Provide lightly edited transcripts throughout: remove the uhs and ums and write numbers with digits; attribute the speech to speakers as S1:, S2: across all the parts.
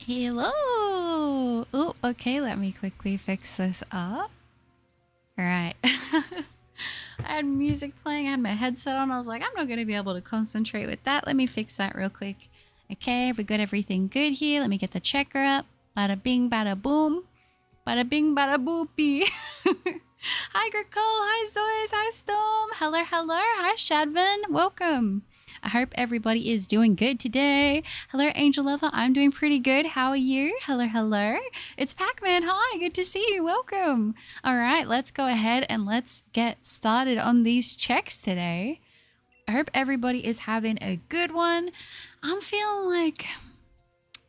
S1: Hello. Oh, okay. Let me quickly fix this up. All right. I had music playing. I had my headset on. I was like, I'm not going to be able to concentrate with that. Let me fix that real quick. Okay, we got everything good here. Let me get the checker up. Bada bing, bada boom. Bada bing, bada boopy. Hi, Gricole. Hi, Zois. Hi, Storm. Hello, hello. Hi, Shadvin. Welcome. I hope everybody is doing good today. Hello, Angel Lover. I'm doing pretty good. How are you? Hello, hello. It's Pac-Man. Hi, good to see you. Welcome. All right, let's go ahead and let's get started on these checks today. I hope everybody is having a good one. I'm feeling like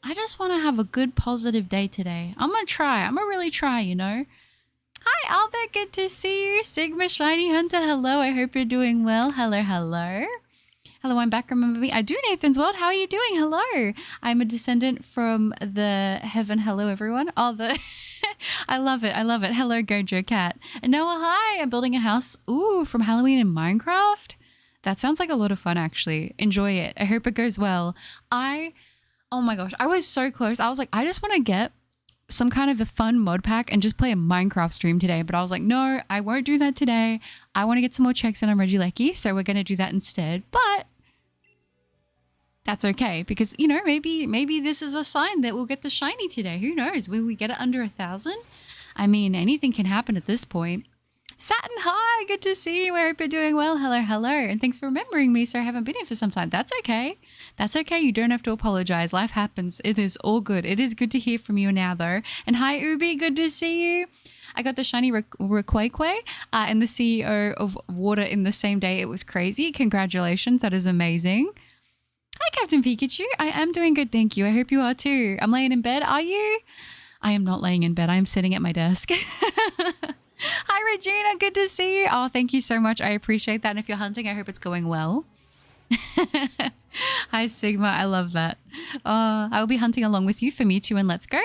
S1: I just want to have a good, positive day today. I'm going to try. I'm going to really try, you know. Hi, Albert. Good to see you. Sigma Shiny Hunter. Hello. I hope you're doing well. Hello, hello. Hello, I'm back. Remember me? I do, Nathan's World. How are you doing? Hello. I'm a descendant from the heaven. Hello, everyone. Oh, the... I love it. I love it. Hello, Gojo Cat. And Noah, hi. I'm building a house. Ooh, from Halloween in Minecraft. That sounds like a lot of fun, actually. Enjoy it. I hope it goes well. Oh my gosh, I was so close. I was like, I just want to get some kind of a fun mod pack and just play a Minecraft stream today. But I was like, no, I won't do that today. I want to get some more checks in on Regieleki, so we're going to do that instead. But that's okay because, you know, maybe this is a sign that we'll get the shiny today. Who knows? Will we get it under 1,000? I mean, anything can happen at this point. Satin, hi, good to see you. I hope you're doing well. Hello, hello. And thanks for remembering me. So I haven't been here for some time. That's okay. That's okay. You don't have to apologize. Life happens. It is all good. It is good to hear from you now, though. And hi, Ubi. Good to see you. I got the shiny Regieleki and the CEO of Water in the same day. It was crazy. Congratulations. That is amazing. Hi, Captain Pikachu. I am doing good, thank you. I hope you are too. I'm laying in bed. Are you? I am not laying in bed. I am sitting at my desk. Hi, Regina. Good to see you. Oh, thank you so much. I appreciate that. And if you're hunting, I hope it's going well. Hi, Sigma. I love that. I will be hunting along with you for Mewtwo and Let's Go.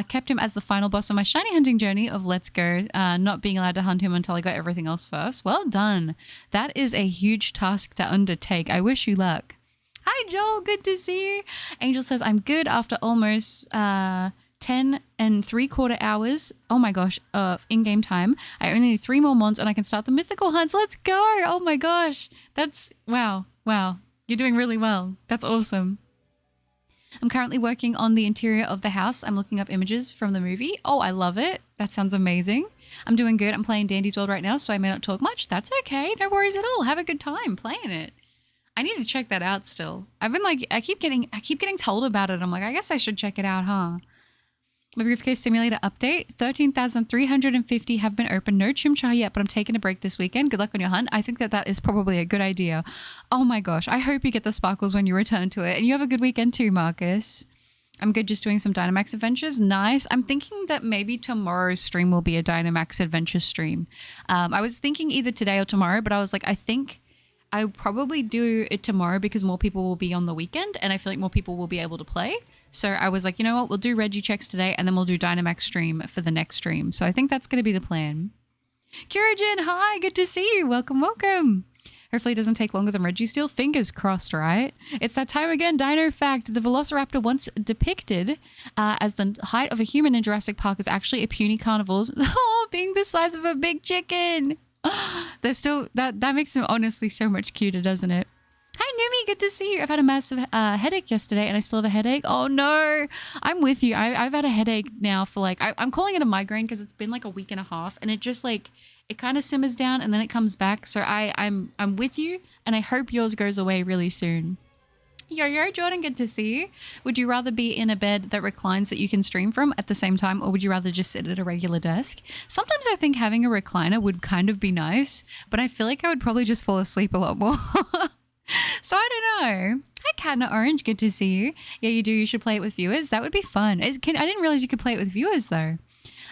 S1: Kept him as the final boss on my shiny hunting journey of Let's Go, not being allowed to hunt him until I got everything else first. Well done. That is a huge task to undertake. I wish you luck. Hi, Joel. Good to see you. Angel says, I'm good after almost 10 and 3/4 hours. Oh my gosh, of in-game time. I only need 3 more mods and I can start the mythical hunts. Let's go. Oh my gosh. That's, wow. Wow. You're doing really well. That's awesome. I'm currently working on the interior of the house. I'm looking up images from the movie. Oh, I love it. That sounds amazing. I'm doing good. I'm playing Dandy's World right now, so I may not talk much. That's okay. No worries at all. Have a good time playing it. I need to check that out still. I've been like, I keep getting told about it. I'm like, I guess I should check it out, huh? My briefcase simulator update. 13,350 have been opened. No Chimchar yet, but I'm taking a break this weekend. Good luck on your hunt. I think that is probably a good idea. Oh my gosh. I hope you get the sparkles when you return to it. And you have a good weekend too, Marcus. I'm good just doing some Dynamax adventures. Nice. I'm thinking that maybe tomorrow's stream will be a Dynamax adventure stream. I was thinking either today or tomorrow, but I was like, I think I'll probably do it tomorrow because more people will be on the weekend and I feel like more people will be able to play. So I was like, you know what, we'll do Reggie checks today and then we'll do Dynamax stream for the next stream. So I think that's going to be the plan. Kyurajin, hi, good to see you. Welcome, welcome. Hopefully it doesn't take longer than Reggie Steel. Fingers crossed, right? It's that time again. Dino fact, the Velociraptor once depicted as the height of a human in Jurassic Park is actually a puny carnivore. Oh, being the size of a big chicken. They're still, that makes them honestly so much cuter, doesn't it? Hi, Numi. Good to see you. I've had a massive headache yesterday and I still have a headache. Oh, no. I'm with you. I've had a headache now for like, I'm calling it a migraine because it's been like a week and a half and it just like, it kind of simmers down and then it comes back. So I'm with you and I hope yours goes away really soon. Yo, Jordan, good to see you. Would you rather be in a bed that reclines that you can stream from at the same time, or would you rather just sit at a regular desk? Sometimes I think having a recliner would kind of be nice, but I feel like I would probably just fall asleep a lot more. So I don't know. Hi, Catna Orange, good to see you. Yeah, you do. You should play it with viewers. That would be fun. I didn't realize you could play it with viewers, though.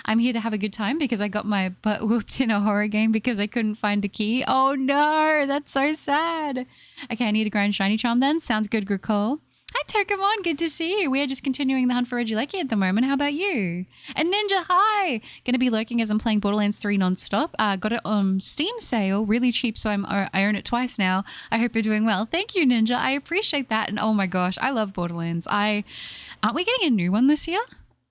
S1: I'm here to have a good time because I got my butt whooped in a horror game because I couldn't find a key. Oh no, that's so sad. Okay, I need a grand shiny charm then. Sounds good, Gricole. Hi, Tokamon. Good to see you. We are just continuing the hunt for Regieleki at the moment. How about you? And Ninja, hi. Going to be lurking as I'm playing Borderlands 3 nonstop. Got it on Steam sale, really cheap, so I own it twice now. I hope you're doing well. Thank you, Ninja. I appreciate that. And oh my gosh, I love Borderlands. Aren't we getting a new one this year?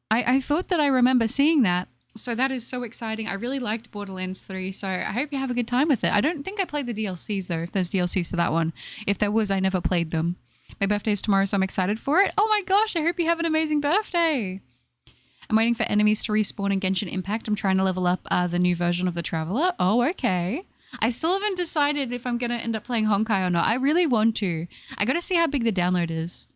S1: I thought that I remember seeing that. So that is so exciting. I really liked Borderlands 3, so I hope you have a good time with it. I don't think I played the DLCs, though, if there's DLCs for that one. If there was, I never played them. My birthday is tomorrow, so I'm excited for it. Oh my gosh, I hope you have an amazing birthday. I'm waiting for enemies to respawn in Genshin Impact. I'm trying to level up the new version of the Traveler. Oh, okay. I still haven't decided if I'm going to end up playing Honkai or not. I really want to. I got to see how big the download is.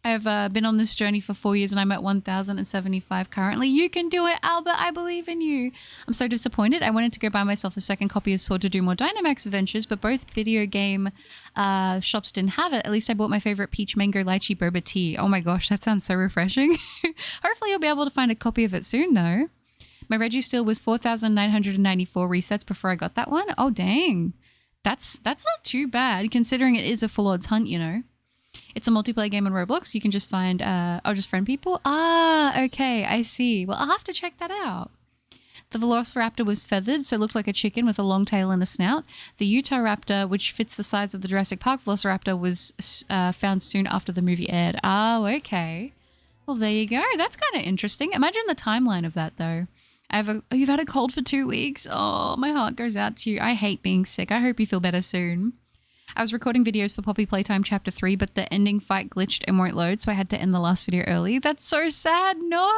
S1: I've been on this journey for 4 years and I'm at 1,075 currently. You can do it, Albert. I believe in you. I'm so disappointed. I wanted to go buy myself a second copy of Sword to do more Dynamax adventures, but both video game shops didn't have it. At least I bought my favorite peach mango lychee boba tea. Oh my gosh, that sounds so refreshing. Hopefully you'll be able to find a copy of it soon though. My Reggie Steel was 4,994 resets before I got that one. Oh dang. That's not too bad considering it is a full odds hunt, you know. It's a multiplayer game on Roblox. You can just find, just friend people. Ah, okay, I see. Well, I'll have to check that out. The Velociraptor was feathered, so it looked like a chicken with a long tail and a snout. The Utah Raptor, which fits the size of the Jurassic Park Velociraptor, was found soon after the movie aired. Oh, okay. Well, there you go. That's kind of interesting. Imagine the timeline of that, though. You've had a cold for 2 weeks. Oh, my heart goes out to you. I hate being sick. I hope you feel better soon. I was recording videos for Poppy Playtime Chapter 3, but the ending fight glitched and won't load, so I had to end the last video early. That's so sad. No!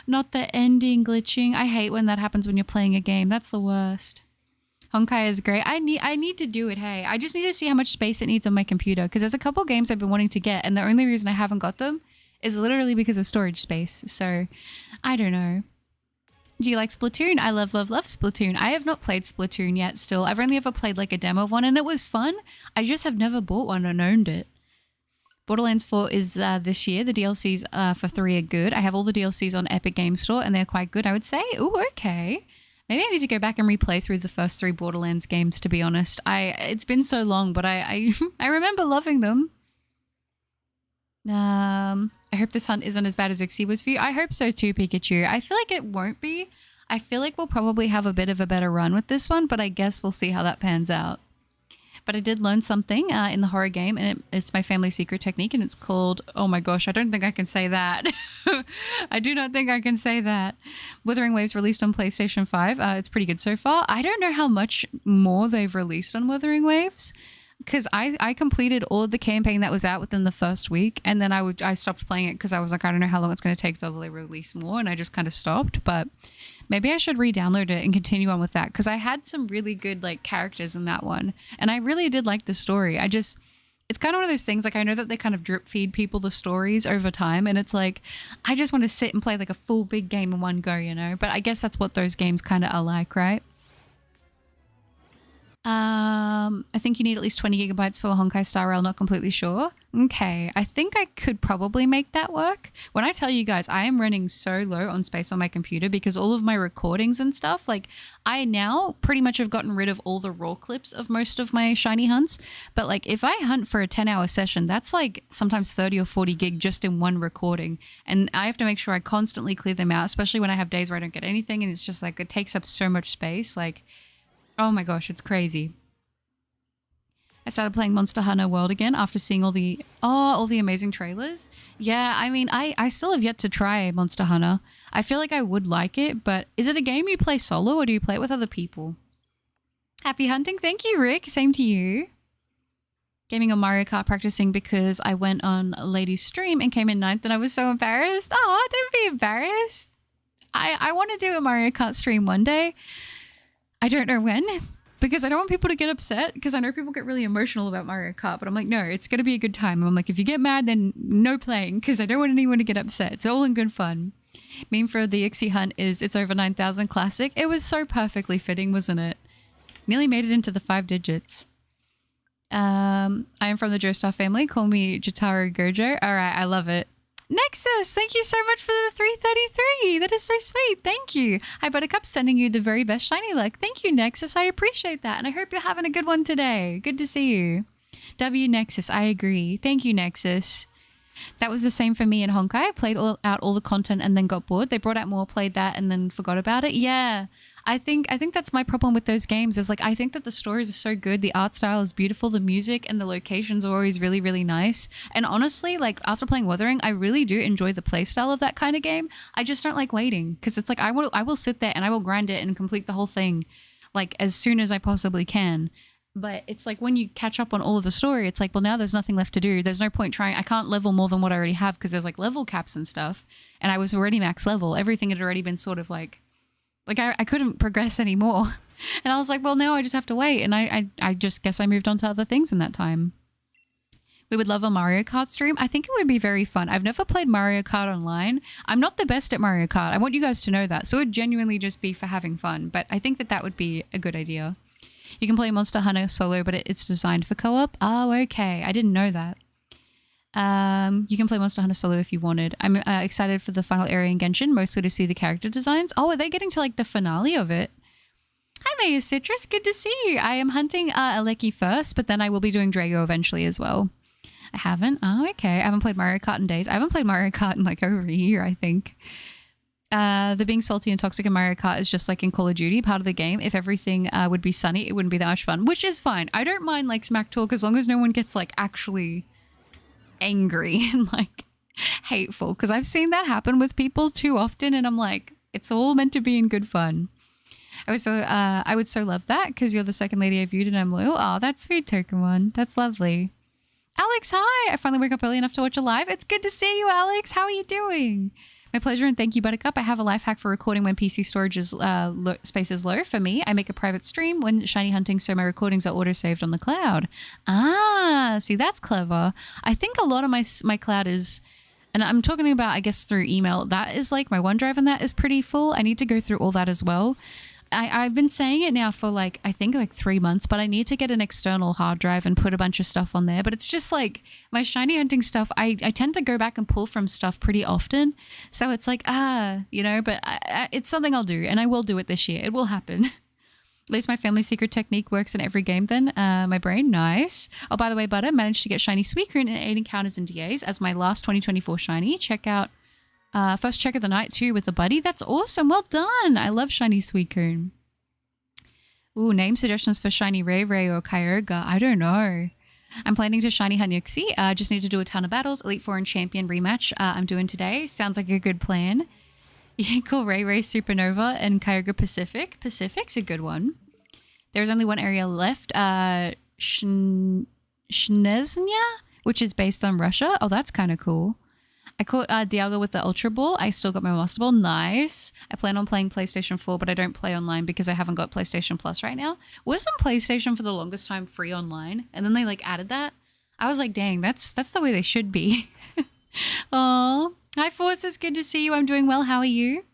S1: Not the ending glitching. I hate when that happens when you're playing a game. That's the worst. Honkai is great. I need to do it, hey. I just need to see how much space it needs on my computer, because there's a couple games I've been wanting to get, and the only reason I haven't got them is literally because of storage space. So, I don't know. Do you like Splatoon? I love Splatoon. I have not played Splatoon yet still. I've only ever played like a demo of one and it was fun. I just have never bought one and owned it. Borderlands 4 is this year. The DLCs for 3 are good. I have all the DLCs on Epic Games Store and they're quite good, I would say. Ooh, okay. Maybe I need to go back and replay through the first 3 Borderlands games, to be honest. It's been so long, but I remember loving them. I hope this hunt isn't as bad as Ixie was for you. I hope so too, Pikachu. I feel like it won't be. I feel like we'll probably have a bit of a better run with this one, but I guess we'll see how that pans out. But I did learn something in the horror game, and it's my family secret technique, and it's called, oh my gosh, I don't think I can say that. I do not think I can say that. Wuthering Waves released on PlayStation 5. It's pretty good so far. I don't know how much more they've released on Wuthering Waves, because I completed all of the campaign that was out within the first week, and then I stopped playing it because I was like, I don't know how long it's going to take till they release more, and I just kind of stopped. But maybe I should re-download it and continue on with that, because I had some really good like characters in that one, and I really did like the story. It's kind of one of those things, like I know that they kind of drip feed people the stories over time, and it's like I just want to sit and play like a full big game in one go, you know. But I guess that's what those games kind of are like, right? I think you need at least 20 gigabytes for a Honkai Star Rail, not completely sure. Okay, I think I could probably make that work. When I tell you guys, I am running so low on space on my computer because all of my recordings and stuff, like I now pretty much have gotten rid of all the raw clips of most of my shiny hunts. But like if I hunt for a 10-hour session, that's like sometimes 30 or 40 gig just in one recording. And I have to make sure I constantly clear them out, especially when I have days where I don't get anything and it's just like it takes up so much space. Like, oh my gosh, it's crazy. I started playing Monster Hunter World again after seeing all the amazing trailers. Yeah, I mean, I still have yet to try Monster Hunter. I feel like I would like it, but is it a game you play solo or do you play it with other people? Happy hunting. Thank you, Rick. Same to you. Gaming on Mario Kart, practicing because I went on a lady's stream and came in 9th and I was so embarrassed. Oh, don't be embarrassed. I want to do a Mario Kart stream one day. I don't know when, because I don't want people to get upset, because I know people get really emotional about Mario Kart, but I'm like, no, it's going to be a good time. I'm like, if you get mad, then no playing, because I don't want anyone to get upset. It's all in good fun. Meme for the Ixie hunt is it's over 9,000 classic. It was so perfectly fitting, wasn't it? Nearly made it into the 5 digits. I am from the Joestar family. Call me Jotaro Gojo. All right, I love it. Nexus, thank you so much for the 333. That is so sweet. Thank you. Hi, Buttercup, sending you the very best shiny luck. Thank you, Nexus. I appreciate that. And I hope you're having a good one today. Good to see you. W Nexus, I agree. Thank you, Nexus. That was the same for me in Honkai. I played out all the content and then got bored. They brought out more, played that, and then forgot about it. Yeah. I think that's my problem with those games is like I think that the stories are so good, the art style is beautiful, the music and the locations are always really, really nice. And honestly, like after playing Wuthering, I really do enjoy the play style of that kind of game. I just don't like waiting because it's like I will sit there and I will grind it and complete the whole thing like as soon as I possibly can. But it's like when you catch up on all of the story, it's like, well, now there's nothing left to do. There's no point trying. I can't level more than what I already have because there's like level caps and stuff. And I was already max level. Everything had already been sort of like I couldn't progress anymore. And I was like, well, now I just have to wait. And I just guess I moved on to other things in that time. We would love a Mario Kart stream. I think it would be very fun. I've never played Mario Kart online. I'm not the best at Mario Kart. I want you guys to know that. So it would genuinely just be for having fun. But I think that would be a good idea. You can play Monster Hunter solo, but it's designed for co-op. Oh, okay. I didn't know that. You can play Monster Hunter solo if you wanted. I'm excited for the final area in Genshin, mostly to see the character designs. Oh, are they getting to like the finale of it? Hi, Maya Citrus. Good to see you. I am hunting Aleki first, but then I will be doing Drago eventually as well. I haven't? Oh, okay. I haven't played Mario Kart in days. I haven't played Mario Kart in like over a year, I think. The being salty and toxic in Mario Kart is just like in Call of Duty, part of the game. If everything would be sunny, it wouldn't be that much fun, which is fine. I don't mind like smack talk as long as no one gets like actually angry and like hateful, because I've seen that happen with people too often and I'm like, it's all meant to be in good fun. I would so love that because you're the second lady I viewed and I'm loyal. Oh, that's sweet, Token1. That's lovely. Alex, hi! I finally woke up early enough to watch a live. It's good to see you, Alex. How are you doing? My pleasure and thank you, Buttercup. I have a life hack for recording when PC storage is space is low. For me, I make a private stream when shiny hunting so my recordings are auto-saved on the cloud. Ah, see, that's clever. I think a lot of my cloud is, and I'm talking about, I guess, through email. That is like my OneDrive and that is pretty full. I need to go through all that as well. I've been saying it now for like, I think like 3 months, but I need to get an external hard drive and put a bunch of stuff on there. But it's just like my shiny hunting stuff, I tend to go back and pull from stuff pretty often. So it's like, you know, but it's something I'll do and I will do it this year. It will happen. At least my family secret technique works in every game then. My brain, nice. Oh, by the way, Butter, managed to get shiny Suicune in 8 encounters in DAs as my last 2024 shiny. Check out first check of the night too with a buddy. That's awesome. Well done. I love shiny Suicune. Ooh, name suggestions for shiny Ray Ray or Kyogre. I don't know. I'm planning to shiny Hanyuxi. Just need to do a ton of battles. Elite Four and Champion rematch I'm doing today. Sounds like a good plan. You can call Ray Ray Supernova and Kyogre Pacific. Pacific's a good one. There's only one area left. Snezhnya, which is based on Russia. Oh, that's kind of cool. I caught Dialga with the Ultra Ball. I still got my Master Ball. Nice. I plan on playing PlayStation 4, but I don't play online because I haven't got PlayStation Plus right now. Wasn't PlayStation for the longest time free online? And then they like added that. I was like, dang, that's the way they should be. Oh, hi Force, it's good to see you. I'm doing well. How are you?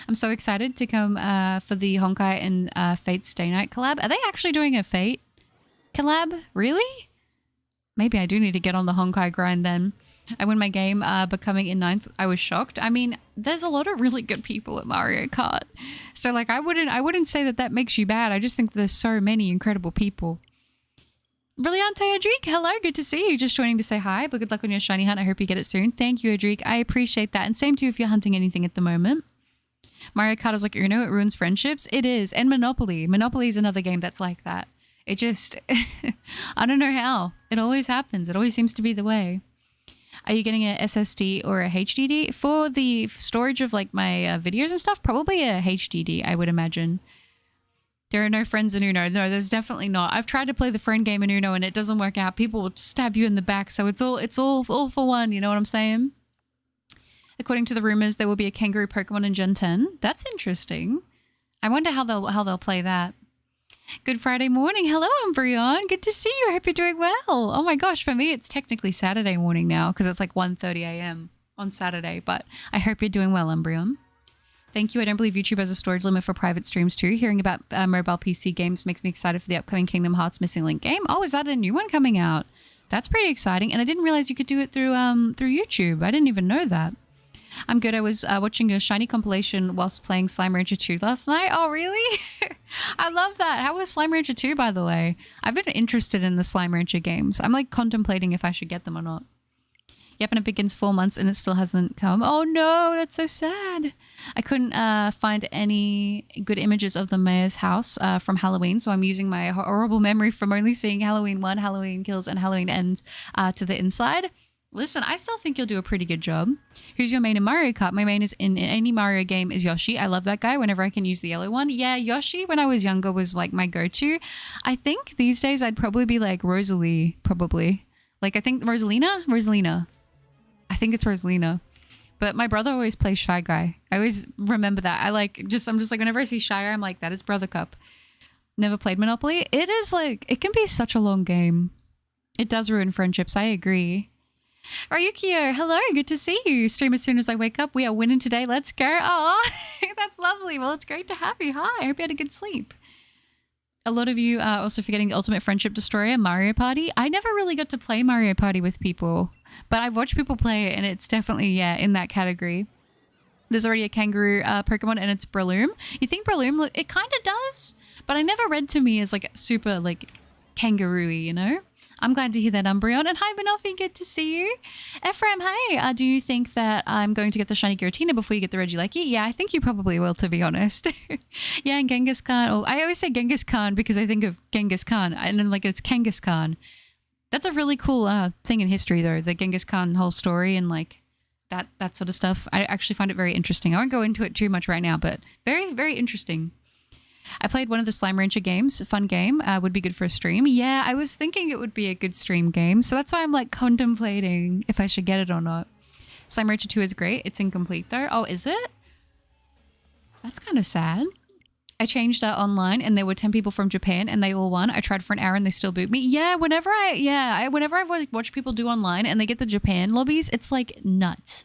S1: I'm so excited to come for the Honkai and Fate Stay Night collab. Are they actually doing a Fate collab? Really? Maybe I do need to get on the Honkai grind then. I win my game becoming in 9th. I was shocked. I mean, there's a lot of really good people at Mario Kart. So like I wouldn't say that makes you bad. I just think there's so many incredible people. Brillante Adrique, hello, good to see you. Just joining to say hi, but good luck on your shiny hunt. I hope you get it soon. Thank you, Adrique. I appreciate that. And same to you if you're hunting anything at the moment. Mario Kart is like Uno, it ruins friendships. It is. And Monopoly. Monopoly is another game that's like that. It just, I don't know how. It always happens. It always seems to be the way. Are you getting a SSD or a HDD? For the storage of like my videos and stuff, probably a HDD, I would imagine. There are no friends in Uno. No, there's definitely not. I've tried to play the friend game in Uno and it doesn't work out. People will stab you in the back. So it's all for one. You know what I'm saying? According to the rumors, there will be a kangaroo Pokemon in Gen 10. That's interesting. I wonder how they'll play that. Good Friday morning. Hello, Umbreon. Good to see you. I hope you're doing well. Oh my gosh, for me, it's technically Saturday morning now because it's like 1:30 a.m. on Saturday, but I hope you're doing well, Umbreon. Thank you. I don't believe YouTube has a storage limit for private streams too. Hearing about mobile PC games makes me excited for the upcoming Kingdom Hearts Missing Link game. Oh, is that a new one coming out? That's pretty exciting. And I didn't realize you could do it through YouTube. I didn't even know that. I'm good. I was watching a shiny compilation whilst playing Slime Rancher 2 last night. Oh, really? I love that. How was Slime Rancher 2, by the way? I've been interested in the Slime Rancher games. I'm like contemplating if I should get them or not. Yep, and it begins 4 months and it still hasn't come. Oh no, that's so sad. I couldn't find any good images of the mayor's house from Halloween, so I'm using my horrible memory from only seeing Halloween 1, Halloween Kills, and Halloween Ends to the inside. Listen, I still think you'll do a pretty good job. Who's your main in Mario Kart? My main is in any Mario game is Yoshi. I love that guy whenever I can use the yellow one. Yeah, Yoshi when I was younger was like my go-to. I think these days I'd probably be like Rosalie, probably. Like I think Rosalina. I think it's Rosalina. But my brother always plays Shy Guy. I always remember that. I'm just like, whenever I see Shy Guy, I'm like, that is Brother Cup. Never played Monopoly. It is like, it can be such a long game. It does ruin friendships. I agree. Ryukio, hello. Good to see you. Stream as soon as I wake up. We are winning today. Let's go. Oh, that's lovely. Well, it's great to have you. Hi. I hope you had a good sleep. A lot of you are also forgetting the Ultimate Friendship Destroyer, Mario Party. I never really got to play Mario Party with people, but I've watched people play it and it's definitely, yeah, in that category. There's already a kangaroo Pokemon and it's Breloom. You think Breloom, it kind of does, but I never read to me as like super like kangaroo-y, you know? I'm glad to hear that, Umbreon. And hi, Banoffee, good to see you. Ephraim, hey, do you think that I'm going to get the shiny Giratina before you get the Regieleki? Yeah, I think you probably will, to be honest. Yeah, and Genghis Khan. Oh, I always say Genghis Khan because I think of Genghis Khan, and then like it's Genghis Khan. That's a really cool thing in history, though, the Genghis Khan whole story and like that sort of stuff. I actually find it very interesting. I won't go into it too much right now, but very, very interesting. I played one of the Slime Rancher games. A fun game. Would be good for a stream. Yeah, I was thinking it would be a good stream game. So that's why I'm like contemplating if I should get it or not. Slime Rancher 2 is great. It's incomplete though. Oh, is it? That's kind of sad. I changed online and there were 10 people from Japan and they all won. I tried for an hour and they still boot me. Yeah, whenever I've watched people do online and they get the Japan lobbies, it's like nuts.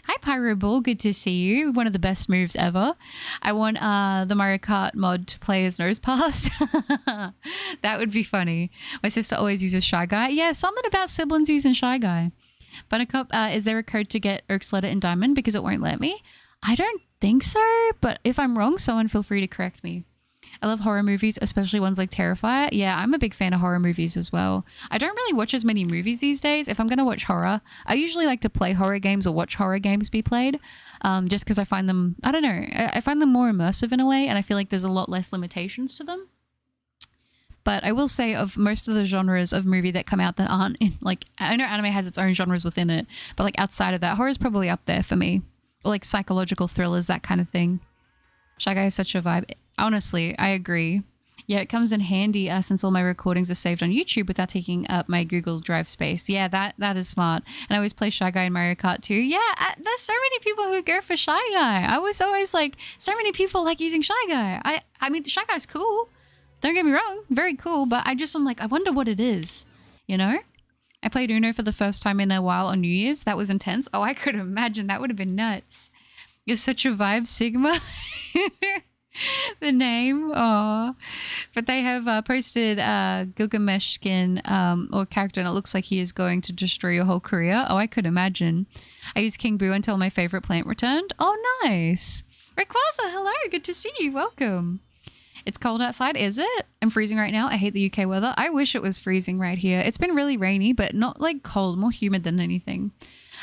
S1: Hi, Pyro Bull. Good to see you. One of the best moves ever. I want the Mario Kart mod to play as Nose Pass. That would be funny. My sister always uses Shy Guy. Yeah, something about siblings using Shy Guy. Buttercup, is there a code to get Urk's letter in Diamond because it won't let me? I don't think so, but if I'm wrong, someone feel free to correct me. I love horror movies, especially ones like Terrifier. Yeah, I'm a big fan of horror movies as well. I don't really watch as many movies these days. If I'm going to watch horror, I usually like to play horror games or watch horror games be played, just because I find them, I don't know, I find them more immersive in a way, and I feel like there's a lot less limitations to them. But I will say of most of the genres of movie that come out that aren't in, like, I know anime has its own genres within it, but like outside of that, horror is probably up there for me. Or like psychological thrillers, that kind of thing. Shy Guy is such a vibe. Honestly, I agree. Yeah, it comes in handy since all my recordings are saved on YouTube without taking up my Google Drive space. Yeah, that is smart. And I always play Shy Guy in Mario Kart too. Yeah, there's so many people who go for Shy Guy. I was always like, so many people like using Shy Guy. I mean, Shy Guy's cool. Don't get me wrong, very cool. But I'm like, I wonder what it is, you know? I played Uno for the first time in a while on New Year's. That was intense. Oh, I could imagine. That would have been nuts. You're such a vibe, Sigma. The name. Oh, but they have posted Gilgamesh skin or character, and it looks like he is going to destroy your whole career. Oh, I could imagine. I used King Boo until my favorite plant returned. Oh, nice. Rayquaza, hello. Good to see you. Welcome. It's cold outside, is it? I'm freezing right now. I hate the UK weather. I wish it was freezing right here. It's been really rainy, but not like cold, more humid than anything.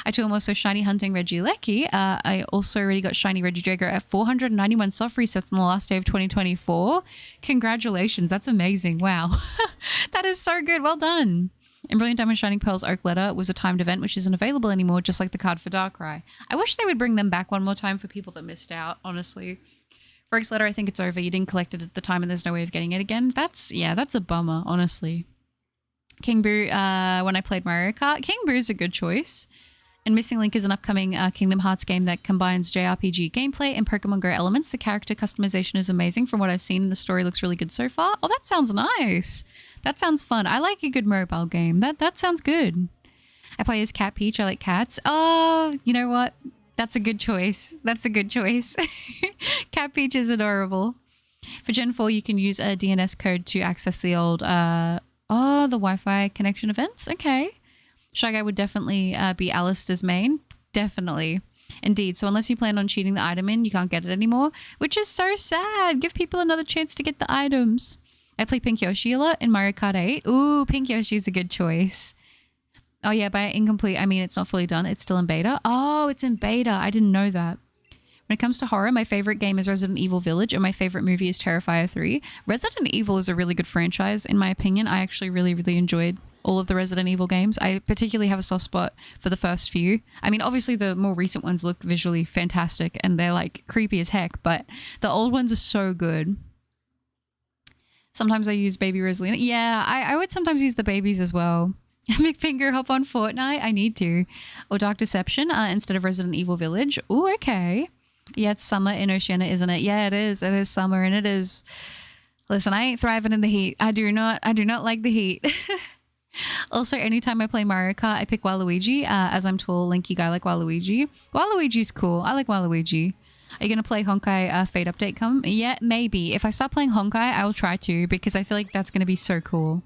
S1: I too am also shiny hunting Regieleki. I also already got shiny Regidrago at 491 soft resets on the last day of 2024. Congratulations. That's amazing. Wow. That is so good. Well done. And Brilliant Diamond Shining Pearl's Oak Letter was a timed event which isn't available anymore, just like the card for Darkrai. I wish they would bring them back one more time for people that missed out, honestly. For Oak's Letter, I think it's over. You didn't collect it at the time and there's no way of getting it again. That's a bummer, honestly. King Boo, when I played Mario Kart, King Boo is a good choice. And Missing Link is an upcoming Kingdom Hearts game that combines JRPG gameplay and Pokemon Go elements. The character customization is amazing from what I've seen, and the story looks really good so far. Oh, that sounds nice. That sounds fun. I like a good mobile game. That sounds good. I play as Cat Peach. I like cats. Oh, you know what? That's a good choice. That's a good choice. Cat Peach is adorable. For Gen 4, you can use a DNS code to access the old, the Wi-Fi connection events. Okay. Shy Guy would definitely be Alistair's main. Definitely. Indeed. So unless you plan on cheating the item in, you can't get it anymore, which is so sad. Give people another chance to get the items. I play Pink Yoshi a lot in Mario Kart 8. Ooh, Pink Yoshi is a good choice. Oh yeah, by incomplete, I mean it's not fully done. It's still in beta. Oh, it's in beta. I didn't know that. When it comes to horror, my favorite game is Resident Evil Village, and my favorite movie is Terrifier 3. Resident Evil is a really good franchise, in my opinion. I actually really, really enjoyed all of the Resident Evil games. I particularly have a soft spot for the first few. I mean, obviously the more recent ones look visually fantastic, and they're like creepy as heck, but the old ones are so good. Sometimes I use Baby Rosalina. Yeah, I would sometimes use the babies as well. Big Finger, hop on Fortnite. I need to. Or Dark Deception instead of Resident Evil Village. Ooh, okay. Yeah, it's summer in Oceania, isn't it? Yeah, it is. It is summer, and it is. Listen, I ain't thriving in the heat. I do not like the heat. Also, anytime I play Mario Kart, I pick Waluigi, as I'm tall, lanky guy like Waluigi. Waluigi's cool. I like Waluigi. Are you going to play Honkai Fate Update come? Yeah, maybe. If I start playing Honkai, I will try to, because I feel like that's going to be so cool.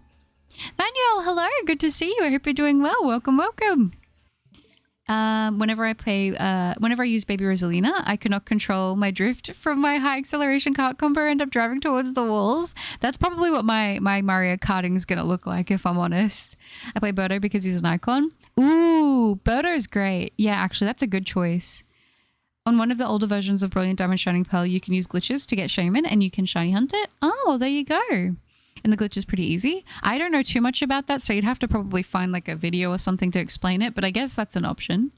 S1: Manuel, hello. Good to see you. I hope you're doing well. Welcome, welcome. Whenever I use Baby Rosalina, I cannot control my drift from my high acceleration kart combo, end up driving towards the walls. That's probably what my Mario Karting is going to look like, if I'm honest. I play Birdo because he's an icon. Ooh, Birdo's great. Yeah, actually, that's a good choice. On one of the older versions of Brilliant Diamond Shining Pearl, you can use glitches to get Shaman, and you can shiny hunt it. Oh, well, there you go. And the glitch is pretty easy. I don't know too much about that, so you'd have to probably find like a video or something to explain it, but I guess that's an option.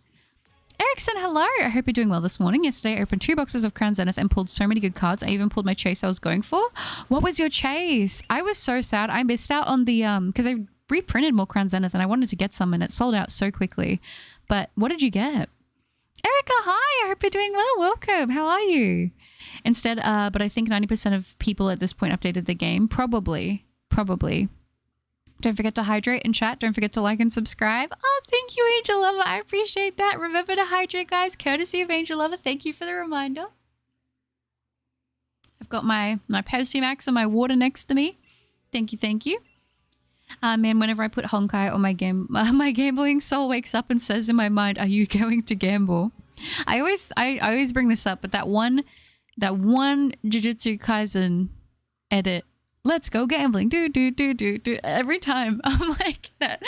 S1: Erickson, hello! I hope you're doing well this morning. Yesterday I opened 2 boxes of Crown Zenith and pulled so many good cards. I even pulled my chase I was going for. What was your chase? I was so sad. I missed out on the, because I reprinted more Crown Zenith and I wanted to get some and it sold out so quickly. But what did you get? Erica, hi! I hope you're doing well. Welcome. How are you? Instead, but I think 90% of people at this point updated the game. Probably. Don't forget to hydrate and chat. Don't forget to like and subscribe. Oh, thank you, Angel Lover. I appreciate that. Remember to hydrate, guys. Courtesy of Angel Lover. Thank you for the reminder. I've got my Pepsi Max and my water next to me. Thank you, thank you. Man, whenever I put Honkai on my game, my gambling soul wakes up and says in my mind, "Are you going to gamble?" I always bring this up, but that one Jujutsu Kaisen edit, "Let's go gambling," do every time I'm like that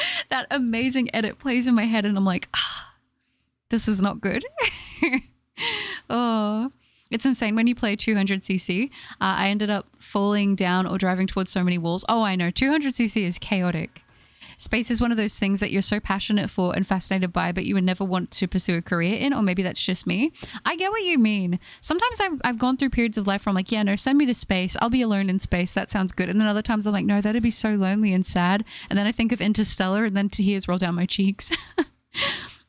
S1: amazing edit plays in my head, and I'm like, this is not good. Oh, it's insane. When you play 200cc, I ended up falling down or driving towards so many walls. Oh, I know. 200cc is chaotic. Space is one of those things that you're so passionate for and fascinated by, but you would never want to pursue a career in, or maybe that's just me. I get what you mean. Sometimes I've gone through periods of life where I'm like, yeah, no, send me to space. I'll be alone in space. That sounds good. And then other times I'm like, no, that'd be so lonely and sad. And then I think of Interstellar, and then tears roll down my cheeks.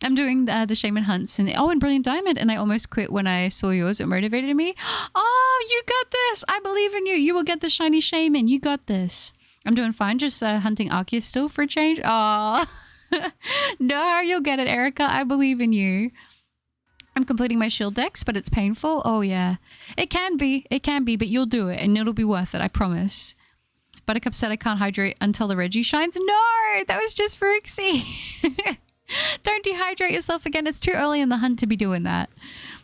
S1: I'm doing the Shaman hunts and Brilliant Diamond, and I almost quit when I saw yours. It motivated me. Oh, you got this. I believe in you. You will get the shiny Shaman. You got this. I'm doing fine. Just hunting Arceus still for a change. Oh, no, you'll get it, Erica. I believe in you. I'm completing my shield decks, but it's painful. Oh, yeah. It can be, but you'll do it, and it'll be worth it. I promise. Buttercup said I can't hydrate until the Reggie shines. No, that was just for Ixie. Don't dehydrate yourself again. It's too early in the hunt to be doing that.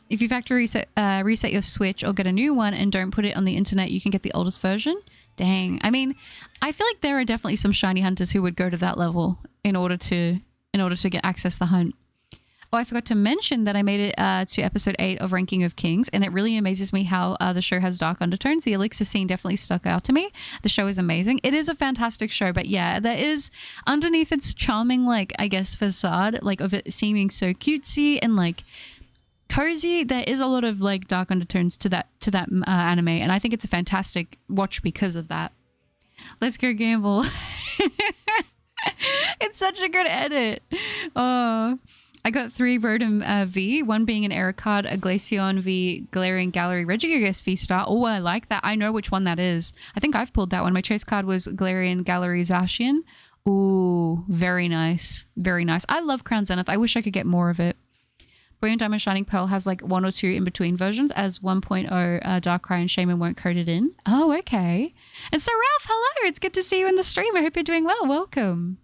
S1: If you factory reset your Switch or get a new one and don't put it on the internet, you can get the oldest version. Dang. I mean, I feel like there are definitely some shiny hunters who would go to that level in order to get access to the hunt. Oh, I forgot to mention that I made it to episode 8 of Ranking of Kings, and it really amazes me how the show has dark undertones. The Elixir scene definitely stuck out to me. The show is amazing. It is a fantastic show, but yeah, there is, underneath its charming, like, I guess, facade, like, of it seeming so cutesy and, like, cozy, there is a lot of, like, dark undertones to that anime, and I think it's a fantastic watch because of that. Let's go gamble. It's such a good edit. Oh, I got 3 Rotom V, one being an Error card, a Glaceon V, Galarian Gallery, Regieleki V Star. Oh, I like that. I know which one that is. I think I've pulled that one. My chase card was Galarian Gallery Zacian. Ooh, very nice. Very nice. I love Crown Zenith. I wish I could get more of it. Brilliant Diamond Shining Pearl has like 1 or 2 in-between versions, as 1.0 Darkrai and Shaman weren't coded in. Oh, okay. And so Ralph, hello. It's good to see you in the stream. I hope you're doing well. Welcome.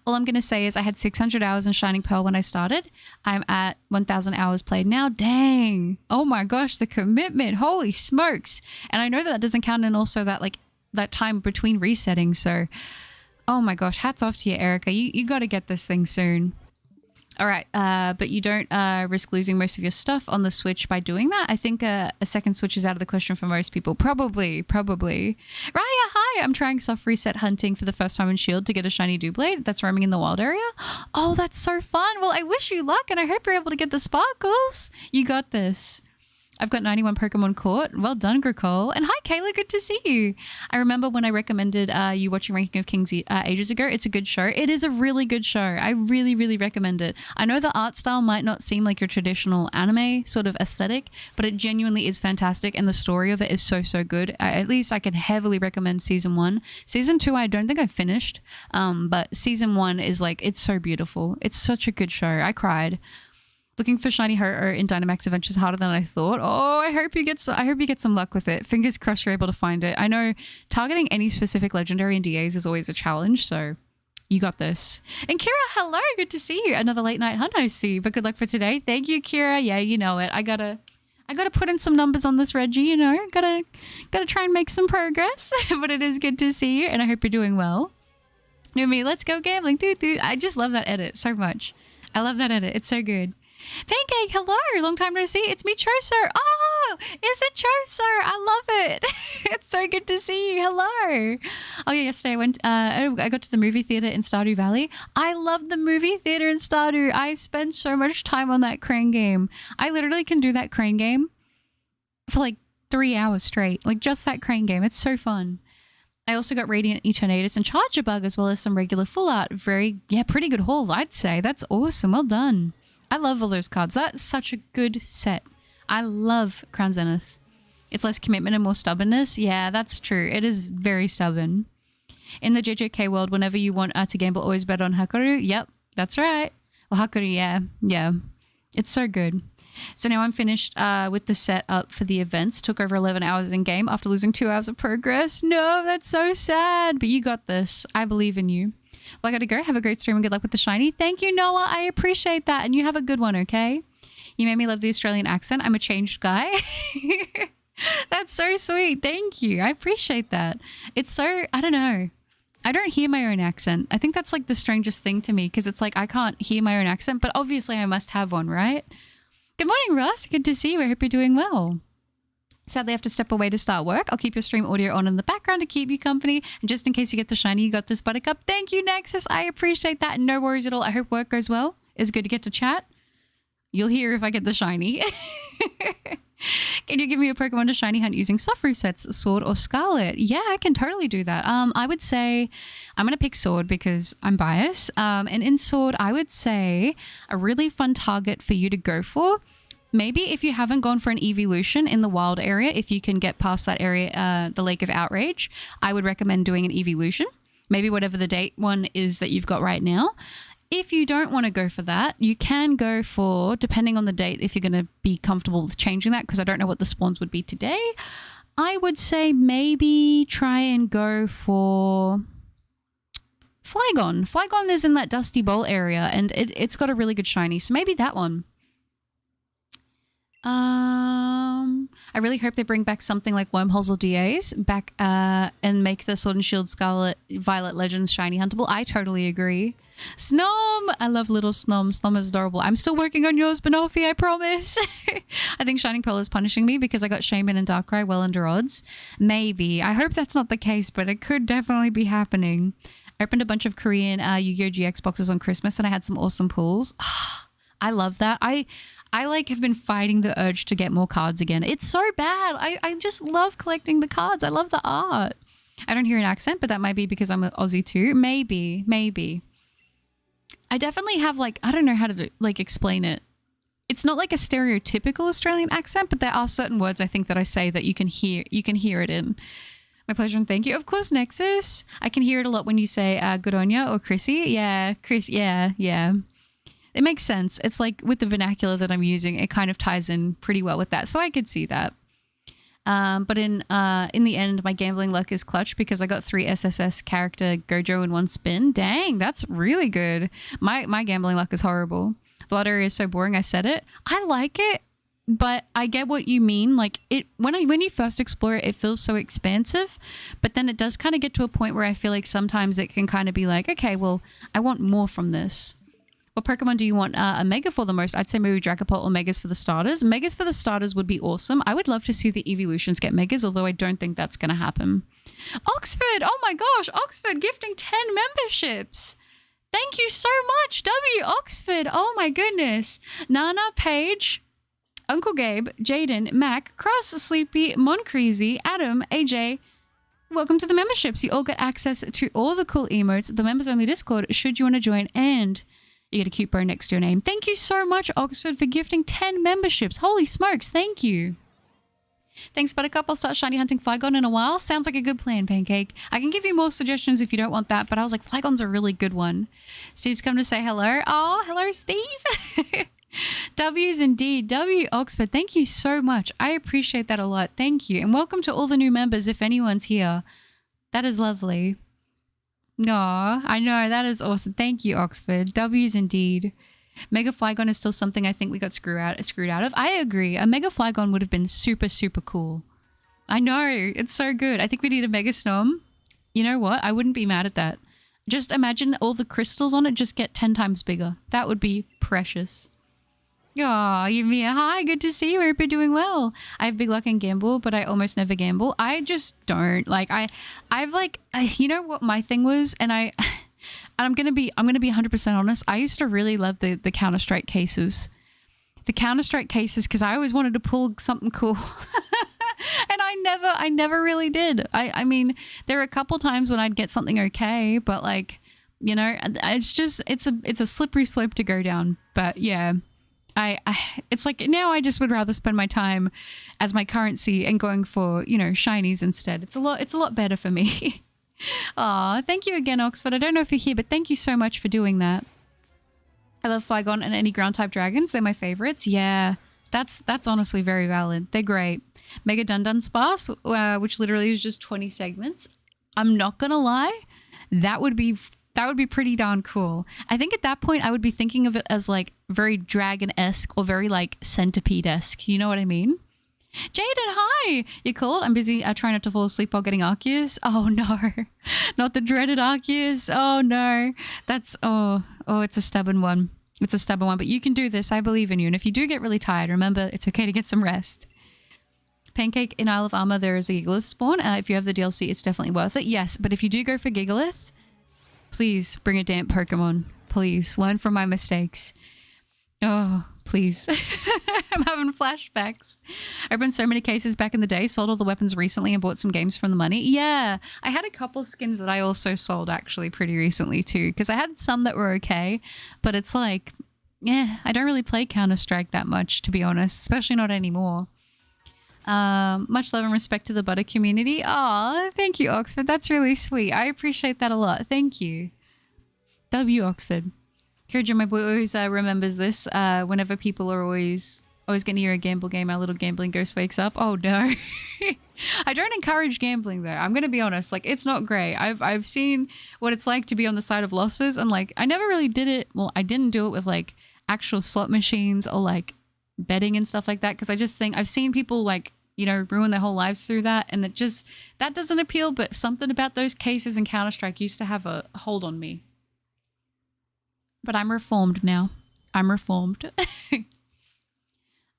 S1: All I'm going to say is I had 600 hours in Shining Pearl when I started. I'm at 1,000 hours played now. Dang. Oh my gosh, the commitment. Holy smokes. And I know that doesn't count in also that like that time between resetting. So, oh my gosh, hats off to you, Erica. You got to get this thing soon. All right, but you don't risk losing most of your stuff on the Switch by doing that. I think a second Switch is out of the question for most people. Probably. Raya, hi! I'm trying soft reset hunting for the first time in Shield to get a shiny Doublade that's roaming in the wild area. Oh, that's so fun. Well, I wish you luck, and I hope you're able to get the sparkles. You got this. I've got 91 Pokemon caught. Well done, Gricole. And hi, Kayla. Good to see you. I remember when I recommended you watching Ranking of Kings ages ago. It's a good show. It is a really good show. I really, really recommend it. I know the art style might not seem like your traditional anime sort of aesthetic, but it genuinely is fantastic. And the story of it is so, so good. At least I can heavily recommend season 1. Season 2, I don't think I finished. But season 1 is like, it's so beautiful. It's such a good show. I cried. Looking for shiny Ho-Oh in Dynamax Adventures harder than I thought. Oh, I hope you get some luck with it. Fingers crossed you're able to find it. I know targeting any specific legendary in DAs is always a challenge, so you got this. And Kira, hello, good to see you. Another late night hunt I see, but good luck for today. Thank you, Kira. Yeah, you know it. I gotta put in some numbers on this Reggie, you know. Gotta try and make some progress. But it is good to see you, and I hope you're doing well. You know me, let's go gambling. Dude. I just love that edit so much. I love that edit. It's so good. Pancake, hello. Long time no see. It's me, Choser. Oh, is it Choser? I love it. It's so good to see you. Hello. Oh, yeah, yesterday I went, I got to the movie theater in Stardew Valley. I love the movie theater in Stardew. I've spent so much time on that crane game. I literally can do that crane game for like 3 hours straight. Like just that crane game. It's so fun. I also got Radiant Eternatus and Charger Bug as well as some regular full art. Pretty good haul, I'd say. That's awesome. Well done. I love all those cards. That's such a good set. I love Crown Zenith. It's less commitment and more stubbornness. Yeah, that's true. It is very stubborn. In the JJK world, whenever you want to gamble, always bet on Hakaru. Yep, that's right. Well, Hakaru, yeah. It's so good. So now I'm finished with the setup for the events. Took over 11 hours in game after losing 2 hours of progress. No, that's so sad. But you got this. I believe in you. Well, I gotta go. Have a great stream and good luck with the shiny. Thank you, Noah. I appreciate that. And you have a good one, okay? You made me love the Australian accent. I'm a changed guy. That's so sweet. Thank you. I appreciate that. It's so, I don't know. I don't hear my own accent. I think that's like the strangest thing to me because it's like I can't hear my own accent, but obviously I must have one, right? Good morning, Russ. Good to see you. I hope you're doing well. Sadly, I have to step away to start work. I'll keep your stream audio on in the background to keep you company. And just in case you get the shiny, you got this buttercup. Thank you, Nexus. I appreciate that. No worries at all. I hope work goes well. It's good to get to chat. You'll hear if I get the shiny. Can you give me a Pokemon to shiny hunt using soft resets, Sword or Scarlet? Yeah, I can totally do that. I would say I'm going to pick Sword because I'm biased. And in Sword, I would say a really fun target for you to go for. Maybe if you haven't gone for an evolution in the wild area, if you can get past that area, the Lake of Outrage, I would recommend doing an evolution. Maybe whatever the date one is that you've got right now. If you don't want to go for that, you can go for, depending on the date, if you're going to be comfortable with changing that, because I don't know what the spawns would be today, I would say maybe try and go for Flygon. Flygon is in that Dusty Bowl area, and it's got a really good shiny, so maybe that one. I really hope they bring back something like Wormholes or DAs back and make the Sword and Shield Scarlet Violet Legends shiny huntable. I totally agree. Snom! I love little Snom. Snom is adorable. I'm still working on yours, Banoffee, I promise. I think Shining Pearl is punishing me because I got Shaman and Darkrai well under odds. Maybe. I hope that's not the case, but it could definitely be happening. I opened a bunch of Korean Yu-Gi-Oh! GX boxes on Christmas and I had some awesome pulls. I love that. I like have been fighting the urge to get more cards again. It's so bad. I just love collecting the cards. I love the art. I don't hear an accent, but that might be because I'm an Aussie too. Maybe. I definitely have like, I don't know how to like explain it. It's not like a stereotypical Australian accent, but there are certain words I think that I say that you can hear it in. My pleasure and thank you. Of course, Nexus. I can hear it a lot when you say good on ya or Chrissy. Yeah, Chris. Yeah. It makes sense. It's like with the vernacular that I'm using, it kind of ties in pretty well with that. So I could see that. But in the end, my gambling luck is clutch because I got 3 SSS character Gojo in one spin. Dang, that's really good. My gambling luck is horrible. The lottery is so boring. I said it. I like it, but I get what you mean. Like it when you first explore it, it feels so expansive, but then it does kind of get to a point where I feel like sometimes it can kind of be like, okay, well, I want more from this. What Pokemon do you want a Mega for the most? I'd say maybe Dragapult or Megas for the starters. Megas for the starters would be awesome. I would love to see the evolutions get Megas, although I don't think that's going to happen. Oxford! Oh my gosh! Oxford gifting 10 memberships! Thank you so much, W. Oxford! Oh my goodness! Nana, Paige, Uncle Gabe, Jaden, Mac, Cross, Sleepy, Moncreasy, Adam, AJ. Welcome to the memberships. You all get access to all the cool emotes, the members-only Discord, should you want to join, and you get a cute bow next to your name. Thank you so much, Oxford, for gifting 10 memberships. Holy smokes, thank you. Thanks, Buttercup. I'll start shiny hunting Flygon in a while. Sounds like a good plan, Pancake. I can give you more suggestions if you don't want that, but I was like, Flygon's a really good one. Steve's come to say hello. Oh, hello, Steve. W's indeed. W. Oxford, thank you so much. I appreciate that a lot. Thank you. And welcome to all the new members if anyone's here. That is lovely. Aw, I know, that is awesome. Thank you, Oxford. W's indeed. Mega Flygon is still something I think we got screwed out of. I agree. A Mega Flygon would have been super, super cool. I know, it's so good. I think we need a Mega Snom. You know what? I wouldn't be mad at that. Just imagine all the crystals on it just get 10 times bigger. That would be precious. Aw, Yumia, hi, good to see you. I hope you're doing well. I have big luck in gamble, but I almost never gamble. I just don't. Like, I've like, you know what my thing was? And I'm gonna be 100% honest. I used to really love the Counter-Strike cases. The Counter-Strike cases, because I always wanted to pull something cool. And I never really did. I mean, there were a couple times when I'd get something okay, but like, you know, it's just, it's a slippery slope to go down. But yeah. It's like now I just would rather spend my time as my currency and going for, you know, shinies instead. It's a lot better for me. Aw, thank you again, Oxford. I don't know if you're here, but thank you so much for doing that. I love Flygon and any ground type dragons. They're my favorites. Yeah, that's honestly very valid. They're great. Mega Dundun Sparse, which literally is just 20 segments. I'm not gonna lie, that would be pretty darn cool. I think at that point I would be thinking of it as like very dragon-esque or very like centipede-esque. You know what I mean? Jaden, hi! You cool? I'm busy trying not to fall asleep while getting Arceus. Oh no. Not the dreaded Arceus. Oh no. That's, oh, it's a stubborn one. It's a stubborn one, but you can do this. I believe in you. And if you do get really tired, remember, it's okay to get some rest. Pancake, in Isle of Armor, there is a Gigalith spawn. If you have the DLC, it's definitely worth it. Yes, but if you do go for Gigalith, please bring a damp Pokemon. Please, learn from my mistakes. Oh, please. I'm having flashbacks. I opened so many cases back in the day, sold all the weapons recently and bought some games from the money. Yeah, I had a couple skins that I also sold actually pretty recently too, because I had some that were okay, but it's like, yeah, I don't really play Counter-Strike that much, to be honest, especially not anymore. Much love and respect to the Butter community. Aw, thank you, Oxford. That's really sweet. I appreciate that a lot. Thank you. W. Oxford. Kiraja, my boy, always remembers this. Whenever people are always going to hear a gamble game, our little gambling ghost wakes up. Oh no. I don't encourage gambling though. I'm going to be honest. Like, it's not great. I've seen what it's like to be on the side of losses, and like, I never really did it. Well, I didn't do it with like actual slot machines or like betting and stuff like that, because I just think I've seen people like, you know, ruin their whole lives through that, and that doesn't appeal. But something about those cases in Counter-Strike used to have a hold on me. But I'm reformed now. I'm reformed.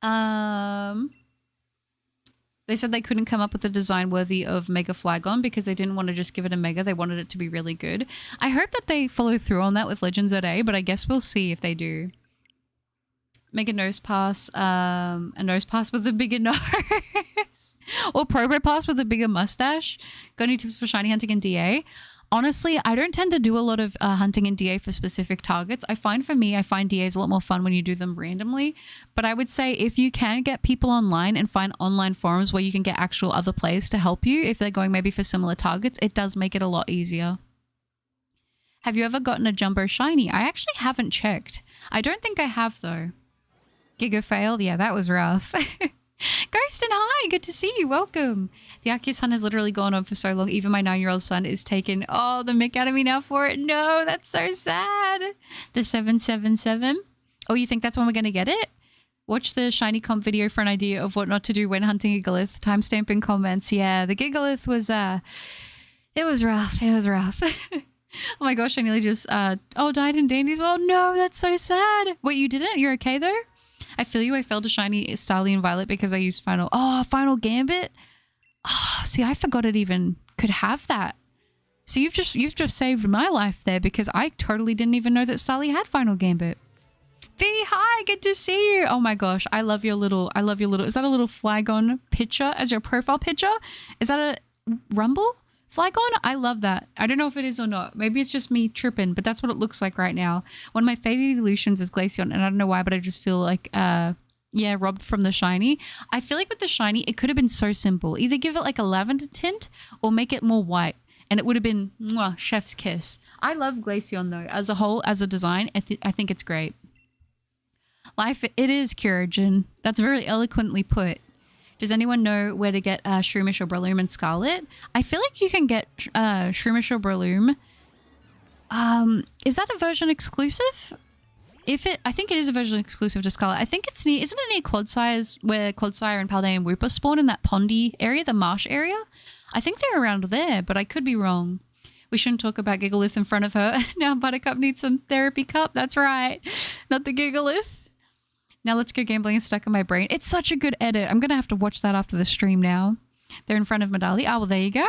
S1: They said they couldn't come up with a design worthy of Mega Flygon because they didn't want to just give it a Mega. They wanted it to be really good. I hope that they follow through on that with Legends ZA, but I guess we'll see if they do. Make a nose pass, a nose pass with a bigger nose. Or Probo pass with a bigger mustache. Got any tips for shiny hunting in DA? Honestly, I don't tend to do a lot of hunting in DA for specific targets. I find DA is a lot more fun when you do them randomly. But I would say if you can get people online and find online forums where you can get actual other players to help you, if they're going maybe for similar targets, it does make it a lot easier. Have you ever gotten a Jumbo Shiny? I actually haven't checked. I don't think I have though. Giga failed? Yeah, that was rough. Ghost and hi, good to see you. Welcome. The Arceus hunt has literally gone on for so long. Even my 9-year-old son is taking the mick out of me now for it. No, that's so sad. The 777. Oh, you think that's when we're going to get it? Watch the shiny comp video for an idea of what not to do when hunting a Gigalith. Timestamp in comments. Yeah, the Gigalith was, it was rough. It was rough. Oh my gosh, I nearly just, died in Dandy's World. No, that's so sad. Wait, you didn't? You're okay though? I feel you. I failed a shiny Starly and Violet because I used Final Gambit. Oh, see, I forgot it even could have that. So you've just saved my life there because I totally didn't even know that Starly had Final Gambit. V, hi, good to see you. Oh my gosh, I love your little, is that a little Flygon picture as your profile picture? Is that a Rumble Flygon? I love that. I don't know if it is or not. Maybe it's just me tripping, but that's what it looks like right now. One of my favorite evolutions is Glaceon, and I don't know why, but I just feel like, robbed from the shiny. I feel like with the shiny, it could have been so simple. Either give it like a lavender tint or make it more white. And it would have been chef's kiss. I love Glaceon though. As a whole, as a design, I think it's great. Life, it is Kyurem. That's very eloquently put. Does anyone know where to get Shroomish or Breloom and Scarlet? I feel like you can get Shroomish or Breloom. Is that a version exclusive? I think it is a version exclusive to Scarlet. I think it's near, isn't it near Clodsires, where Clodsire and Paldean and Wooper spawn in that pondy area, the marsh area? I think they're around there, but I could be wrong. We shouldn't talk about Gigalith in front of her. Now Buttercup needs some therapy cup. That's right. Not the Gigalith. Now let's go gambling and stuck in my brain. It's such a good edit. I'm going to have to watch that after the stream now. They're in front of Medali. Oh, well, there you go.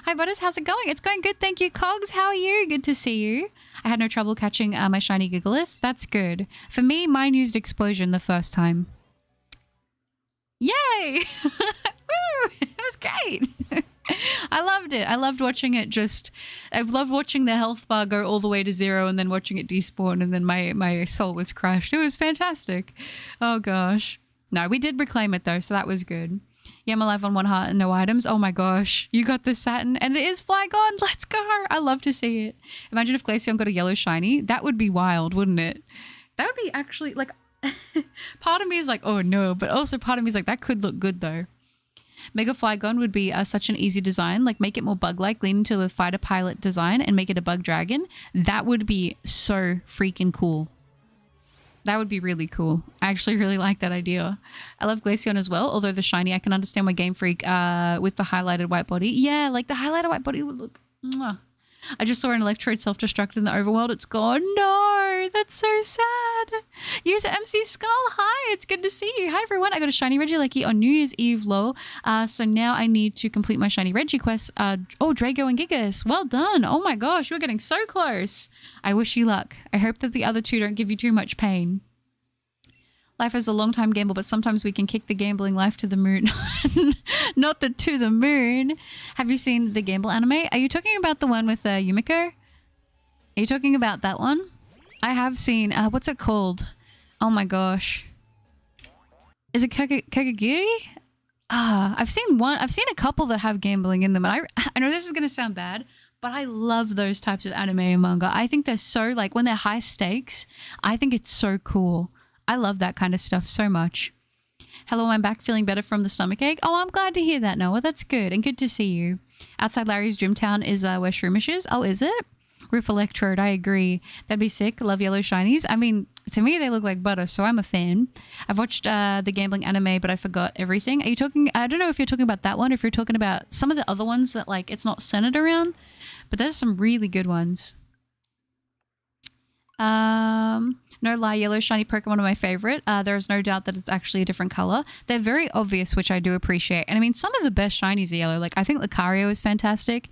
S1: Hi, Butters. How's it going? It's going good. Thank you, Cogs. How are you? Good to see you. I had no trouble catching my shiny Gigalith. That's good. For me, mine used Explosion the first time. Yay! Woo! It was great. I loved it. I loved watching it I loved watching the health bar go all the way to 0 and then watching it despawn and then my soul was crushed. It was fantastic. Oh gosh. No, we did reclaim it though, so that was good. Yeah, I'm alive on 1 heart and no items. Oh my gosh. You got the Saturn and it is Flygon. Let's go. I love to see it. Imagine if Glaceon got a yellow shiny. That would be wild, wouldn't it? That would be actually like, part of me is like, oh no, but also part of me is like, that could look good though. Mega Flygon would be such an easy design, like make it more bug-like, lean into the fighter pilot design and make it a bug dragon. That would be so freaking cool. That would be really cool. I actually really like that idea. I love Glaceon as well, although the shiny, I can understand why Game Freak with the highlighted white body. Yeah, like the highlighted white body would look... Mwah. I just saw an Electrode self-destruct in the overworld. It's gone. No, that's so sad. User MC Skull, hi, it's good to see you. Hi everyone, I got a shiny Regieleki on New Year's Eve, lol. So now I need to complete my shiny Regi quest. Drago and Gigas, well done. Oh my gosh, you're getting so close. I wish you luck. I hope that the other two don't give you too much pain. Life is a long time gamble, but sometimes we can kick the gambling life to the moon. Not the to the moon. Have you seen the Gamble anime? Are you talking about the one with Yumiko? Are you talking about that one? I have seen, what's it called? Oh my gosh. Is it Kakagiri? I've seen a couple that have gambling in them. And I know this is going to sound bad, but I love those types of anime and manga. I think they're so, like, when they're high stakes, I think it's so cool. I love that kind of stuff so much. Hello, I'm back feeling better from the stomachache. Oh, I'm glad to hear that, Noah. That's good and good to see you. Outside Larry's Dreamtown is where Shroomish is. Oh, is it? Rip Electrode, I agree. That'd be sick. Love yellow shinies. I mean, to me, they look like butter, so I'm a fan. I've watched the gambling anime, but I forgot everything. Are you talking... I don't know if you're talking about that one or if you're talking about some of the other ones that, like, it's not centered around, but there's some really good ones. No lie, yellow shiny Pokemon are my favorite. There is no doubt that it's actually a different color. They're very obvious, which I do appreciate. And I mean, some of the best shinies are yellow. Like, I think Lucario is fantastic.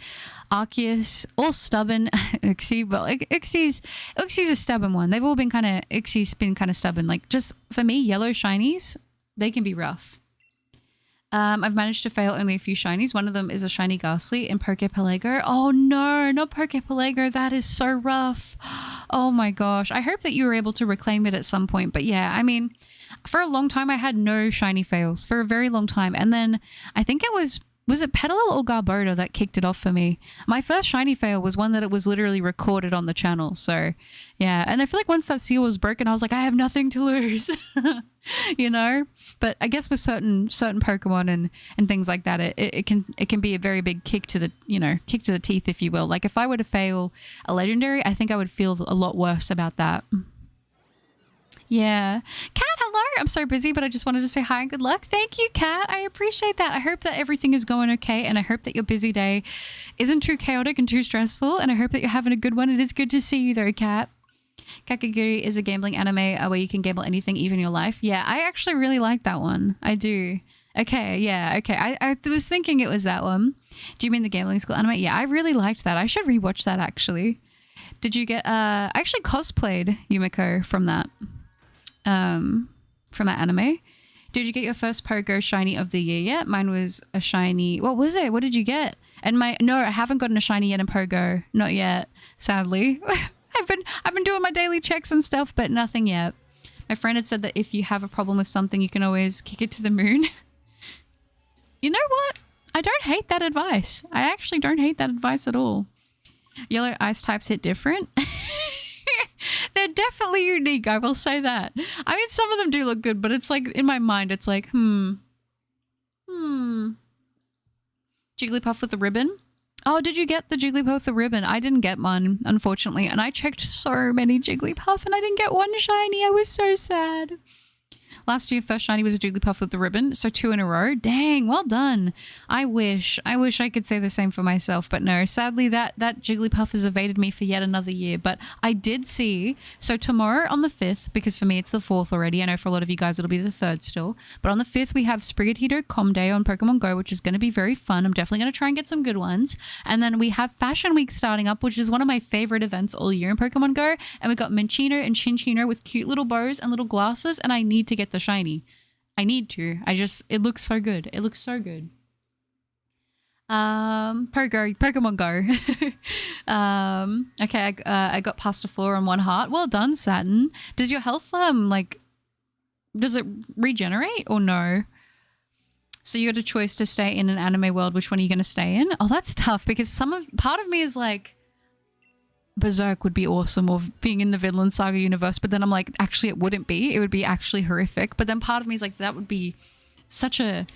S1: Arceus, all stubborn. Uxie, but like Uxie's a stubborn one. They've all been Uxie's been kind of stubborn. Like, just for me, yellow shinies, they can be rough. I've managed to fail only a few shinies. One of them is a shiny Ghastly in Poképelago. Oh no, not Poképelago. That is so rough. Oh my gosh. I hope that you were able to reclaim it at some point. But yeah, I mean, for a long time, I had no shiny fails for a very long time. And then I think it was was it Petalil or Garbodor that kicked it off for me? My first shiny fail was one that it was literally recorded on the channel. So yeah, and I feel like once that seal was broken, I was like, I have nothing to lose, you know. But I guess with certain Pokemon and things like that, it can be a very big kick to the, you know, kick to the teeth, if you will. Like if I were to fail a legendary, I think I would feel a lot worse about that. Yeah. Kat, hello. I'm so busy, but I just wanted to say hi and good luck. Thank you, Kat. I appreciate that. I hope that everything is going okay, and I hope that your busy day isn't too chaotic and too stressful, and I hope that you're having a good one. It is good to see you though, Kat. Kakaguri is a gambling anime where you can gamble anything, even your life. Yeah, I actually really like that one. I do. Okay, yeah, okay. I was thinking it was that one. Do you mean the gambling school anime? Yeah, I really liked that. I should rewatch that, actually. Did you get... I actually cosplayed Yumiko from that. From that anime. Did you get your first Pogo shiny of the year yet? Mine was a shiny. What was it? What did you get? And no, I haven't gotten a shiny yet in Pogo. Not yet, sadly. I've been doing my daily checks and stuff, but nothing yet. My friend had said that if you have a problem with something, you can always kick it to the moon. You know what? I don't hate that advice. I actually don't hate that advice at all. Yellow ice types hit different. They're definitely unique, I will say that. I mean, some of them do look good, but it's like, in my mind, it's like, Jigglypuff with the ribbon? Oh, did you get the Jigglypuff with the ribbon? I didn't get one, unfortunately, and I checked so many Jigglypuff and I didn't get one shiny. I was so sad. Last year, first shiny was a Jigglypuff with the ribbon, so 2 in a row. Dang, well done. I wish I could say the same for myself, but no. Sadly, that Jigglypuff has evaded me for yet another year, but I did see... So tomorrow on the 5th, because for me it's the 4th already, I know for a lot of you guys it'll be the 3rd still, but on the 5th we have Sprigatito Com Day on Pokemon Go, which is going to be very fun. I'm definitely going to try and get some good ones. And then we have Fashion Week starting up, which is one of my favorite events all year in Pokemon Go, and we got Minccino and Chinchino with cute little bows and little glasses, and I need to get the shiny. I need to. It looks so good. It looks so good. Pokemon Go. Okay, I got past the floor on 1 heart. Well done, Saturn. Does your health does it regenerate or no? So you got a choice to stay in an anime world. Which one are you going to stay in? Oh, that's tough because part of me is like, Berserk would be awesome, or being in the Vinland Saga universe, but then I'm like, actually it wouldn't be. It would be actually horrific. But then part of me is like, that would be such a,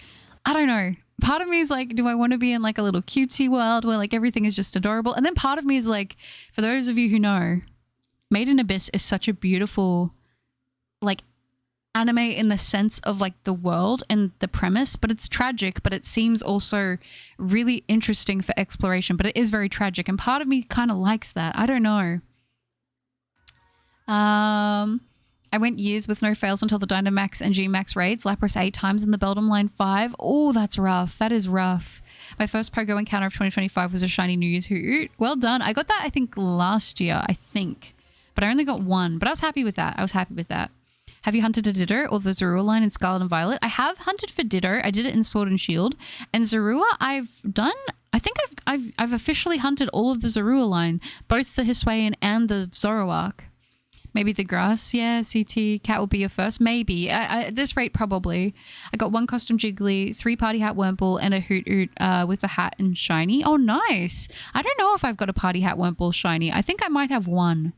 S1: I don't know. Part of me is like, do I want to be in like a little cutesy world where like everything is just adorable? And then part of me is like, for those of you who know, Made in Abyss is such a beautiful like anime in the sense of like the world and the premise, but it's tragic, but it seems also really interesting for exploration, but it is very tragic, and part of me kind of likes that. I don't know. I went years with no fails until the Dynamax and G-Max raids. Lapras 8 times in the Beldum line 5. Oh, that's rough. That is rough. My first Pogo encounter of 2025 was a shiny New Year's Hoot. Well done. I got that, I think, last year, I think. But I only got 1. But I was happy with that. Have you hunted a Ditto or the Zorua line in Scarlet and Violet? I have hunted for Ditto. I did it in Sword and Shield. And Zorua, I've done... I think I've officially hunted all of the Zorua line. Both the Hisuian and the Zoroark. Maybe the grass. Yeah, CT. Cat will be your first. Maybe. At this rate, probably. I got 1 costume Jiggly, 3 Party Hat Wurmple, and a Hoot Hoot with a hat and shiny. Oh, nice. I don't know if I've got a Party Hat Wurmple shiny. I think I might have 1.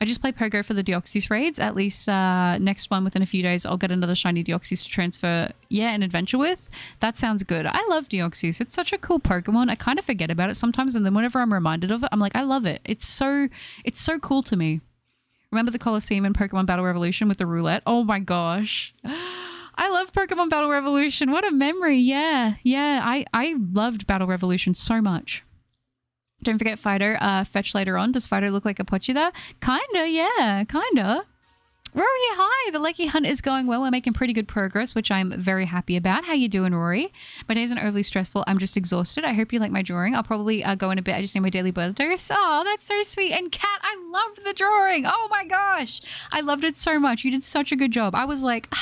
S1: I just play Pogo for the Deoxys raids. At least next one within a few days, I'll get another shiny Deoxys to transfer, an adventure with. That sounds good. I love Deoxys. It's such a cool Pokemon. I kind of forget about it sometimes, and then whenever I'm reminded of it, I'm like, I love it. It's so cool to me. Remember the Colosseum in Pokemon Battle Revolution with the roulette? Oh my gosh. I love Pokemon Battle Revolution. What a memory. Yeah. I loved Battle Revolution so much. Don't forget Fido. Fetch later on. Does Fido look like a Pochita? Kinda, yeah. Kinda. Rory, hi. The Lecky hunt is going well. We're making pretty good progress, which I'm very happy about. How you doing, Rory? My days aren't overly stressful. I'm just exhausted. I hope you like my drawing. I'll probably go in a bit. I just need my daily blood dose. Oh, that's so sweet. And Kat, I loved the drawing. Oh my gosh. I loved it so much. You did such a good job. I was like...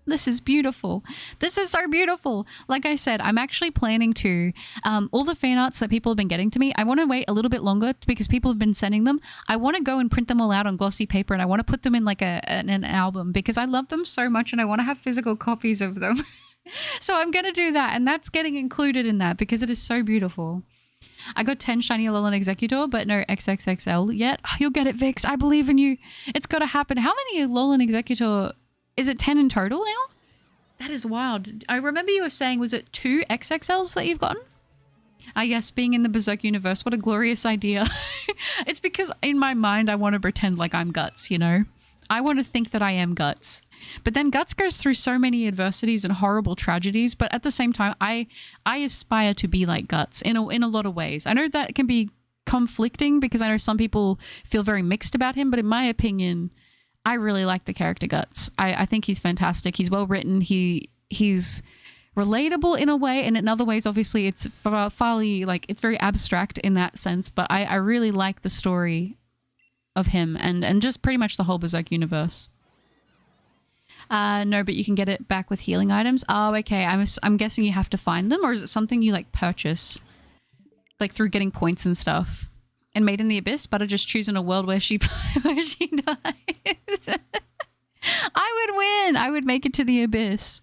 S1: this is beautiful. This is so beautiful. Like I said, I'm actually planning to, all the fan arts that people have been getting to me, I want to wait a little bit longer because people have been sending them. I want to go and print them all out on glossy paper, and I want to put them in like an album because I love them so much and I want to have physical copies of them. So I'm going to do that. And that's getting included in that because it is so beautiful. I got 10 shiny Alolan Executor, but no XXXL yet. Oh, you'll get it, Vix. I believe in you. It's got to happen. How many Alolan Executor? Is it 10 in total now? That is wild. I remember you were saying, was it 2 XXLs that you've gotten? I guess being in the Berserk universe, what a glorious idea. It's because in my mind, I want to pretend like I'm Guts, you know? I want to think that I am Guts. But then Guts goes through so many adversities and horrible tragedies, but at the same time, I aspire to be like Guts in a lot of ways. I know that can be conflicting because I know some people feel very mixed about him, but in my opinion, I really like the character Guts. I think he's fantastic. He's well written. He's relatable in a way, and in other ways, obviously, it's fairly like it's very abstract in that sense. But I really like the story of him and just pretty much the whole Berserk universe. No, but you can get it back with healing items. Oh, okay. I'm guessing you have to find them, or is it something you like purchase, like through getting points and stuff? And Made in the Abyss, but I just choose in a world where she dies. I would win. I would make it to the Abyss.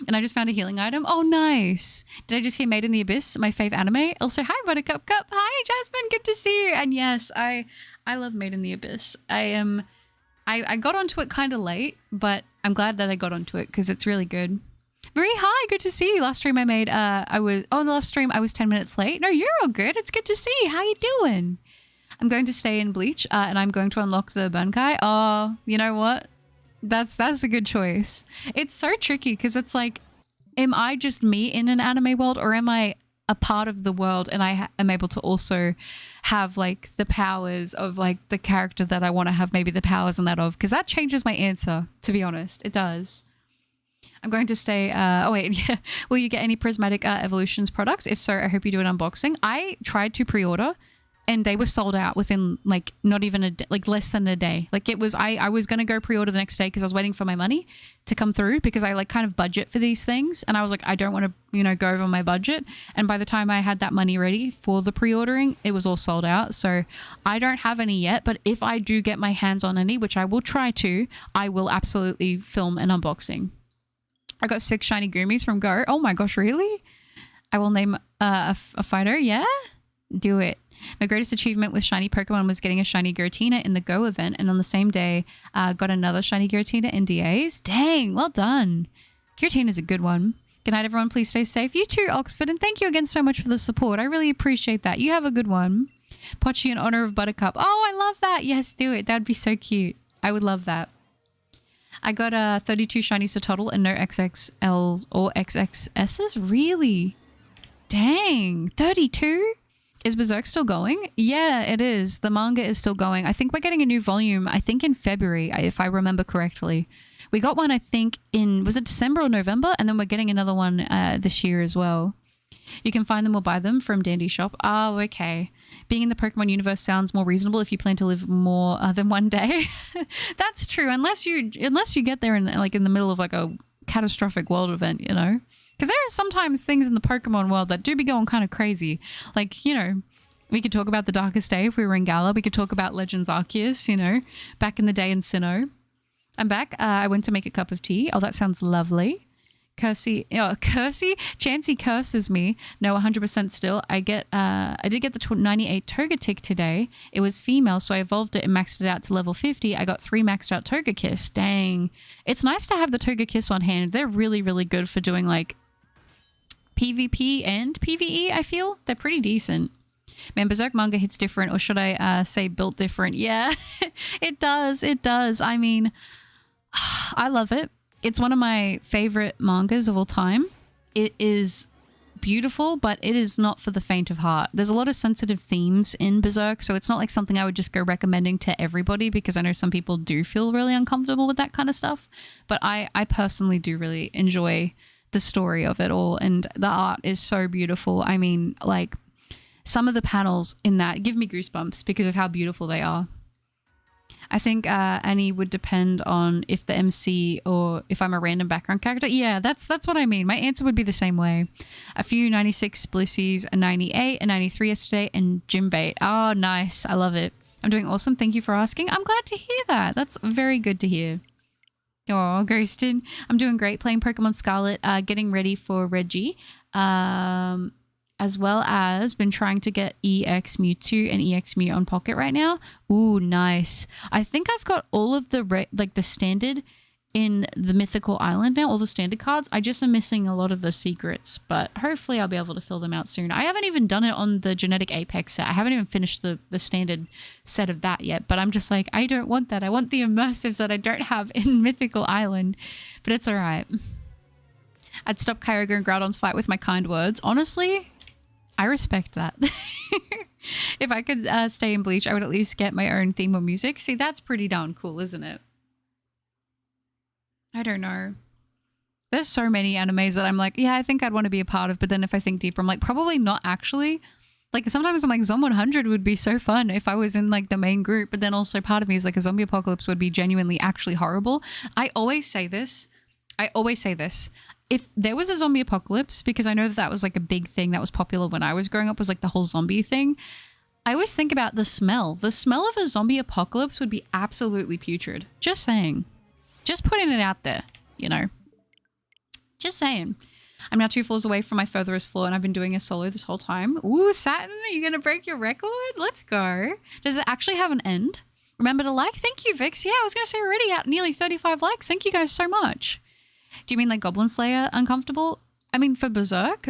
S1: And I just found a healing item. Oh, nice. Did I just hear Made in the Abyss, my fave anime? Also, hi, Buttercup Cup. Hi, Jasmine. Good to see you. And yes, I love Made in the Abyss. I got onto it kind of late, but I'm glad that I got onto it because it's really good. Marie, hi. Good to see you. Last stream I made, the last stream I was 10 minutes late. No, you're all good. It's good to see you. How you doing? I'm going to stay in Bleach and I'm going to unlock the Bankai. Oh, you know what? That's a good choice. It's so tricky because it's like, am I just me in an anime world, or am I a part of the world and I am able to also have like the powers of like the character that I want to have maybe the powers and that of, because that changes my answer, to be honest. It does. I'm going to stay. Oh wait, yeah. Will you get any Prismatic Evolutions products? If so, I hope you do an unboxing. I tried to pre-order and they were sold out within like not even a like less than a day. Like it was, I was going to go pre-order the next day because I was waiting for my money to come through because I like kind of budget for these things. And I was like, I don't want to, you know, go over my budget. And by the time I had that money ready for the pre-ordering, it was all sold out. So I don't have any yet, but if I do get my hands on any, which I will try to, I will absolutely film an unboxing. I got 6 shiny Goomies from Go. Oh my gosh, really? I will name a fighter. Yeah? Do it. My greatest achievement with shiny Pokemon was getting a shiny Giratina in the Go event, and on the same day, got another shiny Giratina in DAs. Dang, well done. Giratina's a good one. Good night, everyone. Please stay safe. You too, Oxford, and thank you again so much for the support. I really appreciate that. You have a good one. Pochi in honor of Buttercup. Oh, I love that. Yes, do it. That'd be so cute. I would love that. I got 32 shiny Sotodle and no XXLs or XXSs. Really? Dang. 32? Is Berserk still going? Yeah, it is. The manga is still going. I think we're getting a new volume, I think in February, if I remember correctly. We got one, I think, in, was it December or November? And then we're getting another one this year as well. You can find them or buy them from Dandy Shop. Oh, okay. Being in the Pokemon universe sounds more reasonable if you plan to live more than one day. That's true. Unless you get there in like in the middle of like a catastrophic world event, you know? Because there are sometimes things in the Pokemon world that do be going kind of crazy. Like, you know, we could talk about the Darkest Day if we were in Galar. We could talk about Legends Arceus, you know, back in the day in Sinnoh. I'm back. I went to make a cup of tea. Oh, that sounds lovely. Cursey, Chansey curses me. No, 100% still. I did get the 98 Togetic today. It was female, so I evolved it and maxed it out to level 50. I got 3 maxed out Togekiss. Dang. It's nice to have the Togekiss on hand. They're really, really good for doing like PvP and PvE, I feel. They're pretty decent. Man, Berserk manga hits different, or should I say built different? Yeah, it does. It does. I mean, I love it. It's one of my favorite mangas of all time. It is beautiful, but it is not for the faint of heart. There's a lot of sensitive themes in Berserk, so it's not like something I would just go recommending to everybody, because I know some people do feel really uncomfortable with that kind of stuff. But I personally do really enjoy the story of it all, and the art is so beautiful. I mean, like, some of the panels in that give me goosebumps because of how beautiful they are. I think Annie would depend on if the MC or if I'm a random background character. Yeah, that's what I mean. My answer would be the same way. A few 96 Blissies, a 98, a 93 yesterday, and Gym Bait. Oh, nice. I love it. I'm doing awesome. Thank you for asking. I'm glad to hear that. That's very good to hear. Oh, ghosted. I'm doing great playing Pokemon Scarlet, getting ready for Reggie, as well as been trying to get EX Mewtwo and EX Mew on Pocket right now. Ooh, nice. I think I've got all of the the standard in the Mythical Island now, all the standard cards. I just am missing a lot of the secrets, but hopefully I'll be able to fill them out soon. I haven't even done it on the Genetic Apex set. I haven't even finished the standard set of that yet, but I'm just like, I don't want that. I want the immersives that I don't have in Mythical Island, but it's all right. I'd stop Kyogre and Groudon's fight with my kind words. Honestly, I respect that. If I could stay in Bleach, I would at least get my own theme or music. See, that's pretty darn cool, isn't it? I don't know. There's so many animes that I'm like, yeah, I think I'd want to be a part of. But then if I think deeper, I'm like, probably not actually. Like sometimes I'm like, Zom 100 would be so fun if I was in like the main group. But then also part of me is like a zombie apocalypse would be genuinely actually horrible. I always say this. If there was a zombie apocalypse, because I know that was like a big thing that was popular when I was growing up, was like the whole zombie thing. I always think about the smell. The smell of a zombie apocalypse would be absolutely putrid. Just saying. Just putting it out there, you know. Just saying. I'm now 2 floors away from my furthest floor and I've been doing a solo this whole time. Ooh, Saturn, are you going to break your record? Let's go. Does it actually have an end? Remember to like? Thank you, Vix. Yeah, I was going to say we're already at nearly 35 likes. Thank you guys so much. Do you mean like Goblin Slayer uncomfortable? I mean, for Berserk,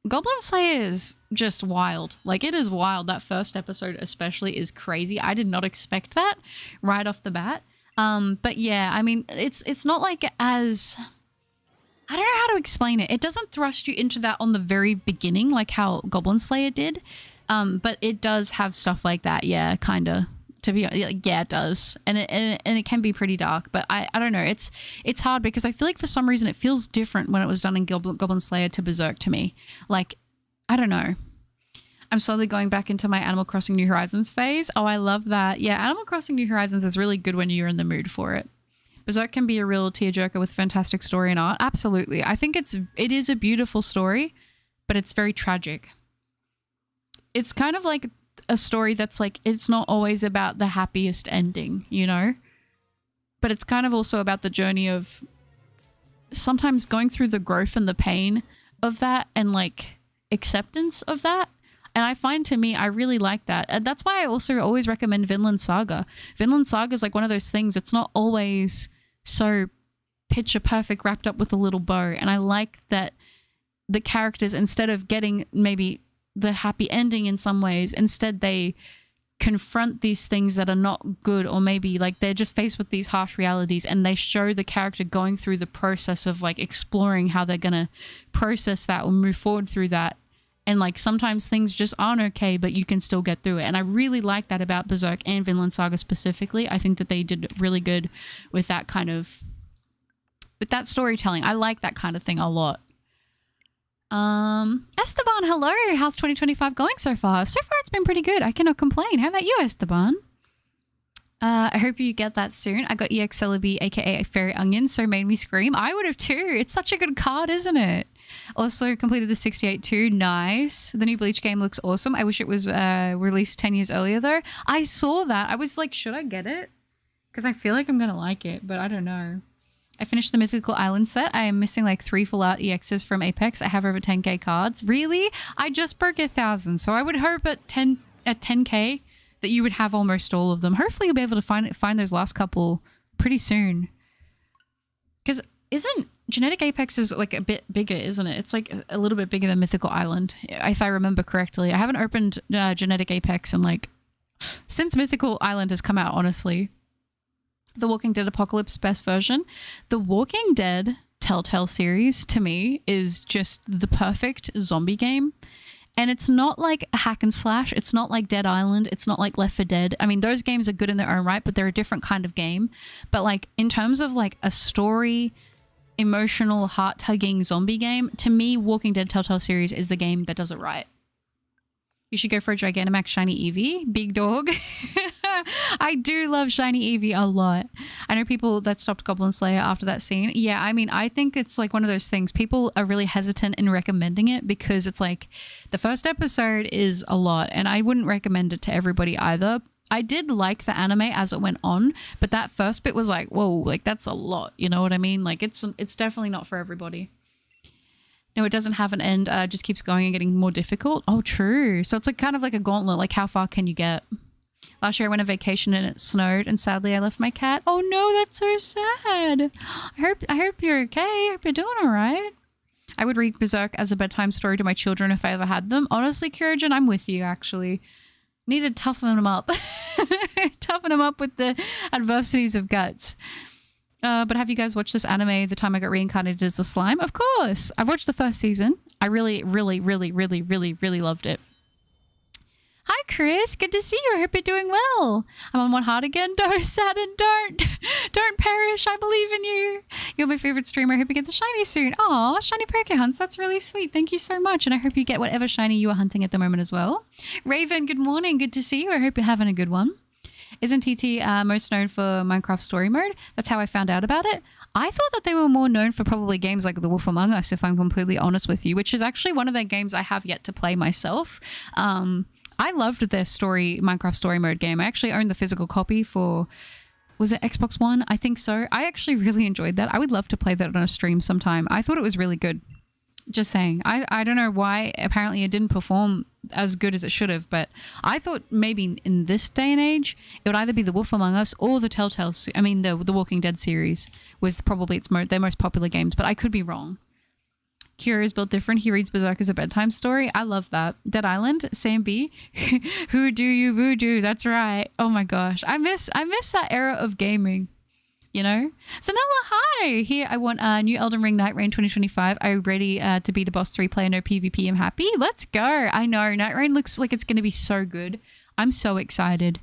S1: Goblin Slayer is just wild. Like, it is wild. That first episode especially is crazy. I did not expect that right off the bat. But yeah, I mean, it's not like as, I don't know how to explain it. It doesn't thrust you into that on the very beginning, like how Goblin Slayer did. But it does have stuff like that. Yeah, kind of, to be, yeah, it does. And it can be pretty dark, but I don't know. It's hard because I feel like for some reason it feels different when it was done in Goblin Slayer to Berserk to me. Like, I don't know. I'm slowly going back into my Animal Crossing New Horizons phase. Oh, I love that. Yeah, Animal Crossing New Horizons is really good when you're in the mood for it. Berserk can be a real tearjerker with fantastic story and art. Absolutely. I think it is a beautiful story, but it's very tragic. It's kind of like a story that's like, it's not always about the happiest ending, you know? But it's kind of also about the journey of sometimes going through the growth and the pain of that and like acceptance of that. And I find, to me, I really like that. And that's why I also always recommend Vinland Saga. Vinland Saga is like one of those things. It's not always so picture perfect wrapped up with a little bow. And I like that the characters, instead of getting maybe the happy ending in some ways, instead they confront these things that are not good, or maybe like they're just faced with these harsh realities, and they show the character going through the process of like exploring how they're going to process that or move forward through that. And like sometimes things just aren't okay, but you can still get through it. And I really like that about Berserk and Vinland Saga specifically. I think that they did really good with that kind of, with that storytelling. I like that kind of thing a lot. Esteban, hello. How's 2025 going so far? So far it's been pretty good. I cannot complain. How about you, Esteban? I hope you get that soon. I got EX Celebi, aka Fairy Onion, so made me scream. I would have too. It's such a good card, isn't it? Also completed the 68 too. Nice. The new Bleach game looks awesome. I wish it was released 10 years earlier though. I saw that. I was like, should I get it? Because I feel like I'm going to like it, but I don't know. I finished the Mythical Island set. I am missing like 3 full art EXs from Apex. I have over 10k cards. Really? I just broke 1,000. So I would hope at 10k that you would have almost all of them. Hopefully you'll be able to find those last couple pretty soon. Because isn't Genetic Apex is like a bit bigger, isn't it? It's like a little bit bigger than Mythical Island, if I remember correctly. I haven't opened Genetic Apex in like since Mythical Island has come out, honestly. The Walking Dead Apocalypse best version. The Walking Dead Telltale series to me is just the perfect zombie game. And it's not like a hack and slash. It's not like Dead Island. It's not like Left 4 Dead. I mean, those games are good in their own right, but they're a different kind of game. But like in terms of like a story, emotional, heart-tugging zombie game, to me, Walking Dead Telltale series is the game that does it right. You should go for a Gigantamax Shiny Eevee. Big dog. I do love Shiny Eevee a lot. I know people that stopped Goblin Slayer after that scene. Yeah, I mean, I think it's like one of those things. People are really hesitant in recommending it because it's like the first episode is a lot, and I wouldn't recommend it to everybody either. I did like the anime as it went on, but that first bit was like, whoa, like that's a lot. You know what I mean? Like it's definitely not for everybody. No, it doesn't have an end. Just keeps going and getting more difficult. Oh, true. So it's like kind of like a gauntlet. Like how far can you get? Last year I went on vacation and it snowed, and sadly I left my cat. Oh no, that's so sad. I hope you're okay. I hope you're doing all right. I would read Berserk as a bedtime story to my children if I ever had them. Honestly, Kyogen, I'm with you actually. Need to toughen them up. Toughen them up with the adversities of guts. But have you guys watched this anime, The Time I Got Reincarnated as a Slime? Of course. I've watched the first season. I really, really, really, really, really, really loved it. Hi, Chris. Good to see you. I hope you're doing well. I'm on one heart again. Don't, Saturn, don't perish. I believe in you. You're my favorite streamer. I hope you get the shiny soon. Aw, shiny Poké Hunts. That's really sweet. Thank you so much. And I hope you get whatever shiny you are hunting at the moment as well. Raven, good morning. Good to see you. I hope you're having a good one. Isn't TT most known for Minecraft Story Mode? That's how I found out about it. I thought that they were more known for probably games like The Wolf Among Us, if I'm completely honest with you, which is actually one of their games I have yet to play myself. I loved their Minecraft Story Mode game. I actually own the physical copy for, was it Xbox One? I think so. I actually really enjoyed that. I would love to play that on a stream sometime. I thought it was really good. Just saying. I don't know why. Apparently it didn't perform as good as it should have, but I thought maybe in this day and age, it would either be The Wolf Among Us or the The Walking Dead series was probably their most popular games, but I could be wrong. Kira is built different. He reads Berserk as a bedtime story. I love that. Dead Island, Sam B. Who do you voodoo? That's right. Oh my gosh. I miss that era of gaming. You know? So Nella, hi! Here, I want a new Elden Ring Night Rain 2025. Are you ready to be the boss 3-player, no PvP? I'm happy. Let's go. I know. Night Rain looks like it's going to be so good. I'm so excited.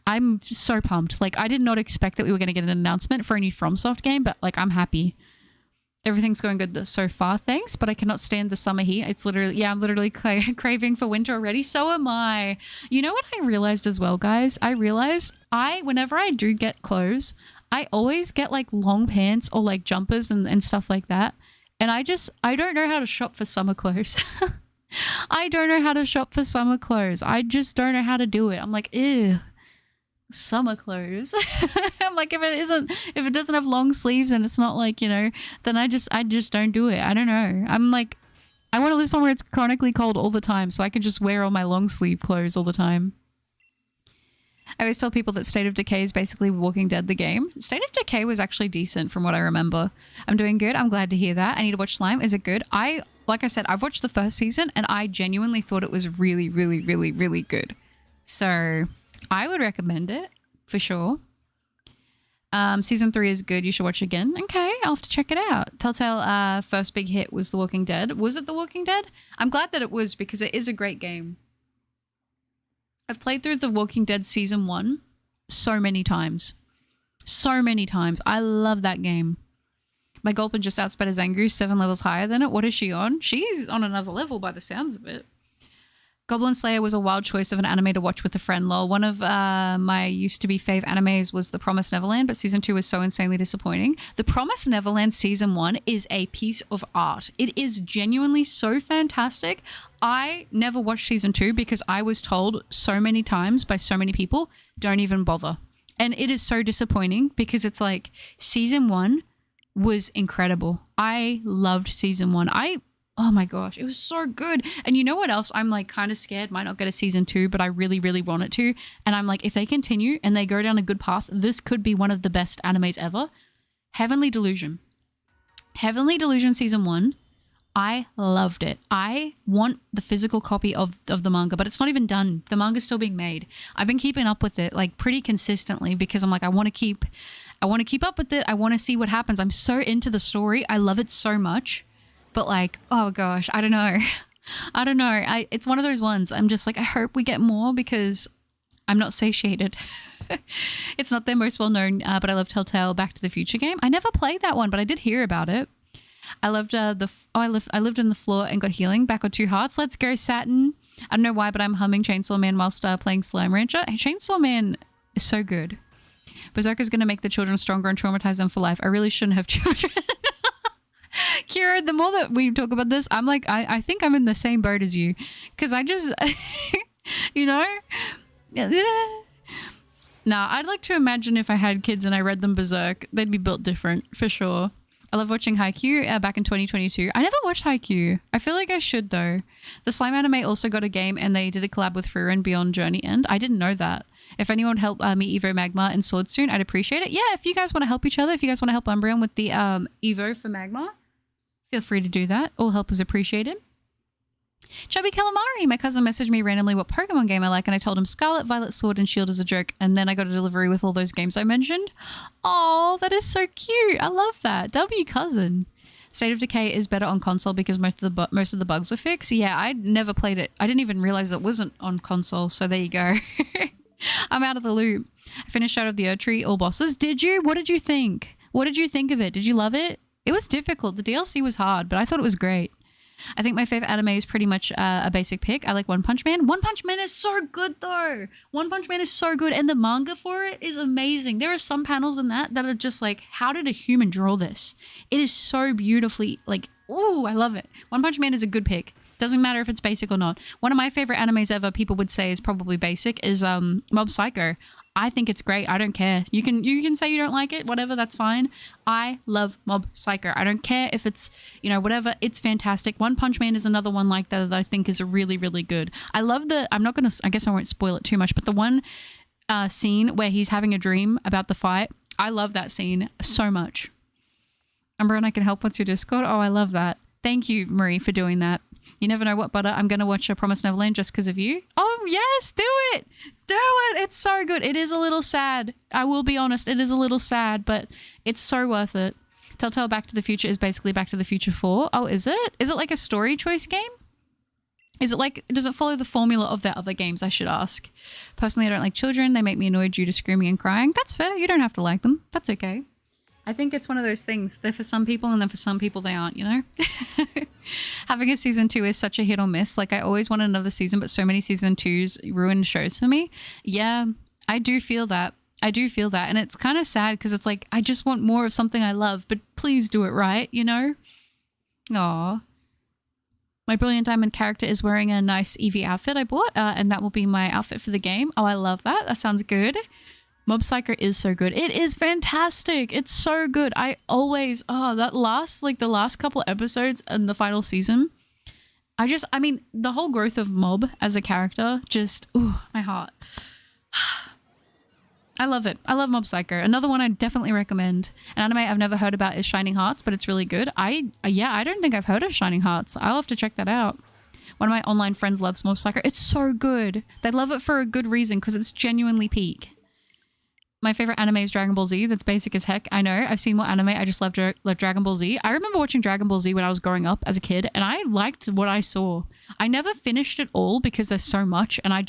S1: I'm so pumped. Like, I did not expect that we were going to get an announcement for a new FromSoft game, but like, I'm happy. Everything's going good so far, thanks, but I cannot stand the summer heat. It's literally, I'm literally craving for winter already. So am I. You know what I realized as well, guys? I realized whenever I do get clothes, I always get like long pants or like jumpers and stuff like that. And I don't know how to shop for summer clothes. I don't know how to shop for summer clothes. I just don't know how to do it. I'm like, ew. Summer clothes. I'm like, if it doesn't have long sleeves and it's not like, you know, then I just don't do it. I don't know. I'm like, I want to live somewhere it's chronically cold all the time so I can just wear all my long sleeve clothes all the time. I always tell people that State of Decay is basically Walking Dead the game. State of Decay was actually decent from what I remember. I'm doing good. I'm glad to hear that. I need to watch Slime. Is it good? Like I said, I've watched the first season and I genuinely thought it was really, really, really, really good. So I would recommend it for sure. Season 3 is good. You should watch again. Okay, I'll have to check it out. Telltale first big hit was The Walking Dead. Was it The Walking Dead? I'm glad that it was because it is a great game. I've played through The Walking Dead Season 1 so many times. So many times. I love that game. My Gulpin just outsped his Angu 7 levels higher than it. What is she on? She's on another level by the sounds of it. Goblin Slayer was a wild choice of an anime to watch with a friend, lol. One of my used-to-be fave animes was The Promised Neverland, but Season 2 was so insanely disappointing. The Promised Neverland Season 1 is a piece of art. It is genuinely so fantastic. I never watched Season 2 because I was told so many times by so many people, don't even bother. And it is so disappointing because it's like Season 1 was incredible. I loved Season 1. Oh my gosh, it was so good. And you know what else? I'm like kind of scared might not get a Season 2, but I really, really want it to. And I'm like, if they continue and they go down a good path, this could be one of the best animes ever. Heavenly Delusion. Heavenly Delusion Season 1. I loved it. I want the physical copy of the manga, but it's not even done. The manga's still being made. I've been keeping up with it like pretty consistently because I'm like, I want to keep up with it. I want to see what happens. I'm so into the story. I love it so much. But like, oh gosh, I don't know. I don't know. It's one of those ones. I'm just like, I hope we get more because I'm not satiated. It's not their most well-known, but I love Telltale Back to the Future game. I never played that one, but I did hear about it. I loved I lived in the floor and got healing. Back on 2 hearts. Let's go, Saturn. I don't know why, but I'm humming Chainsaw Man whilst playing Slime Rancher. Chainsaw Man is so good. Berserk is going to make the children stronger and traumatize them for life. I really shouldn't have children. Kira, the more that we talk about this, I'm like, I think I'm in the same boat as you. Because I just, you know, Now, I'd like to imagine if I had kids and I read them Berserk, they'd be built different, for sure. I love watching Haikyuu back in 2022. I never watched Haikyuu. I feel like I should, though. The Slime anime also got a game, and they did a collab with Frieren Beyond Journey End. I didn't know that. If anyone would help me Evo Magma and Sword soon, I'd appreciate it. Yeah, if you guys want to help each other, if you guys want to help Umbreon with the Evo for Magma, feel free to do that. All help is appreciated. Chubby Calamari, my cousin messaged me randomly what Pokemon game I like, and I told him Scarlet, Violet, Sword, and Shield as a joke, and then I got a delivery with all those games I mentioned. Oh, that is so cute. I love that. W cousin. State of Decay is better on console because most of the bugs were fixed. Yeah, I never played it. I didn't even realize it wasn't on console, so there you go. I'm out of the loop. I finished Shadow of the Erdtree, all bosses. Did you? What did you think? What did you think of it? Did you love it? It was difficult. The DLC was hard, but I thought it was great. I think my favorite anime is pretty much a basic pick. I like One Punch Man. One Punch Man is so good, though. One Punch Man is so good, and the manga for it is amazing. There are some panels in that are just like, how did a human draw this? It is so beautifully, like, ooh, I love it. One Punch Man is a good pick. Doesn't matter if it's basic or not. One of my favorite animes ever, people would say is probably basic, is Mob Psycho. I think it's great. I don't care. You can say you don't like it, whatever, that's fine. I love Mob Psycho. I don't care if it's, whatever. It's fantastic. One Punch Man is another one like that I think is really, really good. I love I guess I won't spoil it too much, but the one scene where he's having a dream about the fight, I love that scene so much. Umber and I can help. What's your Discord? Oh, I love that. Thank you, Marie, for doing that. You never know what butter. I'm going to watch Promised Neverland just because of you. Oh, yes, do it. Do it. It's so good. It is a little sad. I will be honest. It is a little sad, but it's so worth it. Telltale Back to the Future is basically Back to the Future 4. Oh, is it? Is it like a story choice game? Is it like, does it follow the formula of their other games, I should ask? Personally, I don't like children. They make me annoyed due to screaming and crying. That's fair. You don't have to like them. That's okay. I think it's one of those things. They're for some people and then for some people they aren't, Having a season 2 is such a hit or miss. Like, I always want another season, but so many season 2s ruin shows for me. Yeah, I do feel that. And it's kind of sad because it's like, I just want more of something I love, but please do it right, Aw. My Brilliant Diamond character is wearing a nice Eevee outfit I bought, and that will be my outfit for the game. Oh, I love that. That sounds good. Mob Psycho is so good. It is fantastic. It's so good. I always, the last couple episodes and the final season, the whole growth of Mob as a character, just, ooh, my heart. I love it. I love Mob Psycho. Another one I definitely recommend. An anime I've never heard about is Shining Hearts, but it's really good. I don't think I've heard of Shining Hearts. I'll have to check that out. One of my online friends loves Mob Psycho. It's so good. They love it for a good reason because it's genuinely peak. My favorite anime is Dragon Ball Z. That's basic as heck. I know. I've seen more anime. I just love Dragon Ball Z. I remember watching Dragon Ball Z when I was growing up as a kid, and I liked what I saw. I never finished it all because there's so much, and I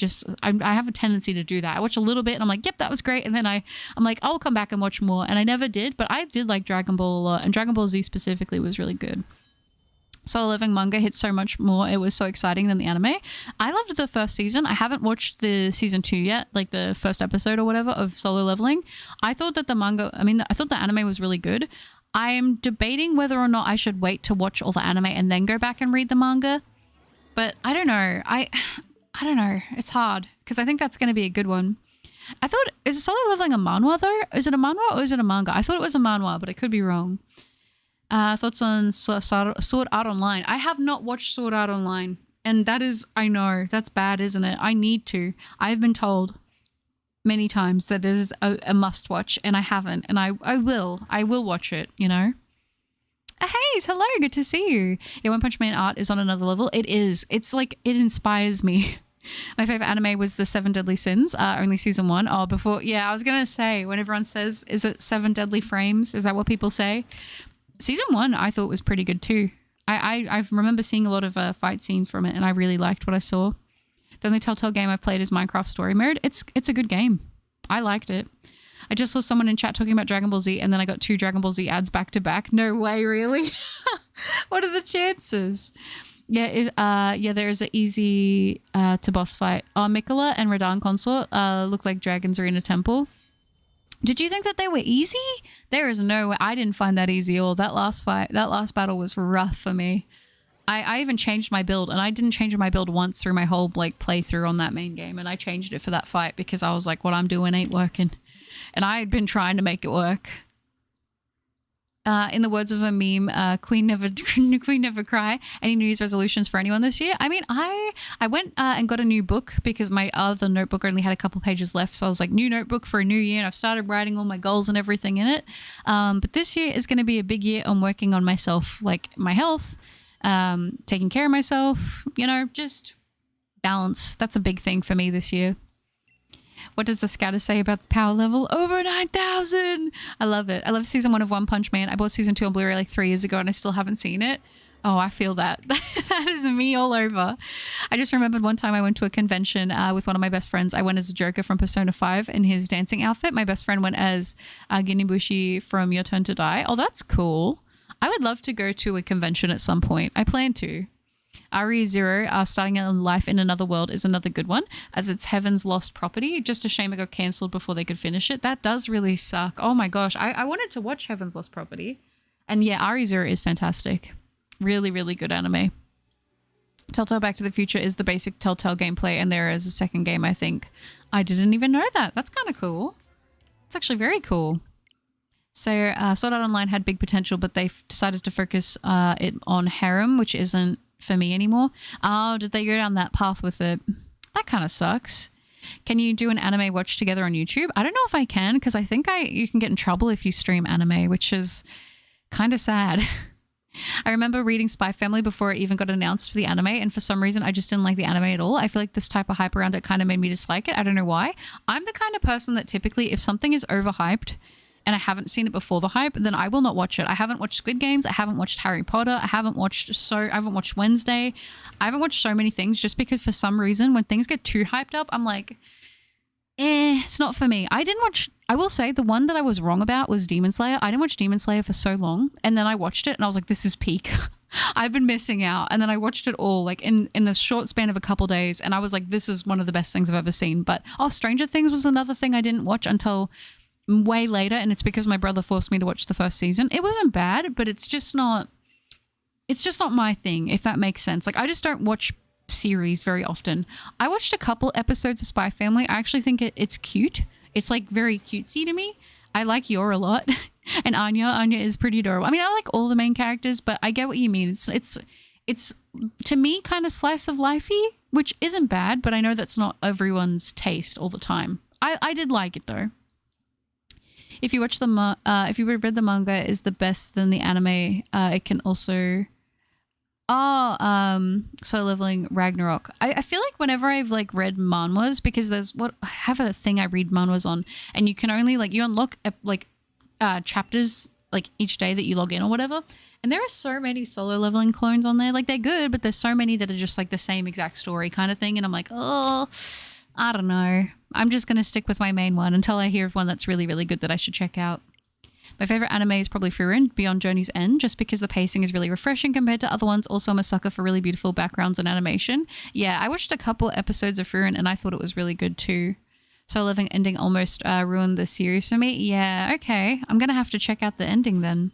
S1: have a tendency to do that. I watch a little bit, and I'm like, yep, that was great. And then I'm like, I'll come back and watch more. And I never did, but I did like Dragon Ball a lot, and Dragon Ball Z specifically was really good. Solo Leveling manga hit so much more. It was so exciting than the anime. I loved the first season. I haven't watched the season 2 yet, like the first episode or whatever of Solo Leveling. I thought that I thought the anime was really good. I am debating whether or not I should wait to watch all the anime and then go back and read the manga. But I don't know. I don't know. It's hard because I think that's going to be a good one. I thought, is Solo Leveling a manhwa though? Is it a manhwa or is it a manga? I thought it was a manhwa, but I could be wrong. Thoughts on Sword Art Online. I have not watched Sword Art Online. And that is, I know, that's bad, isn't it? I need to. I've been told many times that it is a must watch, and I haven't. And I will watch it, Haze, hello, good to see you. Yeah, One Punch Man art is on another level. It is. It's like, it inspires me. My favorite anime was the Seven Deadly Sins, only season 1. Oh, before, yeah, I was going to say, when everyone says, is it 7 Deadly Frames? Is that what people say? Season 1 I thought was pretty good too. I remember seeing a lot of fight scenes from it, and I really liked what I saw. The only Telltale game I've played is Minecraft Story Mode. It's a good game. I liked it. I just saw someone in chat talking about Dragon Ball Z, and then I got 2 Dragon Ball Z ads back to back. No way, really? What are the chances? Yeah, there is an easy to boss fight. Mikola and Radan Consort look like dragons are in a temple. Did you think that they were easy? There is no way. I didn't find that easy at all. That last battle was rough for me. I even changed my build, and I didn't change my build once through my whole like playthrough on that main game, and I changed it for that fight because I was like, what I'm doing ain't working. And I had been trying to make it work. In the words of a meme, Queen never cry. Any New Year's resolutions for anyone this year? I mean, I went and got a new book because my other notebook only had a couple pages left. So I was like, new notebook for a new year. And I've started writing all my goals and everything in it. But this year is going to be a big year on working on myself, like my health, taking care of myself, you know, just balance. That's a big thing for me this year. What does the scatter say about the power level? Over 9,000! I love it. I love season 1 of One Punch Man. I bought season 2 on Blu-ray like 3 years ago and I still haven't seen it. Oh, I feel that. That is me all over. I just remembered one time I went to a convention with one of my best friends. I went as a Joker from Persona 5 in his dancing outfit. My best friend went as Ginibushi from Your Turn to Die. Oh, that's cool. I would love to go to a convention at some point. I plan to. RE0, Starting a Life in Another World, is another good one, as it's Heaven's lost property. Just a shame it got cancelled before they could finish it. That does really suck. Oh my gosh, I wanted to watch Heaven's lost property. And yeah, RE0 is fantastic. Really, really good anime. Telltale Back to the Future is the basic Telltale gameplay, and there is a second game, I think. I didn't even know that. That's kind of cool. It's actually very cool. So Sword Art Online had big potential, but they decided to focus it on harem, which isn't for me anymore. Oh, did they go down that path with it? That kind of sucks. Can you do an anime watch together on YouTube? I don't know if I can, because I think you can get in trouble if you stream anime, which is kind of sad. I remember reading Spy Family before it even got announced for the anime, and for some reason I just didn't like the anime at all. I feel like this type of hype around it kind of made me dislike it. I don't know why. I'm the kind of person that typically, if something is overhyped and I haven't seen it before the hype, then I will not watch it. I haven't watched Squid Games. I haven't watched Harry Potter. I haven't watched Wednesday. I haven't watched so many things just because for some reason when things get too hyped up, I'm like, it's not for me. I will say the one that I was wrong about was Demon Slayer. I didn't watch Demon Slayer for so long, and then I watched it and I was like, this is peak. I've been missing out. And then I watched it all like in the short span of a couple days, and I was like, this is one of the best things I've ever seen. But Stranger Things was another thing I didn't watch until way later, and it's because my brother forced me to watch the first season. It wasn't bad, but it's just not my thing, if that makes sense. Like, I just don't watch series very often. I watched a couple episodes of Spy Family. I actually think it's cute. It's like very cutesy to me. I like Yor a lot. And Anya is pretty adorable. I mean, I like all the main characters, but I get what you mean. It's to me kind of slice of lifey, which isn't bad, but I know that's not everyone's taste all the time. I did like it though. If you watch if you read the manga is the best than the anime, it can also. Solo Leveling Ragnarok. I feel like whenever I've like read manhwas, because I have a thing I read manhwas on, and you can only you unlock chapters like each day that you log in or whatever, and there are so many Solo Leveling clones on there. Like, they're good, but there's so many that are just like the same exact story kind of thing, and I'm like, oh, I don't know. I'm just gonna stick with my main one until I hear of one that's really, really good that I should check out. My favorite anime is probably Frieren, Beyond Journey's End, just because the pacing is really refreshing compared to other ones. Also, I'm a sucker for really beautiful backgrounds and animation. Yeah, I watched a couple episodes of Frieren and I thought it was really good too. So Living ending almost ruined the series for me. Yeah, okay. I'm going to have to check out the ending then.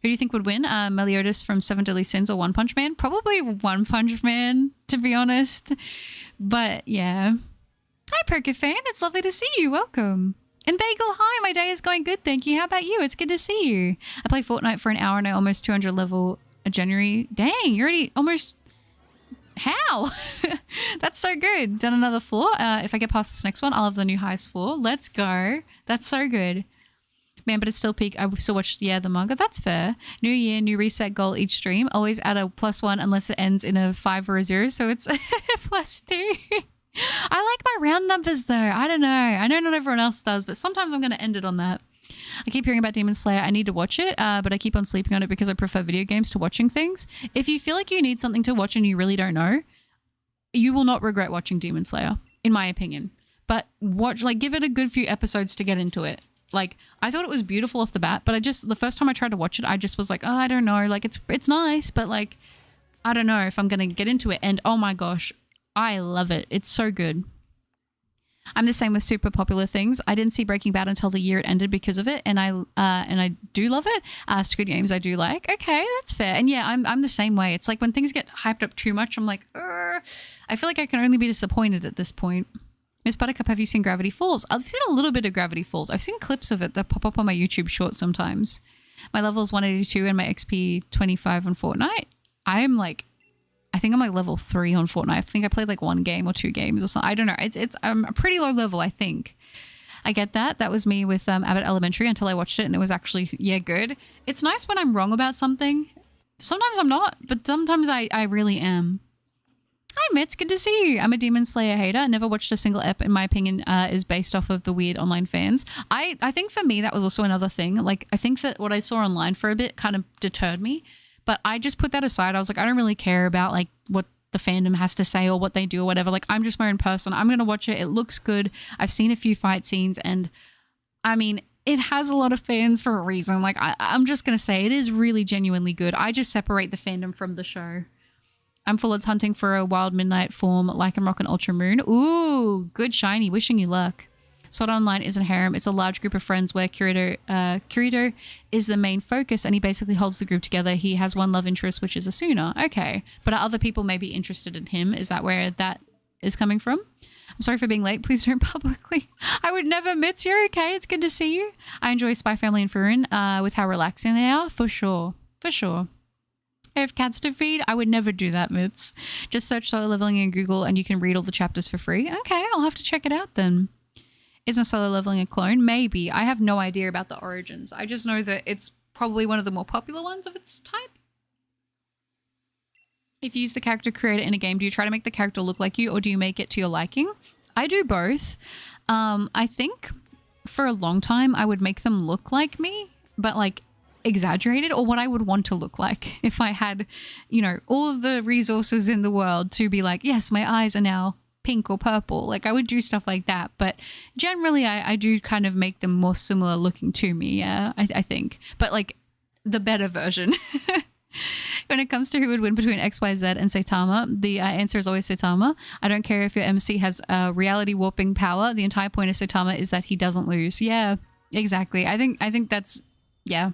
S1: Who do you think would win? Meliodas from Seven Deadly Sins or One Punch Man? Probably One Punch Man, to be honest. But yeah. Hi, Perkafan. It's lovely to see you. Welcome. And Bagel, hi, my day is going good, thank you. How about you? It's good to see you. I play Fortnite for an hour and I almost 200 level a January. Dang, you're already almost... How? That's so good. Done another floor. If I get past this next one, I'll have the new highest floor. Let's go. That's so good. Man, but it's still peak. I still watch, the manga. That's fair. New year, new reset goal each stream. Always add a +1 unless it ends in a 5 or a 0. So it's +2. I like my round numbers though. I don't know. I know not everyone else does, but sometimes I'm going to end it on that. I keep hearing about Demon Slayer. I need to watch it, but I keep on sleeping on it because I prefer video games to watching things. If you feel like you need something to watch and you really don't know, you will not regret watching Demon Slayer, in my opinion. But give it a good few episodes to get into it. Like, I thought it was beautiful off the bat, but the first time I tried to watch it, I just was like, oh, I don't know. Like, it's nice, but like, I don't know if I'm going to get into it. And oh my gosh, I love it. It's so good. I'm the same with super popular things. I didn't see Breaking Bad until the year it ended because of it, and I do love it. Squid Games I do like. Okay, that's fair. And yeah, I'm the same way. It's like when things get hyped up too much, I'm like, I feel like I can only be disappointed at this point. Miss Buttercup, have you seen Gravity Falls? I've seen a little bit of Gravity Falls. I've seen clips of it that pop up on my YouTube shorts sometimes. My level is 182 and my XP 25 on Fortnite. I think I'm like level 3 on Fortnite. I think I played like 1 game or 2 games or something. I don't know. I'm a pretty low level, I think. I get that. That was me with Abbott Elementary until I watched it and it was actually, yeah, good. It's nice when I'm wrong about something. Sometimes I'm not, but sometimes I really am. Hi, Mitz. Good to see you. I'm a Demon Slayer hater. Never watched a single ep, in my opinion, is based off of the weird online fans. I think for me, that was also another thing. Like, I think that what I saw online for a bit kind of deterred me. But I just put that aside. I was like, I don't really care about like what the fandom has to say or what they do or whatever. Like, I'm just my own person. I'm going to watch it. It looks good. I've seen a few fight scenes and I mean, it has a lot of fans for a reason. Like, I'm just going to say it is really genuinely good. I just separate the fandom from the show. I'm full of hunting for a wild midnight form like I'm rocking Ultra Moon. Ooh, good shiny. Wishing you luck. Sword Online isn't harem. It's a large group of friends where Kirito is the main focus and he basically holds the group together. He has one love interest, which is Asuna. Okay. But are other people maybe interested in him? Is that where that is coming from? I'm sorry for being late. Please don't publicly. I would never admit you're okay. It's good to see you. I enjoy Spy Family and Furin with how relaxing they are. For sure. For sure. I have cats to feed. I would never do that, Mitz. Just search Solo Leveling in Google and you can read all the chapters for free. Okay, I'll have to check it out then. Isn't Solo Leveling a clone? Maybe. I have no idea about the origins. I just know that it's probably one of the more popular ones of its type. If you use the character creator in a game, do you try to make the character look like you or do you make it to your liking? I do both. I think for a long time I would make them look like me, but like exaggerated, or what I would want to look like if I had, you know, all of the resources in the world to be like, yes, my eyes are now pink or purple. Like I would do stuff like that, but generally I do kind of make them more similar looking to me. Yeah, I think, but like the better version. When it comes to who would win between XYZ and Saitama, the answer is always Saitama. I don't care if your MC has reality warping power. The entire point of Saitama is that he doesn't lose. Yeah, exactly. I think that's, yeah.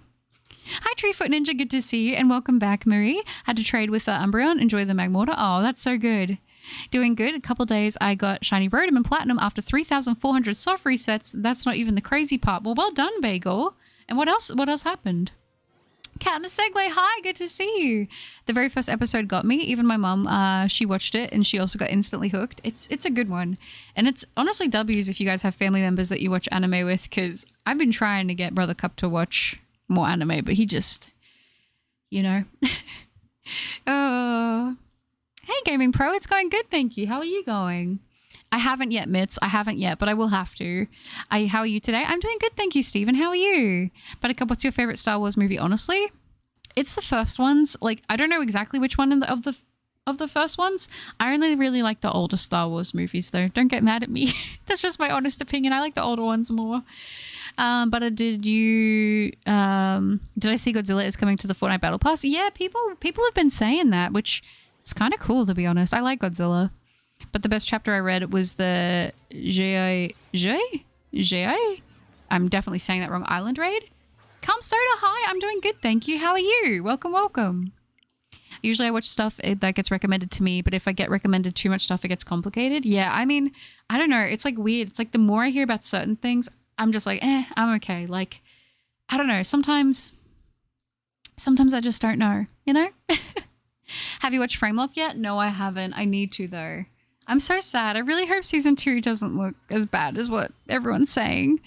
S1: Hi, Treefoot Ninja. Good to see you. And welcome back, Marie. Had to trade with Umbreon. Enjoy the Magmortar. Oh, that's so good. Doing good. A couple days I got Shiny Rotom and Platinum after 3,400 soft resets. That's not even the crazy part. Well done, Bagel. And what else happened? Cat in a Segue. Hi, good to see you. The very first episode got me. Even my mum, she watched it and she also got instantly hooked. It's a good one. And it's honestly W's if you guys have family members that you watch anime with, because I've been trying to get Brother Cup to watch more anime, but he just, you know. Oh. Hey, Gaming Pro. It's going good, thank you. How are you going? I haven't yet, Mitz. I haven't yet, but I will have to. How are you today? I'm doing good, thank you, Stephen. How are you? Buttercup, what's your favorite Star Wars movie? Honestly, it's the first ones. Like, I don't know exactly which one of the first ones. I only really like the older Star Wars movies, though. Don't get mad at me. That's just my honest opinion. I like the older ones more. But did I see Godzilla is coming to the Fortnite Battle Pass? Yeah, people have been saying that, which is kind of cool, to be honest. I like Godzilla. But the best chapter I read was the J.I. I'm definitely saying that wrong. Island Raid? Calm Soda, hi. I'm doing good, thank you. How are you? Welcome, welcome. Usually I watch stuff that gets recommended to me, but if I get recommended too much stuff, it gets complicated. Yeah, I mean, I don't know. It's like weird. It's like the more I hear about certain things, I'm just like, I'm okay. Like, I don't know. Sometimes I just don't know, you know? Have you watched Framelock yet? No, I haven't. I need to, though. I'm so sad. I really hope season 2 doesn't look as bad as what everyone's saying.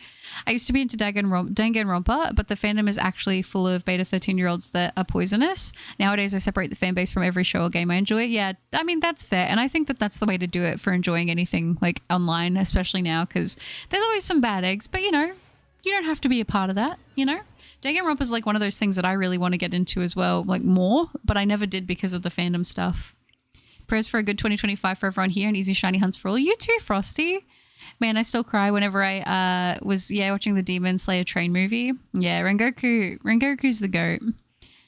S1: I used to be into Danganronpa, but the fandom is actually full of beta 13-year-olds that are poisonous. Nowadays, I separate the fan base from every show or game I enjoy. Yeah, I mean, that's fair. And I think that that's the way to do it for enjoying anything like online, especially now, because there's always some bad eggs. But, you know, you don't have to be a part of that, you know? Danganronpa is like one of those things that I really want to get into as well, like more, but I never did because of the fandom stuff. Prayers for a good 2025 for everyone here and easy shiny hunts for all. You too, Frosty. Man, I still cry whenever I was watching the Demon Slayer train movie. Yeah, Rengoku's the goat.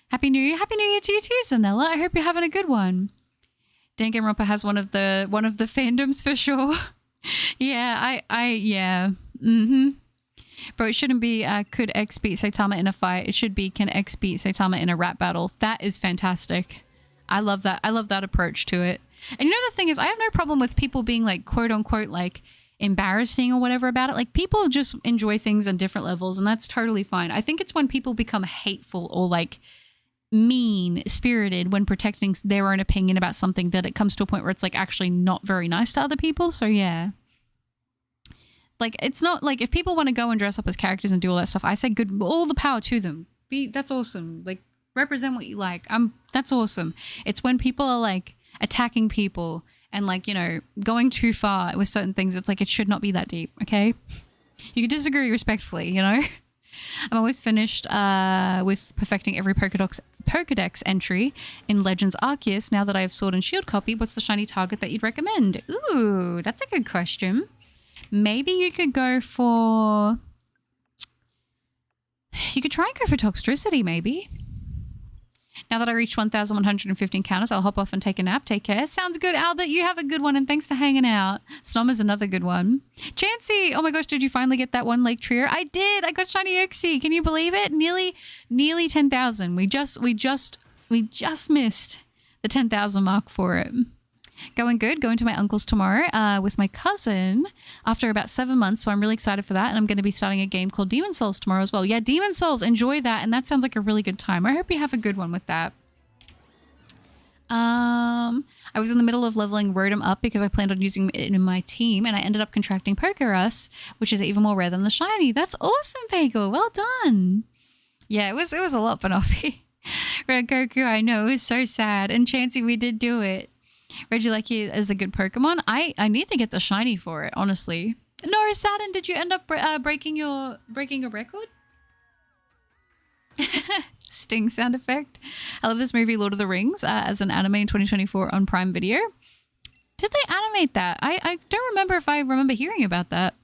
S1: Happy New Year to you too, Zanella. I hope you're having a good one. Danganronpa has one of the fandoms for sure. Yeah, yeah. Mm-hmm. Bro, it shouldn't be could X beat Saitama in a fight. It should be can X beat Saitama in a rap battle. That is fantastic. I love that. I love that approach to it. And you know the thing is, I have no problem with people being like quote unquote like embarrassing or whatever about it. Like people just enjoy things on different levels, and that's totally fine. I think it's when people become hateful or like mean spirited when protecting their own opinion about something that it comes to a point where it's like actually not very nice to other people. So yeah. Like, it's not like if people want to go and dress up as characters and do all that stuff, I say good, all the power to them. That's awesome. Like, represent what you like. That's awesome. It's when people are like attacking people and like, you know, going too far with certain things. It's like, it should not be that deep. Okay. You can disagree respectfully, you know? I'm always finished with perfecting every Pokedex entry in Legends Arceus. Now that I have Sword and Shield copy, what's the shiny target that you'd recommend? Ooh, that's a good question. Maybe you could go for... You could try and go for Toxtricity, maybe. Now that I reached 1,115 counters, I'll hop off and take a nap. Take care. Sounds good, Albert. You have a good one, and thanks for hanging out. Snom is another good one. Chansey! Oh my gosh, did you finally get that one Lake Trio? I did! I got Shiny Uxie. Can you believe it? Nearly 10,000. We just missed the 10,000 mark for it. Going good. Going to my uncle's tomorrow with my cousin after about 7 months. So I'm really excited for that. And I'm going to be starting a game called Demon Souls tomorrow as well. Yeah, Demon Souls. Enjoy that. And that sounds like a really good time. I hope you have a good one with that. I was in the middle of leveling Rotom up because I planned on using it in my team. And I ended up contracting Pokerus, which is even more rare than the shiny. That's awesome, Bagel. Well done. Yeah, it was a lot, Banoffee. Red Goku, I know. It was so sad. And Chansey, we did do it. Regieleki is a good Pokemon. I need to get the shiny for it, honestly. No, Saturn, did you end up breaking your record? Sting sound effect. I love this movie, Lord of the Rings, as an anime in 2024 on Prime Video. Did they animate that? I don't remember if I remember hearing about that.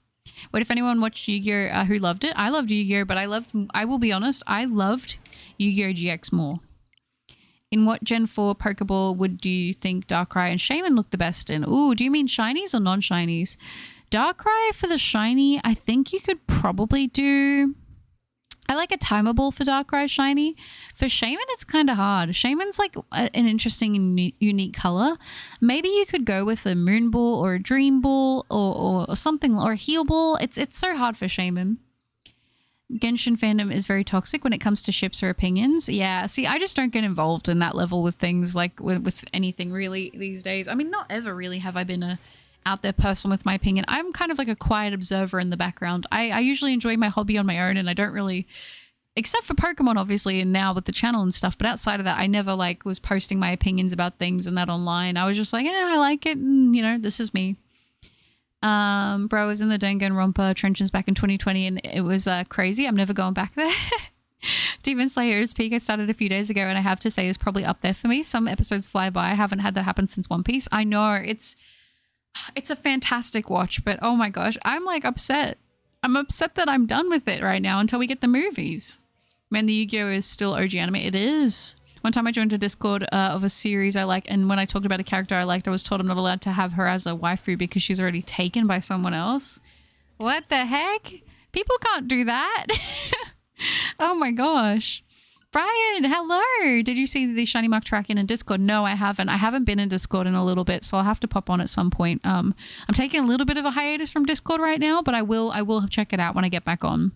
S1: What if anyone watched Yu-Gi-Oh who loved it? I loved Yu-Gi-Oh, but I will be honest, I loved Yu-Gi-Oh GX more. In what Gen 4 Pokeball do you think Darkrai and Shaman look the best in? Ooh, do you mean shinies or non-shinies? Darkrai for the shiny, I think you could probably do... I like a Timer Ball for Darkrai shiny. For Shaman, it's kind of hard. Shaman's like an interesting and unique color. Maybe you could go with a Moon Ball or a Dream Ball or something, or a Heal Ball. It's so hard for Shaman. Genshin fandom is very toxic when it comes to ships or opinions. Yeah, see, I just don't get involved in that level with things like with anything really these days. I mean, not ever really have I been a out there person with my opinion. I'm kind of like a quiet observer in the background. I usually enjoy my hobby on my own, and I don't really, except for Pokemon obviously, and now with the channel and stuff, but outside of that, I never like was posting my opinions about things and that online. I was just like, yeah, I like it, and you know, this is me. Bro, I was in the Danganronpa trenches back in 2020 and it was crazy. I'm never going back there. Demon Slayer's peak I started a few days ago, and I have to say is probably up there for me. Some episodes fly by. I haven't had that happen since One Piece. I know it's a fantastic watch, but oh my gosh, I'm like upset. I'm upset that I'm done with it right now until we get the movies. Man, the Yu-Gi-Oh is still OG anime. It is. One time I joined a Discord of a series I like, and when I talked about a character I liked, I was told I'm not allowed to have her as a waifu because she's already taken by someone else. What the heck? People can't do that. Oh my gosh. Brian, hello. Did you see the Shiny Mark track in Discord? No, I haven't. I haven't been in Discord in a little bit, so I'll have to pop on at some point. I'm taking a little bit of a hiatus from Discord right now, but I will check it out when I get back on.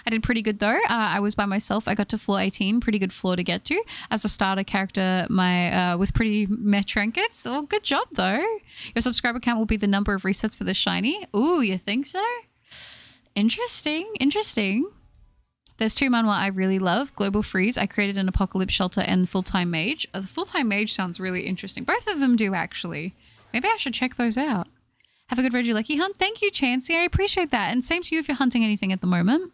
S1: I did pretty good though. I was by myself. I got to floor 18, pretty good floor to get to. As a starter character, with pretty meh trinkets. Oh, good job though. Your subscriber count will be the number of resets for the shiny. Ooh, you think so? Interesting, interesting. There's two manhwa I really love. Global Freeze. I created an Apocalypse Shelter and Full-Time Mage. The Full-Time Mage sounds really interesting. Both of them do actually. Maybe I should check those out. Have a good Regieleki hunt. Thank you, Chansey. I appreciate that. And same to you if you're hunting anything at the moment.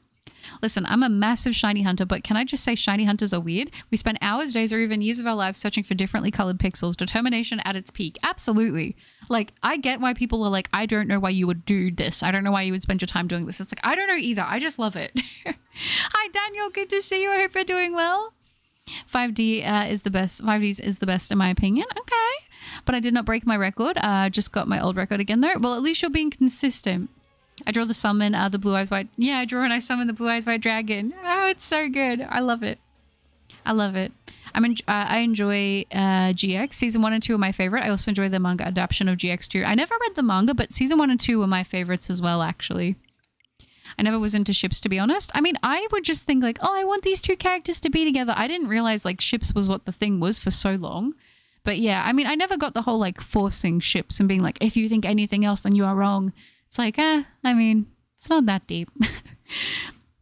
S1: Listen, I'm a massive shiny hunter, but can I just say shiny hunters are weird? We spend hours, days, or even years of our lives searching for differently colored pixels. Determination at its peak. Absolutely. Like, I get why people are like, I don't know why you would do this. I don't know why you would spend your time doing this. It's like, I don't know either. I just love it. Hi, Daniel. Good to see you. I hope you're doing well. 5D is the best. 5Ds is the best in my opinion. Okay. but I did not break my record. Just got my old record again though. Well, at least you're being consistent. I draw the summon, the blue eyes white. Yeah, I draw and I summon the blue eyes white dragon. Oh, it's so good. I love it. I love it. I enjoy GX. Season 1 and 2 are my favorite. I also enjoy the manga adaptation of GX2. I never read the manga, but season 1 and 2 were my favorites as well, actually. I never was into ships, to be honest. I mean, I would just think like, oh, I want these two characters to be together. I didn't realize like ships was what the thing was for so long. But yeah, I mean, I never got the whole like forcing ships and being like, if you think anything else, then you are wrong. It's like, I mean, it's not that deep.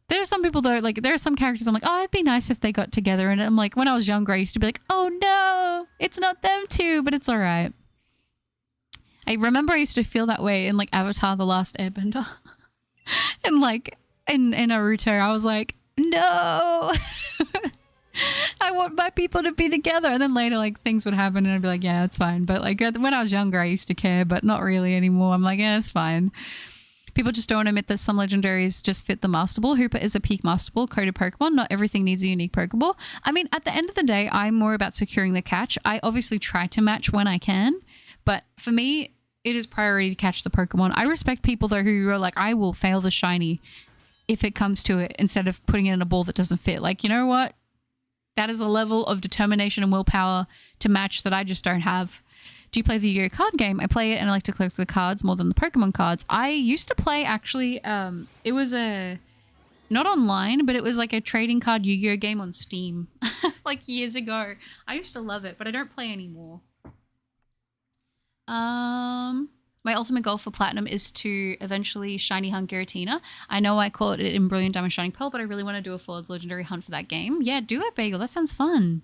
S1: There are some people that are like, there are some characters I'm like, oh, it'd be nice if they got together. And I'm like, when I was younger, I used to be like, oh no, it's not them two, but it's all right. I remember I used to feel that way in like Avatar: The Last Airbender. And like in Naruto, I was like, no, I want my people to be together. And then later, like things would happen and I'd be like, yeah, it's fine. But like when I was younger, I used to care, but not really anymore. I'm like, yeah, it's fine. People just don't admit that some legendaries just fit the Master Ball. Hooper is a peak Master Ball coded Pokemon. Not everything needs a unique Pokeball. I mean, at the end of the day, I'm more about securing the catch. I obviously try to match when I can, but for me, it is priority to catch the Pokemon. I respect people though who are like, I will fail the shiny if it comes to it instead of putting it in a ball that doesn't fit. Like, you know what? That is a level of determination and willpower to match that I just don't have. Do you play the Yu-Gi-Oh card game? I play it and I like to collect the cards more than the Pokemon cards. I used to play actually, it was not online, but it was like a trading card Yu-Gi-Oh game on Steam like years ago. I used to love it, but I don't play anymore. My ultimate goal for Platinum is to eventually shiny hunt Giratina. I know I call it in Brilliant Diamond Shining Pearl, but I really want to do a Fords Legendary hunt for that game. Yeah, do it, Bagel. That sounds fun.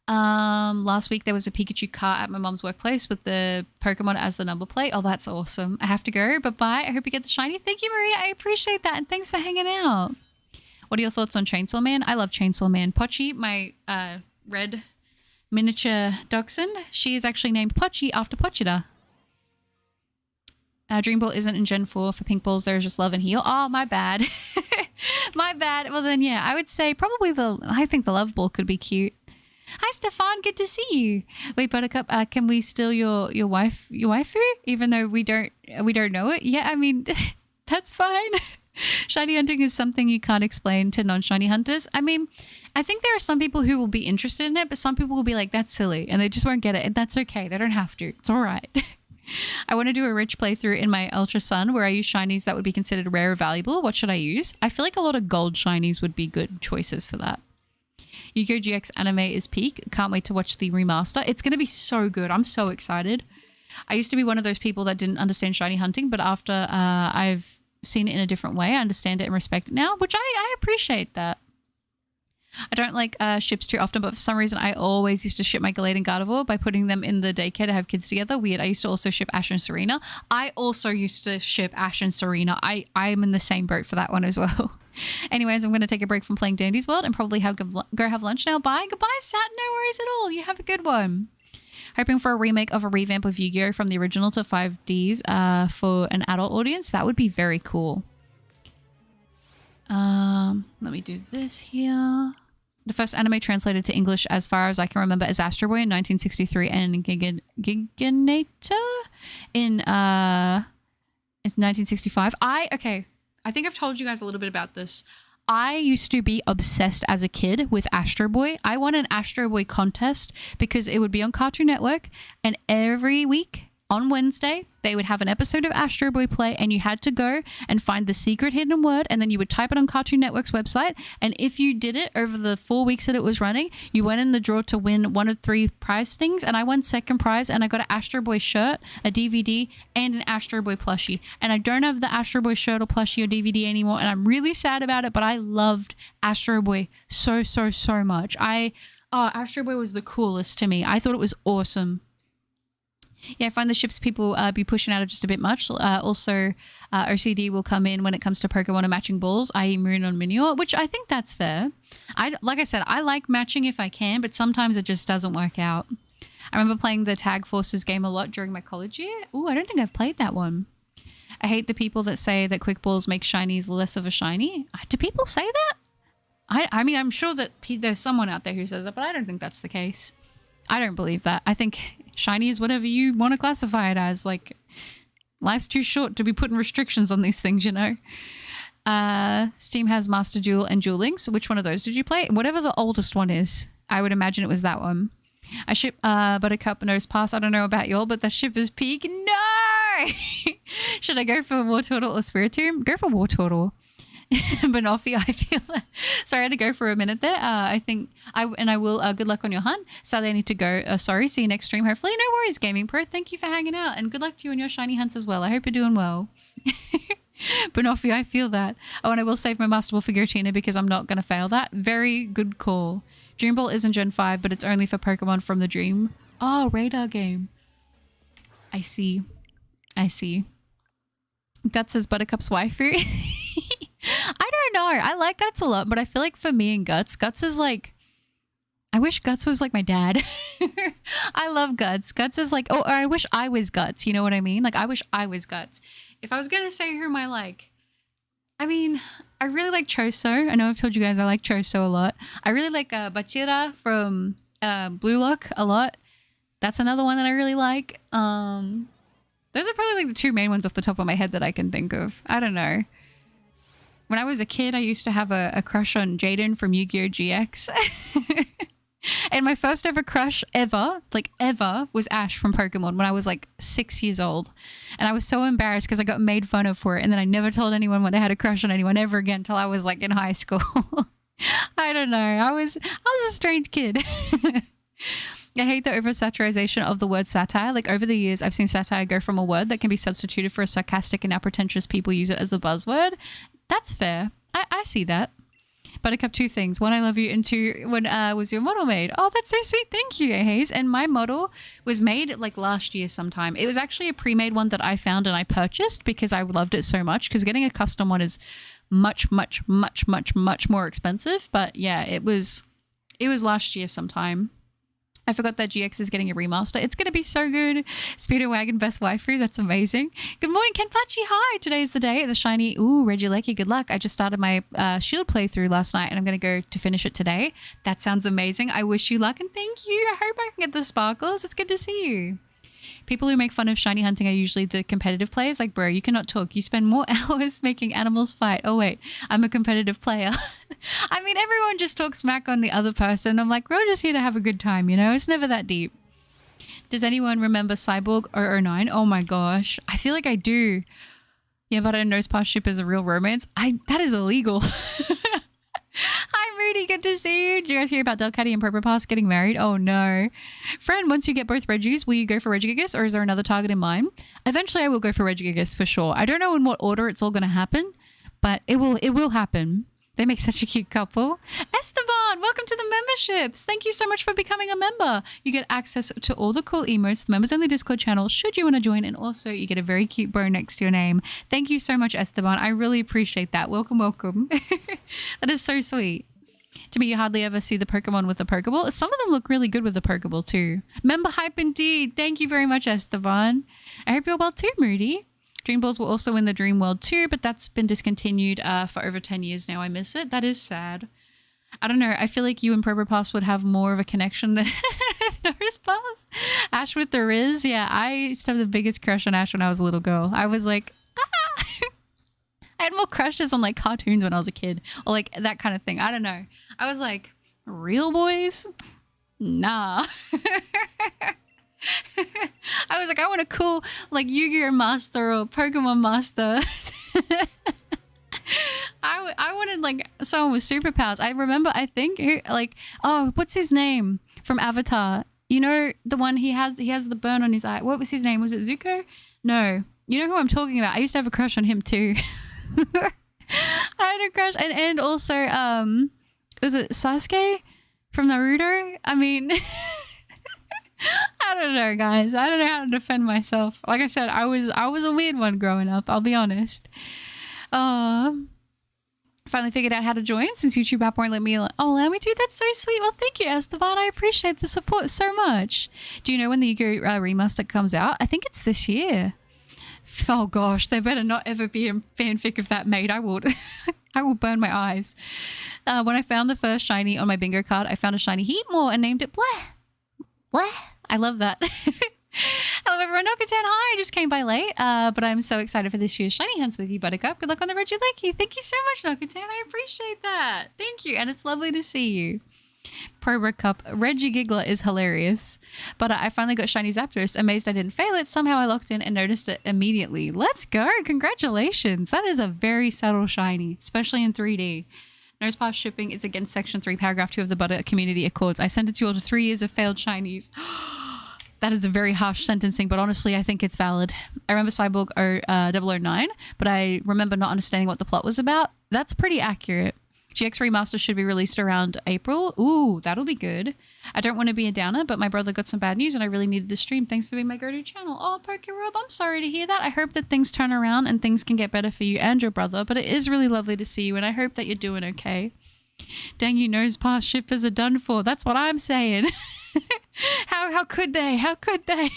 S1: Last week there was a Pikachu car at my mom's workplace with the Pokemon as the number plate. Oh, that's awesome. I have to go. Bye-bye. I hope you get the shiny. Thank you, Maria. I appreciate that. And thanks for hanging out. What are your thoughts on Chainsaw Man? I love Chainsaw Man. Pochi, my red miniature dachshund, she is actually named Pochi after Pochita. Dream Ball isn't in Gen 4 for pink balls. There's just love and heal. Oh, my bad. My bad. Well, then, yeah, I would say probably I think the love ball could be cute. Hi, Stefan. Good to see you. Wait, Buttercup, can we steal your waifu? Even though we don't know it? Yeah, I mean, that's fine. Shiny hunting is something you can't explain to non-shiny hunters. I mean, I think there are some people who will be interested in it, but some people will be like, that's silly, and they just won't get it. And that's okay. They don't have to. It's all right. I want to do a rich playthrough in my Ultra Sun where I use shinies that would be considered rare or valuable. What should I use? I feel like a lot of gold shinies would be good choices for that. Yu-Gi-Oh! GX anime is peak. Can't wait to watch the remaster. It's going to be so good. I'm so excited. I used to be one of those people that didn't understand shiny hunting, but after I've seen it in a different way, I understand it and respect it now, which I appreciate that. I don't like ships too often, but for some reason I always used to ship my Gallade and Gardevoir by putting them in the daycare to have kids together. Weird. I used to also ship Ash and Serena. I also used to ship Ash and Serena. I'm in the same boat for that one as well. Anyways, I'm going to take a break from playing Dandy's World and probably go have lunch now. Bye. Goodbye, Sat. No worries at all. You have a good one. Hoping for a remake of a revamp of Yu-Gi-Oh! From the original to 5Ds for an adult audience. That would be very cool. Let me do this here. The first anime translated to English, as far as I can remember, is Astro Boy in 1963 and Giganator in 1965. I think I've told you guys a little bit about this. I used to be obsessed as a kid with Astro Boy. I won an Astro Boy contest because it would be on Cartoon Network, and every week on Wednesday, they would have an episode of Astro Boy play, and you had to go and find the secret hidden word, and then you would type it on Cartoon Network's website, and if you did it over the 4 weeks that it was running, you went in the draw to win one of 3 prize things, and I won second prize, and I got an Astro Boy shirt, a DVD, and an Astro Boy plushie, and I don't have the Astro Boy shirt or plushie or DVD anymore, and I'm really sad about it, but I loved Astro Boy so much. Astro Boy was the coolest to me. I thought it was awesome. Yeah, I find the ships people be pushing out of just a bit much. Also, OCD will come in when it comes to Pokemon and matching balls, i.e. Moon on Minior, which I think that's fair. Like I said, I like matching if I can, but sometimes it just doesn't work out. I remember playing the Tag Forces game a lot during my college year. Ooh, I don't think I've played that one. I hate the people that say that quick balls make shinies less of a shiny. Do people say that? I mean, I'm sure that there's someone out there who says that, but I don't think that's the case. I don't believe that. I think Shiny is whatever you want to classify it as. Like, life's too short to be putting restrictions on these things, you know? Steam has Master Duel and Duel Links. Which one of those did you play? Whatever the oldest one is. I would imagine it was that one. I ship Buttercup Nose Pass. I don't know about y'all, but the ship is peak. No! Should I go for War Turtle or Spiritomb? Go for War Turtle. Banoffee, I feel sorry, I had to go for a minute there. I think I will. Good luck on your hunt. Sadly, I need to go. Sorry, see you next stream. Hopefully, no worries, Gaming Pro. Thank you for hanging out, and good luck to you on your shiny hunts as well. I hope you're doing well. Banoffee, I feel that. Oh, and I will save my Master Ball for Giratina because I'm not going to fail that. Very good call. Dream Ball isn't Gen 5, but it's only for Pokemon from the Dream. Oh, radar game. I see. I see. Guts says Buttercup's waifu. I don't know. I like Guts a lot, but I feel like for me and Guts is like, I wish Guts was like my dad. I love Guts. Guts is like, oh, or I wish I was Guts. You know what I mean? Like, I wish I was Guts. If I was going to say who am I like, I mean, I really like Choso. I know I've told you guys I like Choso a lot. I really like Bachira from Blue Lock a lot. That's another one that I really like. Those are probably like the two main ones off the top of my head that I can think of. I don't know. When I was a kid, I used to have a crush on Jaden from Yu-Gi-Oh! GX. And my first ever crush ever, was Ash from Pokemon when I was like 6 years old. And I was so embarrassed because I got made fun of for it. And then I never told anyone when I had a crush on anyone ever again until I was like in high school. I don't know. I was a strange kid. I hate the oversaturation of the word satire. Like, over the years, I've seen satire go from a word that can be substituted for a sarcastic and now pretentious people use it as a buzzword. That's fair. I see that. Buttercup, two things. One, I love you. And two, when was your model made? Oh, that's so sweet. Thank you, Hayes. And my model was made like last year sometime. It was actually a pre-made one that I found and I purchased because I loved it so much. Because getting a custom one is much, much, much, much, much more expensive. But yeah, it was last year sometime. I forgot that GX is getting a remaster. It's going to be so good. Speedo Wagon, best waifu. That's amazing. Good morning, Kenpachi. Hi. Today is the day. The shiny. Ooh, Regieleki. Good luck. I just started my Shield playthrough last night and I'm going to go to finish it today. That sounds amazing. I wish you luck and thank you. I hope I can get the sparkles. It's good to see you. People who make fun of shiny hunting are usually the competitive players. Like, bro, you cannot talk. You spend more hours making animals fight. Oh, wait, I'm a competitive player. I mean, everyone just talks smack on the other person. I'm like, we're just here to have a good time, you know? It's never that deep. Does anyone remember Cyborg 009? Oh my gosh. I feel like I do. Yeah, but a nose pass ship is a real romance. That is illegal. Hi, Rudy. Good to see you. Did you guys hear about Delcatty and Purple Pass getting married? Oh, no. Friend, once you get both Reggies, will you go for Regigigas or is there another target in mind? Eventually, I will go for Regigigas for sure. I don't know in what order it's all going to happen, but it will happen. They make such a cute couple. Esteban, welcome to the memberships. Thank you so much for becoming a member. You get access to all the cool emotes, the members only Discord channel, should you want to join. And also you get a very cute bow next to your name. Thank you so much, Esteban. I really appreciate that. Welcome, welcome. That is so sweet. To me, you hardly ever see the Pokemon with a Pokeball. Some of them look really good with the Pokeball too. Member hype indeed. Thank you very much, Esteban. I hope you're well too, Moody. Dream Balls were also in the Dream World too, but that's been discontinued for over 10 years now. I miss it. That is sad. I don't know. I feel like you and Probo Pass would have more of a connection than Nose Pass. Ash with the Riz. Yeah, I used to have the biggest crush on Ash when I was a little girl. I was like, ah! I had more crushes on like cartoons when I was a kid or like that kind of thing. I don't know. I was like, real boys? Nah. I was like, I want a cool like Yu-Gi-Oh master or Pokemon master. I wanted like someone with superpowers. I remember, I think, what's his name from Avatar? You know, the one he has the burn on his eye. What was his name? Was it Zuko? No. You know who I'm talking about? I used to have a crush on him too. I had a crush and also was it Sasuke from Naruto? I mean, I don't know, guys. I don't know how to defend myself. Like I said, I was a weird one growing up. I'll be honest. Finally figured out how to join since YouTube app won't let me. Allow me to. That's so sweet. Well, thank you, Esteban. I appreciate the support so much. Do you know when the Yu-Gi-Oh remaster comes out? I think it's this year. Oh gosh, there better not ever be a fanfic of that made. I will burn my eyes. When I found the first shiny on my bingo card, I found a shiny Heatmore and named it Bleh. Bleh. I love that. Hello everyone, Nokutan, hi, I just came by late, but I'm so excited for this year's Shiny Hunts with you, Buttercup. Good luck on the Regieleki. Thank you so much, Nokutan, I appreciate that. Thank you, and it's lovely to see you. Pro Cup, Regigiggler is hilarious. But I finally got Shiny Zapdos. Amazed I didn't fail it. Somehow I locked in and noticed it immediately. Let's go, congratulations. That is a very subtle shiny, especially in 3D. Nose pass shipping is against section 3, paragraph 2 of the Butter Community Accords. I sent it to you after 3 years of failed shinies. That is a very harsh sentencing, but honestly, I think it's valid. I remember Cyborg 009, but I remember not understanding what the plot was about. That's pretty accurate. GX Remaster should be released around April. Ooh, that'll be good. I don't want to be a downer, but my brother got some bad news and I really needed the stream. Thanks for being my go-to channel. Oh, PokeRob, I'm sorry to hear that. I hope that things turn around and things can get better for you and your brother, but it is really lovely to see you and I hope that you're doing okay. Dang, you nose pass shippers are done for. That's what I'm saying. How could they? How could they?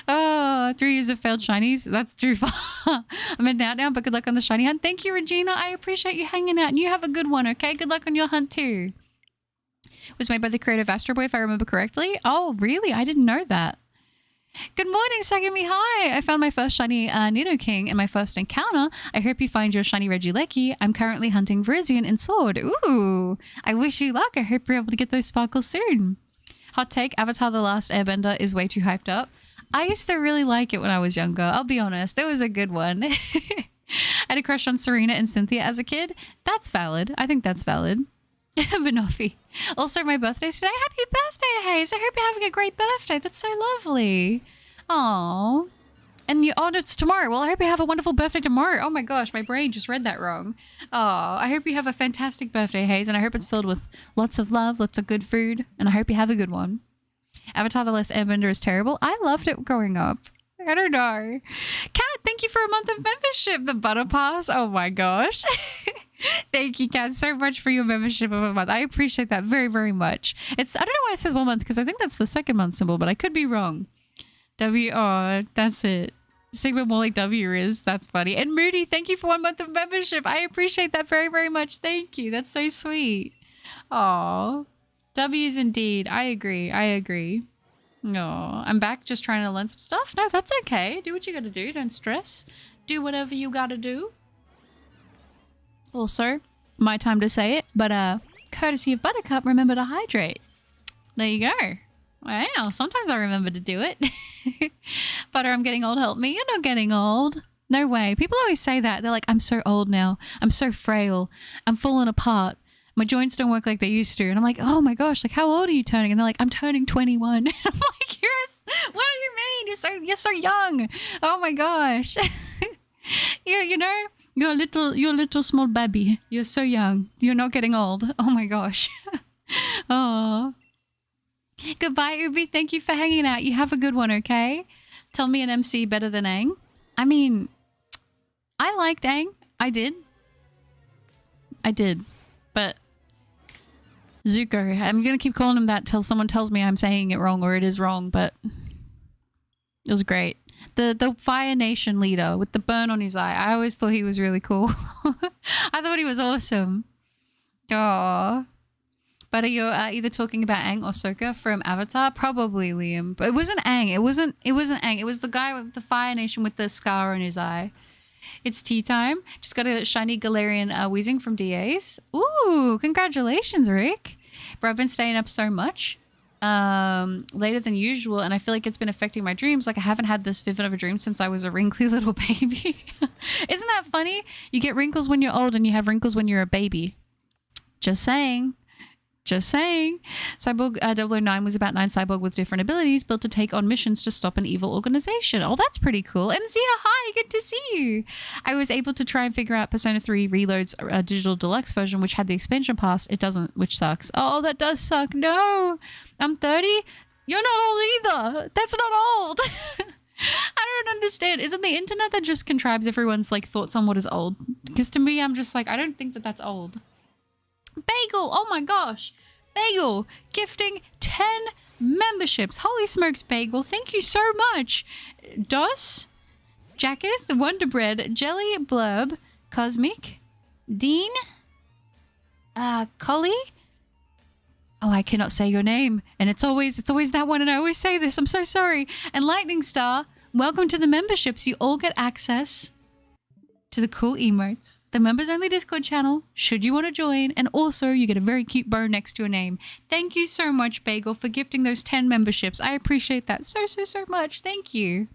S1: Oh, 3 years of failed shinies. That's too far. I'm in out now, but good luck on the shiny hunt. Thank you, Regina. I appreciate you hanging out and you have a good one, okay? Good luck on your hunt too. It was made by the creator of Astro Boy, if I remember correctly. Oh, really? I didn't know that. Good morning, Sagami. Hi. I found my first shiny Nidoking in my first encounter. I hope you find your shiny Regieleki. I'm currently hunting Virizion in Sword. Ooh. I wish you luck. I hope you're able to get those sparkles soon. Hot take, Avatar The Last Airbender is way too hyped up. I used to really like it when I was younger. I'll be honest. It was a good one. I had a crush on Serena and Cynthia as a kid. That's valid. I think that's valid. Banoffee. Also, my birthday's today. Happy birthday, Hayes. I hope you're having a great birthday. That's so lovely. Aww. And you, oh, it's tomorrow. Well, I hope you have a wonderful birthday tomorrow. Oh my gosh, my brain just read that wrong. Oh, I hope you have a fantastic birthday, Hayes. And I hope it's filled with lots of love, lots of good food. And I hope you have a good one. Avatar The Last Airbender is terrible. I loved it growing up. I don't know. Kat, thank you for a month of membership. The Butter Pass. Oh my gosh. Thank you, Kat, so much for your membership of a month. I appreciate that very, very much. It's, I don't know why it says 1 month because I think that's the second month symbol, but I could be wrong. W, oh, that's it. Sigma more like W is. That's funny. And Moody, thank you for 1 month of membership. I appreciate that very, very much. Thank you. That's so sweet. Aw. W's indeed. I agree. I agree. No, I'm back just trying to learn some stuff. No, that's okay. Do what you gotta do. Don't stress. Do whatever you gotta do. Also, my time to say it, but courtesy of Buttercup, remember to hydrate. There you go. Wow, sometimes I remember to do it. Butter, I'm getting old, help me. You're not getting old. No way. People always say that. They're like, I'm so old now. I'm so frail. I'm falling apart. My joints don't work like they used to. And I'm like, oh my gosh, like how old are you turning? And they're like, I'm turning 21. I'm like, what do you mean? You're so young. Oh my gosh. You know, you're a little small baby. You're so young. You're not getting old. Oh my gosh. Oh. Goodbye, Ubi. Thank you for hanging out. You have a good one, okay? Tell me an MC better than Aang. I mean, I liked Aang. I did. But Zuko, I'm going to keep calling him that till someone tells me I'm saying it wrong or it is wrong, but it was great. The Fire Nation leader with the burn on his eye. I always thought he was really cool. I thought he was awesome. Aww. But are you either talking about Aang or Sokka from Avatar? Probably Liam. But it wasn't Aang. It wasn't Aang. It was the guy with the Fire Nation with the scar on his eye. It's tea time. Just got a shiny Galarian Weezing from DAs. Ooh, congratulations, Rick. Bro, I've been staying up so much. Later than usual, and I feel like it's been affecting my dreams. Like I haven't had this vivid of a dream since I was a wrinkly little baby. Isn't that funny? You get wrinkles when you're old and you have wrinkles when you're a baby. Just saying. Just saying. Cyborg 009 was about 9 cyborg with different abilities built to take on missions to stop an evil organization. Oh, that's pretty cool. And Zia, hi, good to see you. I was able to try and figure out Persona 3 Reload's digital deluxe version, which had the expansion pass. It doesn't, which sucks. Oh, that does suck. No, I'm 30. You're not old either. That's not old. I don't understand. Isn't the internet that just contribes everyone's like thoughts on what is old? Because to me, I'm just like, I don't think that that's old. Bagel, oh my gosh. Bagel gifting 10 memberships. Holy smokes, Bagel. Thank you so much. Dos, Jacketh, Wonderbread, Jelly, Blurb, Cosmic, Dean, Collie, Oh, I cannot say your name. And it's always that one. And I always say this. I'm so sorry. And Lightning Star, welcome to the memberships. You all get access to the cool emotes, the members only Discord channel, should you want to join. And also you get a very cute bow next to your name. Thank you so much, Bagel, for gifting those 10 memberships. I appreciate that so much. Thank you.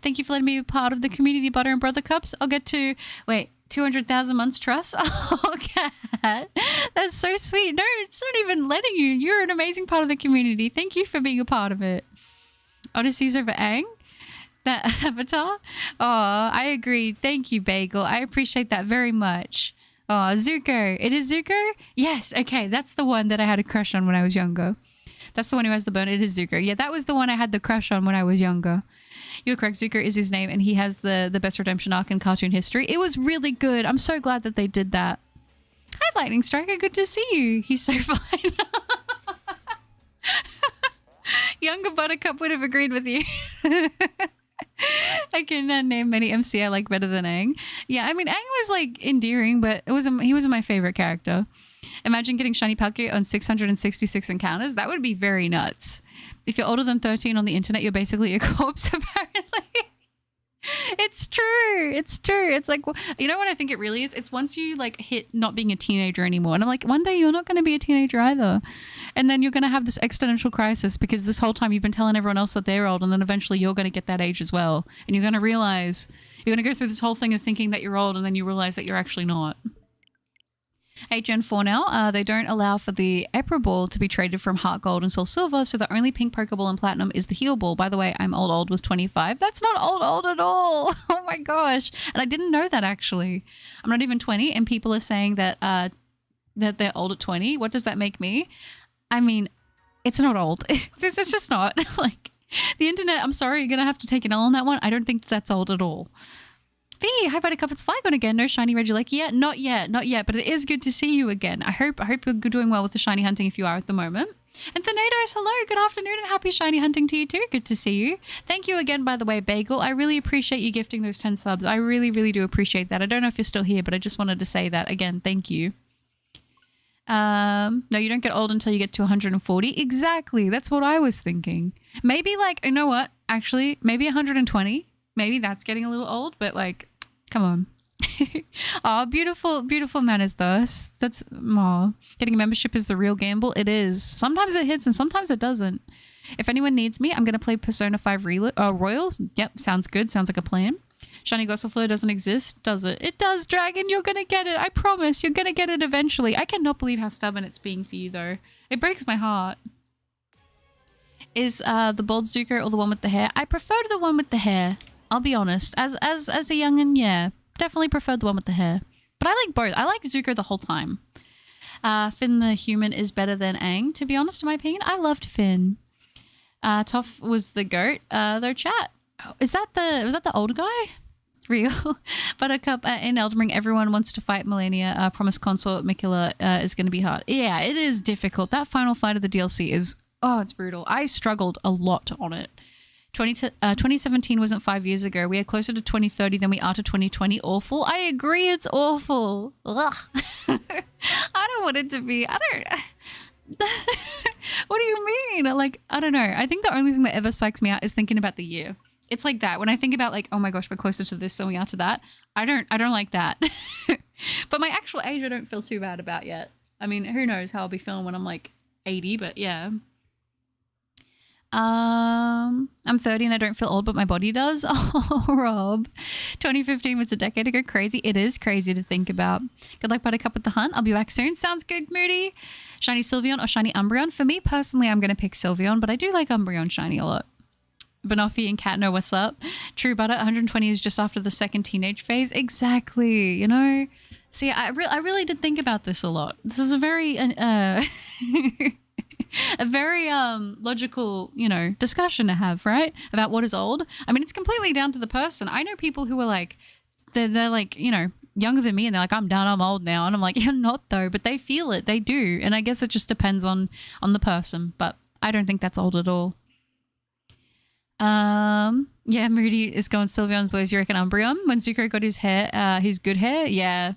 S1: Thank you for letting me be part of the community, Butter and Brother Cups. I'll get to, wait, 200,000 months trust. Oh, Cat. That's so sweet. No, it's not even letting you. You're an amazing part of the community. Thank you for being a part of it. Odysseys over Aang. That avatar? Oh, I agree. Thank you, Bagel. I appreciate that very much. Oh, Zuko. It is Zuko? Yes. Okay. That's the one that I had a crush on when I was younger. That's the one who has the bone. It is Zuko. Yeah, that was the one I had the crush on when I was younger. You're correct. Zuko is his name, and he has the best redemption arc in cartoon history. It was really good. I'm so glad that they did that. Hi, Lightning Striker. Good to see you. He's so fine. Younger Buttercup would have agreed with you. I can name many MC I like better than Aang. Yeah, I mean, Aang was like endearing, but he wasn't my favorite character. Imagine getting Shiny Palkia on 666 encounters. That would be very nuts. If you're older than 13 on the internet, you're basically a corpse, apparently. It's true. It's true. It's like, you know what I think it really is? It's once you like hit not being a teenager anymore. And I'm like, one day you're not going to be a teenager either. And then you're going to have this existential crisis because this whole time you've been telling everyone else that they're old. And then eventually you're going to get that age as well. And you're going to realize, you're going to go through this whole thing of thinking that you're old. And then you realize that you're actually not. 8 Gen 4 now, they don't allow for the April Ball to be traded from Heart Gold and Soul Silver, so the only pink Pokeball in Platinum is the Heal Ball. By the way, I'm old with 25. That's not old at all. Oh my gosh. And I didn't know that, actually. I'm not even 20, and people are saying that that they're old at 20. What does that make me? I mean, it's not old. It's just not. Like, the internet, I'm sorry, you're going to have to take an L on that one. I don't think that's old at all. Hi, Buttercup, it's Flygon again. No shiny Regieleki yet? Not yet, but it is good to see you again. I hope you're doing well with the shiny hunting if you are at the moment. And Thanatos, hello, good afternoon and happy shiny hunting to you too. Good to see you. Thank you again, by the way, Bagel. I really appreciate you gifting those 10 subs. I really do appreciate that. I don't know if you're still here, but I just wanted to say that again. Thank you. No, you don't get old until you get to 140. Exactly. That's what I was thinking. Maybe like, you know what? Actually, maybe 120. Maybe that's getting a little old, but like, come on. Oh, beautiful manners though. That's getting a membership is the real gamble. It is. Sometimes it hits and sometimes it doesn't. If anyone needs me, I'm going to play Persona 5 Royals. Yep, sounds good. Sounds like a plan. Shiny Gossifleur doesn't exist, does it? It does, Dragon. You're going to get it. I promise. You're going to get it eventually. I cannot believe how stubborn it's being for you though. It breaks my heart. Is the bald Zuko or the one with the hair? I prefer the one with the hair. I'll be honest. As a youngin', yeah, definitely preferred the one with the hair. But I like both. I like Zuko the whole time. Finn the human is better than Aang, to be honest, in my opinion. I loved Finn. Toph was the goat. Though chat. Was that the older guy? Real. Buttercup in Elden Ring, everyone wants to fight Melania. Promise Consort Mikula is going to be hard. Yeah, it is difficult. That final fight of the DLC is, it's brutal. I struggled a lot on it. 2017 wasn't 5 years ago. We are closer to 2030 than we are to 2020. Awful. I agree, it's awful. Ugh. I don't want it to be. I don't. What do you mean? Like, I don't know. I think the only thing that ever psychs me out is thinking about the year. It's like that. When I think about like, oh my gosh, we're closer to this than we are to that. I don't like that. But my actual age, I don't feel too bad about yet. I mean, who knows how I'll be feeling when I'm like 80, but yeah. I'm 30 and I don't feel old, but my body does. Oh, Rob. 2015 was a decade ago. Crazy. It is crazy to think about. Good luck, Buttercup, with the hunt. I'll be back soon. Sounds good, Moody. Shiny Sylveon or Shiny Umbreon? For me personally, I'm going to pick Sylveon, but I do like Umbreon Shiny a lot. Banoffee and Kat know what's up. True Butter, 120 is just after the second teenage phase. Exactly. You know? See, I really did think about this a lot. This is a very... a very logical, discussion to have, right? About what is old. I mean, it's completely down to the person. I know people who are like, they're like, younger than me and they're like, I'm done, I'm old now. And I'm like, you're not though, but they feel it, they do. And I guess it just depends on the person, but I don't think that's old at all. Yeah, Moody is going Sylveon's always, you reckon Umbreon? When Zuko got his hair, his good hair? Yeah,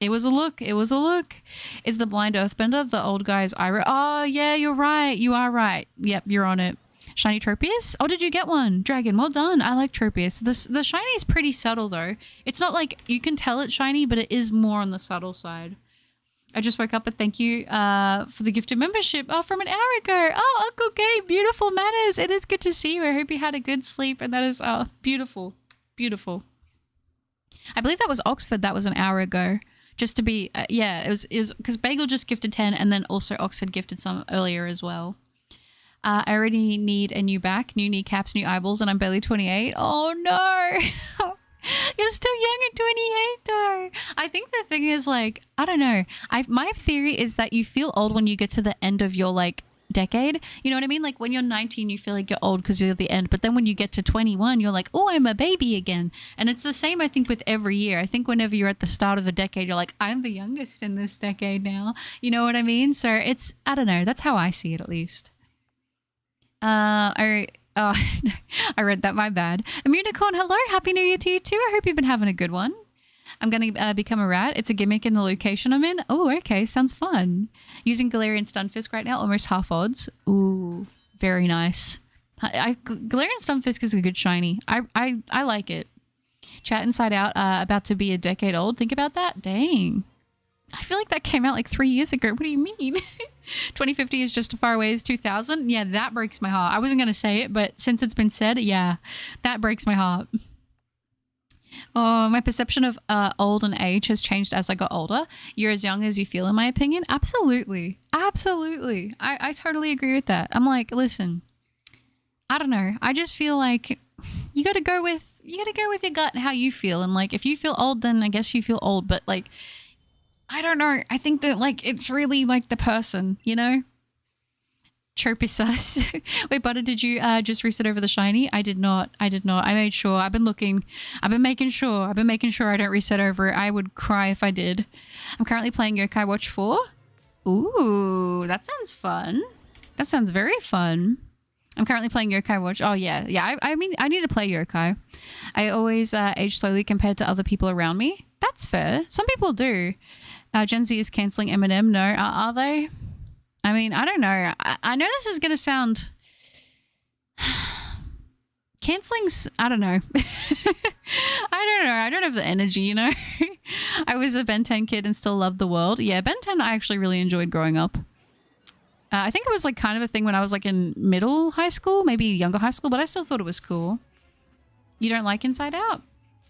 S1: It was a look. It was a look. Is the blind earthbender the old guy's Ira? Oh, yeah, you're right. You are right. Yep, you're on it. Shiny Tropius? Oh, did you get one? Dragon, well done. I like Tropius. The shiny is pretty subtle, though. It's not like you can tell it's shiny, but it is more on the subtle side. I just woke up, but thank you for the gifted membership. Oh, from an hour ago. Oh, Uncle Gabe, beautiful manners. It is good to see you. I hope you had a good sleep, and that is beautiful. Beautiful. I believe that was Oxford. That was an hour ago. Just to be, yeah, it was because Bagel just gifted 10, and then also Oxford gifted some earlier as well. I already need a new back, new kneecaps, new eyeballs, and I'm barely 28. Oh no! You're still young at 28 though. I think the thing is, like, I don't know. My theory is that you feel old when you get to the end of your, like, decade. You know what I mean? Like when you're 19, you feel like you're old because you're at the end. But then when you get to 21, you're like, oh, I'm a baby again. And it's the same, I think, with every year. I think whenever you're at the start of a decade, you're like, I'm the youngest in this decade now. You know what I mean? So it's, I don't know. That's how I see it, at least. I read that, my bad. Immunicorn, hello, happy new year to you too. I hope you've been having a good one. I'm going to become a rat. It's a gimmick in the location I'm in. Oh, okay, sounds fun. Using Galarian Stunfisk right now, almost half odds. Ooh, very nice. Galarian Stunfisk is a good shiny. I like it. Chat Inside Out, about to be a decade old. Think about that. Dang. I feel like that came out like 3 years ago. What do you mean? 2050 is just as far away as 2000. Yeah, that breaks my heart. I wasn't going to say it, but since it's been said, yeah, that breaks my heart. Oh, my perception of old and age has changed as I got older. You're as young as you feel, in my opinion. Absolutely. Absolutely. I totally agree with that. I'm like, listen, I don't know. I just feel like you got to go with your gut and how you feel. And like, if you feel old, then I guess you feel old. But like, I don't know. I think that, like, it's really, like, the person, you know? Chirpy sus. Wait, Butter, did you just reset over the shiny? I did not. I made sure. I've been looking. I've been making sure I don't reset over it. I would cry if I did. I'm currently playing Yokai Watch 4. Ooh, that sounds fun. That sounds very fun. I'm currently playing Yokai Watch. Oh, yeah. Yeah, I mean, I need to play Yokai. I always age slowly compared to other people around me. That's fair. Some people do. Gen Z is cancelling Eminem. No, are they? I mean, I don't know. I know this is going to sound... Cancelling's... I don't know. I don't know. I don't have the energy, you know? I was a Ben 10 kid and still loved the world. Yeah, Ben 10 I actually really enjoyed growing up. I think it was like kind of a thing when I was like in middle high school, maybe younger high school, but I still thought it was cool. You don't like Inside Out?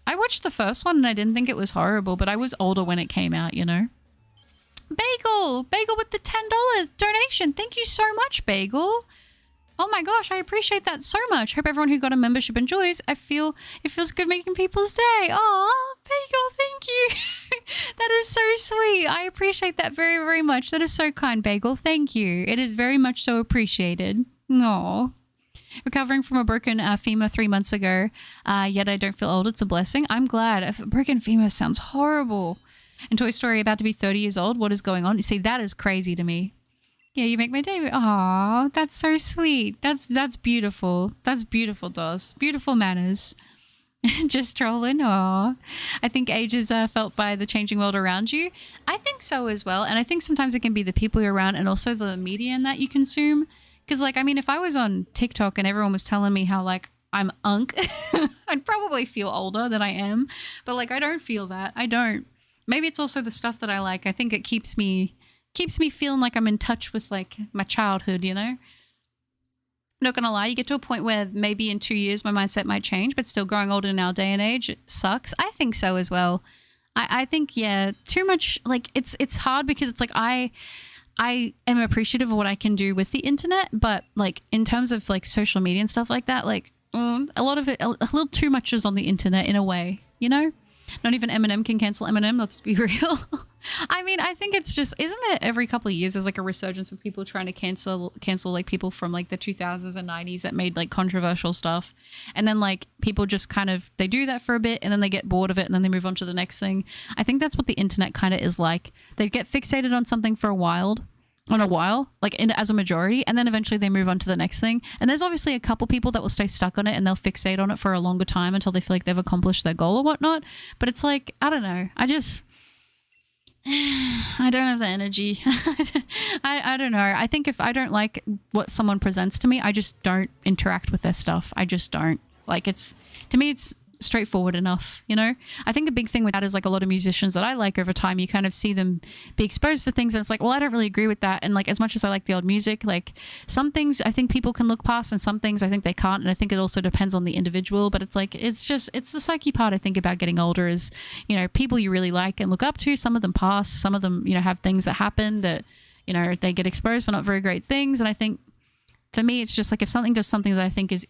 S1: I watched the first one and I didn't think it was horrible, but I was older when it came out, you know? Bagel with the $10 donation. Thank you so much, Bagel. Oh my gosh, I appreciate that so much. Hope everyone who got a membership enjoys. I feel it feels good making people's day. Oh, Bagel, thank you. That is so sweet. I appreciate that very, very much. That is so kind, Bagel. Thank you. It is very much so appreciated. Aww. Recovering from a broken femur 3 months ago, yet I don't feel old. It's a blessing. I'm glad. A broken femur sounds horrible. And Toy Story about to be 30 years old. What is going on? You see, that is crazy to me. Yeah, you make my day. Aw, that's so sweet. That's beautiful. That's beautiful, Dos. Beautiful manners. Just trolling. Aw. I think age is felt by the changing world around you. I think so as well. And I think sometimes it can be the people you're around and also the media that you consume. Because, like, I mean, if I was on TikTok and everyone was telling me how, like, I'm unk, I'd probably feel older than I am. But, like, I don't feel that. I don't. Maybe it's also the stuff that I like. I think it keeps me feeling like I'm in touch with, like, my childhood, you know? Not gonna lie, you get to a point where maybe in 2 years my mindset might change, but still growing older in our day and age, it sucks. I think so as well. I think, yeah, too much, like, it's hard because it's like I am appreciative of what I can do with the internet, but like in terms of like social media and stuff like that, like a lot of it, a little too much is on the internet in a way, you know? Not even Eminem can cancel Eminem, let's be real. I mean, I think it's just, isn't there every couple of years there's like a resurgence of people trying to cancel like people from like the 2000s and 90s that made like controversial stuff. And then like people just kind of, they do that for a bit and then they get bored of it and then they move on to the next thing. I think that's what the internet kind of is like. They get fixated on something for a while, like as a majority, and then eventually they move on to the next thing. And there's obviously a couple people that will stay stuck on it and they'll fixate on it for a longer time until they feel like they've accomplished their goal or whatnot. But it's like, I don't know. I don't have the energy. I don't know. I think if I don't like what someone presents to me, I just don't interact with their stuff. I just don't. Like, to me, it's straightforward enough, you know? I think the big thing with that is like a lot of musicians that I like over time, you kind of see them be exposed for things and it's like, well, I don't really agree with that. And like, as much as I like the old music, like some things I think people can look past and some things I think they can't. And I think it also depends on the individual, but it's like, it's the psyche part I think about getting older is, you know, people you really like and look up to, some of them pass, some of them, you know, have things that happen that, you know, they get exposed for not very great things. And I think for me, it's just like if something does something that I think is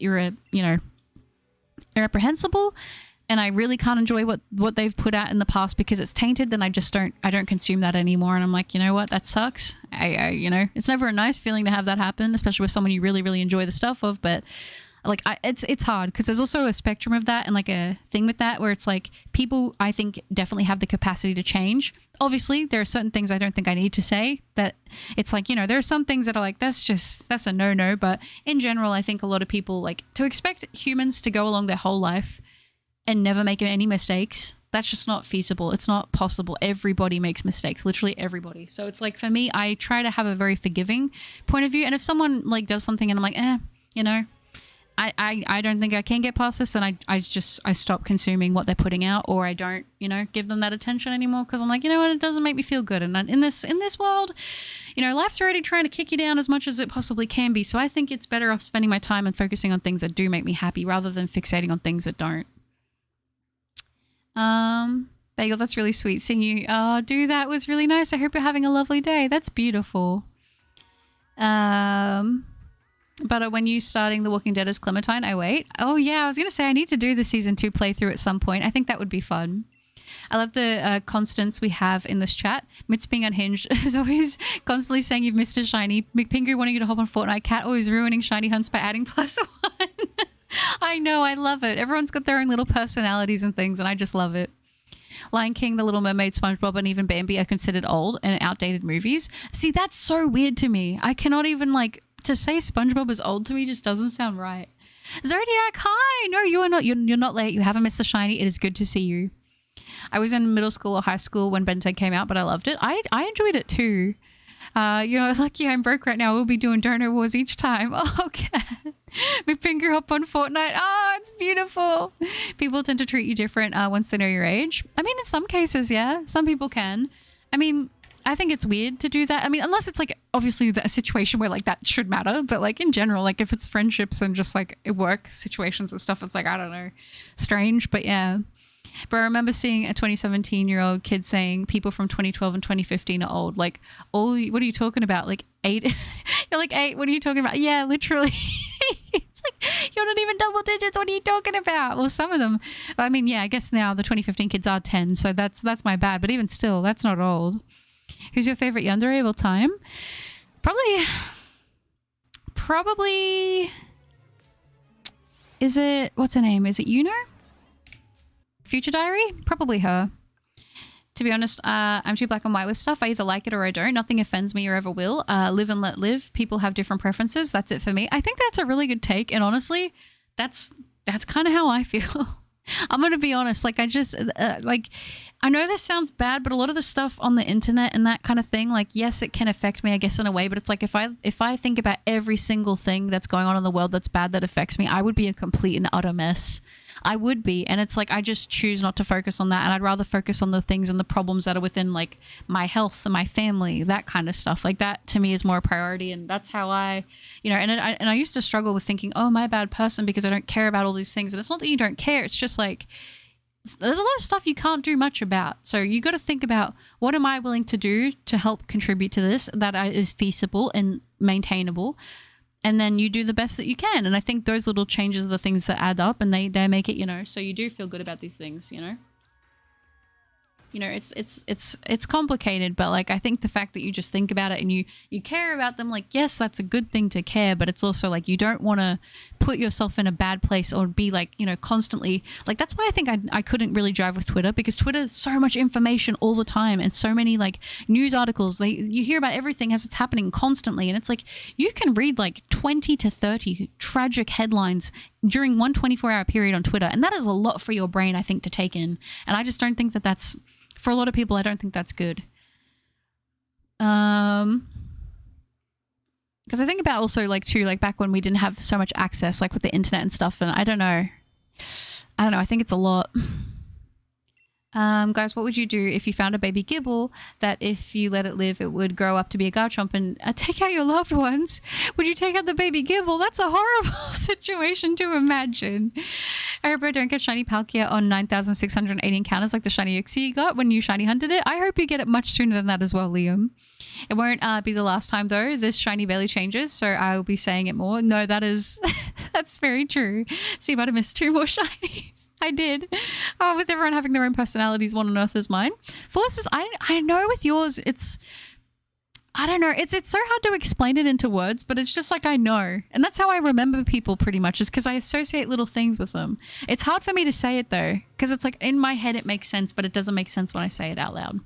S1: irreprehensible and I really can't enjoy what they've put out in the past because it's tainted, then I don't consume that anymore. And I'm like, you know what, that sucks. You know, it's never a nice feeling to have that happen, especially with someone you really, really enjoy the stuff of. But like, it's hard because there's also a spectrum of that and like a thing with that where it's like people, I think, definitely have the capacity to change. Obviously, there are certain things I don't think I need to say that it's like, you know, there are some things that are like, that's a no-no. But in general, I think a lot of people like to expect humans to go along their whole life and never make any mistakes. That's just not feasible. It's not possible. Everybody makes mistakes, literally everybody. So it's like, for me, I try to have a very forgiving point of view. And if someone like does something and I'm like, you know, I don't think I can get past this, and I stop consuming what they're putting out, or I don't, you know, give them that attention anymore because I'm like, you know what, it doesn't make me feel good. And in this world, you know, life's already trying to kick you down as much as it possibly can be. So I think it's better off spending my time and focusing on things that do make me happy rather than fixating on things that don't. Bagel, that's really sweet. Seeing you do that was really nice. I hope you're having a lovely day. That's beautiful. But when you starting The Walking Dead as Clementine, I wait. Oh yeah, I was going to say I need to do the season 2 playthrough at some point. I think that would be fun. I love the constants we have in this chat. Mitz being unhinged is always constantly saying you've missed a shiny. McPingu wanting you to hop on Fortnite. Cat always ruining shiny hunts by adding +1. I know, I love it. Everyone's got their own little personalities and things, and I just love it. Lion King, The Little Mermaid, SpongeBob, and even Bambi are considered old and outdated movies. See, that's so weird to me. I cannot even like... To say SpongeBob is old to me just doesn't sound right. Zodiac, hi! No, you are not. You're not late. You haven't missed the shiny. It is good to see you. I was in middle school or high school when Ben 10 came out, but I loved it. I enjoyed it too. You're lucky I'm broke right now. We'll be doing donor wars each time. Oh, okay. My finger hop on Fortnite. Oh, it's beautiful. People tend to treat you different once they know your age. I mean, in some cases, yeah. Some people can. I mean... I think it's weird to do that. I mean, unless it's like obviously a situation where like that should matter, but like in general, like if it's friendships and just like work situations and stuff, it's like, I don't know, strange, but yeah. But I remember seeing a 2017-year-old kid saying people from 2012 and 2015 are old. Like, what are you talking about? Like 8? You're like 8. What are you talking about? Yeah, literally. It's like, you're not even double digits. What are you talking about? Well, some of them, I mean, yeah, I guess now the 2015 kids are 10. So that's my bad. But even still, that's not old. Who's your favorite yandere of all time? Probably. Is it, what's her name? Is it Yuno? Future Diary? Probably her. To be honest, I'm too black and white with stuff. I either like it or I don't. Nothing offends me or ever will. Live and let live. People have different preferences. That's it for me. I think that's a really good take. And honestly, that's kind of how I feel. I'm going to be honest. Like, I just, I know this sounds bad, but a lot of the stuff on the internet and that kind of thing, like, yes, it can affect me, I guess, in a way. But it's like, if I think about every single thing that's going on in the world that's bad that affects me, I would be a complete and utter mess. I would be. And it's like, I just choose not to focus on that. And I'd rather focus on the things and the problems that are within like my health and my family, that kind of stuff. Like that to me is more a priority. And that's how I, you know, and I used to struggle with thinking, oh, am I a bad person because I don't care about all these things. And it's not that you don't care. It's just like, there's a lot of stuff you can't do much about. So you got to think about, what am I willing to do to help contribute to this that is feasible and maintainable? And then you do the best that you can. And I think those little changes are the things that add up, and they make it, you know, so you do feel good about these things, you know. You know, it's complicated, but like I think the fact that you just think about it and you care about them, like, yes, that's a good thing to care, but it's also like you don't want to put yourself in a bad place or be like, you know, constantly like, that's why I think I couldn't really drive with Twitter, because Twitter is so much information all the time and so many like news articles. You hear about everything as it's happening constantly, and it's like you can read like 20 to 30 tragic headlines during one 24-hour period on Twitter, and that is a lot for your brain, I think, to take in. And I just don't think that that's, for a lot of people, I don't think that's good. Because I think about also like too, like back when we didn't have so much access, like with the internet and stuff, and I don't know. I think it's a lot. Guys, what would you do if you found a baby gibble that if you let it live, it would grow up to be a garchomp and take out your loved ones? Would you take out the baby gibble? That's a horrible situation to imagine. I hope I don't get shiny Palkia on 9,680 encounters like the shiny Uxie you got when you shiny hunted it. I hope you get it much sooner than that as well, Liam. It won't be the last time though. This shiny barely changes, so I will be saying it more. No, that is that's very true. See, I might have missed 2 more shinies. I did. Oh, with everyone having their own personalities, what on earth is mine? Forces, I know with yours, I don't know. It's so hard to explain it into words, but it's just like I know. And that's how I remember people pretty much, is because I associate little things with them. It's hard for me to say it though, because it's like in my head it makes sense, but it doesn't make sense when I say it out loud.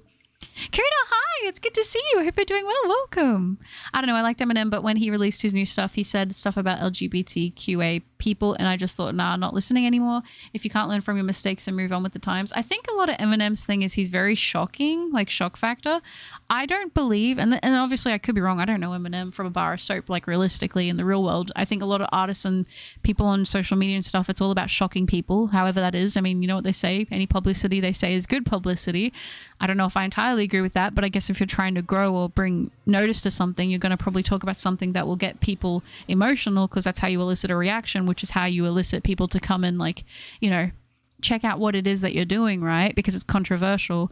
S1: Karina, hi, it's good to see you. I hope you're doing well. Welcome. I don't know, I liked Eminem, but when he released his new stuff, he said stuff about LGBTQA people, and I just thought, nah, not listening anymore. If you can't learn from your mistakes and move on with the times. I think a lot of Eminem's thing is he's very shocking, like shock factor. I don't believe, and obviously I could be wrong, I don't know Eminem from a bar of soap, like realistically in the real world. I think a lot of artists and people on social media and stuff, it's all about shocking people, however that is. I mean, you know what they say, any publicity they say is good publicity. I don't know if I entirely agree with that, but I guess if you're trying to grow or bring notice to something, you're going to probably talk about something that will get people emotional, because that's how you elicit a reaction, which is how you elicit people to come and, like, you know, check out what it is that you're doing, right? Because it's controversial.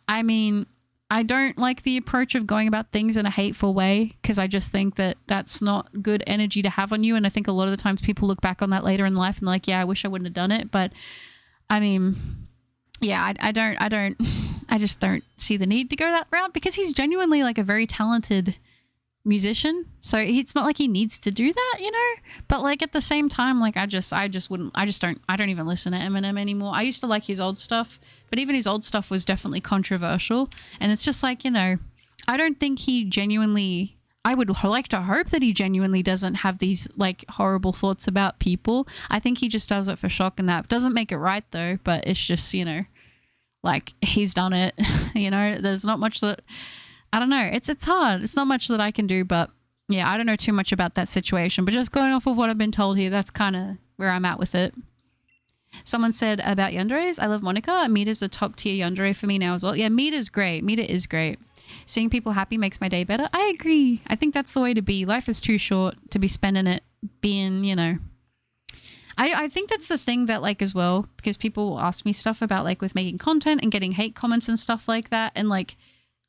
S1: I mean, I don't like the approach of going about things in a hateful way, because I just think that that's not good energy to have on you. And I think a lot of the times people look back on that later in life and like, yeah, I wish I wouldn't have done it. But I mean, yeah, I just don't see the need to go that route, because he's genuinely like a very talented musician. So it's not like he needs to do that, you know? But like at the same time, like I don't even listen to Eminem anymore. I used to like his old stuff, but even his old stuff was definitely controversial. And it's just like, you know, I don't think he genuinely, I would like to hope that he genuinely doesn't have these like horrible thoughts about people. I think he just does it for shock, and that doesn't make it right though, but it's just, you know, like he's done it, you know, there's not much that, I don't know, it's hard. It's not much that I can do, but yeah, I don't know too much about that situation, but just going off of what I've been told here, that's kind of where I'm at with it. Someone said about yanderes, I love Monica. Mita's a top tier yandere for me now as well. Yeah, Mita's great. Mita is great. Seeing people happy makes my day better. I agree. I think that's the way to be. Life is too short to be spending it being, you know, I think that's the thing that, like, as well, because people will ask me stuff about, like, with making content and getting hate comments and stuff like that. And, like,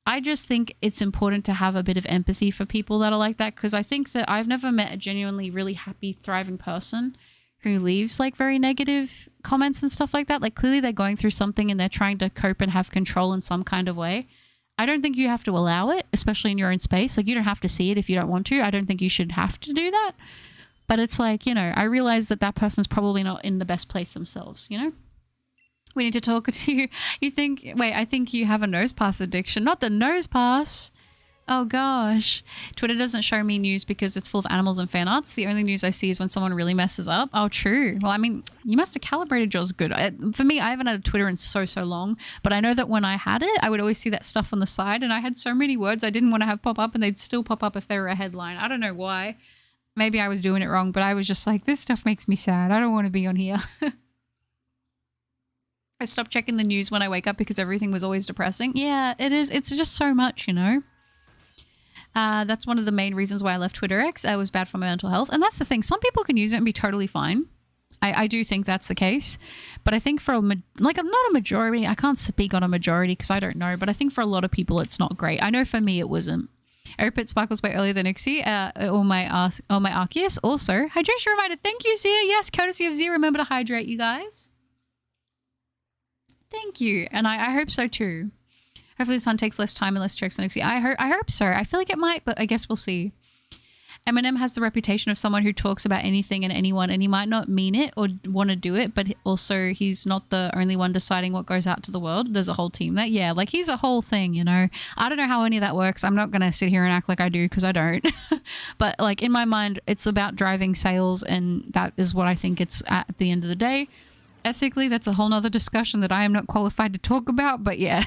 S1: I just think it's important to have a bit of empathy for people that are like that, because I think that I've never met a genuinely really happy, thriving person who leaves, like, very negative comments and stuff like that. Like, clearly they're going through something and they're trying to cope and have control in some kind of way. I don't think you have to allow it, especially in your own space. Like, you don't have to see it if you don't want to. I don't think you should have to do that. But it's like, you know, I realize that that person's probably not in the best place themselves, you know? We need to talk to you. You think, wait, I think you have a nose pass addiction. Not the nose pass. Oh, gosh. Twitter doesn't show me news because it's full of animals and fan arts. The only news I see is when someone really messes up. Oh, true. Well, I mean, you must have calibrated yours good. For me, I haven't had a Twitter in so long. But I know that when I had it, I would always see that stuff on the side. And I had so many words I didn't want to have pop up, and they'd still pop up if they were a headline. I don't know why. Maybe I was doing it wrong, but I was just like, this stuff makes me sad. I don't want to be on here. I stopped checking the news when I wake up because everything was always depressing. Yeah, it is. It's just so much, you know? That's one of the main reasons why I left Twitter X. It was bad for my mental health. And that's the thing. Some people can use it and be totally fine. I do think that's the case. But I think for, like, I'm not a majority. I can't speak on a majority because I don't know. But I think for a lot of people, it's not great. I know for me, it wasn't. I hope it sparkles way earlier than Ixie. Or my Arceus. Also, hydration reminder. Thank you, Zia. Yes, courtesy of Zia. Remember to hydrate, you guys. Thank you. And I hope so too. Hopefully this one takes less time and less tricks than Ixie. I hope so. I feel like it might, but I guess we'll see. Eminem has the reputation of someone who talks about anything and anyone, and he might not mean it or want to do it, but also he's not the only one deciding what goes out to the world. There's a whole team that, yeah, like he's a whole thing, you know. I don't know how any of that works. I'm not going to sit here and act like I do because I don't. But like in my mind, it's about driving sales, and that is what I think it's at the end of the day. ethically, that's a whole nother discussion that I am not qualified to talk about. But yeah,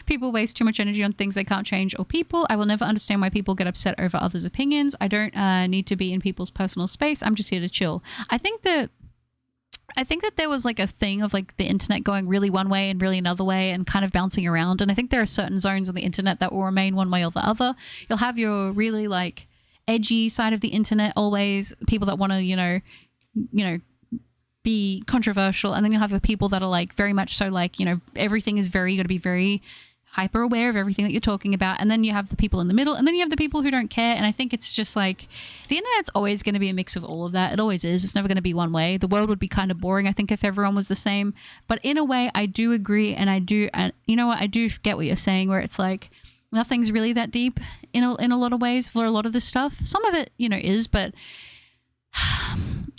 S1: people waste too much energy on things they can't change or people. I will never understand why people get upset over others' opinions. I don't need to be in people's personal space. I'm just here to chill. I think that there was like a thing of like the internet going really one way and really another way and kind of bouncing around. And I think there are certain zones on the internet that will remain one way or the other. You'll have your really like edgy side of the internet always, people that want to, you know, be controversial. And then you'll have your people that are like very much so like, you know, everything is you got to be very hyper aware of everything that you're talking about. And then you have the people in the middle, and then you have the people who don't care. And I think it's just like the internet's always going to be a mix of all of that. It always is. It's never going to be one way. The world would be kind of boring, I think, if everyone was the same. But in a way, I do agree, and you know what, I do get what you're saying, where it's like nothing's really that deep in a lot of ways for a lot of this stuff. Some of it, you know, is, but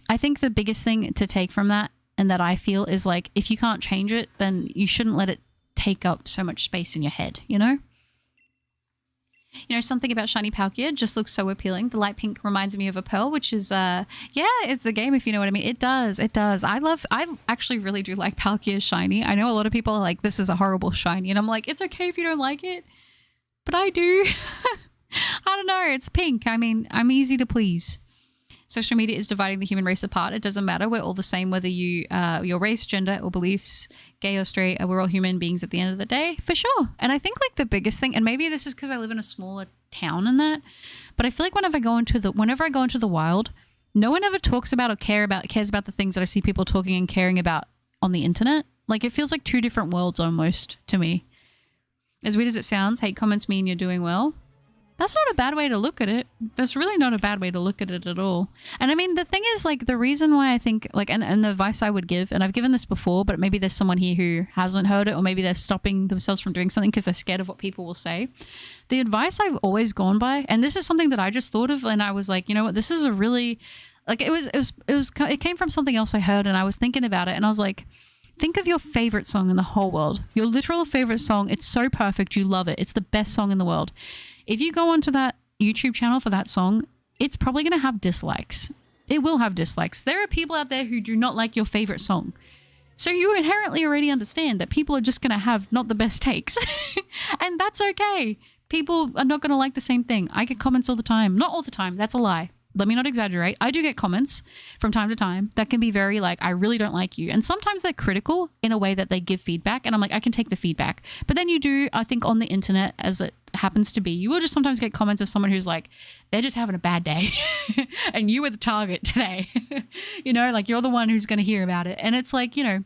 S1: I think the biggest thing to take from that, and that I feel, is like if you can't change it, then you shouldn't let it take up so much space in your head, you know? You know, something about shiny Palkia just looks so appealing. The light pink reminds me of a pearl, which is, yeah, it's the game, if you know what I mean. It does. I actually really do like Palkia shiny. I know a lot of people are like, this is a horrible shiny. And I'm like, it's okay if you don't like it. But I do. I don't know. It's pink. I mean, I'm easy to please. Social media is dividing the human race apart. It doesn't matter. We're all the same, whether your race, gender, or beliefs, gay or straight. We're all human beings at the end of the day, for sure. And I think like the biggest thing, and maybe this is because I live in a smaller town and that, but I feel like whenever I go into the wild, no one ever talks about or cares about the things that I see people talking and caring about on the internet. Like it feels like two different worlds almost to me. As weird as it sounds, hate comments mean you're doing well. That's not a bad way to look at it. That's really not a bad way to look at it at all. And I mean, the thing is, like, the reason why I think, like, and the advice I would give, and I've given this before, but maybe there's someone here who hasn't heard it, or maybe they're stopping themselves from doing something because they're scared of what people will say. The advice I've always gone by, and this is something that I just thought of, and I was like, you know what, this is a really, like, it came from something else I heard, and I was thinking about it, and I was like, think of your favorite song in the whole world. Your literal favorite song. It's so perfect. You love it. It's the best song in the world. If you go onto that YouTube channel for that song, it's probably going to have dislikes. It will have dislikes. There are people out there who do not like your favorite song. So you inherently already understand that people are just going to have not the best takes. And that's okay. People are not going to like the same thing. I get comments all the time. Not all the time. That's a lie. Let me not exaggerate. I do get comments from time to time that can be very like, I really don't like you. And sometimes they're critical in a way that they give feedback. And I'm like, I can take the feedback. But then you do, I think on the internet, as it happens to be, you will just sometimes get comments of someone who's like, they're just having a bad day. And you were the target today. You know, like you're the one who's going to hear about it. And it's like, you know,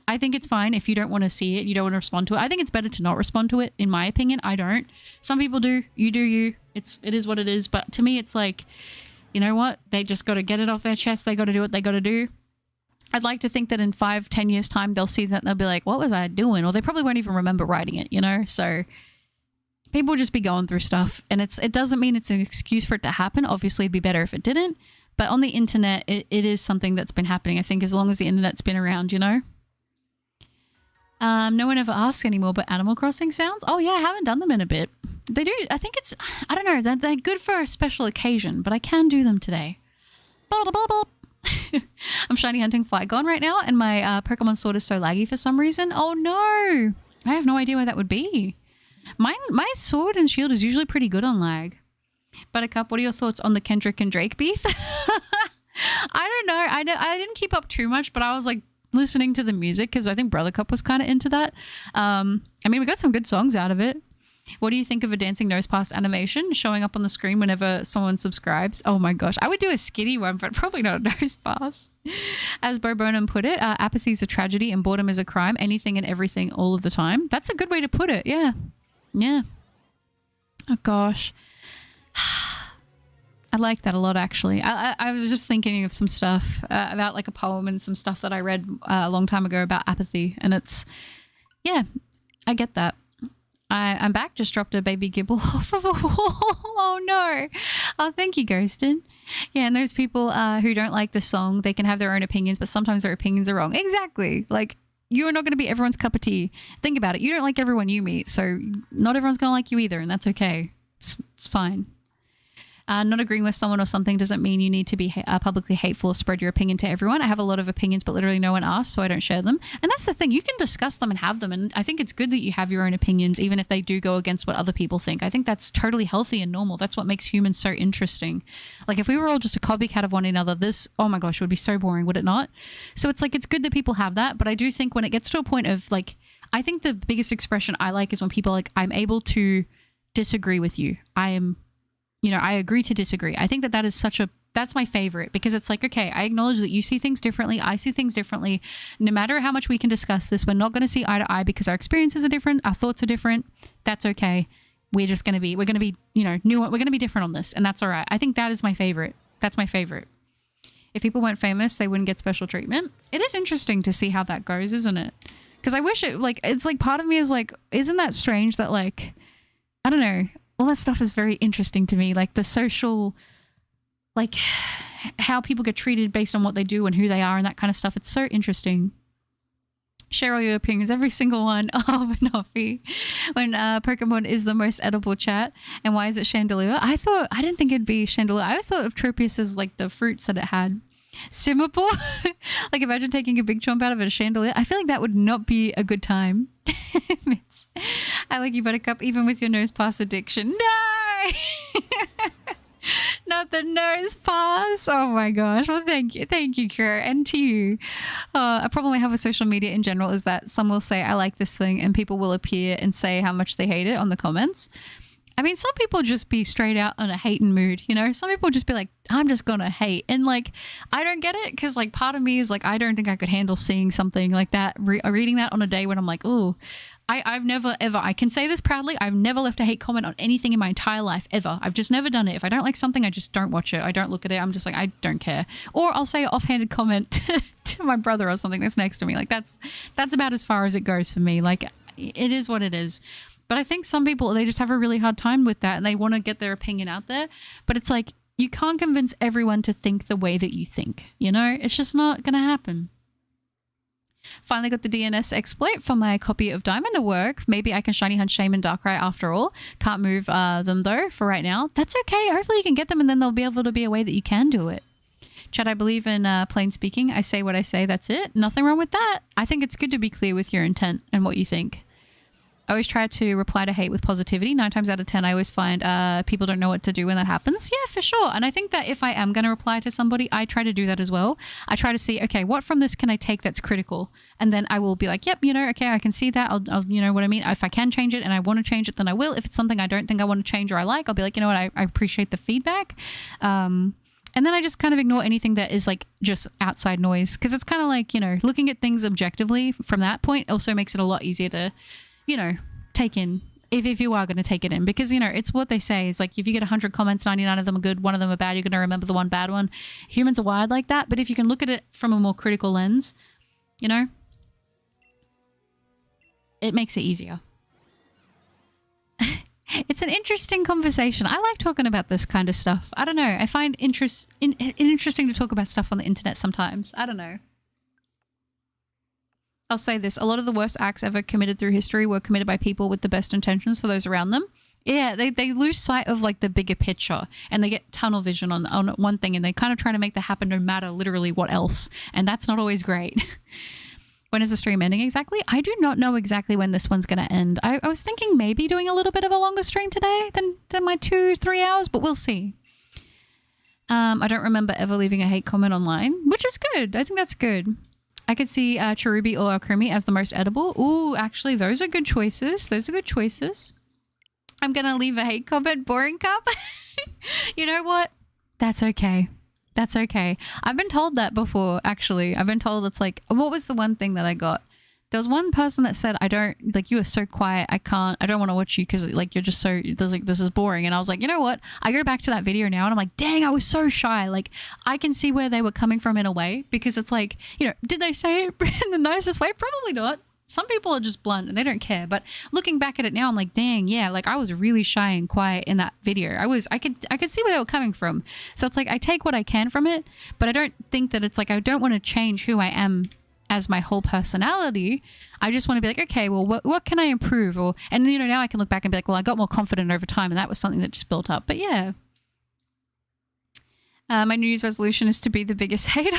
S1: I think it's fine if you don't want to see it. You don't want to respond to it. I think it's better to not respond to it, in my opinion. I don't. Some people do. You do you. It is what it is. But to me, it's like, you know what? They just got to get it off their chest. They got to do what they got to do. I'd like to think that in 5-10 years time, they'll see that and they'll be like, what was I doing? Or they probably won't even remember writing it, you know? So people will just be going through stuff, and it doesn't mean it's an excuse for it to happen. Obviously it'd be better if it didn't, but on the internet, it is something that's been happening. I think as long as the internet's been around, you know? No one ever asks anymore, but Animal Crossing sounds? Oh yeah, I haven't done them in a bit. They do. I think it's, I don't know, they're good for a special occasion, but I can do them today. I'm shiny hunting Flygon right now, and my Pokemon Sword is so laggy for some reason. Oh no! I have no idea why that would be. My Sword and Shield is usually pretty good on lag. Buttercup, what are your thoughts on the Kendrick and Drake beef? I don't know. I didn't keep up too much, but I was like listening to the music because I think Brothercup was kind of into that. I mean, we got some good songs out of it. What do you think of a dancing nose pass animation showing up on the screen whenever someone subscribes? Oh my gosh. I would do a skitty one, but probably not a nose pass. As Bo Burnham put it, apathy is a tragedy and boredom is a crime. Anything and everything all of the time. That's a good way to put it. Yeah. Yeah. Oh gosh. I like that a lot, actually. I was just thinking of some stuff about like a poem and some stuff that I read a long time ago about apathy. And it's, yeah, I get that. I'm back. Just dropped a baby gibble off of a wall. Oh no. Oh, thank you, Ghosted. Yeah, and those people who don't like the song, they can have their own opinions, but sometimes their opinions are wrong. Exactly. Like, you're not going to be everyone's cup of tea. Think about it. You don't like everyone you meet, so not everyone's going to like you either, and that's okay. It's fine. Not agreeing with someone or something doesn't mean you need to be publicly hateful or spread your opinion to everyone. I have a lot of opinions, but literally no one asks, so I don't share them. And that's the thing. You can discuss them and have them. And I think it's good that you have your own opinions, even if they do go against what other people think. I think that's totally healthy and normal. That's what makes humans so interesting. Like if we were all just a copycat of one another, this, oh my gosh, it would be so boring, would it not? So it's like, it's good that people have that. But I do think when it gets to a point of like, I think the biggest expression I like is when people are like, I'm able to disagree with you. I agree to disagree. I think that is that's my favorite, because it's like, okay, I acknowledge that you see things differently. I see things differently. No matter how much we can discuss this, we're not going to see eye to eye because our experiences are different. Our thoughts are different. That's okay. We're going to be, we're going to be different on this, and that's all right. I think that is my favorite. That's my favorite. If people weren't famous, they wouldn't get special treatment. It is interesting to see how that goes, isn't it? Because I wish it's like part of me is like, isn't that strange that like, I don't know, all that stuff is very interesting to me. Like the social, like how people get treated based on what they do and who they are and that kind of stuff. It's so interesting. Share all your opinions, every single one. Oh, Banoffee. When Pokemon is the most edible, chat. And why is it Chandelier? I didn't think it'd be Chandelier. I always thought of Tropius as like the fruits that it had. Simmerple? Like imagine taking a big chomp out of a Chandelier. I feel like that would not be a good time. I like you, Buttercup, even with your nose pass addiction. No! Not the nose pass. Oh my gosh. Well, thank you, Kira, and to you. A problem I have with social media in general is that some will say I like this thing and people will appear and say how much they hate it on the comments. I mean, some people just be straight out on a hating mood, you know? Some people just be like, I'm just gonna hate. And like, I don't get it, because like part of me is like, I don't think I could handle seeing something like that, reading that on a day when I'm like, oh, I've never ever, I can say this proudly, I've never left a hate comment on anything in my entire life, ever. I've just never done it. If I don't like something, I just don't watch it. I don't look at it. I'm just like, I don't care. Or I'll say an offhanded comment to my brother or something that's next to me. Like that's about as far as it goes for me. Like it is what it is. But I think some people, they just have a really hard time with that and they want to get their opinion out there. But it's like, you can't convince everyone to think the way that you think, you know? It's just not going to happen. Finally got the DNS exploit for my copy of Diamond to work. Maybe I can shiny hunt Shame and Darkrai after all. Can't move them though for right now. That's okay. Hopefully you can get them and then there'll be able to be a way that you can do it. Chad, I believe in plain speaking. I say what I say. That's it. Nothing wrong with that. I think it's good to be clear with your intent and what you think. I always try to reply to hate with positivity. 9 times out of 10, I always find people don't know what to do when that happens. Yeah, for sure. And I think that if I am going to reply to somebody, I try to do that as well. I try to see, okay, what from this can I take that's critical? And then I will be like, yep, you know, okay, I can see that. I'll you know what I mean? If I can change it and I want to change it, then I will. If it's something I don't think I want to change or I like, I'll be like, you know what, I appreciate the feedback. And then I just kind of ignore anything that is like just outside noise. Because it's kind of like, you know, looking at things objectively from that point also makes it a lot easier to, you know, take in if you are going to take it in, because, you know, it's what they say is like, if you get 100 comments, 99 of them are good, one of them are bad, you're going to remember the one bad one. Humans are wired like that. But if you can look at it from a more critical lens, you know, it makes it easier. It's an interesting conversation. I like talking about this kind of stuff. I don't know. I find interesting to talk about stuff on the internet sometimes. I don't know. I'll say this. A lot of the worst acts ever committed through history were committed by people with the best intentions for those around them. Yeah, they lose sight of like the bigger picture and they get tunnel vision on one thing and they kind of try to make that happen no matter literally what else. And that's not always great. When is the stream ending exactly? I do not know exactly when this one's going to end. I was thinking maybe doing a little bit of a longer stream today than my 2-3 hours, but we'll see. I don't remember ever leaving a hate comment online, which is good. I think that's good. I could see Cherubi or Alcremie as the most edible. Ooh, actually, those are good choices. Those are good choices. I'm going to leave a hate comment, boring cup. You know what? That's okay. That's okay. I've been told that before, actually. I've been told it's like, what was the one thing that I got? There was one person that said, you are so quiet. I don't want to watch you because like, you're just so, this is boring. And I was like, you know what? I go back to that video now and I'm like, dang, I was so shy. Like I can see where they were coming from in a way, because it's like, you know, did they say it in the nicest way? Probably not. Some people are just blunt and they don't care. But looking back at it now, I'm like, dang, yeah, like I was really shy and quiet in that video. I could see where they were coming from. So it's like, I take what I can from it, but I don't think that it's like, I don't want to change who I am as my whole personality. I just want to be like, okay, well, what can I improve? And you know, now I can look back and be like, well, I got more confident over time and that was something that just built up. But yeah, My New Year's resolution is to be the biggest hater.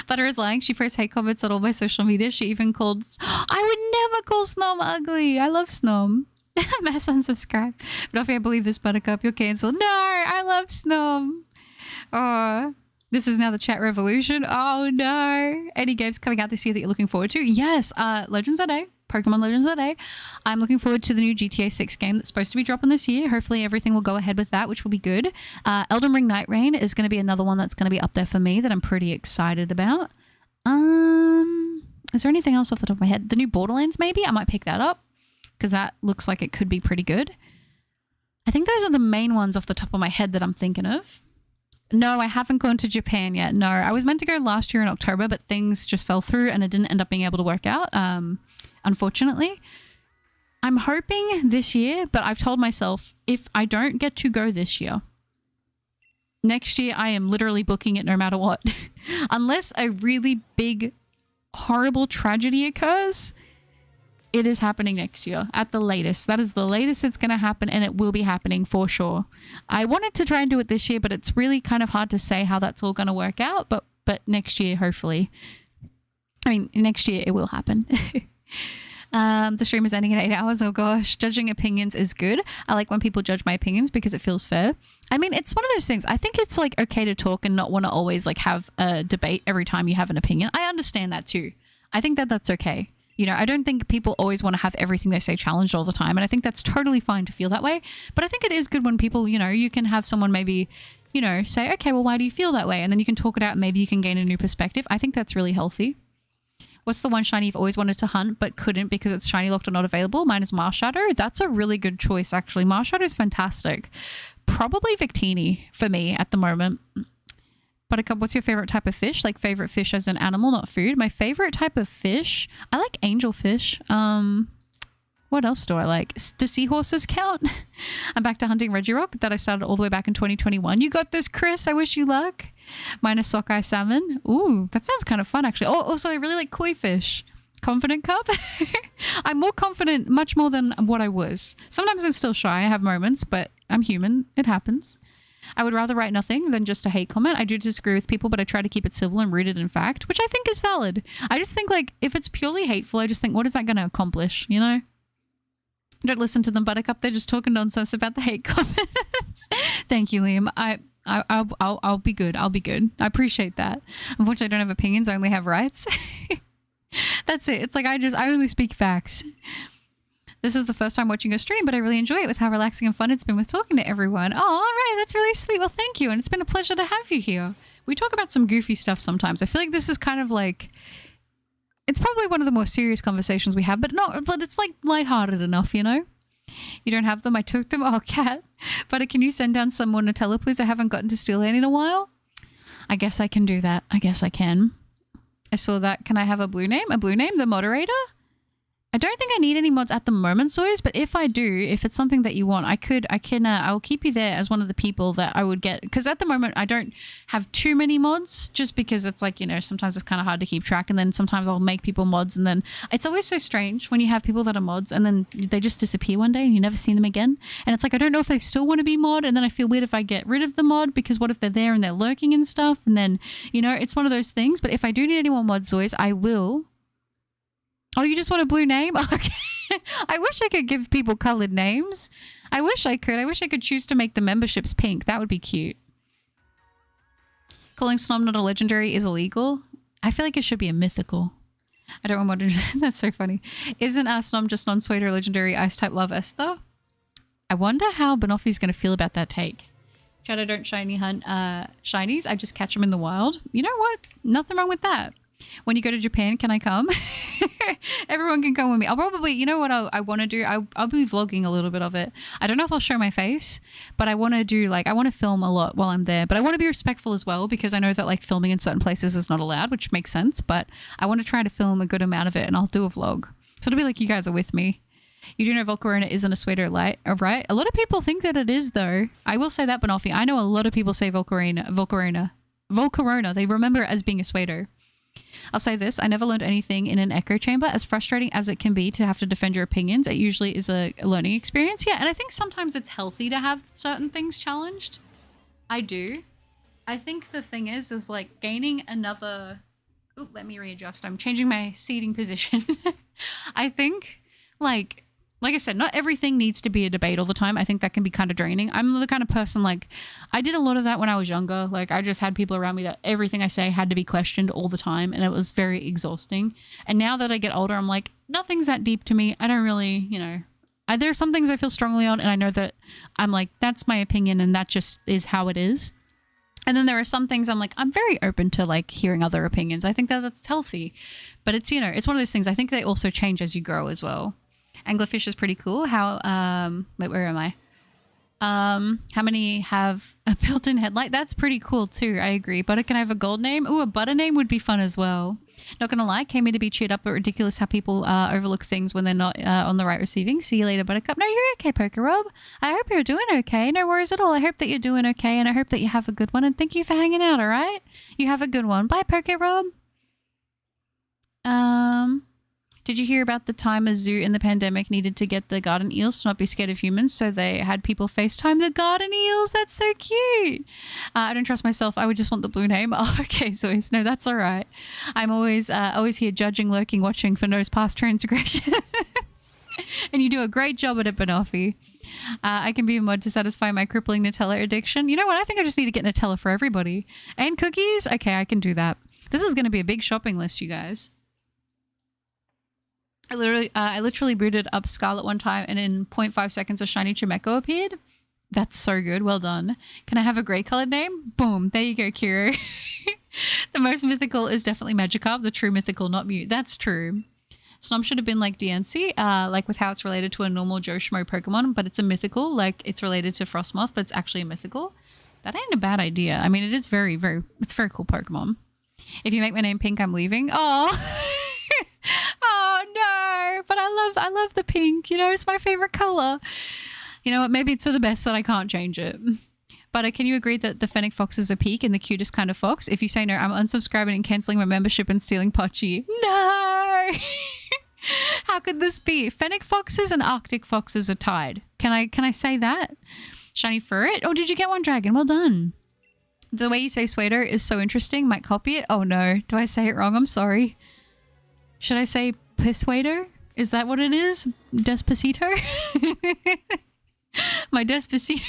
S1: Butter is lying. She posts hate comments on all my social media. She even called... I would never call Snom ugly. I love Snom. Mass unsubscribe. But if I believe this, Buttercup, you're cancelled. No, I love Snom. Oh, this is now the chat revolution. Oh no. Any games coming out this year that you're looking forward to? Yes, Legends of Day. Pokemon Legends of Day. I'm looking forward to the new GTA 6 game that's supposed to be dropping this year. Hopefully everything will go ahead with that, which will be good. Elden Ring Night Rain is going to be another one that's going to be up there for me that I'm pretty excited about. Is there anything else off the top of my head? The new Borderlands, maybe? I might pick that up because that looks like it could be pretty good. I think those are the main ones off the top of my head that I'm thinking of. No, I haven't gone to Japan yet. No, I was meant to go last year in October, but things just fell through and it didn't end up being able to work out, unfortunately. I'm hoping this year, but I've told myself if I don't get to go this year, next year I am literally booking it no matter what. Unless a really big, horrible tragedy occurs, it is happening next year at the latest. That is the latest it's going to happen, and it will be happening for sure. I wanted to try and do it this year, but it's really kind of hard to say how that's all going to work out. But next year, hopefully. I mean, next year it will happen. The stream is ending in 8 hours. Oh gosh, judging opinions is good. I like when people judge my opinions because it feels fair. I mean, it's one of those things. I think it's like okay to talk and not want to always like have a debate every time you have an opinion. I understand that too. I think that that's okay. You know, I don't think people always want to have everything they say challenged all the time. And I think that's totally fine to feel that way. But I think it is good when people, you know, you can have someone maybe, you know, say, okay, well, why do you feel that way? And then you can talk it out and maybe you can gain a new perspective. I think that's really healthy. What's the one shiny you've always wanted to hunt but couldn't because it's shiny locked or not available? Mine is Marshadow. That's a really good choice, actually. Marshadow is fantastic. Probably Victini for me at the moment. Buttercup, what's your favorite type of fish? Like favorite fish as an animal, not food. My favorite type of fish, I like angelfish. What else do I like? Do seahorses count? I'm back to hunting Regieleki that I started all the way back in 2021. You got this, Chris. I wish you luck. Mine is sockeye salmon. Ooh, that sounds kind of fun, actually. Oh, also, I really like koi fish. Confident cup. I'm more confident, much more than what I was. Sometimes I'm still shy. I have moments, but I'm human. It happens. I would rather write nothing than just a hate comment. I do disagree with people, but I try to keep it civil and rooted in fact, which I think is valid. I just think like if it's purely hateful, I just think what is that going to accomplish, you know? Don't listen to them, Buttercup. They're just talking nonsense about the hate comments. Thank you, Liam. I'll be good. I'll be good. I appreciate that. Unfortunately, I don't have opinions. I only have rights. That's it. It's like I only speak facts. This is the first time watching a stream, but I really enjoy it with how relaxing and fun it's been with talking to everyone. Oh, all right. That's really sweet. Well, thank you. And it's been a pleasure to have you here. We talk about some goofy stuff sometimes. I feel like this is kind of like, it's probably one of the more serious conversations we have, but it's like lighthearted enough, you know? You don't have them? I took them. Oh, cat. But can you send down some more Nutella, please? I haven't gotten to steal any in a while. I guess I can do that. I guess I can. I saw that. Can I have a blue name? A blue name? The moderator? I don't think I need any mods at the moment, Zoys, but if I do, if it's something that you want, I'll keep you there as one of the people that I would get. Because at the moment, I don't have too many mods just because it's like, you know, sometimes it's kind of hard to keep track. And then sometimes I'll make people mods. And then it's always so strange when you have people that are mods and then they just disappear one day and you never see them again. And it's like, I don't know if they still want to be mod. And then I feel weird if I get rid of the mod because what if they're there and they're lurking and stuff? And then, you know, it's one of those things. But if I do need any more mods, Zoys, I will. Oh, you just want a blue name? Okay. I wish I could give people colored names. I wish I could. I wish I could choose to make the memberships pink. That would be cute. Calling Snom not a legendary is illegal. I feel like it should be a mythical. I don't want to. That's so funny. Isn't Snom just non-sweater legendary ice type love Esther? I wonder how Banoffee's going to feel about that take. Shadow don't shiny hunt shinies. I just catch them in the wild. You know what? Nothing wrong with that. When you go to Japan, can I come? Everyone can come with me. I'll probably, you know what I want to do? I'll be vlogging a little bit of it. I don't know if I'll show my face, but I want to do like, I want to film a lot while I'm there, but I want to be respectful as well because I know that like filming in certain places is not allowed, which makes sense, but I want to try to film a good amount of it and I'll do a vlog. So it'll be like you guys are with me. You do know Volcarona isn't a sweater light, right? A lot of people think that it is though. I will say that, Banoffee. I know a lot of people say Volcarona. They remember it as being a sweater. I'll say this, I never learned anything in an echo chamber. As frustrating as it can be to have to defend your opinions, it usually is a learning experience. Yeah, and I think sometimes it's healthy to have certain things challenged. I do. I think the thing is like gaining another. Oop, let me readjust. I'm changing my seating position. I think, like I said, not everything needs to be a debate all the time. I think that can be kind of draining. I'm the kind of person like I did a lot of that when I was younger. Like I just had people around me that everything I say had to be questioned all the time, and it was very exhausting. And now that I get older, I'm like, nothing's that deep to me. I don't really, there are some things I feel strongly on, and I know that I'm like, that's my opinion, and that just is how it is. And then there are some things I'm like, I'm very open to like hearing other opinions. I think that that's healthy. But it's, it's one of those things. I think they also change as you grow as well. Anglerfish is pretty cool. How, wait, where am I? How many have a built-in headlight? That's pretty cool too. I agree. Butter, can I have a gold name? Ooh, a butter name would be fun as well. Not gonna lie, came here to be cheered up, but ridiculous how people overlook things when they're not on the right receiving. See you later, Buttercup. No, you're okay, Poker Rob. I hope you're doing okay. No worries at all. I hope that you're doing okay, and I hope that you have a good one. And thank you for hanging out. All right, you have a good one. Bye, Poker Rob. Did you hear about the time a zoo in the pandemic needed to get the garden eels to not be scared of humans, so they had people FaceTime the garden eels? That's so cute. I don't trust myself. I would just want the blue name. Oh, okay, Zois. No, that's all right. I'm always here judging, lurking, watching for nose past transgression. And you do a great job at it, Banoffee. I can be a mod to satisfy my crippling Nutella addiction. You know what? I think I just need to get Nutella for everybody. And cookies? Okay, I can do that. This is going to be a big shopping list, you guys. I literally booted up Scarlet one time, and in 0.5 seconds a shiny Chimecho appeared. That's so good. Well done. Can I have a gray colored name? Boom. There you go, Kiro. The most mythical is definitely Magikarp. The true mythical, not Mew. That's true. Snom should have been like DNC, like with how it's related to a normal Joe Schmo Pokemon, but it's a mythical, like it's related to Frostmoth, but it's actually a mythical. That ain't a bad idea. I mean, it is very, it's very cool Pokemon. If you make my name pink, I'm leaving. Oh. Oh no, but I love the pink, it's my favorite color. You know what, maybe it's for the best that I can't change it. But can you agree that the Fennec Fox is a peak and the cutest kind of fox? If you say no, I'm unsubscribing and cancelling my membership and stealing Pochi. No. How could this be? Fennec Foxes and Arctic Foxes are tied. Can I say that? Shiny Furret? Oh, did you get one, Dragon? Well done. The way you say sweater is so interesting. Might copy it. Oh no, do I say it wrong? I'm sorry. Should I say persuader? Is that what it is? Despacito? My Despacito.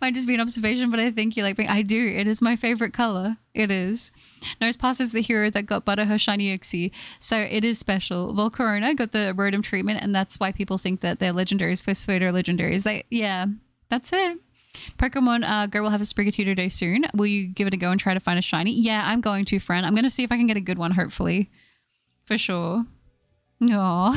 S1: Might just be an observation, but I think you like pink. I do. It is my favorite color. It is. Nosepass is the hero that got Butter her shiny Uxie, so it is special. Volcarona got the Rotom treatment, and that's why people think that they're legendaries. Persuader legendaries. Yeah, that's it. Pokemon Go will have a Sprigatito day soon. Will you give it a go and try to find a shiny? Yeah, I'm going to, friend. I'm going to see if I can get a good one, hopefully. For sure. Aww.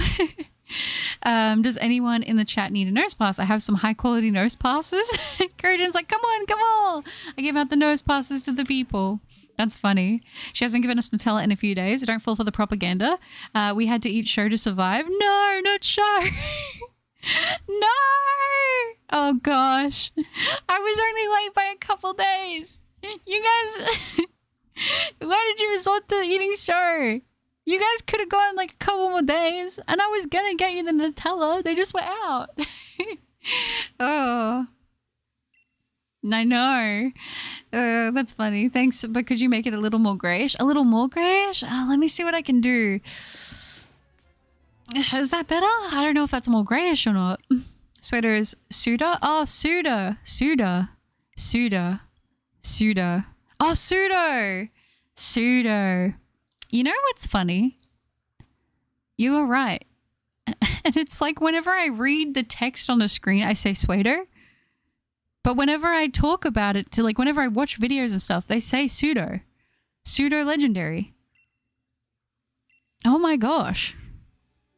S1: Does anyone in the chat need a nose pass? I have some high quality nose passes. Kurjan's like, come on. I give out the nose passes to the people. That's funny. She hasn't given us Nutella in a few days. Don't fall for the propaganda. We had to eat show to survive. No, not show. No. Oh gosh, I was only late by a couple days. You guys, why did you resort to eating show? You guys could have gone like a couple more days, and I was gonna get you the Nutella. They just went out. Oh, I know. That's funny. Thanks, but could you make it a little more grayish? A little more grayish? Oh, let me see what I can do. Is that better? I don't know if that's more grayish or not. Sweater is Suda. Oh, Suda. Oh, Pseudo. You know what's funny? You were right. And it's like whenever I read the text on the screen, I say Sweater. But whenever I talk about it, whenever I watch videos and stuff, they say Pseudo. Pseudo legendary. Oh my gosh.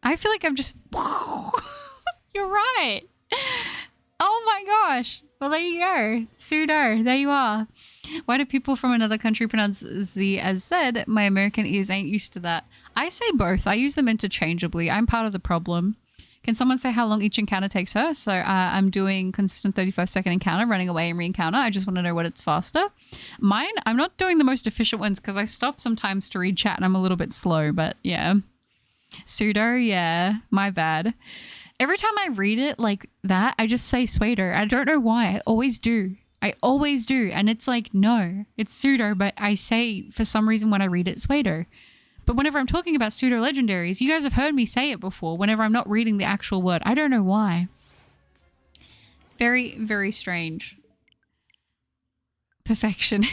S1: I feel like I'm just... You're right. Oh my gosh. Well, there you go. Pseudo. There you are. Why do people from another country pronounce Z as Z? My American ears ain't used to that. I say both. I use them interchangeably. I'm part of the problem. Can someone say how long each encounter takes her? So I'm doing consistent 35-second encounter, running away and re-encounter. I just want to know what it's faster. Mine, I'm not doing the most efficient ones because I stop sometimes to read chat and I'm a little bit slow, but yeah. Pseudo, yeah. My bad. Every time I read it like that, I just say Sweater. I don't know why. I always do. I always do. And it's like, no, it's pseudo, but I say for some reason when I read it, pseudo. But whenever I'm talking about pseudo legendaries, you guys have heard me say it before whenever I'm not reading the actual word. I don't know why. Very, very strange. Perfection.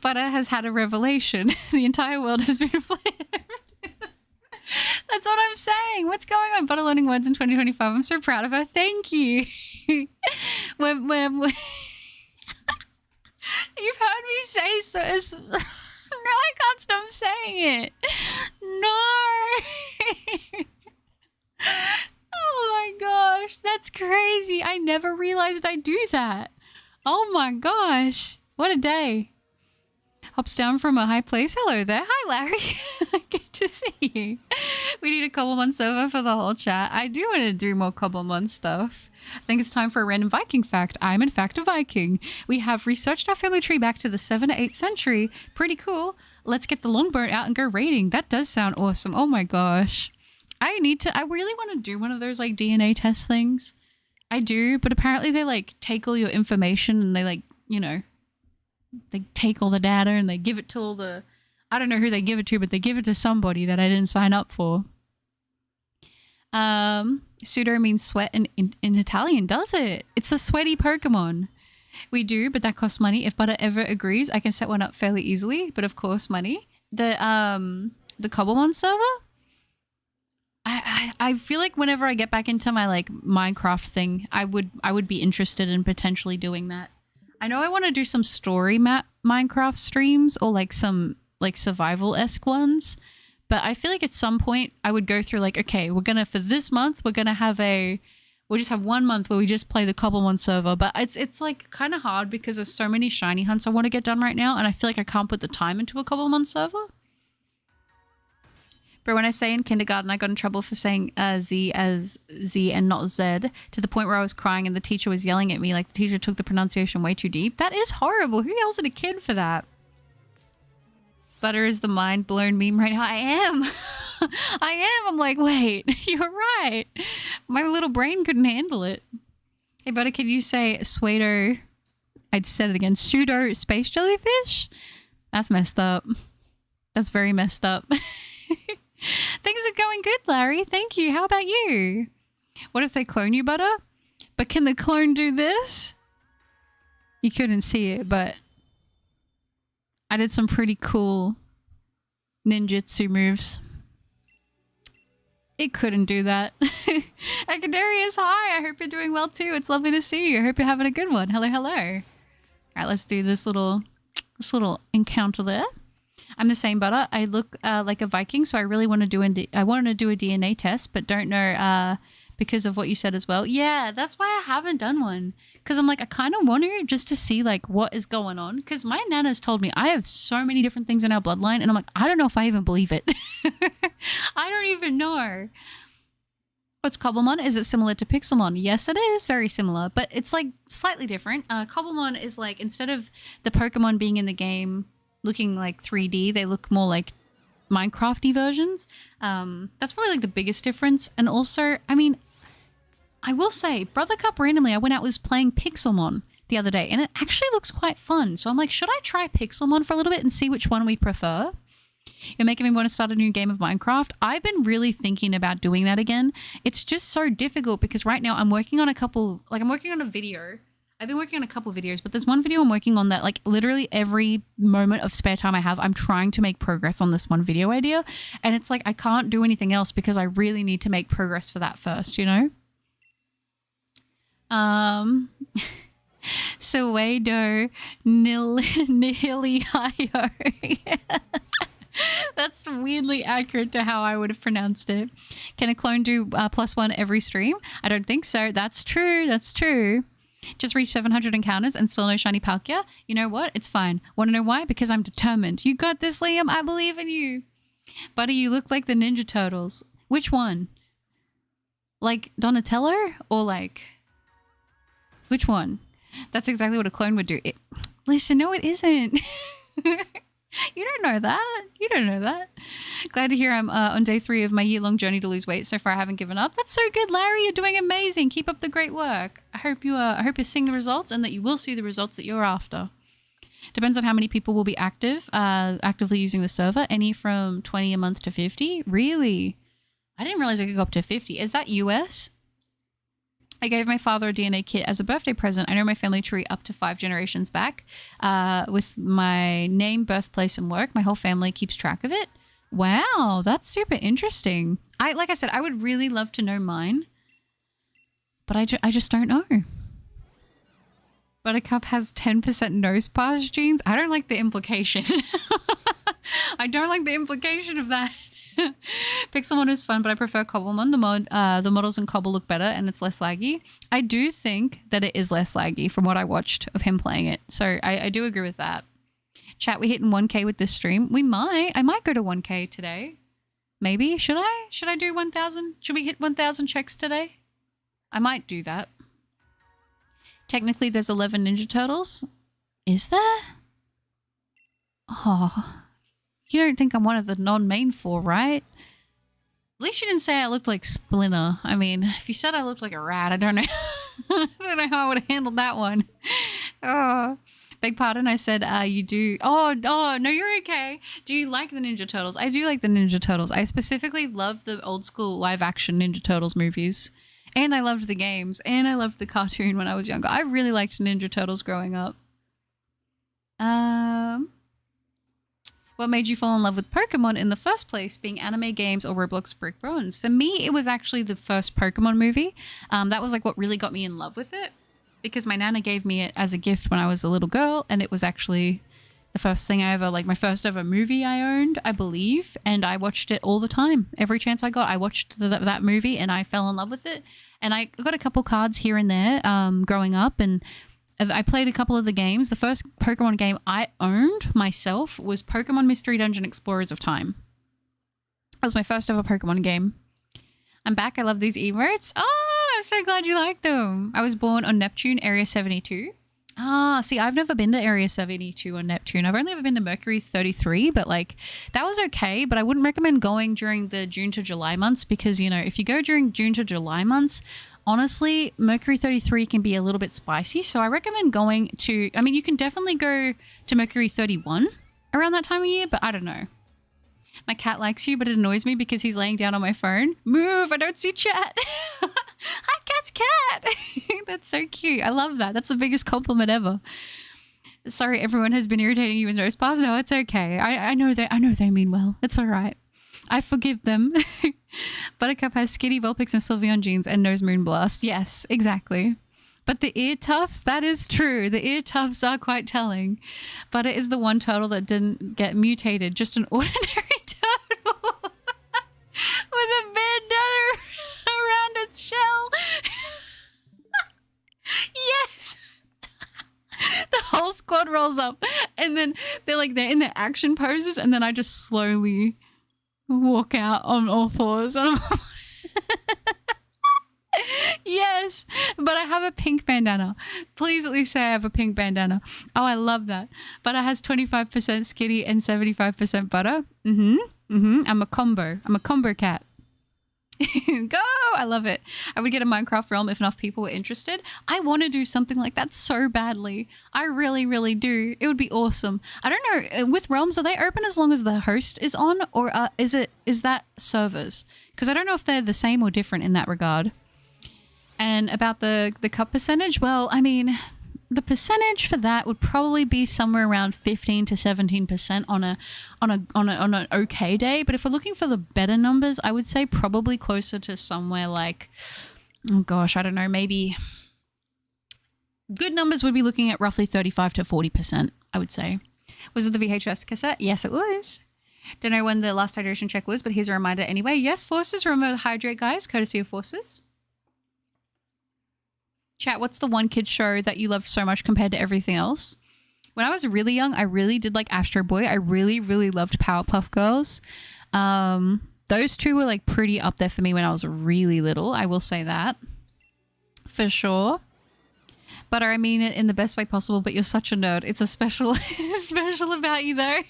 S1: Butter has had a revelation. The entire world has been flipped. That's what I'm saying. What's going on? Butter learning words in 2025. I'm so proud of her. Thank you. You've heard me say so. No, I can't stop saying it. No. Oh my gosh. That's crazy. I never realized I do that. Oh my gosh. What a day. Hops down from a high place. Hello there. Hi, Larry. Good to see you. We need a Cobblemon server for the whole chat. I do want to do more Cobblemon stuff. I think it's time for a random Viking fact. I'm in fact a Viking. We have researched our family tree back to the 7th to 8th century. Pretty cool. Let's get the longboat out and go raiding. That does sound awesome. Oh my gosh. I really want to do one of those like DNA test things. I do, but apparently they like take all your information and they like, you know, they take all the data and they give it to all the, I don't know who they give it to, but they give it to somebody that I didn't sign up for. Pseudo means sweat in Italian, does it? It's the sweaty Pokemon. We do, but that costs money. If Butter ever agrees, I can set one up fairly easily, but of course money. The Cobblemon server? I feel like whenever I get back into my like Minecraft thing, I would be interested in potentially doing that. I know I want to do some story map Minecraft streams or like some like survival-esque ones, but I feel like at some point I would go through like, okay, for this month, we'll just have 1 month where we just play the Cobblemon server, but it's like kind of hard because there's so many shiny hunts I want to get done right now, and I feel like I can't put the time into a Cobblemon server. But when I say in kindergarten, I got in trouble for saying Z as Z and not Z, to the point where I was crying and the teacher was yelling at me like the teacher took the pronunciation way too deep. That is horrible. Who yells at a kid for that? Butter is the mind-blown meme right now. I am. I am. I'm like, wait, you're right. My little brain couldn't handle it. Hey, Butter, could you say pseudo? I'd said it again. Pseudo space jellyfish? That's messed up. That's very messed up. Things are going good, Larry. Thank you. How about you? What if they clone you, Butter? But can the clone do this? You couldn't see it, but I did some pretty cool ninjutsu moves. It couldn't do that. Akadarius, hi. I hope you're doing well too. It's lovely to see you. I hope you're having a good one. Hello, hello. All right, let's do this little encounter there. I'm the same, Butter. I look like a Viking, so I really want to do a DNA test, but don't know because of what you said as well. Yeah, that's why I haven't done one. Because I'm like, I kind of want to just to see like what is going on. Because my nana's told me I have so many different things in our bloodline, and I'm like, I don't know if I even believe it. I don't even know. What's Cobblemon? Is it similar to Pixelmon? Yes, it is very similar, but it's like slightly different. Cobblemon is like, instead of the Pokemon being in the game looking like 3D, they look more like Minecraft-y versions. That's probably like the biggest difference. And also, I mean, I will say, Brother Cup randomly, I went out was playing Pixelmon the other day, and it actually looks quite fun. So I'm like, should I try Pixelmon for a little bit and see which one we prefer? You're making me want to start a new game of Minecraft. I've been really thinking about doing that again. It's just so difficult because right now I'm working on a video. I've been working on a couple of videos, but there's one video I'm working on that like literally every moment of spare time I have, I'm trying to make progress on this one video idea. And it's like, I can't do anything else because I really need to make progress for that first, you know? Suedo Nihilio. That's weirdly accurate to how I would have pronounced it. Can a clone do +1 every stream? I don't think so. That's true. That's true. Just reached 700 encounters and still no shiny Palkia. You know what? It's fine. Want to know why? Because I'm determined. You got this, Liam. I believe in you. Buddy, you look like the Ninja Turtles. Which one? Like Donatello? Or like... Which one? That's exactly what a clone would do. Listen, no, it isn't. You don't know that. You don't know that. Glad to hear I'm on day 3 of my year-long journey to lose weight. So far, I haven't given up. That's so good, Larry. You're doing amazing. Keep up the great work. I hope you're seeing the results and that you will see the results that you're after. Depends on how many people will be actively using the server. Any from 20 a month to 50. Really? I didn't realize I could go up to 50. Is that US? I gave my father a DNA kit as a birthday present. I know my family tree up to 5 generations back. With my name, birthplace, and work, my whole family keeps track of it. Wow, that's super interesting. Like I said, I would really love to know mine, but I just don't know. Buttercup has 10% nose pass genes. I don't like the implication. I don't like the implication of that. Pixelmon is fun, but I prefer Cobblemon. The models in Cobble look better and it's less laggy. I do think that it is less laggy from what I watched of him playing it. So I do agree with that. Chat, we hitting 1K with this stream. I might go to 1K today. Maybe. Should I do 1,000? Should we hit 1,000 checks today? I might do that. Technically, there's 11 Ninja Turtles. Is there? Oh, you don't think I'm one of the non-main 4, right? At least you didn't say I looked like Splinter. I mean, if you said I looked like a rat, I don't know. I don't know how I would have handled that one. Oh, beg pardon. I said you do. Oh, no, you're okay. Do you like the Ninja Turtles? I do like the Ninja Turtles. I specifically love the old school live action Ninja Turtles movies. And I loved the games. And I loved the cartoon when I was younger. I really liked Ninja Turtles growing up. What made you fall in love with Pokemon in the first place, being anime games or Roblox Brick Bronze? For me, it was actually the first Pokemon movie. That was like what really got me in love with it, because my nana gave me it as a gift when I was a little girl, and it was actually the first thing I ever, like my first ever movie I owned, I believe, and I watched it all the time. Every chance I got, I watched that movie and I fell in love with it. And I got a couple cards here and there growing up, and I played a couple of the games. The first Pokemon game I owned myself was Pokemon Mystery Dungeon Explorers of Time. That was my first ever Pokemon game. I'm back. I love these emotes. Oh, I'm so glad you like them. I was born on Neptune, Area 72. Ah, see, I've never been to Area 72 on Neptune. I've only ever been to Mercury 33, but like that was okay. But I wouldn't recommend going during the June to July months because, you know, if you go during June to July months, honestly, Mercury 33 can be a little bit spicy. So I recommend going to, I mean, you can definitely go to Mercury 31 around that time of year, but I don't know. My cat likes you, but it annoys me because he's laying down on my phone. Move, I don't see chat. Hi, cat's cat. That's so cute. I love that. That's the biggest compliment ever. Sorry, everyone has been irritating you in those parts. No, it's okay. I know they mean well. It's all right. I forgive them. Buttercup has skinny Vulpix and Sylveon jeans and nose moonblast. Yes, exactly. But the ear tufts, that is true. The ear tufts are quite telling. But it is the one turtle that didn't get mutated. Just an ordinary turtle with a bandana around its shell. Yes. The whole squad rolls up and then they're in their action poses, and then I just slowly walk out on all fours. And yes, but I have a pink bandana. Please at least say I have a pink bandana. Oh, I love that. Butter has 25% skinny and 75% butter. I'm a combo cat. Go! I love it. I would get a Minecraft realm if enough people were interested. I want to do something like that so badly. I really, really do. It would be awesome. I don't know. With realms, are they open as long as the host is on, or is that servers? Because I don't know if they're the same or different in that regard. And about the cup percentage, well, I mean, the percentage for that would probably be somewhere around 15 to 17% on an okay day. But if we're looking for the better numbers, I would say probably closer to somewhere like, oh gosh, I don't know, maybe good numbers would be looking at roughly 35 to 40%, I would say. Was it the VHS cassette? Yes, it was. Don't know when the last hydration check was, but here's a reminder anyway. Yes, Forces, remember to hydrate, guys, courtesy of Forces. Chat, what's the one kid show that you love so much compared to everything else? When I was really young, I really did like Astro Boy. I really, really loved Powerpuff Girls. Those two were like pretty up there for me when I was really little. I will say that for sure. Butter, I mean it in the best way possible, but you're such a nerd. It's a special special about you though.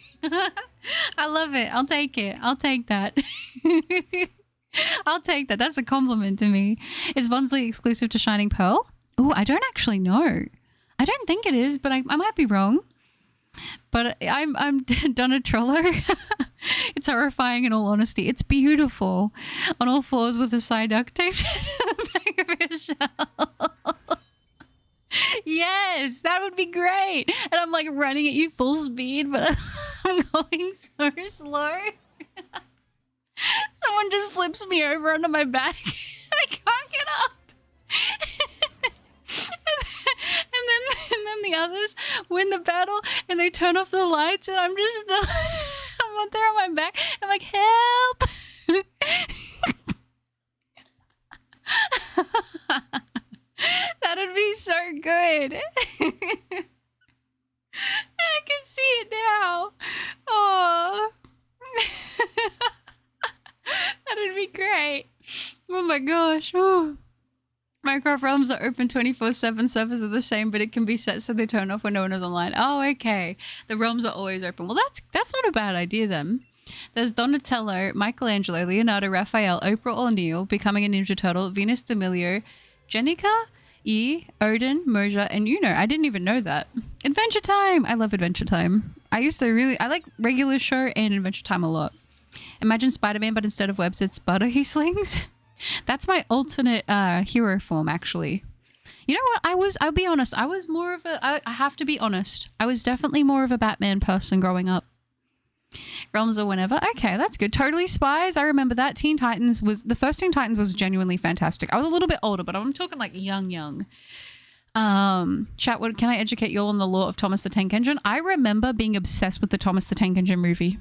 S1: I love it. I'll take it. I'll take that. I'll take that. That's a compliment to me. Is Bonsley exclusive to Shining Pearl? Oh, I don't actually know. I don't think it is, but I might be wrong. But I'm Donatello. It's horrifying in all honesty. It's beautiful. On all fours with a side duct tape to the back of your shell. Yes, that would be great. And I'm like running at you full speed, but I'm going so slow. Someone just flips me over onto my back. I can't get up. and then the others win the battle and they turn off the lights and I'm just I'm out there on my back. I'm like, help. That'd be so good. I can see it now. Oh. That'd be great. Oh my gosh. Ooh. Minecraft realms are open 24/7. Servers are the same, but it can be set so they turn off when no one is online. Oh, okay. The realms are always open. Well, that's not a bad idea then. There's Donatello, Michelangelo, Leonardo, Raphael, Oprah O'Neil, becoming a Ninja Turtle, Venus de Milo, Jenica, Odin, Moja, and Uno. I didn't even know that. Adventure Time! I love Adventure Time. I like regular show and Adventure Time a lot. Imagine Spider-Man, but instead of webs, it's butter he slings. That's my alternate hero form, actually. You know what? I'll be honest. I was more of I have to be honest. I was definitely more of a Batman person growing up. Realms or whenever. Okay, that's good. Totally Spies. I remember that. The first Teen Titans was genuinely fantastic. I was a little bit older, but I'm talking like young. Chat, can I educate you all on the lore of Thomas the Tank Engine? I remember being obsessed with the Thomas the Tank Engine movie.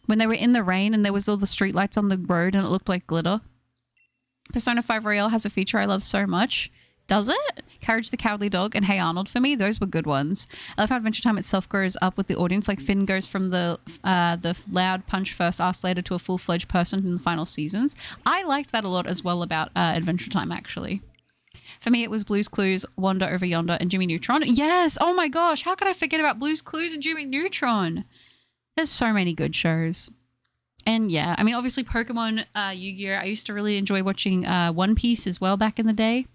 S1: When they were in the rain and there was all the streetlights on the road and it looked like glitter. Persona 5 Royale has a feature I love so much. Does it? Courage the Cowardly Dog and Hey Arnold for me. Those were good ones. I love how Adventure Time itself grows up with the audience. Like Finn goes from the loud punch first, ask later to a full-fledged person in the final seasons. I liked that a lot as well about Adventure Time, actually. For me, it was Blue's Clues, Wander Over Yonder, and Jimmy Neutron. Yes! Oh my gosh! How could I forget about Blue's Clues and Jimmy Neutron? There's so many good shows. And yeah, I mean, obviously Pokemon, Yu-Gi-Oh! I used to really enjoy watching One Piece as well back in the day.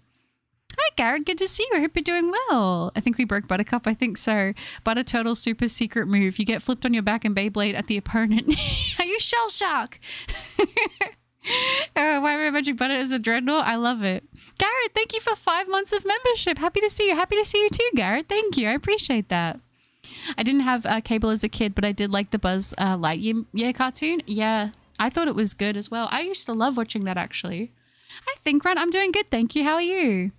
S1: Hi, Garrett. Good to see you. I hope you're doing well. I think we broke Buttercup. I think so. Butter Turtle super secret move. You get flipped on your back and Beyblade at the opponent. Are you Shell Shock? Why am I imagining Butter as a Dreadnought? I love it. Garrett, thank you for 5 months of membership. Happy to see you. Happy to see you too, Garrett. Thank you. I appreciate that. I didn't have cable as a kid, but I did like the Buzz Lightyear cartoon. Yeah, I thought it was good as well. I used to love watching that, actually. I think, Ron, I'm doing good. Thank you. How are you?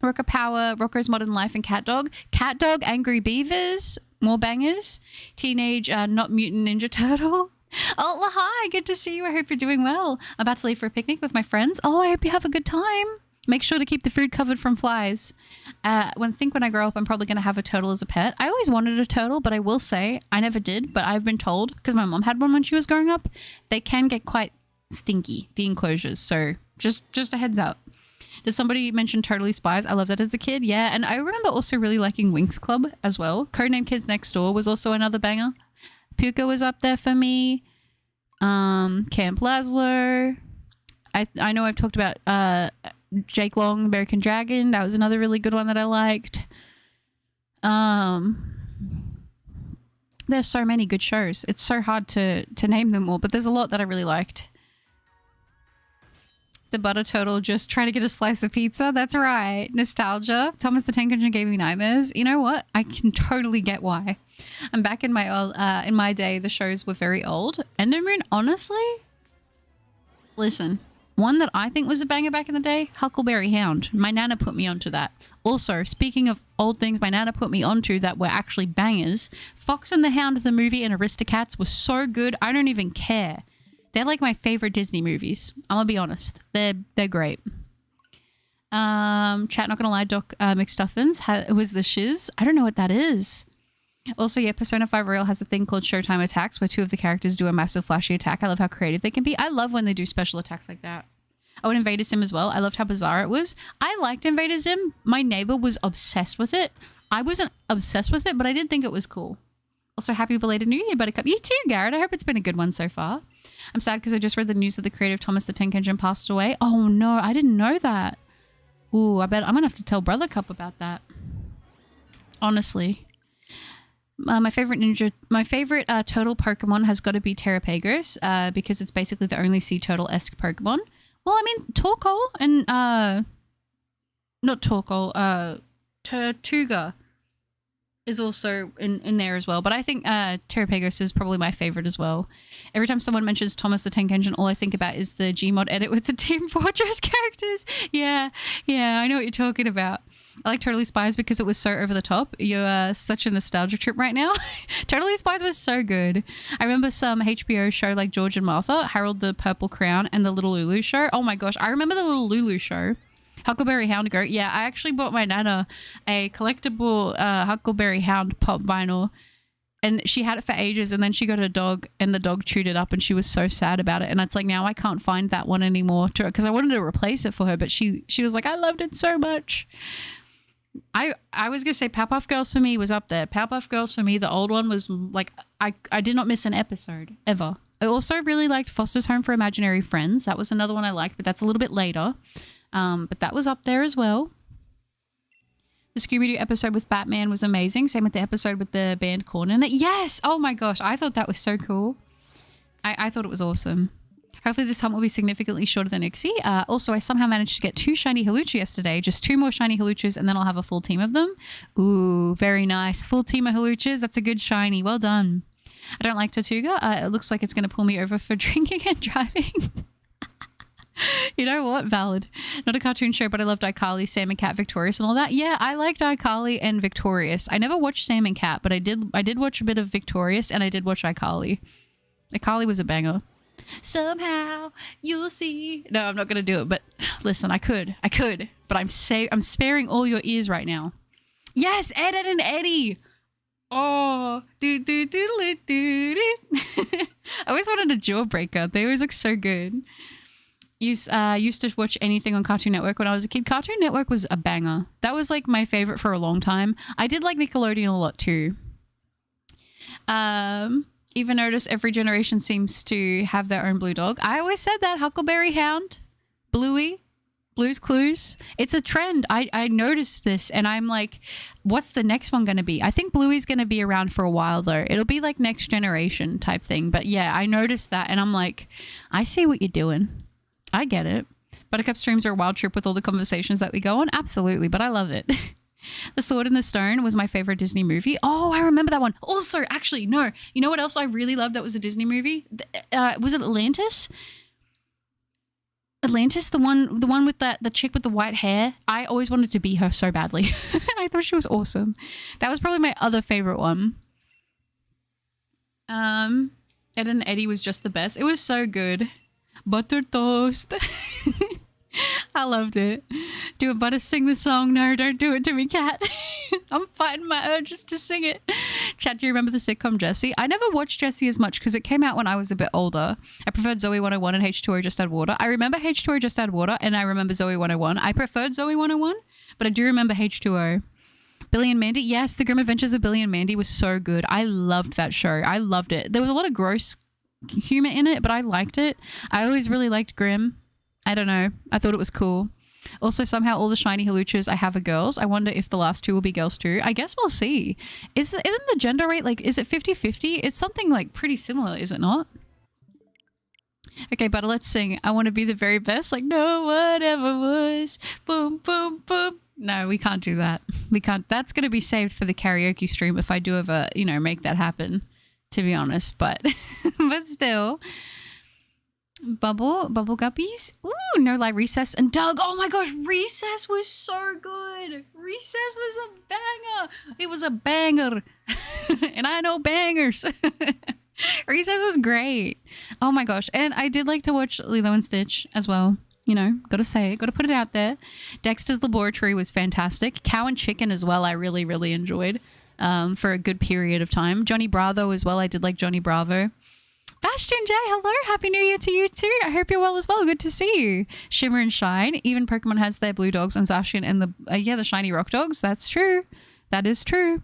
S1: Rocker Power, Rocco's Modern Life, and Cat Dog. Cat Dog, Angry Beavers, more bangers. Teenage Not Mutant Ninja Turtle. Oh, hi. Good to see you. I hope you're doing well. I'm about to leave for a picnic with my friends. Oh, I hope you have a good time. Make sure to keep the food covered from flies. When I grow up, I'm probably going to have a turtle as a pet. I always wanted a turtle, but I will say I never did. But I've been told, because my mom had one when she was growing up, they can get quite stinky, the enclosures. So just a heads up. Did somebody mention Totally Spies? I loved that as a kid. Yeah, and I remember also really liking Winx Club as well. Codename Kids Next Door was also another banger. Puka was up there for me. Camp Lazlo. I know I've talked about Jake Long, American Dragon. That was another really good one that I liked. There's so many good shows. It's so hard to name them all, but there's a lot that I really liked. The Butter Turtle just trying to get a slice of pizza. That's right. Nostalgia. Thomas the Tank Engine gave me nightmares. You know what? I can totally get why. I'm back in my day. The shows were very old. Endermoon, honestly, listen. One that I think was a banger back in the day, Huckleberry Hound. My nana put me onto that. Also, speaking of old things my nana put me onto that were actually bangers, Fox and the Hound, the movie, and Aristocats were so good, I don't even care. They're like my favorite Disney movies. I'm gonna be honest. They're great. Chat, not gonna lie, Doc McStuffins was the shiz. I don't know what that is. Also, yeah, Persona 5 Royal has a thing called Showtime Attacks where two of the characters do a massive flashy attack. I love how creative they can be. I love when they do special attacks like that. Oh, and Invader Sim as well. I loved how bizarre it was. I liked Invader Sim. My neighbor was obsessed with it. I wasn't obsessed with it, but I did think it was cool. Also, happy belated New Year, Buttercup. You too, Garrett. I hope it's been a good one so far. I'm sad because I just read the news that the creator of Thomas the Tank Engine passed away. Oh no, I didn't know that. Ooh, I bet I'm gonna have to tell Brother Cup about that. Honestly. My favorite turtle Pokemon has got to be Terrapagos, because it's basically the only sea turtle-esque Pokemon. Well, I mean, Torkoal and not Torkoal, Tortuga is also in there as well. But I think Terrapagos is probably my favorite as well. Every time someone mentions Thomas the Tank Engine, all I think about is the Gmod edit with the Team Fortress characters. Yeah, I know what you're talking about. I like Totally Spies because it was so over the top. You're such a nostalgia trip right now. Totally Spies was so good. I remember some HBO show like George and Martha, Harold the Purple Crown, and the Little Lulu Show. Oh my gosh, I remember the Little Lulu Show. Huckleberry Hound Goat. Yeah, I actually bought my Nana a collectible Huckleberry Hound pop vinyl. And she had it for ages, and then she got a dog, and the dog chewed it up, and she was so sad about it. And it's like, now I can't find that one anymore, because I wanted to replace it for her, but she was like, I loved it so much. I was going to say Powerpuff Girls for me was up there. Powerpuff Girls for me, the old one, was like, I did not miss an episode, ever. I also really liked Foster's Home for Imaginary Friends. That was another one I liked, but that's a little bit later. But that was up there as well. The Scooby-Doo episode with Batman was amazing. Same with the episode with the band Korn in it. Yes! Oh my gosh, I thought that was so cool. I thought it was awesome. Hopefully this hunt will be significantly shorter than Ixie. Also, I somehow managed to get 2 shiny Halucha yesterday. Just 2 more shiny Haluchas, and then I'll have a full team of them. Ooh, very nice. Full team of Haluchas. That's a good shiny. Well done. I don't like Tortuga. It looks like it's going to pull me over for drinking and driving. You know what? Valid. Not a cartoon show, but I loved iCarly, Sam and Cat, Victorious, and all that. Yeah, I liked iCarly and Victorious. I never watched Sam and Cat, but I did watch a bit of Victorious, and I did watch iCarly. iCarly was a banger. Somehow you'll see. No, I'm not gonna do it. But listen, I could. But I'm sparing all your ears right now. Yes, Ed and Eddie. Oh, I always wanted a Jawbreaker. They always look so good. Used to watch anything on Cartoon Network when I was a kid. Cartoon Network was a banger. That was like my favorite for a long time. I did like Nickelodeon a lot too. Even notice every generation seems to have their own blue dog. I always said that. Huckleberry Hound, Bluey, Blue's Clues. It's a trend. I noticed this and I'm like, what's the next one going to be? I think Bluey's going to be around for a while though. It'll be like next generation type thing. But yeah, I noticed that and I'm like, I see what you're doing. I get it. Buttercup streams are a wild trip with all the conversations that we go on. Absolutely. But I love it. The Sword in the Stone was my favorite Disney movie. Oh, I remember that one. Also, actually, no. You know what else I really loved that was a Disney movie? Was it Atlantis? Atlantis, the one with the chick with the white hair. I always wanted to be her so badly. I thought she was awesome. That was probably my other favorite one. Ed and Eddie was just the best. It was so good. Butter toast. I loved it. Do it, Butter. Sing the song. No, don't do it to me, Cat. I'm fighting my urges to sing it. Chat, do you remember the sitcom Jessie? I never watched Jessie as much because it came out when I was a bit older. I preferred Zoe 101 and H2O Just Add Water. I remember H2O Just Add Water and I remember Zoe 101. I preferred Zoe 101, but I do remember H2O. Billy and Mandy. Yes, The Grim Adventures of Billy and Mandy was so good. I loved that show. I loved it. There was a lot of gross humor in it, but I liked it. I always really liked Grimm. I don't know. I thought it was cool. Also, somehow all the shiny Haluchas I have are girls. I wonder if the last 2 will be girls too. I guess we'll see. Isn't the gender rate like, is it 50-50? It's something like pretty similar, is it not? Okay, but let's sing. I want to be the very best. Like no one ever was. Boom, boom, boom. No, we can't do that. We can't. That's going to be saved for the karaoke stream if I do ever, make that happen, to be honest. But, but still. Bubble Guppies. Ooh, No Lie Recess and Doug. Oh my gosh, Recess was so good. Recess was a banger. It was a banger. And I know bangers. Recess was great. Oh my gosh. And I did like to watch Lilo and Stitch as well. Gotta say it, gotta put it out there. Dexter's Laboratory was fantastic. Cow and Chicken as well, I really, really enjoyed for a good period of time. Johnny Bravo as well. I did like Johnny Bravo. Bastion J, hello. Happy New Year to you too. I hope you're well as well. Good to see you. Shimmer and Shine. Even Pokemon has their blue dogs and Zacian and the shiny rock dogs. That's true. That is true.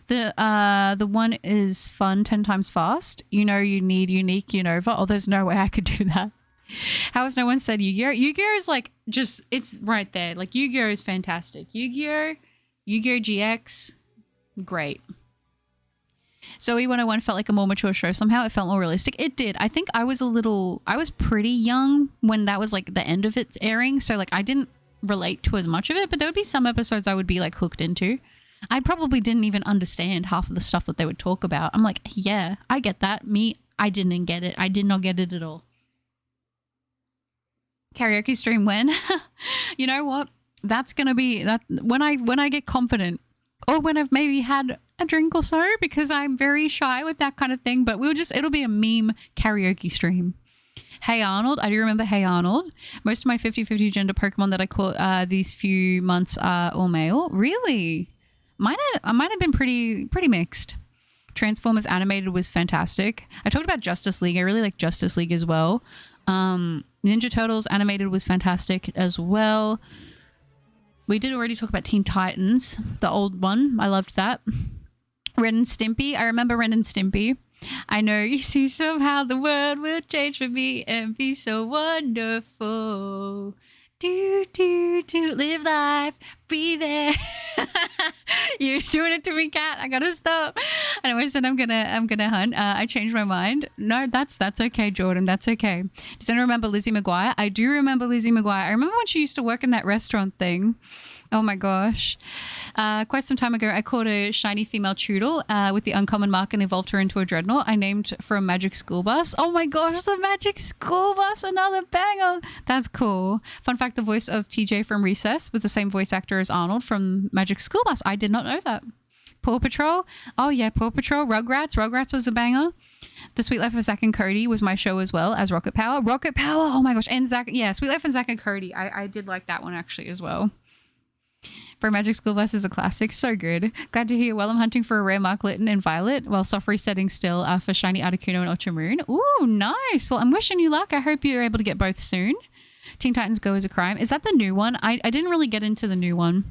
S1: The one is fun 10 times fast. You know you need unique Unova. Oh, there's no way I could do that. How has no one said Yu-Gi-Oh? Yu-Gi-Oh is like just, it's right there. Like Yu-Gi-Oh is fantastic. Yu-Gi-Oh GX, great. Zoe 101 felt like a more mature show somehow. It felt more realistic. It did. I think I was pretty young when that was like the end of its airing. So like I didn't relate to as much of it, but there would be some episodes I would be like hooked into. I probably didn't even understand half of the stuff that they would talk about. I'm like, yeah, I get that. Me, I didn't get it. I did not get it at all. Karaoke stream when? You know what? That's going to be that when I get confident, or when I've maybe had a drink or so, because I'm very shy with that kind of thing, but it'll be a meme karaoke stream. Hey Arnold, I do remember Hey Arnold. Most of my 50-50 gender Pokemon that I caught these few months are all male. Really? Mine have been pretty mixed. Transformers animated was fantastic. I talked about Justice League. I really like Justice League as well. Ninja Turtles animated was fantastic as well. We did already talk about Teen Titans, the old one. I loved that. Ren and Stimpy. I remember Ren and Stimpy. I know you see somehow the world will change for me and be so wonderful. Do, live life, be there. You're doing it to me, cat. I gotta stop. And I always said I'm gonna hunt. I changed my mind. No, that's okay, Jordan. That's okay. Does anyone remember Lizzie McGuire? I do remember Lizzie McGuire. I remember when she used to work in that restaurant thing. Oh my gosh. Quite some time ago, I caught a shiny female Choodle with the uncommon mark and evolved her into a Dreadnought. I named for a magic school bus. Oh my gosh, the magic school bus, another banger. That's cool. Fun fact, the voice of TJ from Recess was the same voice actor as Arnold from Magic School Bus. I did not know that. Paw Patrol. Oh yeah, Paw Patrol. Rugrats was a banger. The Sweet Life of Zack and Cody was my show as well as Rocket Power. Oh my gosh. And Zack. Yeah, Sweet Life of Zack and Cody. I did like that one actually as well. For Magic School Bus is a classic. So good. Glad to hear. Well, I'm hunting for a rare Mark Litton and Violet while soft resetting still for shiny Articuno and Ultramarine. Ooh, nice. Well, I'm wishing you luck. I hope you're able to get both soon. Teen Titans Go is a crime. Is that the new one? I didn't really get into the new one.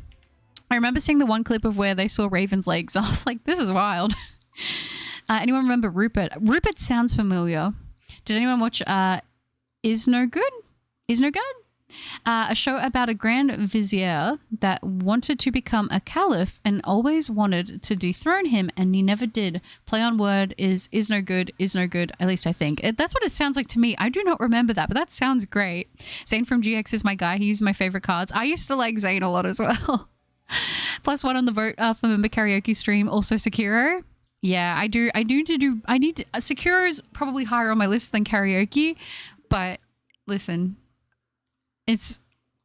S1: I remember seeing the one clip of where they saw Raven's legs. I was like, this is wild. Anyone remember Rupert? Rupert sounds familiar. Did anyone watch Is No Good? Is No Good? A show about a grand vizier that wanted to become a caliph and always wanted to dethrone him, and he never did. Play on word is no good, at least I think. That's what it sounds like to me. I do not remember that, but that sounds great. Zane from GX is my guy. He used my favorite cards. I used to like Zane a lot as well. +1 on the vote for member karaoke stream. Also Sekiro. Yeah, I need to Sekiro is probably higher on my list than karaoke, but listen,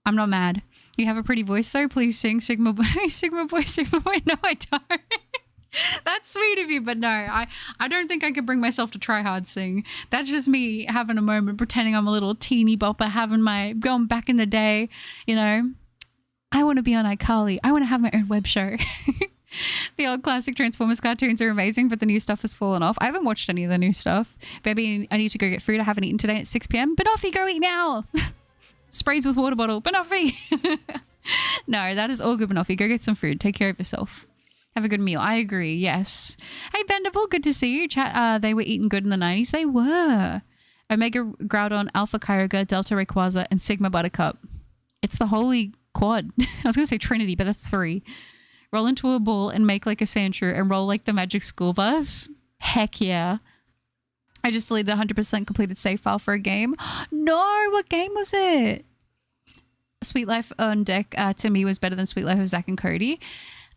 S1: I'm not mad. You have a pretty voice though. Please sing Sigma Boy, Sigma Boy, Sigma Boy. No, I don't. That's sweet of you, but no, I don't think I could bring myself to try hard sing. That's just me having a moment, pretending I'm a little teeny bopper, going back in the day, you know. I want to be on iCarly. I want to have my own web show. The old classic Transformers cartoons are amazing, but the new stuff has fallen off. I haven't watched any of the new stuff. Baby, I need to go get food. I haven't eaten today at 6 p.m. Banoffee, go eat now. Sprays with water bottle. Banoffee. No, that is all good, Banoffee. Go get some food. Take care of yourself. Have a good meal. I agree. Yes. Hey, Bendable. Good to see you. Chat. They were eating good in the 90s. They were. Omega Groudon, Alpha Kyogre, Delta Rayquaza, and Sigma Buttercup. It's the holy quad. I was going to say Trinity, but that's 3. Roll into a ball and make like a Sandshrew and roll like the Magic School Bus. Heck yeah. I just deleted 100% completed save file for a game. No, what game was it? Sweet Life on Deck to me was better than Sweet Life of Zack and Cody.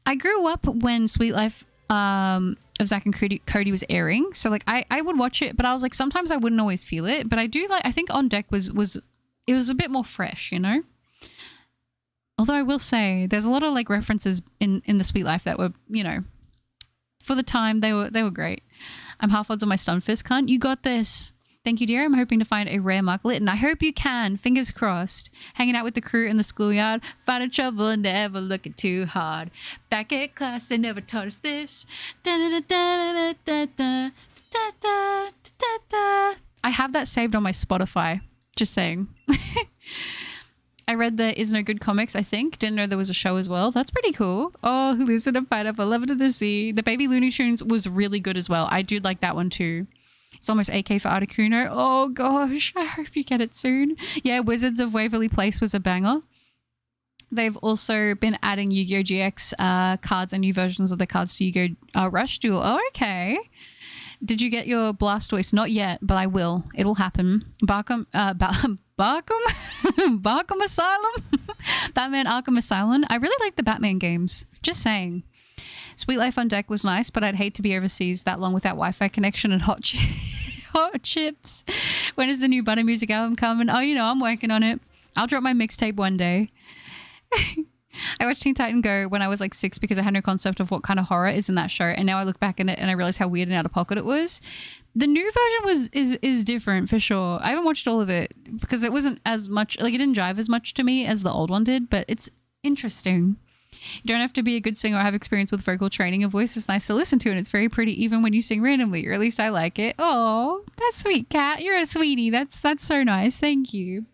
S1: I grew up when Sweet Life of Zack and Cody was airing. So like I would watch it, but I was like, sometimes I wouldn't always feel it. But I do like, I think On Deck was a bit more fresh, you know? Although I will say there's a lot of like references in the Sweet Life that were, you know, for the time they were great. I'm half odds on my Stunfisk hunt. You got this. Thank you, dear. I'm hoping to find a rare Mark Litton. I hope you can. Fingers crossed. Hanging out with the crew in the schoolyard. Finding trouble and never looking too hard. Back at class, they never taught us this. Da, da, da, da, da, da, da. I have that saved on my Spotify. Just saying. I read the Is No Good comics, I think. Didn't know there was a show as well. That's pretty cool. Oh, Who Lives in a Pineapple, Love It to the Sea. The Baby Looney Tunes was really good as well. I do like that one too. It's almost AK for Articuno. Oh gosh, I hope you get it soon. Yeah, Wizards of Waverly Place was a banger. They've also been adding Yu-Gi-Oh! GX cards and new versions of the cards to Yu-Gi-Oh! Rush Duel. Oh, okay. Did you get your Blastoise? Not yet, but I will. It will happen. Barkham Asylum? Batman Arkham Asylum. I really like the Batman games. Just saying. Sweet Life on Deck was nice, but I'd hate to be overseas that long without Wi-Fi connection and hot chips. When is the new Butter Music album coming? Oh, you know, I'm working on it. I'll drop my mixtape one day. I watched Teen Titan Go when I was like 6 because I had no concept of what kind of horror is in that show, and now I look back at it and I realize how weird and out of pocket it was. The new version is different for sure. I haven't watched all of it because it wasn't as much, like it didn't jive as much to me as the old one did, but it's interesting. You don't have to be a good singer or have experience with vocal training. A voice is nice to listen to and it's very pretty even when you sing randomly, or at least I like it. Oh, that's sweet, Kat. You're a sweetie. That's so nice. Thank you.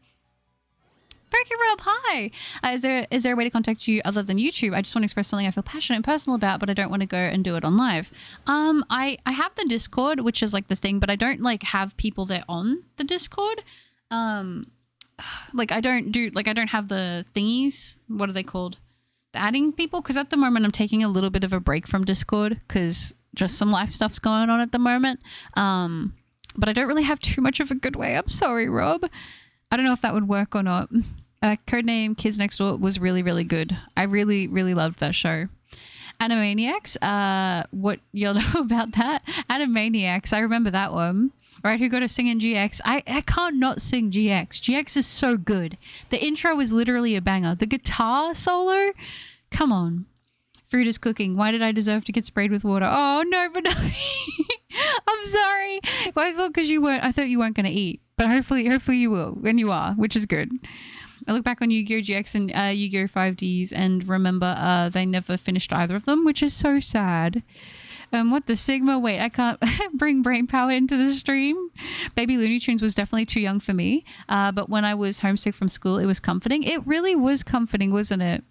S1: Perky Rob, hi. Is there a way to contact you other than YouTube? I just want to express something I feel passionate and personal about, but I don't want to go and do it on live. I have the Discord, which is like the thing, but I don't like have people there on the Discord. Like I don't have the thingies. What are they called? The adding people? Because at the moment I'm taking a little bit of a break from Discord because just some life stuff's going on at the moment. But I don't really have too much of a good way. I'm sorry, Rob. I don't know if that would work or not. Codename Kids Next Door was really, really good. I really, really loved that show. Animaniacs, what you'll know about that? Animaniacs, I remember that one. All right, who got to sing in GX? I can't not sing GX. GX is so good. The intro is literally a banger. The guitar solo, come on. Fruit is cooking. Why did I deserve to get sprayed with water? Oh, no, but no. I'm sorry. Well, I thought you weren't going to eat. But hopefully you will, and you are, which is good. I look back on Yu-Gi-Oh! GX and Yu-Gi-Oh! 5Ds and remember they never finished either of them, which is so sad. What the Sigma? Wait, I can't bring brain power into the stream. Baby Looney Tunes was definitely too young for me. But when I was homesick from school, it was comforting. It really was comforting, wasn't it?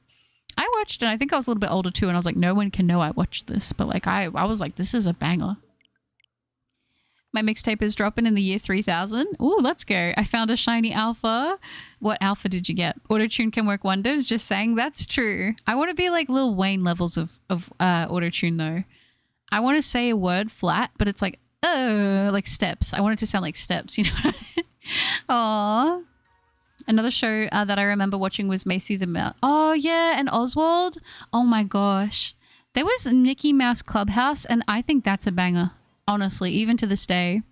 S1: I watched it. I think I was a little bit older too, and I was like, no one can know I watched this. But like, I was like, this is a banger. My mixtape is dropping in the year 3000. Ooh, let's go. I found a shiny alpha. What alpha did you get? Autotune can work wonders. Just saying, that's true. I want to be like Lil Wayne levels of autotune though. I want to say a word flat, but it's like steps. I want it to sound like steps, you know? Aww. Another show that I remember watching was Macy the Mouse. Oh yeah, and Oswald. Oh my gosh. There was Mickey Mouse Clubhouse, and I think that's a banger. Honestly, even to this day.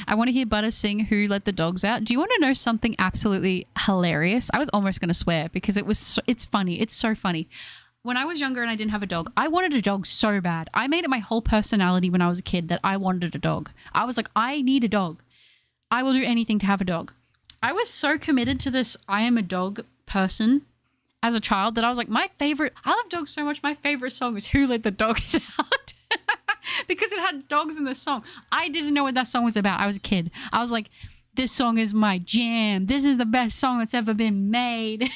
S1: I want to hear Butter sing Who Let the Dogs Out. Do you want to know something absolutely hilarious? I was almost going to swear because it's funny. It's so funny. When I was younger and I didn't have a dog, I wanted a dog so bad. I made it my whole personality when I was a kid that I wanted a dog. I was like, I need a dog. I will do anything to have a dog. I was so committed to this I am a dog person as a child that I was like, I love dogs so much. My favorite song is Who Let the Dogs Out. Because it had dogs in the song. I didn't know what that song was about. I was a kid. I was like, this song is my jam. This is the best song that's ever been made.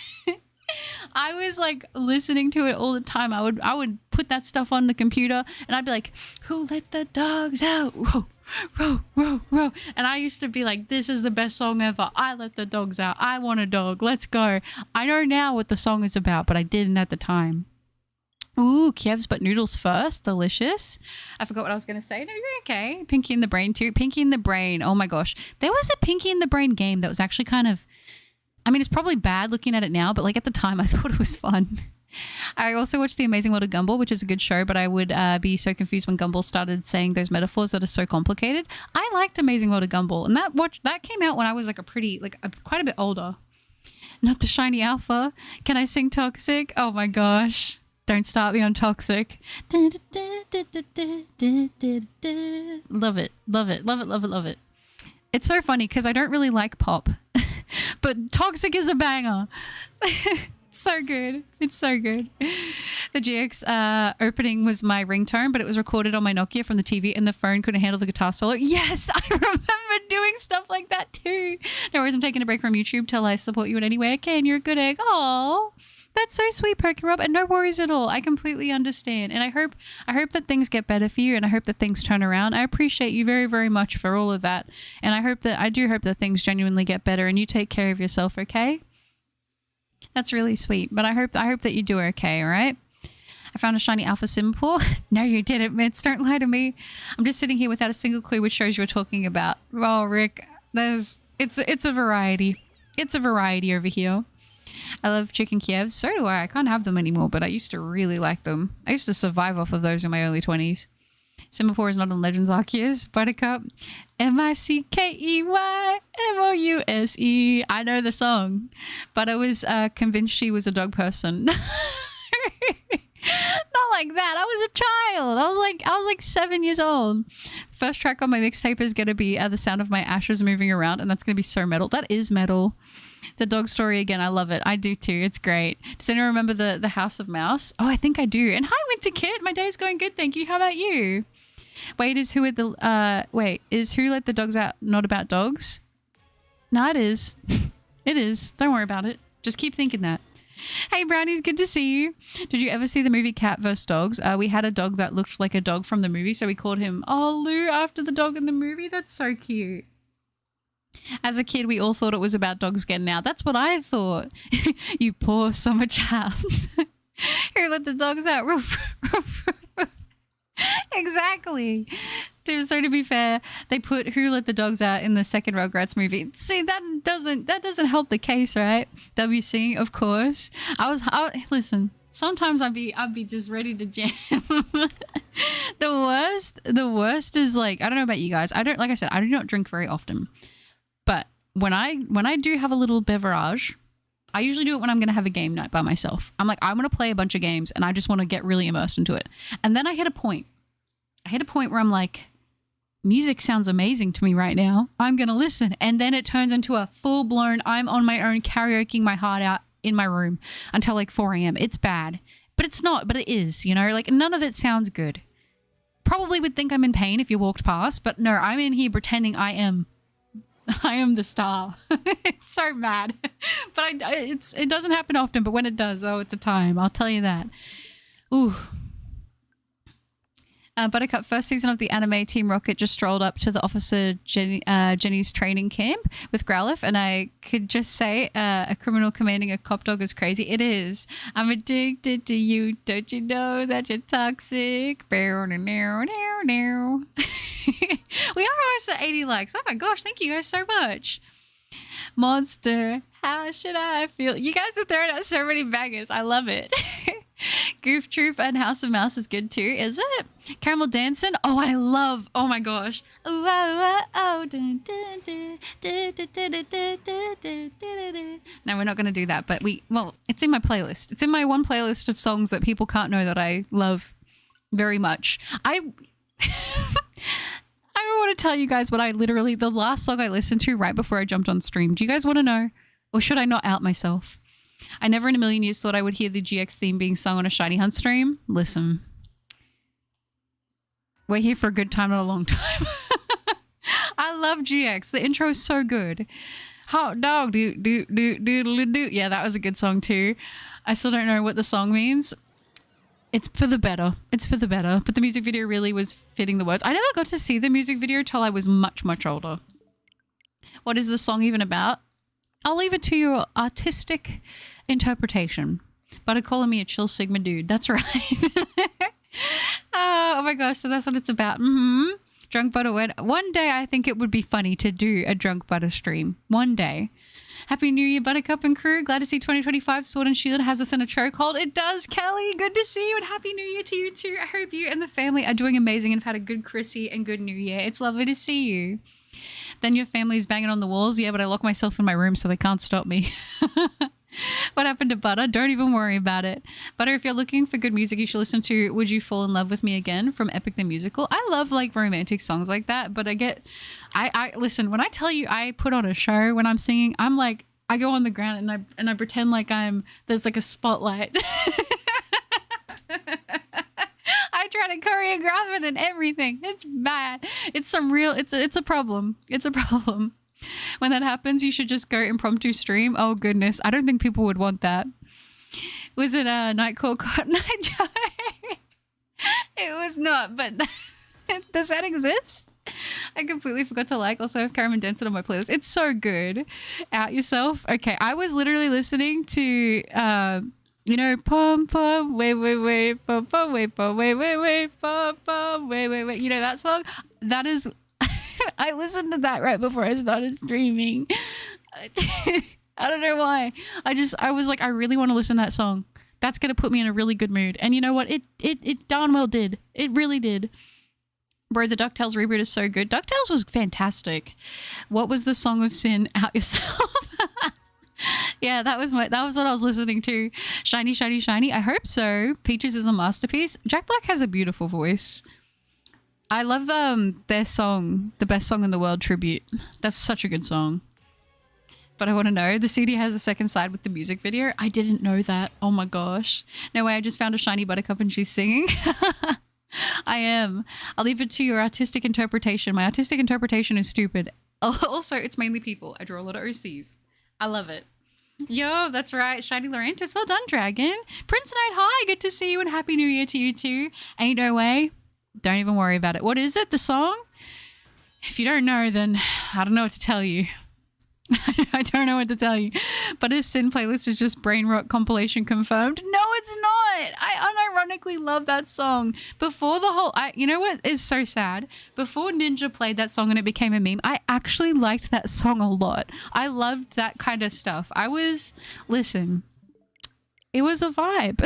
S1: I was like listening to it all the time. I would put that stuff on the computer and I'd be like, who let the dogs out? Row, row, row, row. And I used to be like, this is the best song ever. I let the dogs out. I want a dog. Let's go. I know now what the song is about, but I didn't at the time. Ooh, Kiev's but noodles first. Delicious. I forgot what I was going to say. No, you're okay. Pinky in the Brain too. Pinky in the Brain. Oh my gosh. There was a Pinky in the Brain game that was actually kind of, I mean, it's probably bad looking at it now, but like at the time I thought it was fun. I also watched The Amazing World of Gumball, which is a good show, but I would be so confused when Gumball started saying those metaphors that are so complicated. I liked Amazing World of Gumball, and that came out when I was like quite a bit older. Not the shiny alpha. Can I sing Toxic? Oh my gosh. Don't start me on Toxic. Love it. Love it. Love it. Love it. Love it. It's so funny because I don't really like pop, but Toxic is a banger. So good. It's so good. The GX opening was my ringtone, but it was recorded on my Nokia from the TV and the phone couldn't handle the guitar solo. Yes, I remember doing stuff like that too. No worries, I'm taking a break from YouTube till I support you in any way I can. You're a good egg. Oh, that's so sweet, Rob, and no worries at all. I completely understand. And I hope that things get better for you, and I hope that things turn around. I appreciate you very, very much for all of that. And I do hope that things genuinely get better and you take care of yourself, okay? That's really sweet. But I hope that you do okay, all right? I found a shiny alpha symbol. No, you didn't, Mitz. Don't lie to me. I'm just sitting here without a single clue which shows you're talking about. Oh, Rick, it's a variety. It's a variety over here. I love chicken Kievs. So do I. I can't have them anymore, but I used to really like them. I used to survive off of those in my early 20s. Semaphore is not on Legends Arceus. Buttercup. MICKEYMOUSE. I know the song, but I was convinced she was a dog person. Not like that. I was a child. I was like 7 years old. First track on my mixtape is going to be the sound of my ashes moving around, and that's going to be so metal. That is metal. The dog story again. I love it. I do too. It's great. Does anyone remember the House of Mouse? Oh, I think I do. And hi, Winter Kit. My day's going good. Thank you. How about you? Wait, is Who Let the Dogs Out not about dogs? No, it is. It is. Don't worry about it. Just keep thinking that. Hey, Brownies. Good to see you. Did you ever see the movie Cat vs. Dogs? We had a dog that looked like a dog from the movie, so we called him Lou after the dog in the movie. That's so cute. As a kid, we all thought it was about dogs getting out. That's what I thought. You poor summer child. Who let the dogs out? Exactly. So to be fair, they put Who Let the Dogs Out in the second Rugrats movie. See, that doesn't help the case, right? WC, of course. Listen. Sometimes I'd be just ready to jam. The worst is like, I don't know about you guys. Like I said, I do not drink very often. But when I do have a little beverage, I usually do it when I'm going to have a game night by myself. I'm like, I'm going to play a bunch of games and I just want to get really immersed into it. And then I hit a point where I'm like, music sounds amazing to me right now. I'm going to listen. And then it turns into a full blown, I'm on my own karaokeing my heart out in my room until like 4 a.m. It's bad, but it's not, but it is, you know, like none of it sounds good. Probably would think I'm in pain if you walked past, but no, I'm in here pretending I am the star. It's so mad, but it doesn't happen often, but when it does, oh, it's a time. I'll tell you that. Ooh. Buttercup, first season of the anime, Team Rocket just strolled up to the Officer Jenny's training camp with Growlithe, and I could just say a criminal commanding a cop dog is crazy. It is. I'm addicted to you. Don't you know that you're toxic? We are almost at 80 likes. Oh my gosh, thank you guys so much. Monster, how should I feel? You guys are throwing out so many bangers. I love it. Goof Troop and House of Mouse is good too, is it? Caramel Dancing? Oh, I love. Oh my gosh. No, we're not going to do that, but it's in my playlist. It's in my one playlist of songs that people can't know that I love very much. I don't want to tell you guys what the last song I listened to right before I jumped on stream. Do you guys want to know? Or should I not out myself? I never in a million years thought I would hear the GX theme being sung on a Shiny Hunt stream. Listen. We're here for a good time, not a long time. I love GX. The intro is so good. Hot dog, do. Yeah, that was a good song too. I still don't know what the song means. It's for the better. It's for the better. But the music video really was fitting the words. I never got to see the music video till I was much, much older. What is the song even about? I'll leave it to your artistic interpretation. But calling me a chill Sigma dude. That's right. Oh my gosh. So that's what it's about. Drunk butter wed. One day I think it would be funny to do a drunk butter stream. One day. Happy New Year, Buttercup and crew. Glad to see 2025 Sword and Shield has us in a chokehold. It does, Kelly. Good to see you and Happy New Year to you too. I hope you and the family are doing amazing and have had a good Chrissy and good New Year. It's lovely to see you. Then your family's banging on the walls. Yeah, but I lock myself in my room so they can't stop me. What happened to Butter? Don't even worry about it. Butter, if you're looking for good music, you should listen to Would You Fall in Love With Me Again from Epic the Musical. I love like romantic songs like that, but I listen, when I tell you I put on a show when I'm singing, I'm like, I go on the ground and I pretend like there's like a spotlight. I try to choreograph it and everything. It's bad. It's a problem. It's a problem. When that happens, you should just go impromptu stream. Oh goodness. I don't think people would want that. Was it a night call night joke? It was not, but does that exist? I completely forgot to also have Karen Denson on my playlist. It's so good. Out yourself. Okay, I was literally listening to pom pom wait pom pom wait pom wait pom pom wait. You know that song? That is I listened to that right before I started streaming. I don't know why. I was like, I really want to listen to that song. That's gonna put me in a really good mood. And you know what? It darn well did. It really did. Bro, the DuckTales reboot is so good. DuckTales was fantastic. What was the Song of Sin? Out yourself. Yeah, that was what I was listening to. Shiny, shiny, shiny. I hope so. Peaches is a masterpiece. Jack Black has a beautiful voice. I love their song, The Best Song in the World tribute. That's such a good song. But I want to know, the CD has a second side with the music video. I didn't know that. Oh my gosh. No way, I just found a shiny buttercup and she's singing. I am. I'll leave it to your artistic interpretation. My artistic interpretation is stupid. Also, it's mainly people. I draw a lot of OCs. I love it. Yo, that's right. Shiny Laurentis. Well done, Dragon. Prince Knight, hi. Good to see you and Happy New Year to you too. Ain't no way. Don't even worry about it. What is it? The song? If you don't know, then I don't know what to tell you. I don't know what to tell you. But his Sin playlist is just brain rot compilation confirmed. No, it's not. I unironically love that song. Before the whole... you know what is so sad? Before Ninja played that song and it became a meme, I actually liked that song a lot. I loved that kind of stuff. Listen, it was a vibe.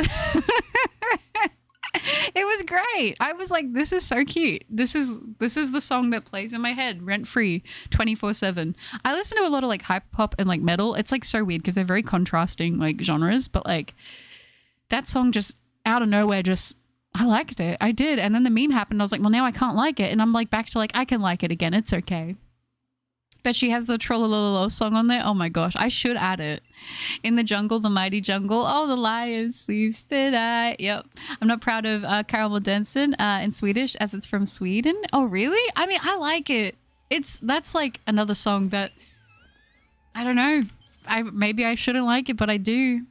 S1: It was great. I was like, this is so cute. This is the song that plays in my head rent free 24/7. I listen to a lot of like hyper pop and like metal. It's like so weird because they're very contrasting like genres, but like that song just out of nowhere I liked it. I did. And then the meme happened. I was like, well, now I can't like it. And I'm like back to like, I can like it again. It's okay. But she has the Trollololo song on there. Oh my gosh, I should add it. In the jungle, the mighty jungle. Oh, the lion sleeps tonight. Yep. I'm not proud of Caramel Denson in Swedish as it's from Sweden. Oh, really? I mean, I like it. That's like another song that I don't know. Maybe I shouldn't like it, but I do.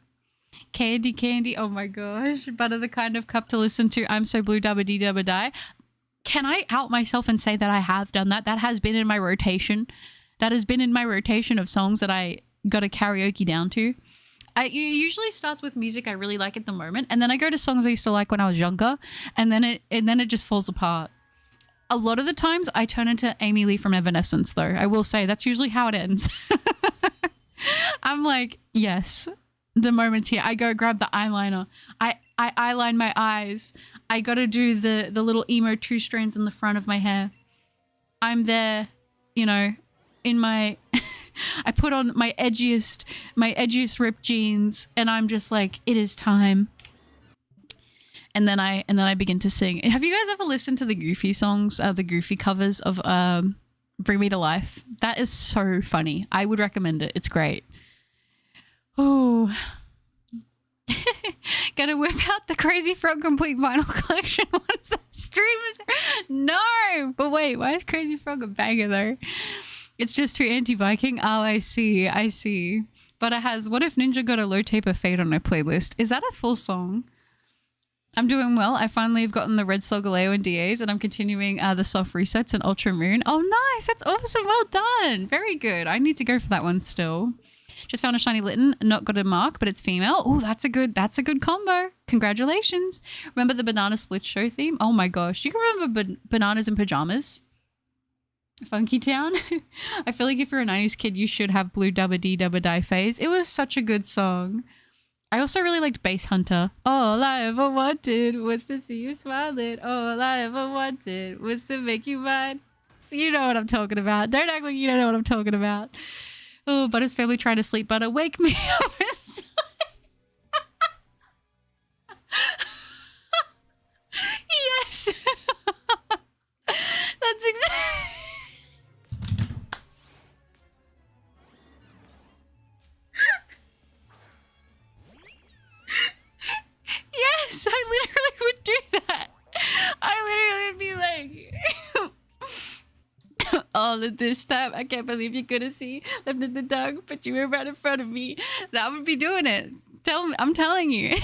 S1: Candy, candy. Oh my gosh. Butter the kind of cup to listen to. I'm so blue, dabba dee dabba die. Can I out myself and say that I have done that? That has been in my rotation. That has been in my rotation of songs that I got a karaoke down to. It usually starts with music I really like at the moment, and then I go to songs I used to like when I was younger, and then it just falls apart. A lot of the times I turn into Amy Lee from Evanescence, though. I will say that's usually how it ends. I'm like, yes, the moment's here. I go grab the eyeliner. I eyeline my eyes. I got to do the little emo 2 strands in the front of my hair. I'm there, in my I put on my edgiest ripped jeans, and I'm just like, it is time. And then I begin to sing. Have you guys ever listened to the Goofy songs, the Goofy covers of Bring Me to Life? That is so funny. I would recommend it. It's great. Oh, gonna whip out the Crazy Frog Complete Vinyl Collection once the stream is... No! But wait, why is Crazy Frog a banger though? It's just too anti-Viking? Oh, I see. But it has What If Ninja Got a Low Taper Fade on her playlist. Is that a full song? I'm doing well. I finally have gotten the Red Soul Galeo and DAs, and I'm continuing the soft resets and Ultra Moon. Oh, nice. That's awesome. Well done. Very good. I need to go for that one still. Just found a shiny Litten, not got a mark, but it's female. Oh, that's a good combo. Congratulations. Remember the Banana Split show theme? Oh my gosh. You can remember Bananas in Pajamas? Funky Town? I feel like if you're a 90s kid, you should have Blue Dubba Dee Dubba Die Phase. It was such a good song. I also really liked Bass Hunter. All I ever wanted was to see you smiling. All I ever wanted was to make you mine. You know what I'm talking about. Don't act like you don't know what I'm talking about. Oh, Butter's family trying to sleep. Butter, wake me up inside. Yes. That's exactly... All of this time, I can't believe you couldn't see. Left in the dark, but you were right in front of me. That would be doing it. I'm telling you.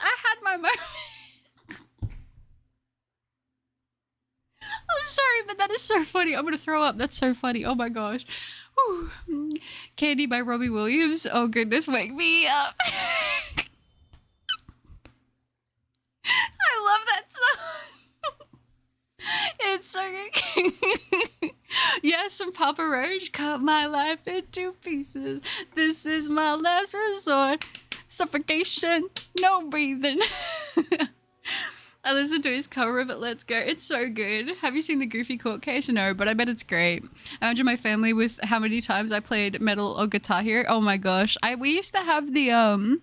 S1: I had my moment. I'm sorry, but that is so funny. I'm gonna throw up. That's so funny. Oh my gosh. Whew. Candy by Robbie Williams. Oh goodness, wake me up. I love that song. It's so good. Yes, and Papa Roach cut my life into pieces. This is my last resort. Suffocation, no breathing. I listened to his cover of it, Let's Go. It's so good. Have you seen the Goofy Court Case? No, but I bet it's great. I imagine my family with how many times I played metal or Guitar Hero. Oh my gosh. We used to have the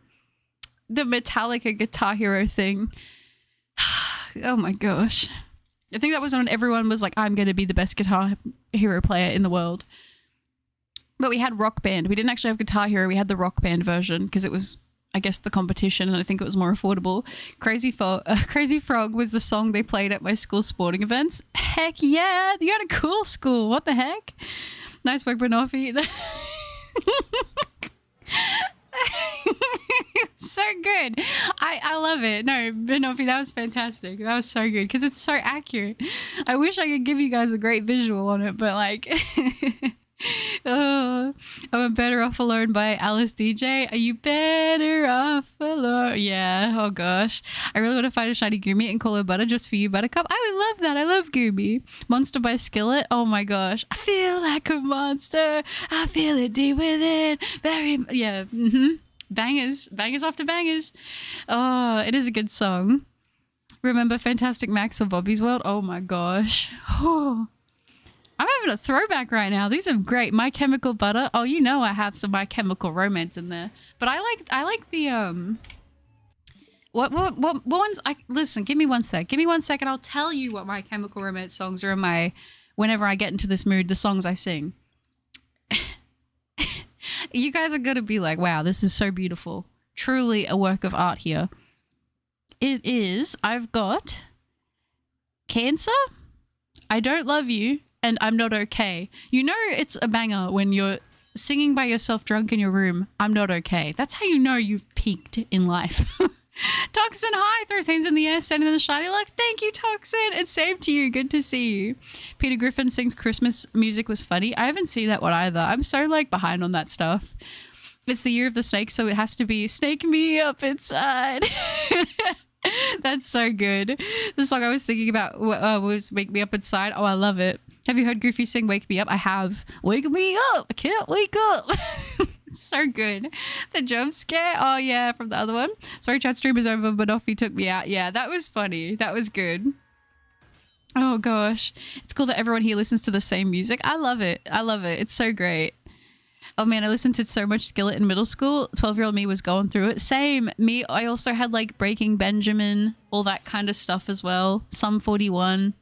S1: Metallica Guitar Hero thing. Oh my gosh. I think that was when everyone was like, I'm going to be the best Guitar Hero player in the world. But we had Rock Band. We didn't actually have Guitar Hero. We had the Rock Band version because it was, I guess, the competition, and I think it was more affordable. Crazy Frog was the song they played at my school sporting events. Heck yeah, you had a cool school. What the heck? Nice work, Banoffee. So good. I love it. No, Banoffee, that was fantastic. That was so good because it's so accurate. I wish I could give you guys a great visual on it, but like... Oh, I'm Better Off Alone by Alice DJ. Are you better off alone? Yeah. Oh gosh. I really want to find a shiny Goomy and call her Butter just for you, Buttercup. I would love that. I love Goomy. Monster by Skillet. Oh my gosh. I feel like a monster. I feel it deep within. Yeah. Bangers. Bangers after bangers. Oh, it is a good song. Remember Fantastic Max or Bobby's World? Oh my gosh. Oh. I'm having a throwback right now. These are great. My Chemical Butter. Oh, you know I have some My Chemical Romance in there. But I like the what ones? Listen, give me one sec. Give me 1 second. I'll tell you what My Chemical Romance songs are in my whenever I get into this mood, the songs I sing. You guys are gonna be like, wow, this is so beautiful. Truly a work of art here. It is. I've got Cancer, I Don't Love You, and I'm Not Okay. You know it's a banger when you're singing by yourself drunk in your room, I'm not okay. That's how you know you've peaked in life. Toxin, hi, throws hands in the air, sending in the shiny luck. Thank you, Toxin. It's same to you. Good to see you. Peter Griffin sings Christmas music was funny. I haven't seen that one either. I'm so like behind on that stuff. It's the year of the snake, so it has to be Snake Me Up Inside. That's so good. The song I was thinking about was Wake Me Up Inside. Oh, I love it. Have you heard Goofy sing Wake Me Up? I have. Wake me up. I can't wake up. It's so good. The jump scare. Oh, yeah, from the other one. Sorry, chat stream is over, but Offie took me out. Yeah, that was funny. That was good. Oh, gosh. It's cool that everyone here listens to the same music. I love it. I love it. It's so great. Oh man, I listened to so much Skillet in middle school. 12-year-old me was going through it. Same. Me, I also had like Breaking Benjamin, all that kind of stuff as well. Sum 41.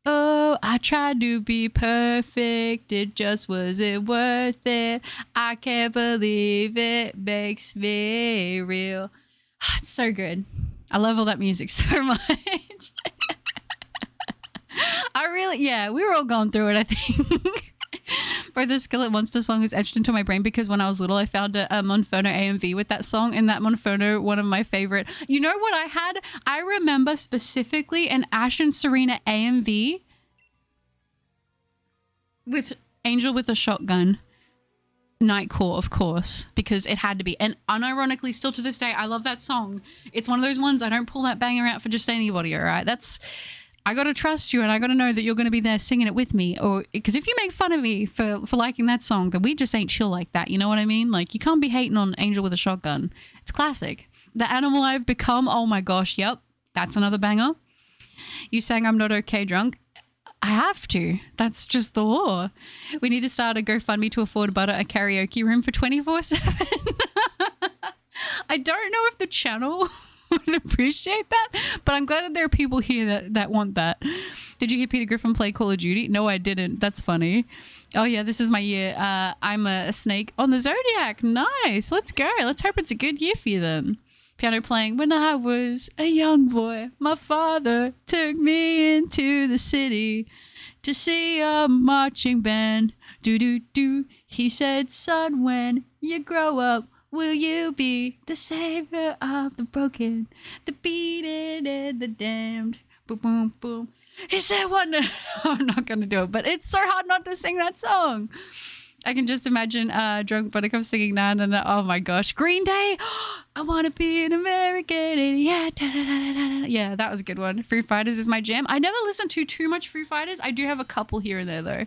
S1: Oh, I tried to be perfect. It just wasn't worth it. I can't believe it makes me real. It's so good. I love all that music so much. Yeah, we were all going through it, I think. Both the Skillet Monster song is etched into my brain because when I was little, I found a Monfono AMV with that song, and that Monfono, one of my favorite. You know what I had? I remember specifically an Ash and Serena AMV with Angel with a Shotgun. Nightcore, of course, because it had to be. And unironically, still to this day, I love that song. It's one of those ones I don't pull that banger out for just anybody, all right? I gotta trust you, and I gotta know that you're gonna be there singing it with me, or because if you make fun of me for liking that song, then we just ain't chill like that. You know what I mean? Like, you can't be hating on Angel with a Shotgun. It's classic. The Animal I've Become. Oh my gosh, yep, that's another banger. You sang I'm Not Okay Drunk. I have to. That's just the law. We need to start a GoFundMe to afford Butter a karaoke room for 24/7. I don't know if the channel would appreciate that, but I'm glad that there are people here that want that. Did you hear Peter Griffin play Call of Duty? No, I didn't. That's funny. Oh yeah, this is my year. I'm a snake on the Zodiac. Nice. Let's go. Let's hope it's a good year for you then. Piano playing. When I was a young boy, my father took me into the city to see a marching band. Do do do. He said, son, when you grow up, will you be the savior of the broken, the beaten and the damned? Boom, boom, boom. He said, what? No, I'm not going to do it, but it's so hard not to sing that song. I can just imagine Drunk Buttercup singing that, and oh my gosh. Green Day, I want to be an American idiot. Yeah, that was a good one. Foo Fighters is my jam. I never listen to too much Foo Fighters. I do have a couple here and there, though.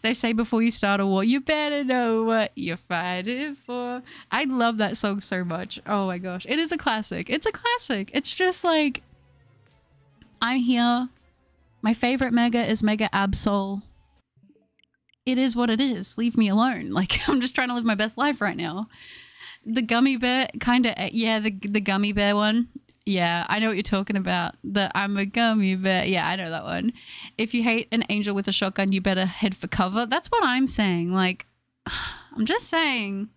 S1: They say before you start a war, you better know what you're fighting for. I love that song so much. Oh my gosh. It is a classic. It's a classic. It's just like, I'm here. My favorite mega is Mega Absol. It is what it is. Leave me alone. Like, I'm just trying to live my best life right now. The gummy bear, kind of, yeah, the gummy bear one. Yeah, I know what you're talking about. The I'm a gummy bear. Yeah, I know that one. If you hate an angel with a shotgun, you better head for cover. That's what I'm saying. Like, I'm just saying,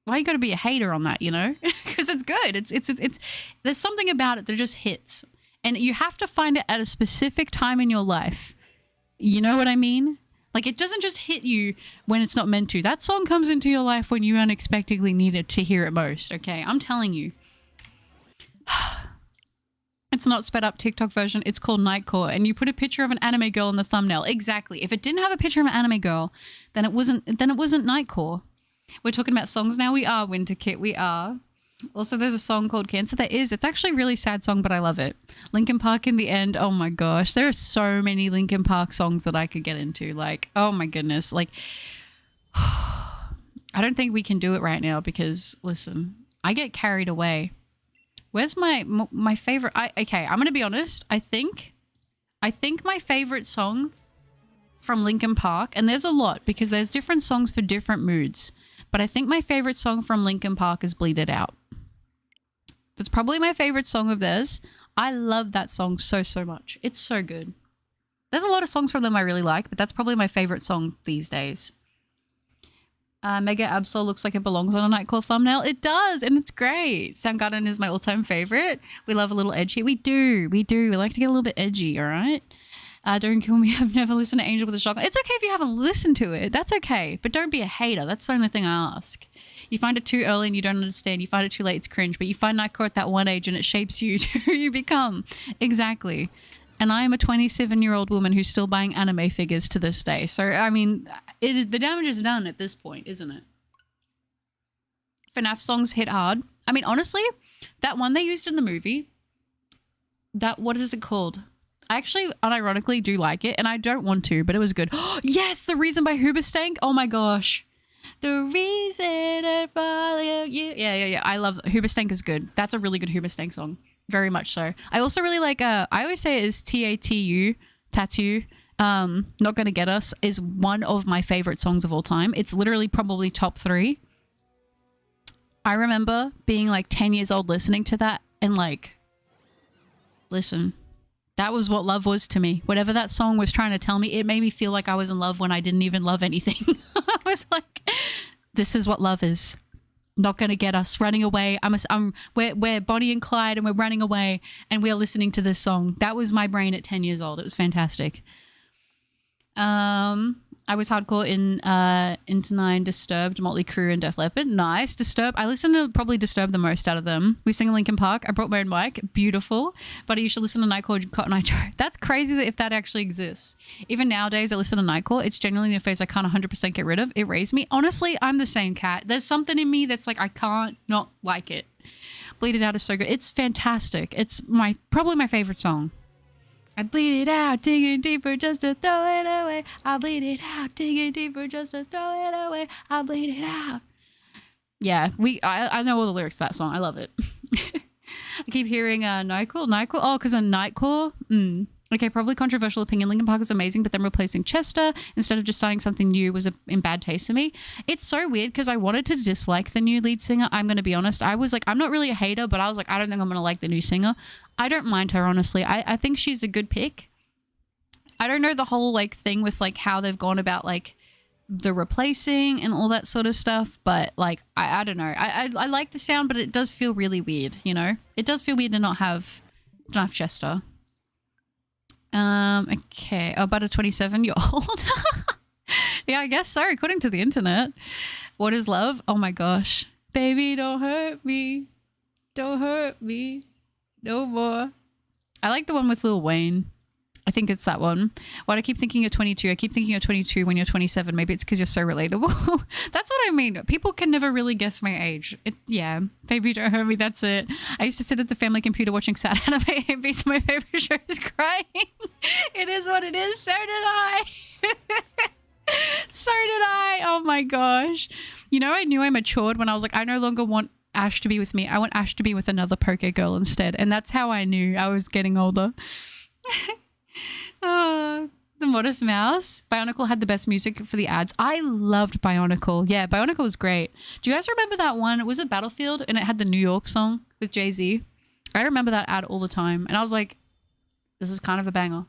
S1: why you gotta be a hater on that, you know? Because it's good. It's there's something about it that just hits. And you have to find it at a specific time in your life. You know what I mean? Like, it doesn't just hit you when it's not meant to. That song comes into your life when you unexpectedly needed to hear it most, okay? I'm telling you. It's not sped up TikTok version. It's called Nightcore, and you put a picture of an anime girl in the thumbnail. Exactly. If it didn't have a picture of an anime girl, then it wasn't Nightcore. We're talking about songs now. We are Winter Kit. We are. Also, there's a song called Cancer. It's actually a really sad song, but I love it. Linkin Park in the end. Oh my gosh. There are so many Linkin Park songs that I could get into. Like, oh my goodness. Like, I don't think we can do it right now because, listen, I get carried away. Where's my favorite? Okay, I'm going to be honest. I think my favorite song from Linkin Park, and there's a lot because there's different songs for different moods, but I think my favorite song from Linkin Park is Bleed It Out. That's probably my favorite song of theirs. I love that song so much. It's so good. There's a lot of songs from them I really like, but that's probably my favorite song these days. Mega Absol looks like it belongs on a Nightcore thumbnail. It does, and it's great. Soundgarden is my all-time favorite. We love a little edgy. We do. We like to get a little bit edgy, all right? Don't kill me. I've never listened to Angel with a Shotgun. It's okay if you haven't listened to it. That's okay. But don't be a hater. That's the only thing I ask. You find it too early and you don't understand. You find it too late, it's cringe. But you find Nightcore at that one age and it shapes you to who you become. Exactly. And I am a 27-year-old woman who's still buying anime figures to this day. So, I mean, the damage is done at this point, isn't it? FNAF songs hit hard. I mean, honestly, that one they used in the movie, what is it called? I actually unironically do like it, and I don't want to, but it was good. Yes, The Reason by Hoobastank. Oh my gosh. The reason I follow you. Yeah. I love Hoobastank is good. That's a really good Hoobastank song. Very much so. I also really like, I always say it is TATU, Tattoo. Not Gonna Get Us is one of my favorite songs of all time. It's literally probably top 3. I remember being like 10 years old listening to that and like, listen, that was what love was to me. Whatever that song was trying to tell me, it made me feel like I was in love when I didn't even love anything. I was like, this is what love is. Not Gonna Get Us, running away. We're Bonnie and Clyde and we're running away and we're listening to this song. That was my brain at 10 years old. It was fantastic. I was hardcore in Into 9, Disturbed, Motley Crue, and Def Leppard. Nice. Disturbed. I listen to probably Disturbed the most out of them. We sing Linkin Park. I brought my own mic. Beautiful. But you should listen to Nightcore Cotton Eye Joe. That's crazy that if that actually exists. Even nowadays, I listen to Nightcore. It's genuinely a phase I can't 100% get rid of. It raised me. Honestly, I'm the same cat. There's something in me that's like, I can't not like it. Bleed It Out is so good. It's fantastic. It's probably my favorite song. I bleed it out, digging deeper just to throw it away. I bleed it out, digging deeper just to throw it away. I bleed it out. Yeah, I know all the lyrics to that song. I love it. I keep hearing Nightcore. Oh, because of Nightcore? Okay, probably controversial opinion. Linkin Park is amazing, but then replacing Chester instead of just starting something new was in bad taste for me. It's so weird because I wanted to dislike the new lead singer. I'm going to be honest. I was like, I'm not really a hater, but I was like, I don't think I'm going to like the new singer. I don't mind her, honestly. I think she's a good pick. I don't know the whole like thing with like how they've gone about like the replacing and all that sort of stuff. But like, I don't know. I like the sound, but it does feel really weird, you know? It does feel weird to not have Chester. Okay. Oh, but a 27, you're old. Yeah, I guess so, according to the internet. What is love? Oh my gosh. Baby, don't hurt me. Don't hurt me no more. I like the one with Lil Wayne. I think it's that one. Why do I keep thinking you're 22? I keep thinking you're 22 when you're 27. Maybe it's because you're so relatable. That's what I mean. People can never really guess my age. Yeah. Baby, don't hurt me. That's it. I used to sit at the family computer watching sad anime and beats my favorite show is crying. It is what it is. So did I. So did I. Oh my gosh. You know, I knew I matured when I was like, I no longer want Ash to be with me. I want Ash to be with another poke girl instead. And that's how I knew I was getting older. Oh, the Modest Mouse. Bionicle had the best music for the ads. I loved Bionicle. Yeah, Bionicle was great. Do you guys remember that one? Was it Battlefield? And it had the New York song with Jay-Z. I remember that ad all the time. And I was like, this is kind of a banger.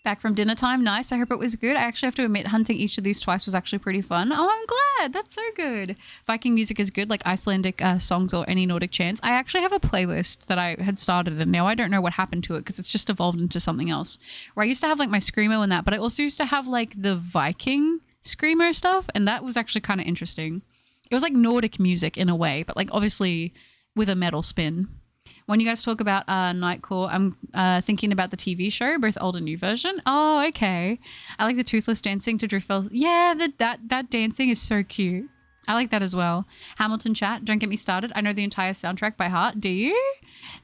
S1: Back from dinner time. Nice. I hope it was good. I actually have to admit, hunting each of these twice was actually pretty fun. Oh, I'm glad. That's so good. Viking music is good, like Icelandic songs or any Nordic chants. I actually have a playlist that I had started, and now I don't know what happened to it because it's just evolved into something else. Where I used to have like my Screamo and that, but I also used to have like the Viking Screamo stuff, and that was actually kind of interesting. It was like Nordic music in a way, but like obviously with a metal spin. When you guys talk about Nightcore, I'm thinking about the TV show, both old and new version. Oh, okay. I like the toothless dancing to Driftfell's. Yeah, that dancing is so cute. I like that as well. Hamilton chat, don't get me started. I know the entire soundtrack by heart. Do you?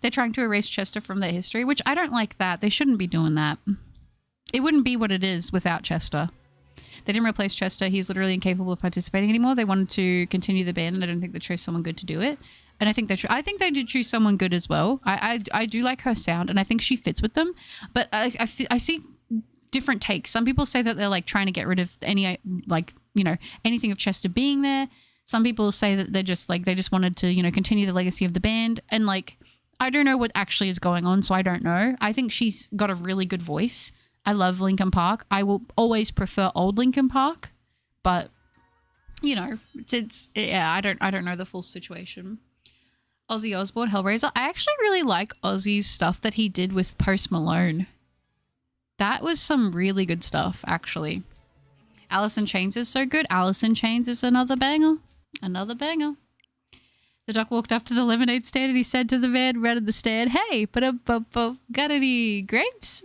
S1: They're trying to erase Chester from their history, which I don't like that. They shouldn't be doing that. It wouldn't be what it is without Chester. They didn't replace Chester. He's literally incapable of participating anymore. They wanted to continue the band, and I don't think they chose someone good to do it. And I think they did choose someone good as well. I do like her sound, and I think she fits with them. But I see different takes. Some people say that they're like trying to get rid of any, like, you know, anything of Chester being there. Some people say that they just wanted to, you know, continue the legacy of the band. And like, I don't know what actually is going on, so I don't know. I think she's got a really good voice. I love Linkin Park. I will always prefer old Linkin Park, but you know, yeah, I don't know the full situation. Ozzy Osbourne, Hellraiser. I actually really like Ozzy's stuff that he did with Post Malone. That was some really good stuff, actually. Alice in Chains is so good. Alice in Chains is another banger. Another banger. The duck walked up to the lemonade stand and he said to the man right at the stand, "Hey, got any grapes?"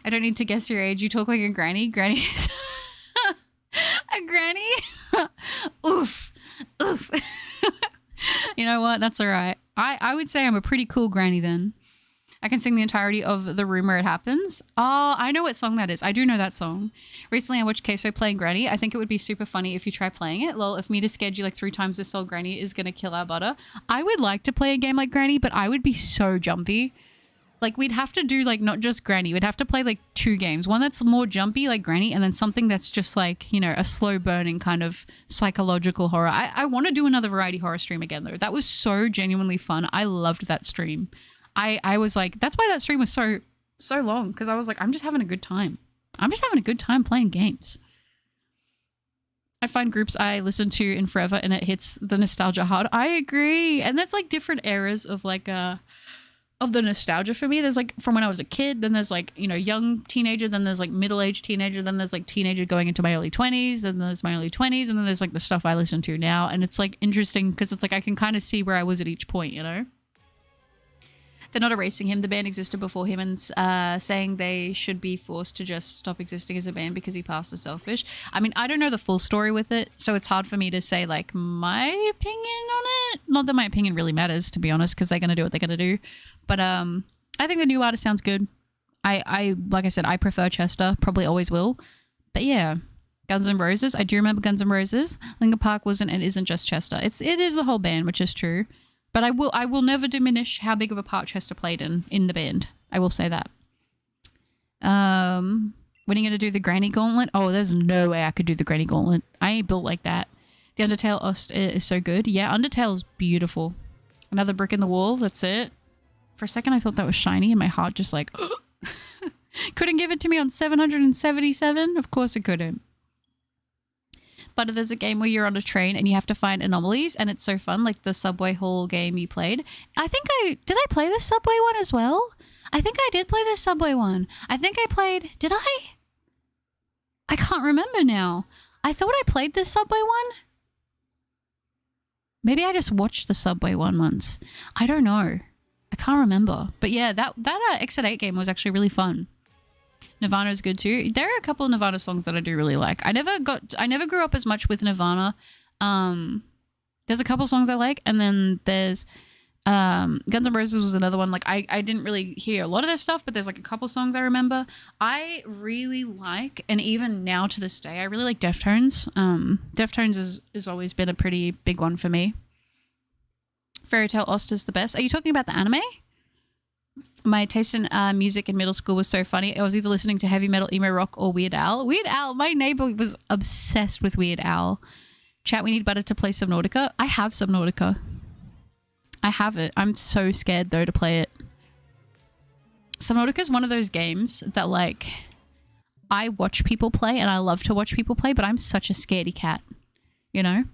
S1: I don't need to guess your age. You talk like a granny. Granny. A granny? Oof. Oof. You know what? That's all right. I would say I'm a pretty cool granny then. I can sing the entirety of The Room Where It Happens. Oh, I know what song that is. I do know that song. Recently, I watched Queso playing Granny. I think it would be super funny if you try playing it. Lol, if me to scared you like 3 times this old Granny is going to kill our butter. I would like to play a game like Granny, but I would be so jumpy. Like, we'd have to do, like, not just Granny. We'd have to play, like, 2 games. One that's more jumpy, like Granny, and then something that's just, like, you know, a slow-burning kind of psychological horror. I want to do another variety horror stream again, though. That was so genuinely fun. I loved that stream. I was like, that's why that stream was so long, because I was like, I'm just having a good time. I'm just having a good time playing games. I find groups I listen to in forever, and it hits the nostalgia hard. I agree. And there's, like, different eras of, like, of the nostalgia for me. There's like from when I was a kid, then there's like, you know, young teenager, then there's like middle-aged teenager, then there's like teenager going into my early 20s, then there's my early 20s, and then there's like the stuff I listen to now. And it's like interesting because it's like I can kind of see where I was at each point, you know? They're not erasing him. The band existed before him, and saying they should be forced to just stop existing as a band because he passed was selfish. I mean, I don't know the full story with it, so it's hard for me to say like my opinion on it. Not that my opinion really matters, to be honest, because they're going to do what they're going to do. But I think the new artist sounds good. I like I said, I prefer Chester, probably always will. But yeah, Guns N' Roses. I do remember Guns N' Roses. Linkin Park wasn't and isn't just Chester. It is the whole band, which is true. But I will never diminish how big of a part Chester played in the band. I will say that. When are you going to do the Granny Gauntlet? Oh, there's no way I could do the Granny Gauntlet. I ain't built like that. The Undertale Ost is so good. Yeah, Undertale is beautiful. Another brick in the wall. That's it. For a second, I thought that was shiny, and my heart just like... couldn't give it to me on 777? Of course it couldn't. But there's a game where you're on a train and you have to find anomalies, and it's so fun, like the subway hall game you played. Did I play the subway one as well? I think I did play the subway one. Did I? I can't remember now. I thought I played the subway one. Maybe I just watched the subway one once. I don't know. I can't remember. But yeah, that Exit 8 game was actually really fun. Nirvana is good too. There are a couple of Nirvana songs that I do really like. I never grew up as much with Nirvana. There's a couple songs I like, and then there's Guns N' Roses was another one. Like I didn't really hear a lot of their stuff, but there's like a couple songs I remember. I really like, and even now to this day, I really like Deftones. Deftones has always been a pretty big one for me. Fairy Tale Ost is the best. Are you talking about the anime? My taste in music in middle school was so funny. I was either listening to heavy metal, emo rock, or Weird Al. Weird Al, my neighbor was obsessed with Weird Al. Chat, we need Butter to play Subnautica. I have Subnautica. I have it. I'm so scared though to play it. Subnautica is one of those games that like I watch people play, and I love to watch people play, but I'm such a scaredy cat, you know?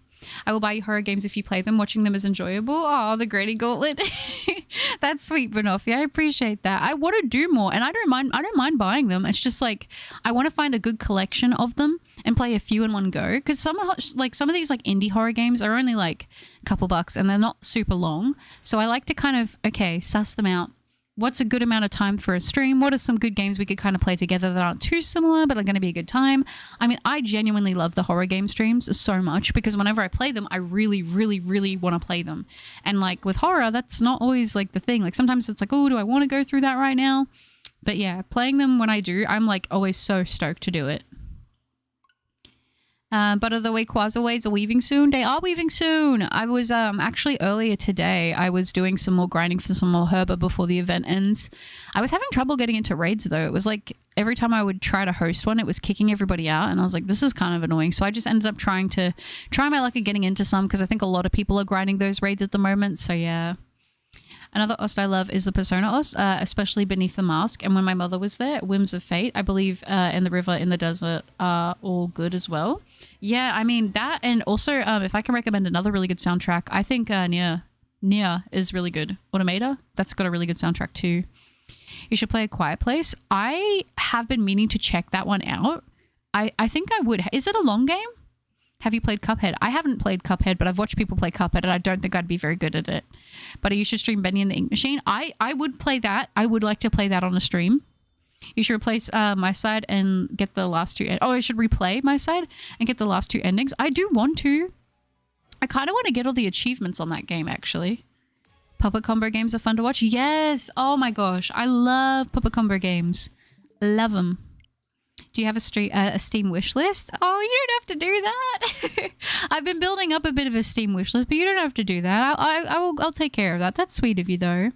S1: I will buy you horror games if you play them. Watching them is enjoyable. Oh, the Grady Gauntlet. That's sweet, Banoffee. I appreciate that. I want to do more, and I don't mind buying them. It's just like I want to find a good collection of them and play a few in one go. Because some of these like indie horror games are only like a couple bucks, and they're not super long. So I like to kind of suss them out. What's a good amount of time for a stream? What are some good games we could kind of play together that aren't too similar but are going to be a good time? I mean, I genuinely love the horror game streams so much because whenever I play them, I really, really, really want to play them. And like with horror, that's not always like the thing. Like sometimes it's like, oh, do I want to go through that right now? But yeah, playing them when I do, I'm like always so stoked to do it. But are the Quasarways are weaving soon? They are weaving soon. I was actually earlier today, I was doing some more grinding for some more herba before the event ends. I was having trouble getting into raids though. It was like every time I would try to host one, it was kicking everybody out, and I was like, this is kind of annoying. So I just ended up trying my luck at getting into some because I think a lot of people are grinding those raids at the moment. So yeah. Another Ost I love is the Persona Ost, especially Beneath the Mask. And when my mother was there, Whims of Fate, I believe, in the River, in the Desert are all good as well. Yeah, I mean, that, and also, if I can recommend another really good soundtrack, I think Nia is really good. Automata, that's got a really good soundtrack too. You should play A Quiet Place. I have been meaning to check that one out. I think I would. Is it a long game? Have you played Cuphead? I haven't played Cuphead, but I've watched people play Cuphead, and I don't think I'd be very good at it. But you should stream Bendy and the Ink Machine. I would play that. I would like to play that on a stream. You should replace my side and get the last two. I should replay my side and get the last two endings. I do want to. I kind of want to get all the achievements on that game, actually. Puppet Combo games are fun to watch. Yes. Oh my gosh. I love Puppet Combo games. Love them. Do you have a Steam wish list? Oh, you don't have to do that. I've been building up a bit of a Steam wish list, but you don't have to do that. I'll take care of that. That's sweet of you, though.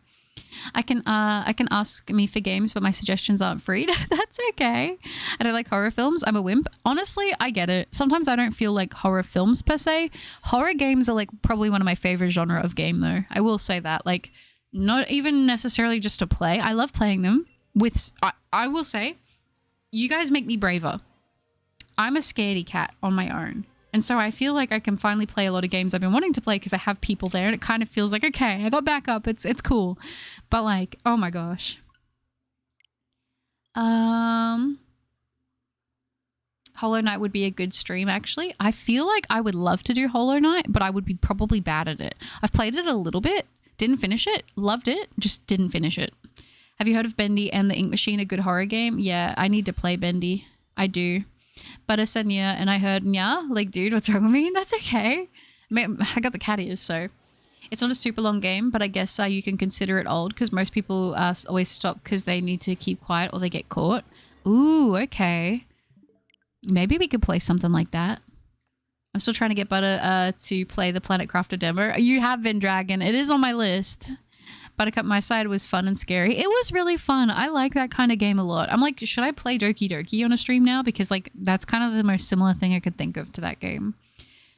S1: I can ask me for games, but my suggestions aren't free. That's okay. I don't like horror films. I'm a wimp. Honestly, I get it. Sometimes I don't feel like horror films per se. Horror games are like probably one of my favorite genre of game, though. I will say that. Like, not even necessarily just to play. I love playing them with. I will say, you guys make me braver. I'm a scaredy cat on my own. And so I feel like I can finally play a lot of games I've been wanting to play because I have people there, and it kind of feels like, okay, I got backup. It's cool. But like, oh my gosh. Hollow Knight would be a good stream, actually. I feel like I would love to do Hollow Knight, but I would be probably bad at it. I've played it a little bit, didn't finish it, loved it, just didn't finish it. Have you heard of Bendy and the Ink Machine, a good horror game? Yeah, I need to play Bendy. I do. But I said yeah, and I heard yeah. Like, dude, what's wrong with me? That's okay. I got the cat ears, so it's not a super long game, but I guess you can consider it old because most people always stop because they need to keep quiet or they get caught. Ooh, okay. Maybe we could play something like that. I'm still trying to get Butter to play the Planet Crafter demo. You have been, Dragon. It is on my list. Buttercup My Side was fun and scary. It was really fun. I like that kind of game a lot. I'm like, should I play Doki Doki on a stream now? Because like that's kind of the most similar thing I could think of to that game.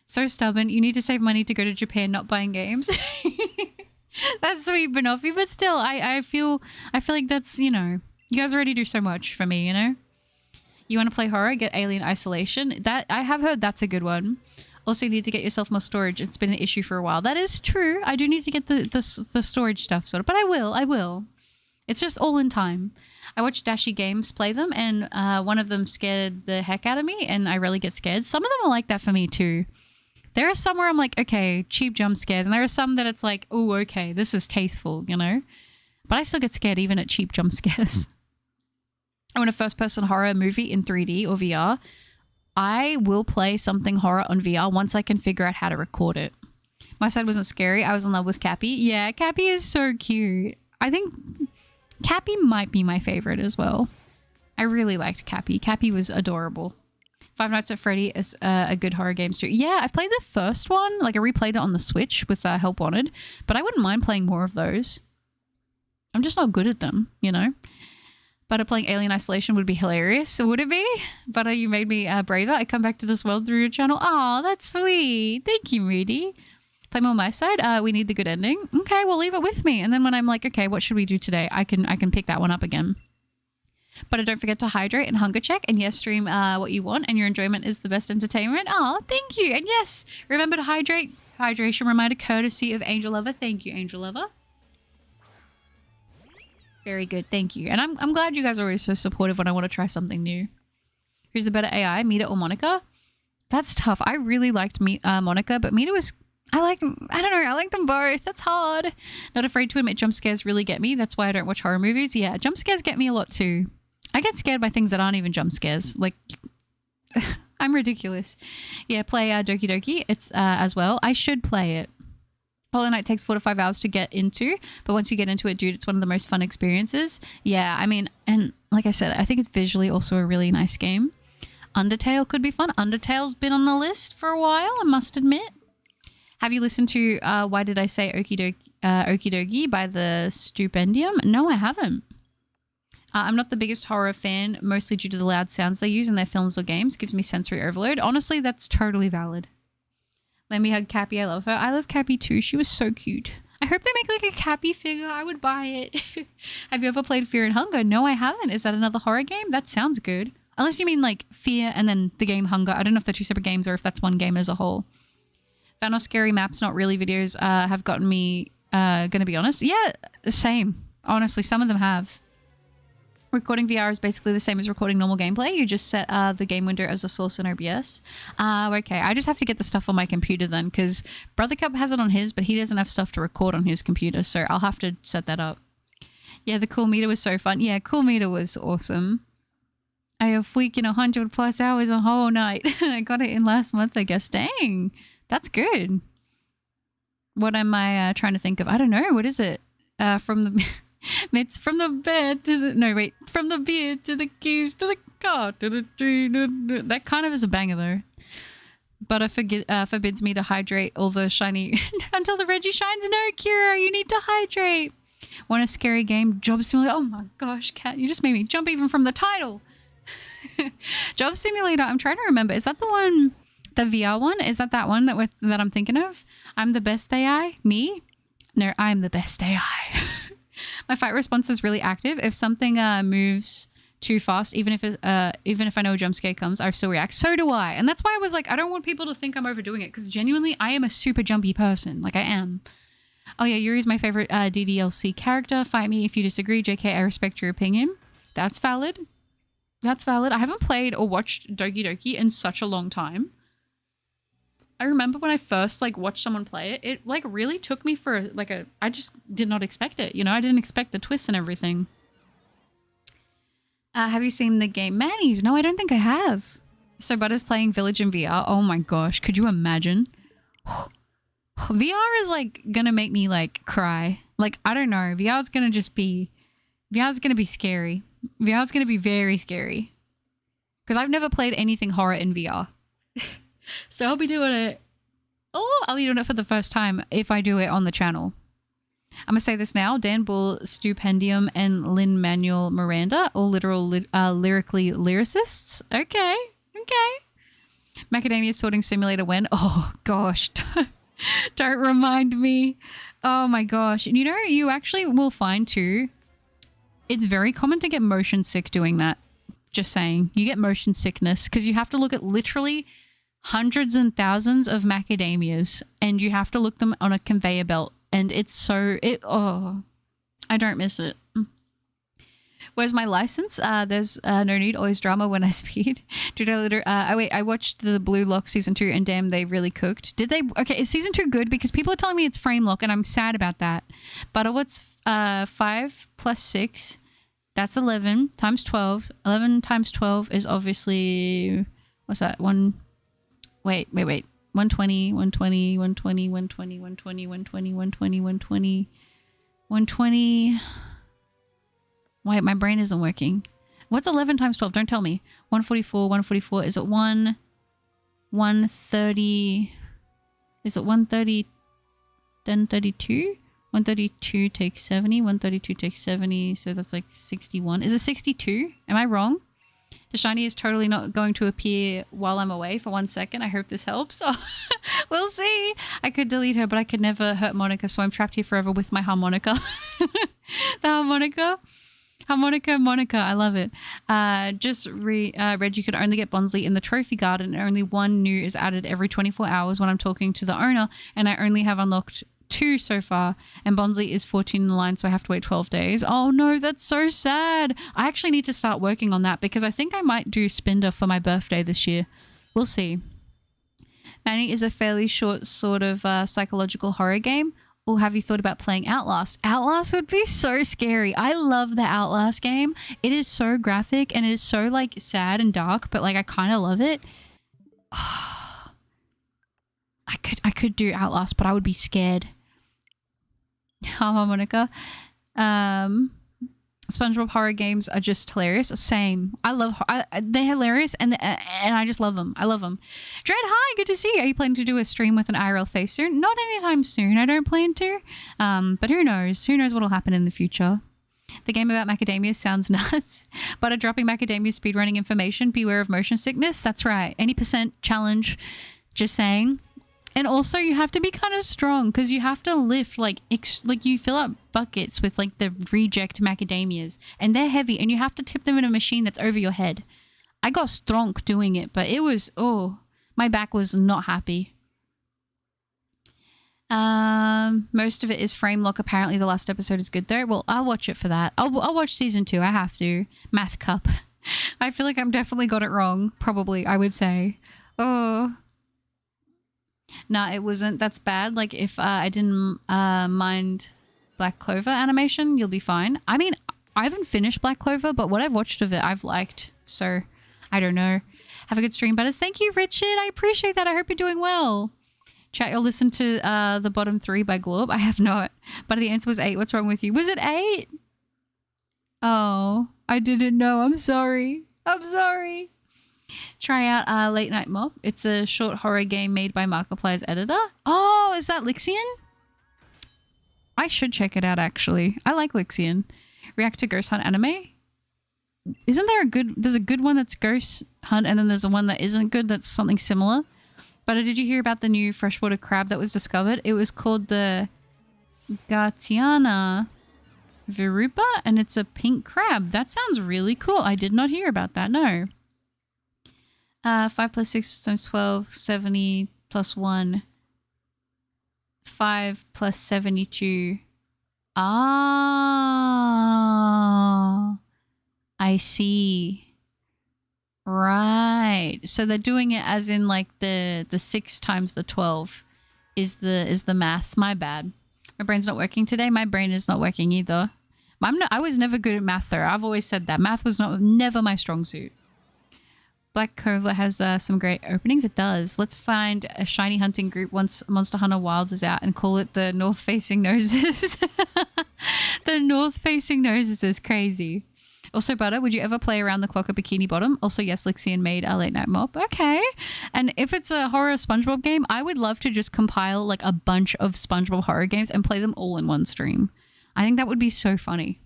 S1: So stubborn. You need to save money to go to Japan, not buying games. That's sweet, Banoffee. But still, I feel like that's, you know, you guys already do so much for me, you know? You want to play horror? Get Alien Isolation. That I have heard that's a good one. Also, you need to get yourself more storage. It's been an issue for a while. That is true. I do need to get the storage stuff sorted, but I will. It's just all in time. I watched Dashi Games play them, and one of them scared the heck out of me, and I really get scared. Some of them are like that for me too. There are some where I'm like, okay, cheap jump scares, and there are some that it's like, oh, okay, this is tasteful, you know? But I still get scared even at cheap jump scares. I want a first-person horror movie in 3D or VR. I will play something horror on VR once I can figure out how to record it. My side wasn't scary. I was in love with Cappy. Yeah, Cappy is so cute. I think Cappy might be my favorite as well. I really liked Cappy. Cappy was adorable. Five Nights at Freddy is a good horror game too. Yeah, I've played the first one. Like I replayed it on the Switch with Help Wanted, but I wouldn't mind playing more of those. I'm just not good at them, you know? But playing Alien Isolation would be hilarious. Would it be? But you made me braver. I come back to this world through your channel. Oh, that's sweet. Thank you, Moody. Play more on my side. We need the good ending. Okay, well, leave it with me. And then when I'm like, okay, what should we do today? I can pick that one up again. But don't forget to hydrate and hunger check. And yes, stream what you want. And your enjoyment is the best entertainment. Oh, thank you. And yes, remember to hydrate. Hydration reminder courtesy of Angel Lover. Thank you, Angel Lover. Very good. Thank you. And I'm glad you guys are always so supportive when I want to try something new. Who's the better AI, Mita or Monica? That's tough. I really liked Monica, but Mita was... I like them both. That's hard. Not afraid to admit jump scares really get me. That's why I don't watch horror movies. Yeah, jump scares get me a lot too. I get scared by things that aren't even jump scares. Like, I'm ridiculous. Yeah, play Doki Doki. It's as well. I should play it. Hollow Knight takes 4 to 5 hours to get into, but once you get into it, dude, it's one of the most fun experiences. Yeah, I mean, and like I said, I think it's visually also a really nice game. Undertale could be fun. Undertale's been on the list for a while, I must admit. Have you listened to Why Did I Say Okie Dokie by the Stupendium? No, I haven't. I'm not the biggest horror fan, mostly due to the loud sounds they use in their films or games. Gives me sensory overload. Honestly, that's totally valid. Let me hug Cappy. I love her. I love Cappy too. She was so cute. I hope they make like a Cappy figure. I would buy it. Have you ever played Fear and Hunger? No, I haven't. Is that another horror game? That sounds good. Unless you mean like Fear and then the game Hunger. I don't know if they're two separate games or if that's one game as a whole. Found scary maps, not really videos, have gotten me, gonna be honest. Yeah, same. Honestly, some of them have. Recording VR is basically the same as recording normal gameplay. You just set the game window as a source in OBS. Okay, I just have to get the stuff on my computer then, because Brother Cup has it on his, but he doesn't have stuff to record on his computer, so I'll have to set that up. Yeah, the Cool Meter was so fun. Yeah, Cool Meter was awesome. I have freaking 100+ hours on Hollow Knight. I got it in last month, I guess. Dang, that's good. What am I trying to think of? I don't know. What is it? From the... It's from the bed to the... No, wait. From the beard to the keys to the car to the tree. That kind of is a banger, though. But it forbids me to hydrate all the shiny... Until the Reggie shines. No, Kira, you need to hydrate. Want a scary game? Job Simulator. Oh my gosh, Kat, you just made me jump even from the title. Job Simulator. I'm trying to remember. Is that the one... The VR one? Is that one that I'm thinking of? I'm the best AI? Me? No, I'm the best AI. My fight response is really active. If something moves too fast, even if I know a jump scare comes, I still react. So do I. And that's why I was like, I don't want people to think I'm overdoing it, because genuinely, I am a super jumpy person. Like, I am. Oh yeah, Yuri's my favorite DDLC character. Fight me if you disagree. JK, I respect your opinion. That's valid. That's valid. I haven't played or watched Doki Doki in such a long time. I remember when I first like watched someone play it, it like really took me for like I just did not expect it. You know, I didn't expect the twists and everything. Have you seen the game Manny's? No, I don't think I have. So Butter's playing Village in VR. Oh my gosh. Could you imagine? VR is like gonna make me like cry. Like, I don't know. VR's gonna be scary. VR's gonna be very scary. Because I've never played anything horror in VR. So I'll be doing it. Oh, I'll be doing it for the first time if I do it on the channel. I'm going to say this now. Dan Bull, Stupendium, and Lin-Manuel Miranda, all lyrically lyricists. Okay. Okay. Macadamia Sorting Simulator when? Oh, gosh. Don't remind me. Oh, my gosh. And you know, you actually will find too, it's very common to get motion sick doing that. Just saying. You get motion sickness because you have to look at literally hundreds and thousands of macadamias and you have to look them on a conveyor belt. And it's so, I don't miss it. Where's my license? There's no need. Always drama when I speed. I watched the Blue Lock season 2 and damn, they really cooked. Did they? Okay, is season 2 good? Because people are telling me it's frame lock and I'm sad about that. Butterwort's 5 plus 6. That's 11 times 12. 11 times 12 is obviously, what's that? 120, 120, 120, 120, 120, 120, 120, 120, 120. Wait, my brain isn't working. What's 11 times 12? Don't tell me. 144, 144. Is it 130? Is it 130, then 32? 132 takes 70. 132 takes 70. So that's like 61. Is it 62? Am I wrong? The shiny is totally not going to appear while I'm away for 1 second. I hope this helps. Oh, we'll see. I could delete her, but I could never hurt Monica. So I'm trapped here forever with my harmonica. The harmonica. Monica, I love it. Read you could only get Bonsley in the trophy garden and only one new is added every 24 hours when I'm talking to the owner, and I only have unlocked 2 so far, and Bonsley is 14 in the line, so I have to wait 12 days. Oh no, that's so sad. I actually need to start working on that because I think I might do Spinder for my birthday this year. We'll see. Manny is a fairly short sort of psychological horror game. Or have you thought about playing Outlast? Outlast would be so scary. I love the Outlast game. It is so graphic and it is so like sad and dark, but like I kind of love it. I could do Outlast, but I would be scared. Monica. SpongeBob horror games are just hilarious. Same. I love they're hilarious and I just love them. I love them. Dread, hi, good to see you. Are you planning to do a stream with an IRL face soon? Not anytime soon. I don't plan to. But who knows? Who knows what'll happen in the future? The game about macadamia sounds nuts. But a dropping macadamia speedrunning information. Beware of motion sickness. That's right. Any % challenge. Just saying. And also you have to be kind of strong because you have to lift like you fill up buckets with like the reject macadamias and they're heavy and you have to tip them in a machine that's over your head. I got strong doing it, but it was, my back was not happy. Most of it is frame lock. Apparently the last episode is good though. Well, I'll watch it for that. I'll watch season 2. I have to. Math cup. I feel like I'm definitely got it wrong. Probably, I would say. Oh. No, it wasn't. That's bad. Like if I didn't mind Black Clover animation, you'll be fine. I mean, I haven't finished Black Clover, but what I've watched of it, I've liked. So I don't know. Have a good stream, Butters. Thank you, Richard. I appreciate that. I hope you're doing well. Chat, you'll listen to The Bottom 3 by Glorb. I have not. But the answer was 8. What's wrong with you? Was it 8? Oh, I didn't know. I'm sorry. I'm sorry. Try out Late Night Mob. It's a short horror game made by Markiplier's editor. Oh, is that Lixian? I should check it out, actually. I like Lixian. React to Ghost Hunt anime? Isn't there there's a good one that's Ghost Hunt and then there's a one that isn't good that's something similar? But did you hear about the new freshwater crab that was discovered? It was called the Gatiana virupa and it's a pink crab. That sounds really cool. I did not hear about that, no. 5 plus 6 times 12, 70 plus 1. 5 plus 72. Ah, I see. Right. So they're doing it as in like the 6 times the 12 is the math. My bad. My brain's not working today. My brain is not working either. I was never good at math though. I've always said that. Math was never my strong suit. Black Clover has some great openings. It does. Let's find a shiny hunting group once Monster Hunter Wilds is out and call it the North Facing Noses. The North Facing Noses is crazy. Also, Butter, would you ever play around the clock at Bikini Bottom? Also, yes, Lixian made a Late Night Mob. Okay. And if it's a horror SpongeBob game, I would love to just compile like a bunch of SpongeBob horror games and play them all in one stream. I think that would be so funny.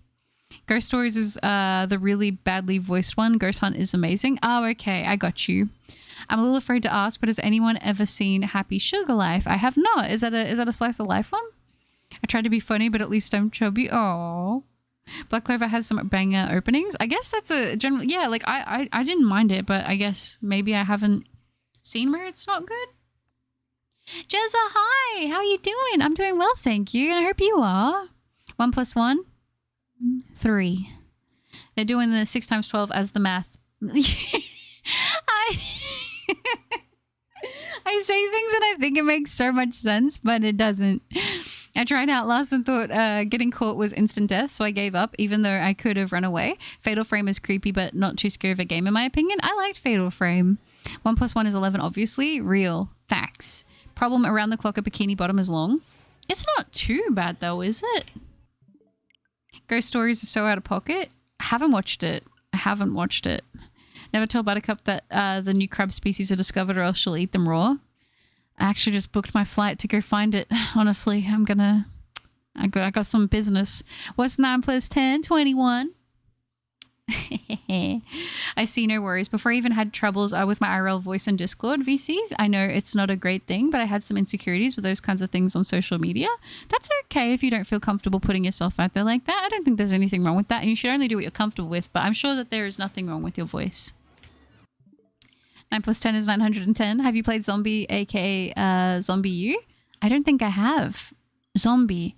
S1: Ghost Stories is the really badly voiced one. Ghost Hunt is amazing. Oh, okay. I got you. I'm a little afraid to ask, but has anyone ever seen Happy Sugar Life? I have not. Is that a slice of life one? I tried to be funny, but at least I'm chubby. Oh, Black Clover has some banger openings. I guess that's a general, yeah, like I didn't mind it, but I guess maybe I haven't seen where it's not good. Jezza, hi, how are you doing? I'm doing well, thank you, and I hope you are. 1 + 1, 3. They're doing the 6 × 12 as the math. I say things and I think it makes so much sense, but it doesn't. I tried Outlast and thought getting caught was instant death, so I gave up, even though I could have run away. Fatal Frame is creepy, but not too scary of a game, in my opinion. I liked Fatal Frame. 1 + 1 is 11, obviously. Real. Facts. Problem, around the clock a bikini bottom is long. It's not too bad, though, is it? Ghost Stories are so out of pocket. I haven't watched it. Never tell Buttercup that the new crab species are discovered or else she'll eat them raw. I actually just booked my flight to go find it. Honestly, I got some business. What's 9 + 10? 21. I see, no worries. Before I even had troubles with my IRL voice and Discord VCs, I know it's not a great thing, but I had some insecurities with those kinds of things on social media. That's okay if you don't feel comfortable putting yourself out there like that. I don't think there's anything wrong with that, and you should only do what you're comfortable with, but I'm sure that there is nothing wrong with your voice. 9 + 10 is 910. Have you played Zombie, aka Zombie U? I don't think I have. Zombie.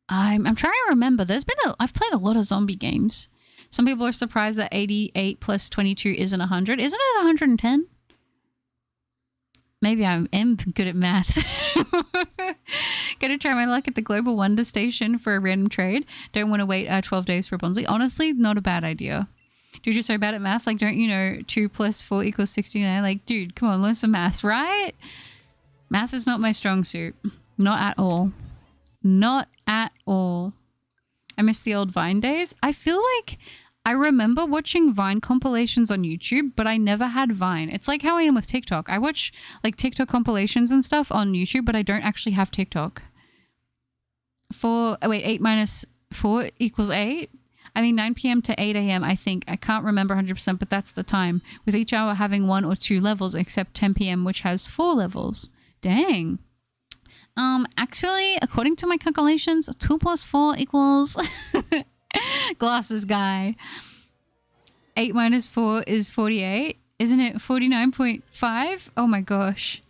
S1: I'm trying to remember. I've played a lot of zombie games. Some people are surprised that 88 + 22 isn't 100. Isn't it 110? Maybe I am good at math. Gonna try my luck at the Global Wonder Station for a random trade. Don't want to wait 12 days for a Bonzi. Honestly, not a bad idea. Dude, you're so bad at math. Like, don't you know 2 + 4 = 69? Like, dude, come on, learn some maths, right? Math is not my strong suit. Not at all. Not at all. I miss the old Vine days. I feel like I remember watching Vine compilations on YouTube, but I never had Vine. It's like how I am with TikTok. I watch like TikTok compilations and stuff on YouTube, but I don't actually have TikTok. 8 - 4 = 8. I mean, 9 p.m. to 8 a.m., I think. I can't remember 100%, but that's the time. With each hour having 1 or 2 levels, except 10 p.m., which has 4 levels. Dang. Actually, according to my calculations, 2 + 4 = glasses guy. 8 - 4 is 48. Isn't it 49.5? Oh my gosh.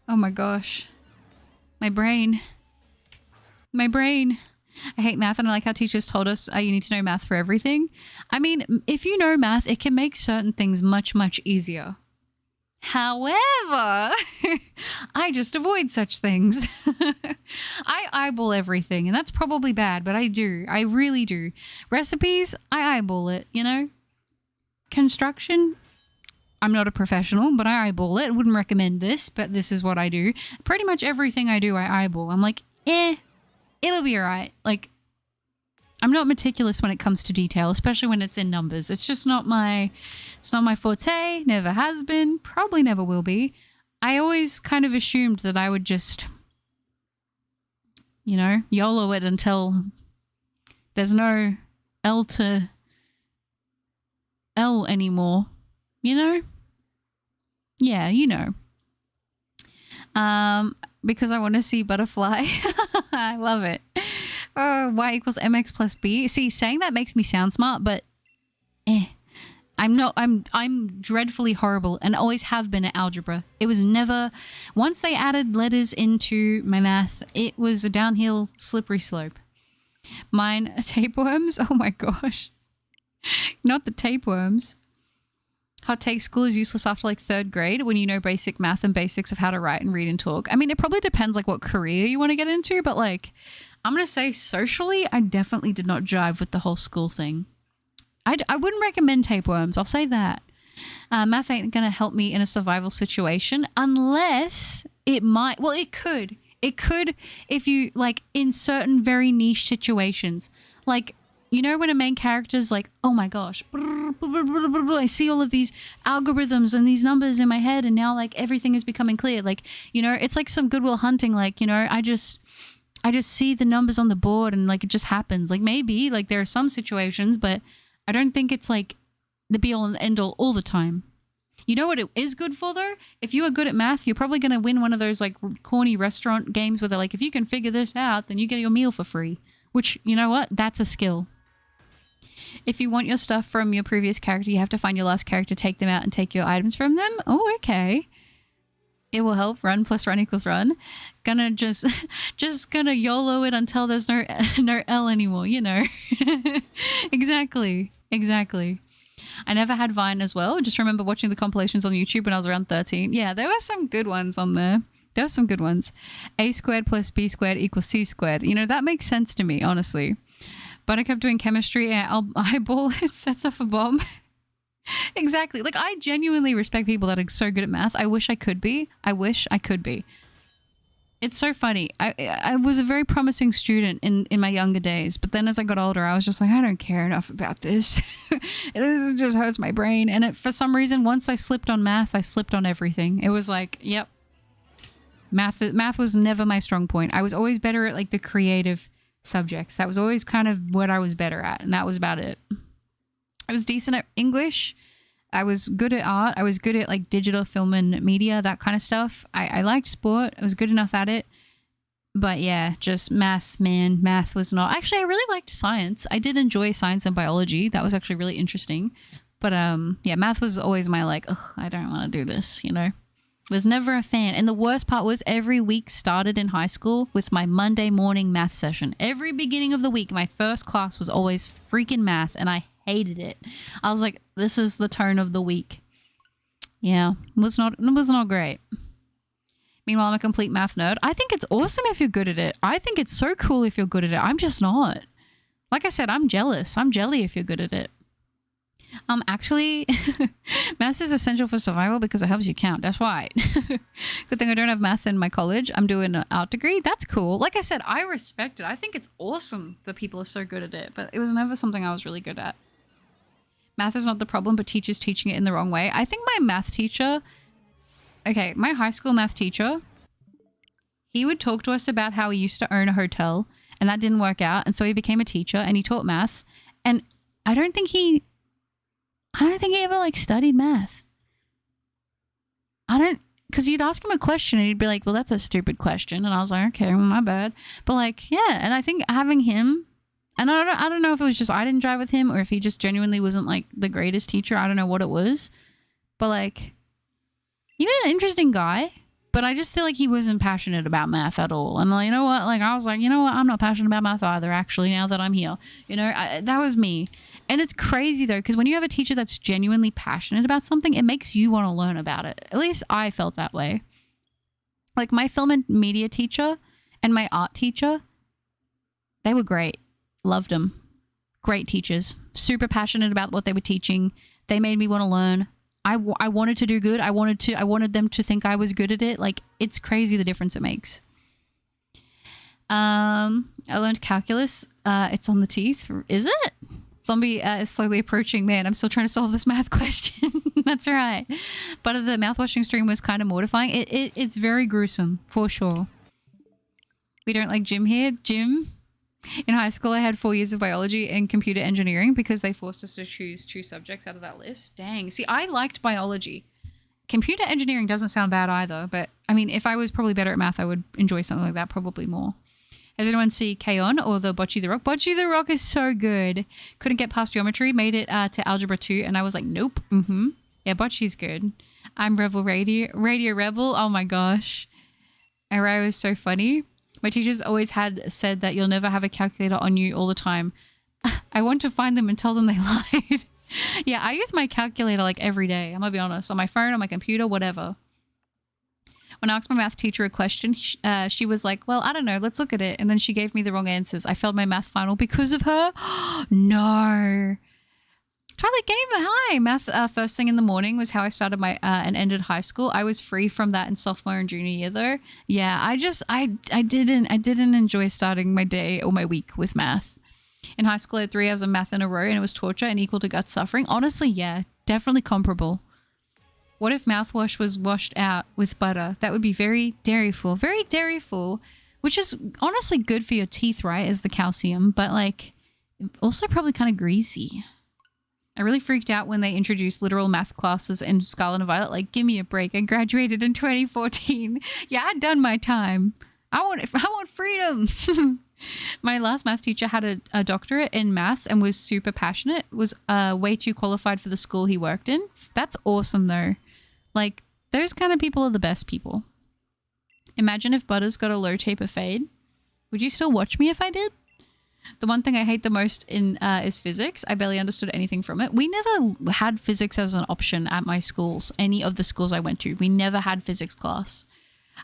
S1: Oh my gosh. My brain. I hate math, and I like how teachers told us you need to know math for everything. I mean, if you know math, it can make certain things much, much easier. However, I just avoid such things. I eyeball everything, and that's probably bad, but I do. I really do. Recipes, I eyeball it, you know? Construction, I'm not a professional, but I eyeball it. I wouldn't recommend this, but this is what I do. Pretty much everything I do, I eyeball. I'm like, it'll be all right. Like, I'm not meticulous when it comes to detail, especially when it's in numbers. It's just not my forte, never has been, probably never will be. I always kind of assumed that I would just, you know, YOLO it until there's no L to L anymore, you know? Yeah, you know. Because I want to see Butterfly. I love it. Y = mx + b. See, saying that makes me sound smart, but I'm not. I'm dreadfully horrible and always have been at algebra. It was never. Once they added letters into my math, it was a downhill slippery slope. Mine tapeworms. Oh my gosh. Not the tapeworms. Hot take: school is useless after like 3rd grade when you know basic math and basics of how to write and read and talk. I mean, it probably depends like what career you want to get into, but like, I'm going to say socially, I definitely did not jive with the whole school thing. I wouldn't recommend tapeworms. I'll say that. Math ain't going to help me in a survival situation unless it might. Well, it could. It could if you like in certain very niche situations. Like, you know, when a main character is like, oh my gosh, I see all of these algorithms and these numbers in my head, and now like everything is becoming clear. Like, you know, it's like some Good Will Hunting. Like, you know, I just see the numbers on the board and like it just happens. Like maybe like there are some situations, but I don't think it's like the be all and end all the time. You know what it is good for though? If you are good at math, you're probably going to win one of those like corny restaurant games where they're like, if you can figure this out, then you get your meal for free. which, you know what? That's a skill. If you want your stuff from your previous character, you have to find your last character, take them out, and take your items from them. Oh, okay. It will help. Run plus run equals run. Gonna just gonna YOLO it until there's no L anymore, you know. Exactly. I never had Vine as well. Just remember watching the compilations on YouTube when I was around 13. Yeah, there were some good ones on there. There were some good ones. A squared plus B squared equals C squared. You know, that makes sense to me, honestly. But I kept doing chemistry and I'll eyeball it sets off a bomb. Exactly. Like, I genuinely respect people that are so good at math. I wish I could be. It's so funny. I was a very promising student in my younger days, but then as I got older, I was just like, I don't care enough about this. This just hurts my brain. And for some reason, once I slipped on math, I slipped on everything. It was like, yep. Math was never my strong point. I was always better at like the creative subjects. That was always kind of what I was better at, and that was about it. I was decent at English. I was good at art. I was good at like digital film and media, that kind of stuff. I liked sport. I was good enough at it. But yeah, just math, man. Math was not... Actually, I really liked science. I did enjoy science and biology. That was actually really interesting. But yeah, math was always my like, ugh, I don't want to do this, you know? Was never a fan. And the worst part was every week started in high school with my Monday morning math session. Every beginning of the week, my first class was always freaking math, and I hated it. I was like, this is the tone of the week. Yeah, it was not great. Meanwhile, I'm a complete math nerd. I think it's awesome if you're good at it. I think it's so cool if you're good at it. I'm just not. Like I said, I'm jealous. I'm jelly if you're good at it. Actually, math is essential for survival because it helps you count. That's why. Good thing I don't have math in my college. I'm doing an art degree. That's cool. Like I said, I respect it. I think it's awesome that people are so good at it, but it was never something I was really good at. Math is not the problem, but teachers teaching it in the wrong way. I think my math teacher, okay, my high school math teacher, he would talk to us about how he used to own a hotel and that didn't work out. And so he became a teacher and he taught math. And I don't think he ever like studied math. Because you'd ask him a question and he'd be like, well, that's a stupid question. And I was like, okay, well, my bad. But like, yeah. And I think having him, and I don't know if it was just I didn't drive with him or if he just genuinely wasn't like the greatest teacher. I don't know what it was. But like, he was an interesting guy. But I just feel like he wasn't passionate about math at all. And like, you know what? Like, I was like, you know what? I'm not passionate about math either, actually, now that I'm here. You know, that was me. And it's crazy, though, because when you have a teacher that's genuinely passionate about something, it makes you want to learn about it. At least I felt that way. Like, my film and media teacher and my art teacher, they were great. Loved them. Great teachers. Super passionate about what they were teaching. They made me want to learn. I wanted to do good. I wanted them to think I was good at it. Like, it's crazy the difference it makes. I learned calculus. It's on the teeth. Is it? Zombie is slowly approaching. Man, I'm still trying to solve this math question. That's right. But the mouthwashing stream was kind of mortifying. It's very gruesome, for sure. We don't like gym here. Gym. In high school, I had 4 years of biology and computer engineering because they forced us to choose 2 subjects out of that list. Dang. See, I liked biology. Computer engineering doesn't sound bad either, but I mean, if I was probably better at math, I would enjoy something like that probably more. Has anyone seen K-On! Or the Bocce the Rock? Bocce the Rock is so good. Couldn't get past geometry, made it to Algebra 2, and I was like, nope. Yeah, Bocce's good. I'm Rebel Radio Rebel. Oh my gosh. Array was so funny. My teachers always had said that you'll never have a calculator on you all the time. I want to find them and tell them they lied. Yeah, I use my calculator like every day. I'm gonna be honest. On my phone, on my computer, whatever. When I asked my math teacher a question, she was like, well, I don't know. Let's look at it. And then she gave me the wrong answers. I failed my math final because of her. No. Try that game. Hi. Math first thing in the morning was how I started my and ended high school. I was free from that in sophomore and junior year though. Yeah, I didn't enjoy starting my day or my week with math. In high school, I had 3 hours of math in a row and it was torture and equal to gut suffering. Honestly, yeah, definitely comparable. What if mouthwash was washed out with butter? That would be very dairyful, which is honestly good for your teeth, right? As the calcium, but like also probably kind of greasy. I really freaked out when they introduced literal math classes in Scarlet and Violet. Like, give me a break. I graduated in 2014. Yeah, I'd done my time. I want freedom. My last math teacher had a doctorate in maths and was super passionate, was way too qualified for the school he worked in. That's awesome though. Like, those kind of people are the best people. Imagine if Butters got a low taper fade. Would you still watch me if I did? The one thing I hate the most in is physics. I barely understood anything from it. We never had physics as an option at my schools, any of the schools I went to. We never had physics class.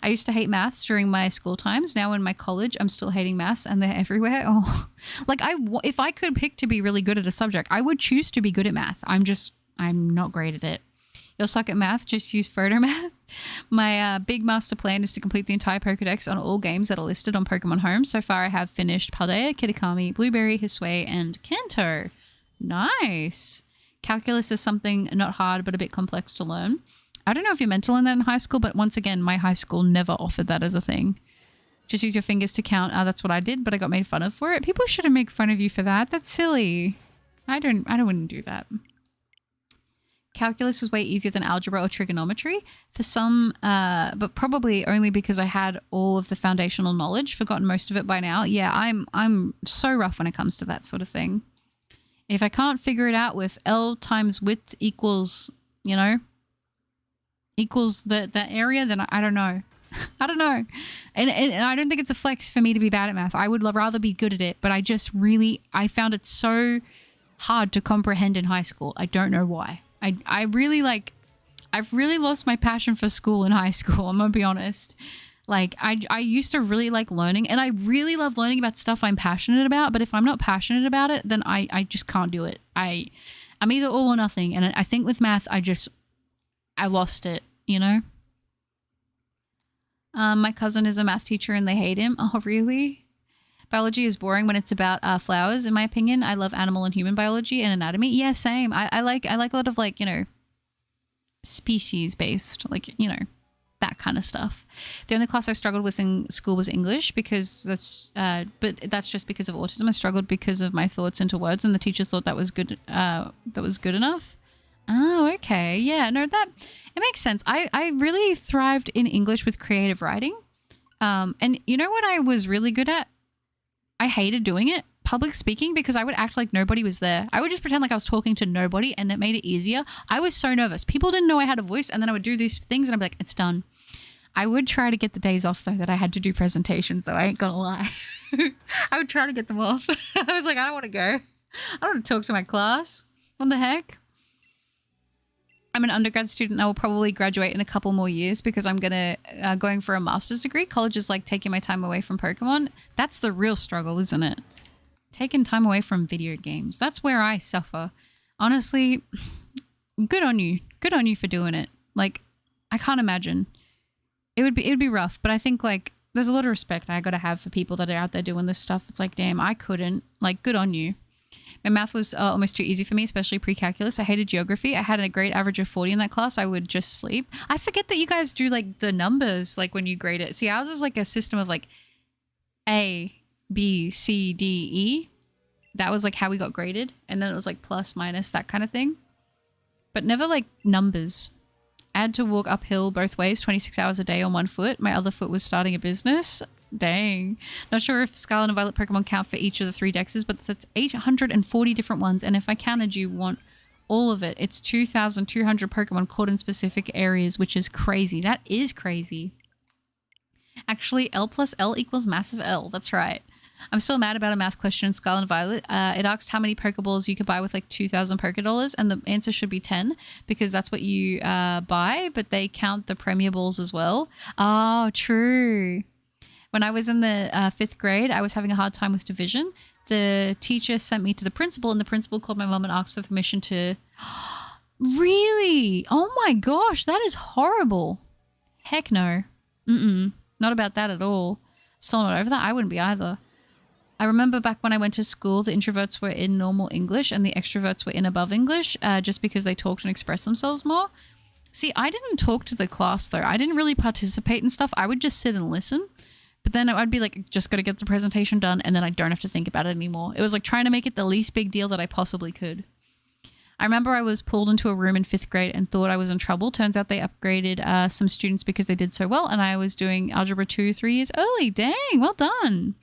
S1: I used to hate maths during my school times. Now in my college, I'm still hating maths and they're everywhere. Oh, like if I could pick to be really good at a subject, I would choose to be good at math. I'm not great at it. You'll suck at math, just use photo math. My big master plan is to complete the entire Pokedex on all games that are listed on Pokemon Home. So far, I have finished Paldea, Kitakami, Blueberry, Hisui, and Kanto. Nice. Calculus is something not hard, but a bit complex to learn. I don't know if you're meant to learn that in high school, but once again, my high school never offered that as a thing. Just use your fingers to count. That's what I did, but I got made fun of for it. People shouldn't make fun of you for that. That's silly. I wouldn't do that. Calculus was way easier than algebra or trigonometry for some, but probably only because I had all of the foundational knowledge, forgotten most of it by now. Yeah, I'm so rough when it comes to that sort of thing. If I can't figure it out with L times width equals, equals the area, then I don't know. I don't know. And I don't think it's a flex for me to be bad at math. I would rather be good at it, but I found it so hard to comprehend in high school. I don't know why. I've really lost my passion for school in high school. I'm gonna be honest. Like I used to really like learning, and I really love learning about stuff I'm passionate about. But if I'm not passionate about it, then I just can't do it. I'm either all or nothing. And I think with math, I lost it, My cousin is a math teacher and they hate him. Oh, really? Biology is boring when it's about flowers, in my opinion. I love animal and human biology and anatomy. Yeah, same. I like a lot of species based, that kind of stuff. The only class I struggled with in school was English because but that's just because of autism. I struggled because of my thoughts into words, and the teacher thought that was good. That was good enough. Oh, okay. Yeah, no, it makes sense. I really thrived in English with creative writing. And you know what I was really good at? I hated doing it, public speaking, because I would act like nobody was there. I would just pretend like I was talking to nobody, and it made it easier. I was so nervous. People didn't know I had a voice, and then I would do these things and I'd be like, it's done. I would try to get the days off though that I had to do presentations, though. I ain't gonna lie. I would try to get them off. I was like, I don't want to go. I don't want to talk to my class. What the heck? I'm an undergrad student. I will probably graduate in a couple more years because I'm going for a master's degree. College is like taking my time away from Pokemon. That's the real struggle, isn't it? Taking time away from video games. That's where I suffer. Honestly, good on you. Good on you for doing it. Like, I can't imagine. It would be rough, but I think there's a lot of respect I got to have for people that are out there doing this stuff. It's like, damn, I couldn't. Good on you. My math was almost too easy for me, especially pre-calculus. I hated geography. I had a grade average of 40 in that class. I would just sleep. I forget that you guys do the numbers when you grade it. See, ours is a system of A, B, C, D, E. That was how we got graded. And then it was plus, minus, that kind of thing. But never numbers. I had to walk uphill both ways, 26 hours a day on one foot. My other foot was starting a business. Dang. Not sure if Scarlet and Violet Pokemon count for each of the 3 dexes, but that's 840 different ones. And if I counted you want all of it, it's 2,200 Pokemon caught in specific areas, which is crazy. That is crazy. Actually, L plus L equals massive L. That's right. I'm still mad about a math question in Scarlet and Violet. It asked how many Pokeballs you could buy with 2,000 Pokedollars, and the answer should be 10 because that's what you buy, but they count the Premier Balls as well. Oh, true. When I was in the 5th grade, I was having a hard time with division. The teacher sent me to the principal, and the principal called my mom and asked for permission to... Really? Oh my gosh, that is horrible. Heck no. Not about that at all. Still not over that. I wouldn't be either. I remember back when I went to school, the introverts were in normal English and the extroverts were in above English just because they talked and expressed themselves more. See, I didn't talk to the class though. I didn't really participate in stuff. I would just sit and listen. But then I'd be just got to get the presentation done and then I don't have to think about it anymore. It was trying to make it the least big deal that I possibly could. I remember I was pulled into a room in 5th grade and thought I was in trouble. Turns out they upgraded some students because they did so well and I was doing Algebra 2 3 years early. Dang, well done.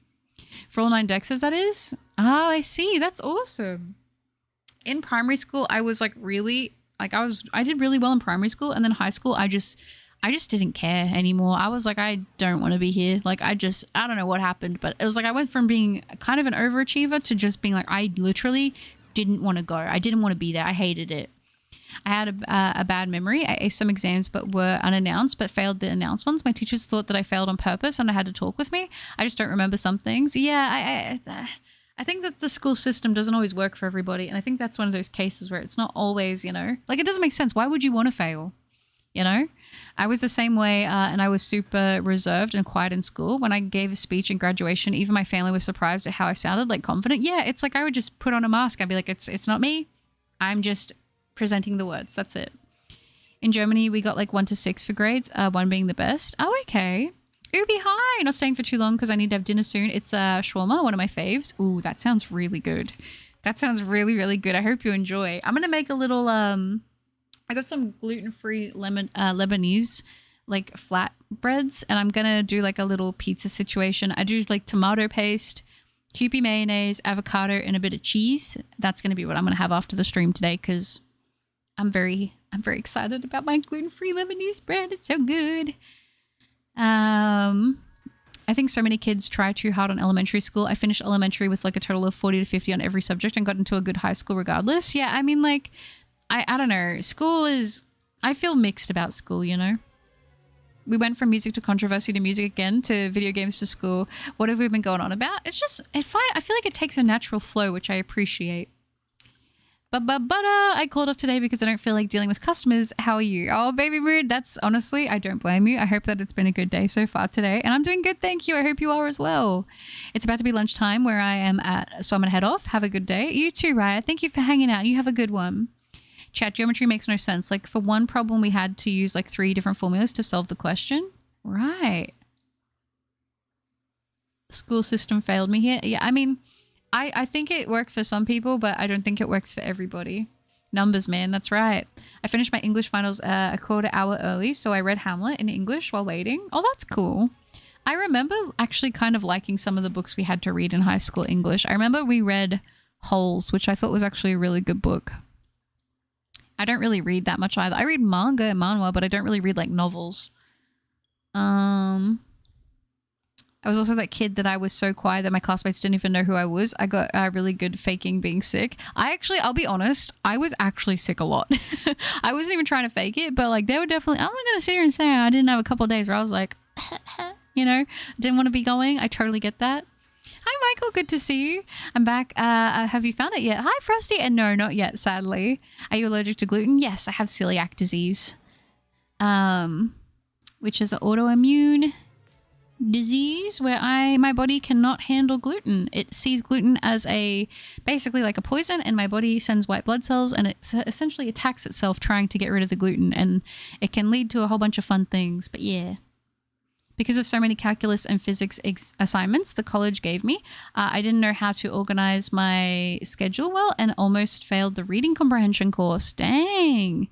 S1: For all 9 dexes, that is? Oh, I see. That's awesome. In primary school, I was like really, like I did really well in primary school, and then high school, I just didn't care anymore. I was like, I don't want to be here. Like, I don't know what happened, but it was like I went from being kind of an overachiever to just being like, I literally didn't want to go. I didn't want to be there. I hated it. I had a bad memory. I aced some exams but were unannounced, but failed the announced ones. My teachers thought that I failed on purpose and I had to talk with me. I just don't remember some things. Yeah, I think that the school system doesn't always work for everybody. And I think that's one of those cases where it's not always, you know, like it doesn't make sense. Why would you want to fail? You know, I was the same way and I was super reserved and quiet in school. When I gave a speech in graduation, even my family was surprised at how I sounded, like confident. Yeah, it's like I would just put on a mask. I'd be like, it's not me. I'm just presenting the words. That's it. In Germany, we got like 1 to 6 for grades, 1 being the best. Oh, okay. Ubi, hi. Not staying for too long because I need to have dinner soon. It's shawarma, one of my faves. Ooh, that sounds really good. That sounds really, really good. I hope you enjoy. I'm going to make a little, I got some gluten-free Lebanese like flat breads, and I'm going to do like a little pizza situation. I do like tomato paste, Kewpie mayonnaise, avocado, and a bit of cheese. That's going to be what I'm going to have after the stream today because I'm very excited about my gluten-free Lebanese bread. It's so good. I think so many kids try too hard on elementary school. I finished elementary with like a total of 40 to 50 on every subject and got into a good high school regardless. Yeah, I mean, like, I don't know. School is, I feel mixed about school, you know? We went from music to controversy to music again to video games to school. What have we been going on about? It's just, I feel like it takes a natural flow, which I appreciate. But I called off today because I don't feel like dealing with customers. How are you? Oh, baby mood. That's honestly, I don't blame you. I hope that it's been a good day so far today. And I'm doing good, thank you. I hope you are as well. It's about to be lunchtime where I am at, so I'm going to head off. Have a good day. You too, Raya. Thank you for hanging out. You have a good one. Chat, geometry makes no sense. Like for one problem, we had to use like 3 different formulas to solve the question. Right. The school system failed me here. Yeah, I mean, I think it works for some people, but I don't think it works for everybody. Numbers, man. That's right. I finished my English finals a quarter hour early, so I read Hamlet in English while waiting. Oh, that's cool. I remember actually kind of liking some of the books we had to read in high school English. I remember we read Holes, which I thought was actually a really good book. I don't really read that much either. I read manga and manhwa, but I don't really read like novels. I was also that kid that I was so quiet that my classmates didn't even know who I was. I got really good faking being sick. I'll be honest, I was actually sick a lot. I wasn't even trying to fake it, but like they were definitely, I'm not going to sit here and say I didn't have a couple of days where I was like, you know, didn't want to be going. I totally get that. Hi, Michael. Good to see you. I'm back. Have you found it yet? Hi, Frosty. And no, not yet, sadly. Are you allergic to gluten? Yes, I have celiac disease, which is an autoimmune disease where my body cannot handle gluten. It sees gluten as basically like a poison, and my body sends white blood cells and it essentially attacks itself trying to get rid of the gluten, and it can lead to a whole bunch of fun things. But yeah, because of so many calculus and physics assignments the college gave me, I didn't know how to organize my schedule well and almost failed the reading comprehension course. Dang.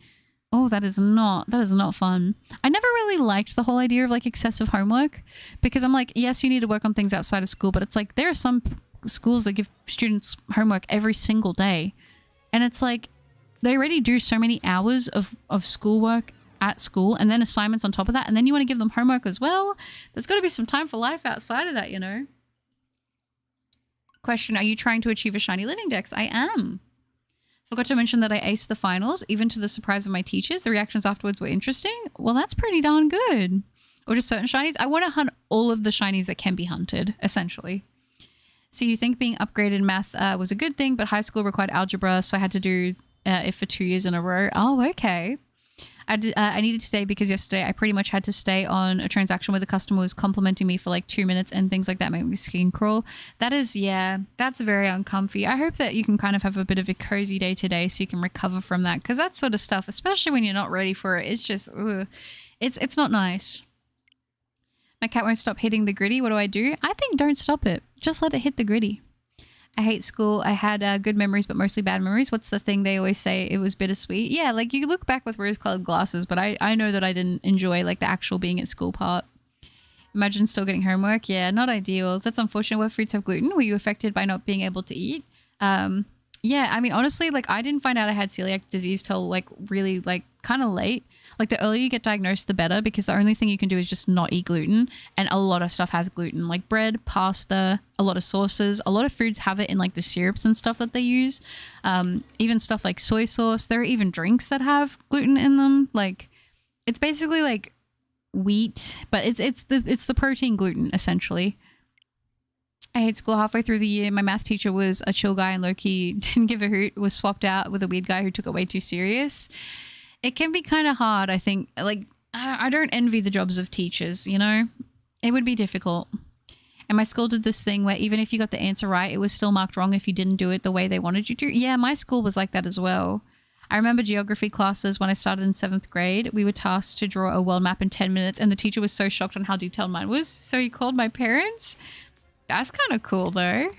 S1: Oh, that is not fun. I never really liked the whole idea of like excessive homework because I'm like, yes, you need to work on things outside of school, but it's like there are some schools that give students homework every single day. And it's like they already do so many hours of schoolwork at school and then assignments on top of that. And then you want to give them homework as well. There's got to be some time for life outside of that, you know? Question, are you trying to achieve a shiny living dex? I am. Forgot to mention that I aced the finals, even to the surprise of my teachers. The reactions afterwards were interesting. Well, that's pretty darn good. Or just certain shinies. I want to hunt all of the shinies that can be hunted, essentially. So you think being upgraded in math was a good thing, but high school required algebra, so I had to do it for 2 years in a row. Oh, okay. I needed to stay because yesterday I pretty much had to stay on a transaction where the customer was complimenting me for like 2 minutes and things like that make me skin crawl. That is, yeah, that's very uncomfy. I hope that you can kind of have a bit of a cozy day today so you can recover from that, because that sort of stuff, especially when you're not ready for it, it's just, it's not nice. My cat won't stop hitting the gritty. What do? I think don't stop it. Just let it hit the gritty. I hate school. I had good memories, but mostly bad memories. What's the thing they always say? It was bittersweet. Yeah, like you look back with rose-colored glasses, but I know that I didn't enjoy like the actual being at school part. Imagine still getting homework. Yeah, not ideal. That's unfortunate. What foods have gluten? Were you affected by not being able to eat? Yeah, I mean, honestly, like I didn't find out I had celiac disease till like really like kind of late. Like the earlier you get diagnosed, the better, because the only thing you can do is just not eat gluten. And a lot of stuff has gluten, like bread, pasta, a lot of sauces, a lot of foods have it in like the syrups and stuff that they use. Even stuff like soy sauce. There are even drinks that have gluten in them. Like it's basically like wheat, but it's the protein gluten essentially. I hate school. Halfway through the year, my math teacher was a chill guy and low-key didn't give a hoot, was swapped out with a weird guy who took it way too serious. It can be kind of hard, I think. Like, I don't envy the jobs of teachers, you know? It would be difficult. And my school did this thing where even if you got the answer right, it was still marked wrong if you didn't do it the way they wanted you to. Yeah, my school was like that as well. I remember geography classes when I started in 7th grade. We were tasked to draw a world map in 10 minutes, and the teacher was so shocked on how detailed mine was. So he called my parents. That's kind of cool, though.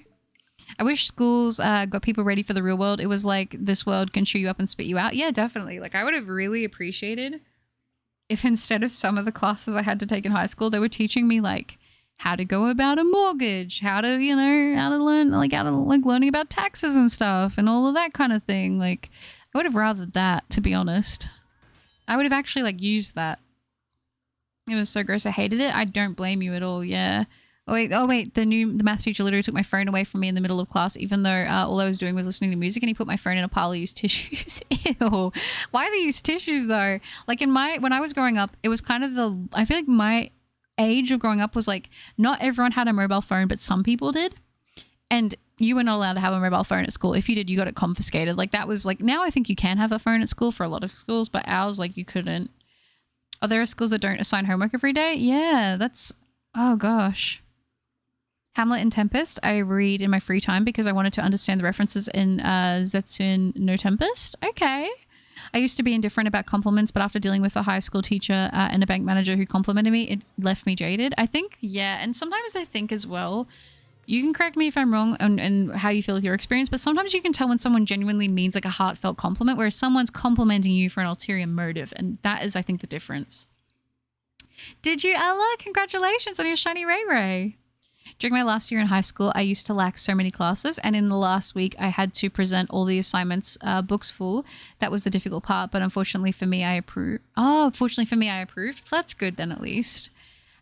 S1: I wish schools got people ready for the real world. It was like, this world can chew you up and spit you out. Yeah, definitely. Like, I would have really appreciated if instead of some of the classes I had to take in high school, they were teaching me, like, how to go about a mortgage, how to, you know, how to learn, like, learning about taxes and stuff and all of that kind of thing. Like, I would have rathered that, to be honest. I would have actually, like, used that. It was so gross. I hated it. I don't blame you at all. Yeah. Oh wait, the math teacher literally took my phone away from me in the middle of class, even though all I was doing was listening to music, and he put my phone in a pile of used tissues. Ew. Why they use tissues though? Like when I was growing up, it was kind of I feel like my age of growing up was like, not everyone had a mobile phone, but some people did. And you were not allowed to have a mobile phone at school. If you did, you got it confiscated. Like that was like, now I think you can have a phone at school for a lot of schools, but ours, like you couldn't. Oh, there are schools that don't assign homework every day? Yeah, oh gosh. Hamlet and Tempest, I read in my free time because I wanted to understand the references in Zetsun no Tempest. Okay. I used to be indifferent about compliments, but after dealing with a high school teacher and a bank manager who complimented me, it left me jaded. I think, yeah, and sometimes I think as well, you can correct me if I'm wrong and how you feel with your experience, but sometimes you can tell when someone genuinely means like a heartfelt compliment, whereas someone's complimenting you for an ulterior motive, and that is, I think, the difference. Did you, Ella? Congratulations on your shiny Ray Ray. During my last year in high school, I used to lack so many classes, and in the last week, I had to present all the assignments, books full. That was the difficult part, but unfortunately for me, I approved. Oh, fortunately for me, I approved. That's good then, at least.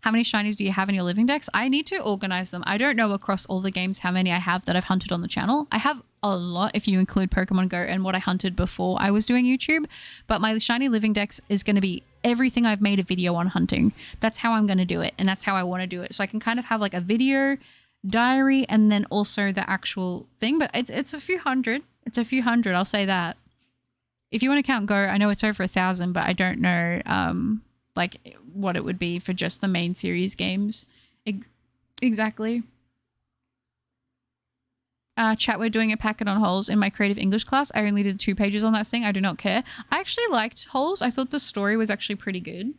S1: How many shinies do you have in your living decks? I need to organize them. I don't know across all the games how many I have that I've hunted on the channel. I have a lot if you include Pokemon Go and what I hunted before I was doing YouTube, but my shiny living decks is going to be everything I've made a video on hunting. That's how I'm going to do it, and that's how I want to do it. So I can kind of have like a video diary and then also the actual thing, but it's a few hundred. It's a few hundred, I'll say that. If you want to count Go, I know it's over 1,000, but I don't know like what it would be for just the main series games. Exactly. Chat, we're doing a packet on holes in my creative English class. I only did 2 pages on that thing. I do not care. I actually liked holes. I thought the story was actually pretty good.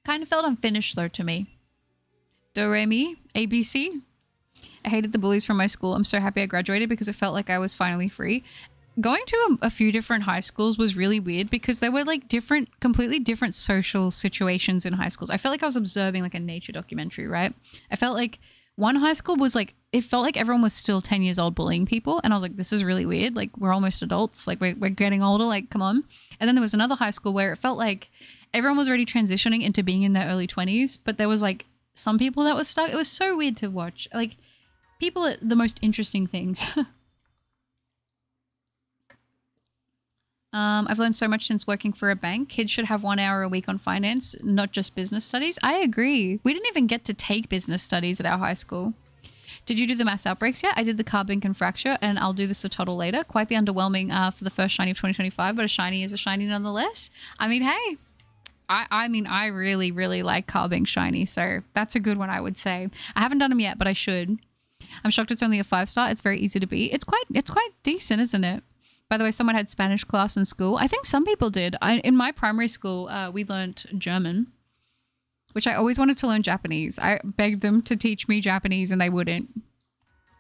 S1: Kind of felt unfinished though to me. Do, re, mi, ABC. I hated the bullies from my school. I'm so happy I graduated because it felt like I was finally free. Going to a few different high schools was really weird because there were like completely different social situations in high schools. I felt like I was observing like a nature documentary, right? I felt like one high school was like, it felt like everyone was still 10 years old bullying people. And I was like, this is really weird. Like we're almost adults. Like we're getting older. Like, come on. And then there was another high school where it felt like everyone was already transitioning into being in their early 20s. But there was like some people that were stuck. It was so weird to watch. Like people are the most interesting things. I've learned so much since working for a bank. Kids should have 1 hour a week on finance, not just business studies. I agree. We didn't even get to take business studies at our high school. Did you do the mass outbreaks yet? I did the carbon and fracture, and I'll do the Sotodle later. Quite the underwhelming for the first shiny of 2025, but a shiny is a shiny nonetheless. I mean, hey, I mean, I really, really like carbon shiny, so that's a good one, I would say. I haven't done them yet, but I should. I'm shocked it's only a 5-star. It's very easy to beat. It's quite decent, isn't it? By the way, someone had Spanish class in school. I think some people did. In my primary school, we learnt German, which I always wanted to learn Japanese. I begged them to teach me Japanese and they wouldn't.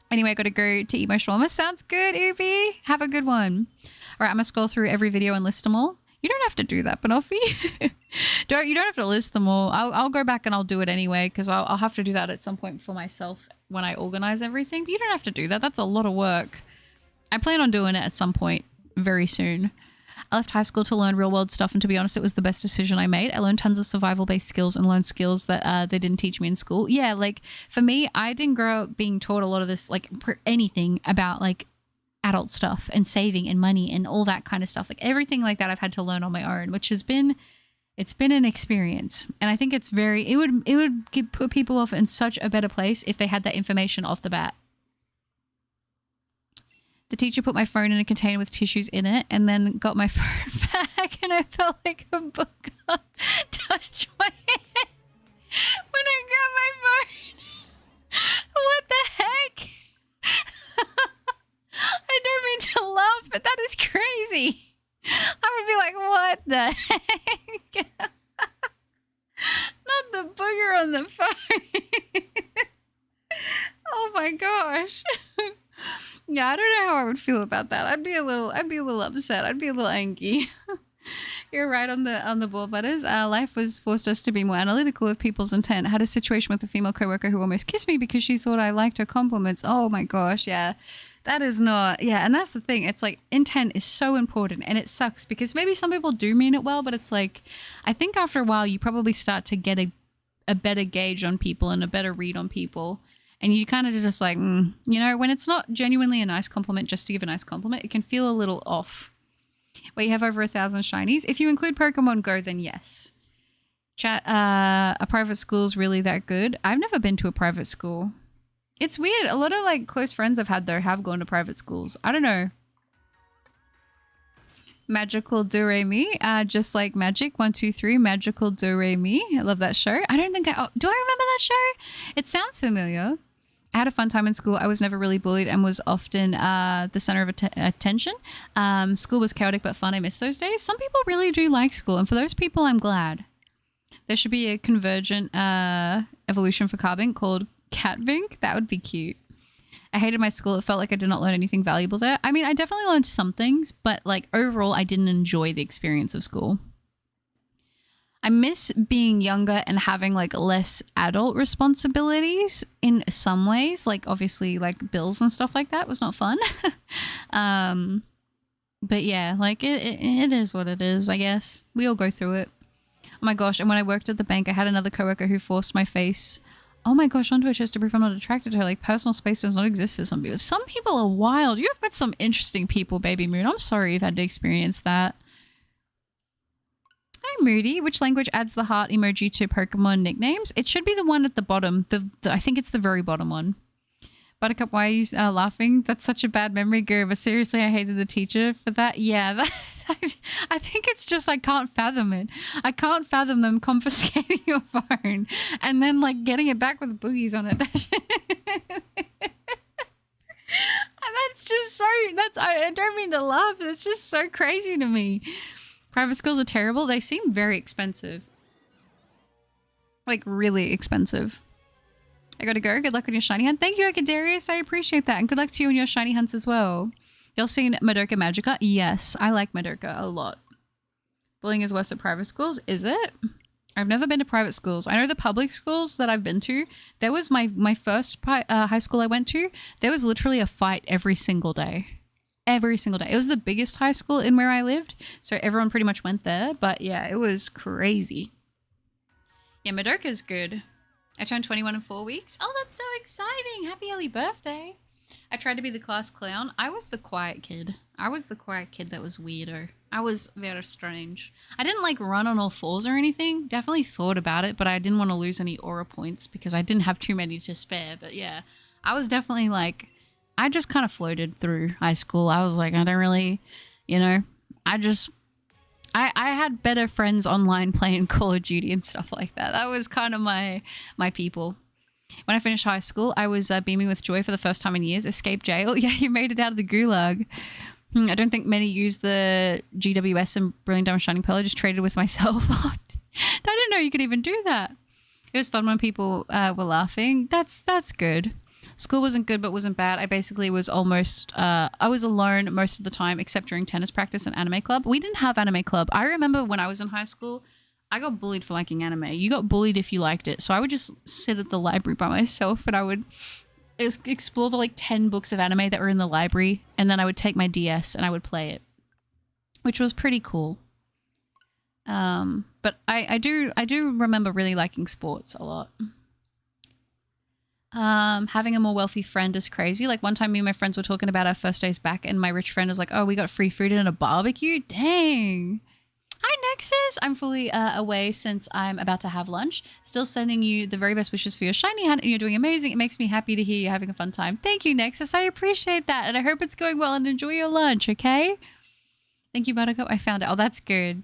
S1: Anyway, I got to go to eat my shawarma. Sounds good, Ubi. Have a good one. All right, I'm going to scroll through every video and list them all. You don't have to do that, Banoffee. You don't have to list them all. I'll go back and I'll do it anyway because I'll have to do that at some point for myself when I organize everything. But you don't have to do that. That's a lot of work. I plan on doing it at some point very soon. I left high school to learn real world stuff, and to be honest, it was the best decision I made. I learned tons of survival based skills and learned skills that they didn't teach me in school. Yeah, like for me, I didn't grow up being taught a lot of this, like anything about like adult stuff and saving and money and all that kind of stuff. Like everything like that I've had to learn on my own, which has been, it's been an experience. And I think it's very, it would put people off in such a better place if they had that information off the bat. The teacher put my phone in a container with tissues in it and then got my phone back, and I felt like a book touched my hand when I grabbed my phone. What the heck? I don't mean to laugh, but that is crazy. I would be like, what the heck? Not the booger on the phone. Oh my gosh. Yeah, I don't know how I would feel about that. I'd be a little upset. I'd be a little angry. You're right on the ball, Butters. Life was forced us to be more analytical of people's intent. I had a situation with a female coworker who almost kissed me because she thought I liked her compliments. Oh my gosh, yeah. That is not, yeah, and that's the thing. It's like intent is so important, and it sucks because maybe some people do mean it well, but it's like, I think after a while you probably start to get a better gauge on people and a better read on people. And you kind of just like, you know, when it's not genuinely a nice compliment just to give a nice compliment, it can feel a little off. Well, you have over 1,000 shinies. If you include Pokemon Go, then yes. Chat, a private school is really that good? I've never been to a private school. It's weird. A lot of like close friends I've had there have gone to private schools. I don't know. Magical Do-Re-Mi, just like Magic 1, 2, 3, Magical Do-Re-Mi. I love that show. I don't think do I remember that show? It sounds familiar. I had a fun time in school. I was never really bullied and was often the center of attention. School was chaotic but fun. I miss those days. Some people really do like school, and for those people, I'm glad. There should be a convergent evolution for Carbink called Catvink. That would be cute. I hated my school. It felt like I did not learn anything valuable there. I mean, I definitely learned some things, but like overall, I didn't enjoy the experience of school. I miss being younger and having like less adult responsibilities in some ways. Like obviously like bills and stuff like that was not fun. But yeah, like it is what it is, I guess. We all go through it. Oh my gosh. And when I worked at the bank, I had another coworker who forced my face, oh my gosh, onto a chest to prove I'm not attracted to her. Like personal space does not exist for some people. Some people are wild. You've met some interesting people, Baby Moon. I'm sorry you've had to experience that. Hi, Moody. Which language adds the heart emoji to Pokemon nicknames? It should be the one at the bottom. I think it's the very bottom one. Buttercup, why are you laughing? That's such a bad memory, Guru. But seriously, I hated the teacher for that. Yeah, I think it's just I can't fathom it. I can't fathom them confiscating your phone and then like getting it back with boogies on it. That's just so, I don't mean to laugh. It's just so crazy to me. Private schools are terrible. They seem very expensive. Like really expensive. I gotta go. Good luck on your shiny hunt. Thank you, Akadarius. I appreciate that. And good luck to you on your shiny hunts as well. Y'all seen Madoka Magica? Yes, I like Madoka a lot. Bullying is worse at private schools. Is it? I've never been to private schools. I know the public schools that I've been to. There was my first high school I went to. There was literally a fight every single day. Every single day. It was the biggest high school in where I lived. So everyone pretty much went there. But yeah, it was crazy. Yeah, Madoka's good. I turned 21 in 4 weeks. Oh, that's so exciting. Happy early birthday. I tried to be the class clown. I was the quiet kid. I was the quiet kid that was weirder. I was very strange. I didn't like run on all fours or anything. Definitely thought about it, but I didn't want to lose any aura points because I didn't have too many to spare. But yeah, I was definitely like, I just kind of floated through high school. I was like, I don't really, you know, I had better friends online playing Call of Duty and stuff like that. That was kind of my people. When I finished high school, I was beaming with joy for the first time in years. Escaped jail. Yeah, you made it out of the gulag. I don't think many use the GWS and Brilliant Diamond Shining Pearl. I just traded with myself. I didn't know you could even do that. It was fun when people were laughing. That's good. School wasn't good, but wasn't bad. I basically was almost, I was alone most of the time, except during tennis practice and anime club. We didn't have anime club. I remember when I was in high school, I got bullied for liking anime. You got bullied if you liked it. So I would just sit at the library by myself and I would explore the like 10 books of anime that were in the library. And then I would take my DS and I would play it, which was pretty cool. But I do remember really liking sports a lot. Having a more wealthy friend is crazy. Like one time me and my friends were talking about our first days back and my rich friend was like, oh, we got free food and a barbecue. Dang. Hi, Nexus. I'm fully away since I'm about to have lunch. Still sending you the very best wishes for your shiny hunt and you're doing amazing. It makes me happy to hear you're having a fun time. Thank you, Nexus. I appreciate that. And I hope it's going well and enjoy your lunch, okay? Thank you, Buttercup. I found it. Oh, that's good.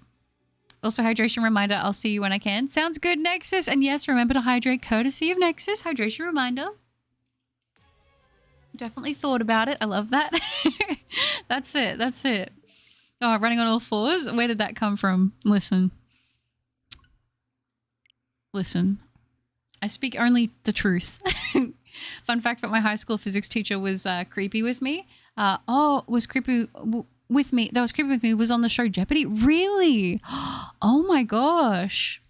S1: Also, hydration reminder. I'll see you when I can. Sounds good, Nexus. And yes, remember to hydrate courtesy of Nexus. Hydration reminder. Definitely thought about it. I love that. That's it. That's it. Oh, running on all fours? Where did that come from? Listen. Listen. I speak only the truth. Fun fact that my high school physics teacher was creepy with me. Was creepy with me. That was creepy with me. Was on the show Jeopardy. Really? Oh my gosh.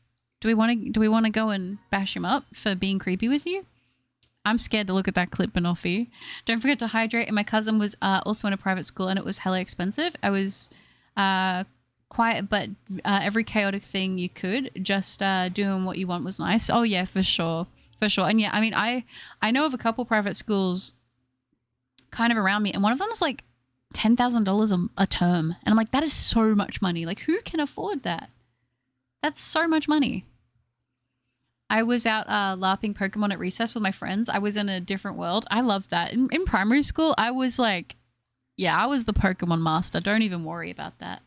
S1: Do we want to go and bash him up for being creepy with you? I'm scared to look at that clip, Banoffee. Don't forget to hydrate. And my cousin was also in a private school and it was hella expensive. I was quiet, but every chaotic thing you could. Just doing what you want was nice. Oh yeah, for sure. For sure. And yeah, I mean, I know of a couple private schools kind of around me and one of them is like $10,000 a term. And I'm like, that is so much money. Like who can afford that? That's so much money. I was out LARPing Pokemon at recess with my friends. I was in a different world. I loved that. In primary school, I was like, yeah, I was the Pokemon master. Don't even worry about that.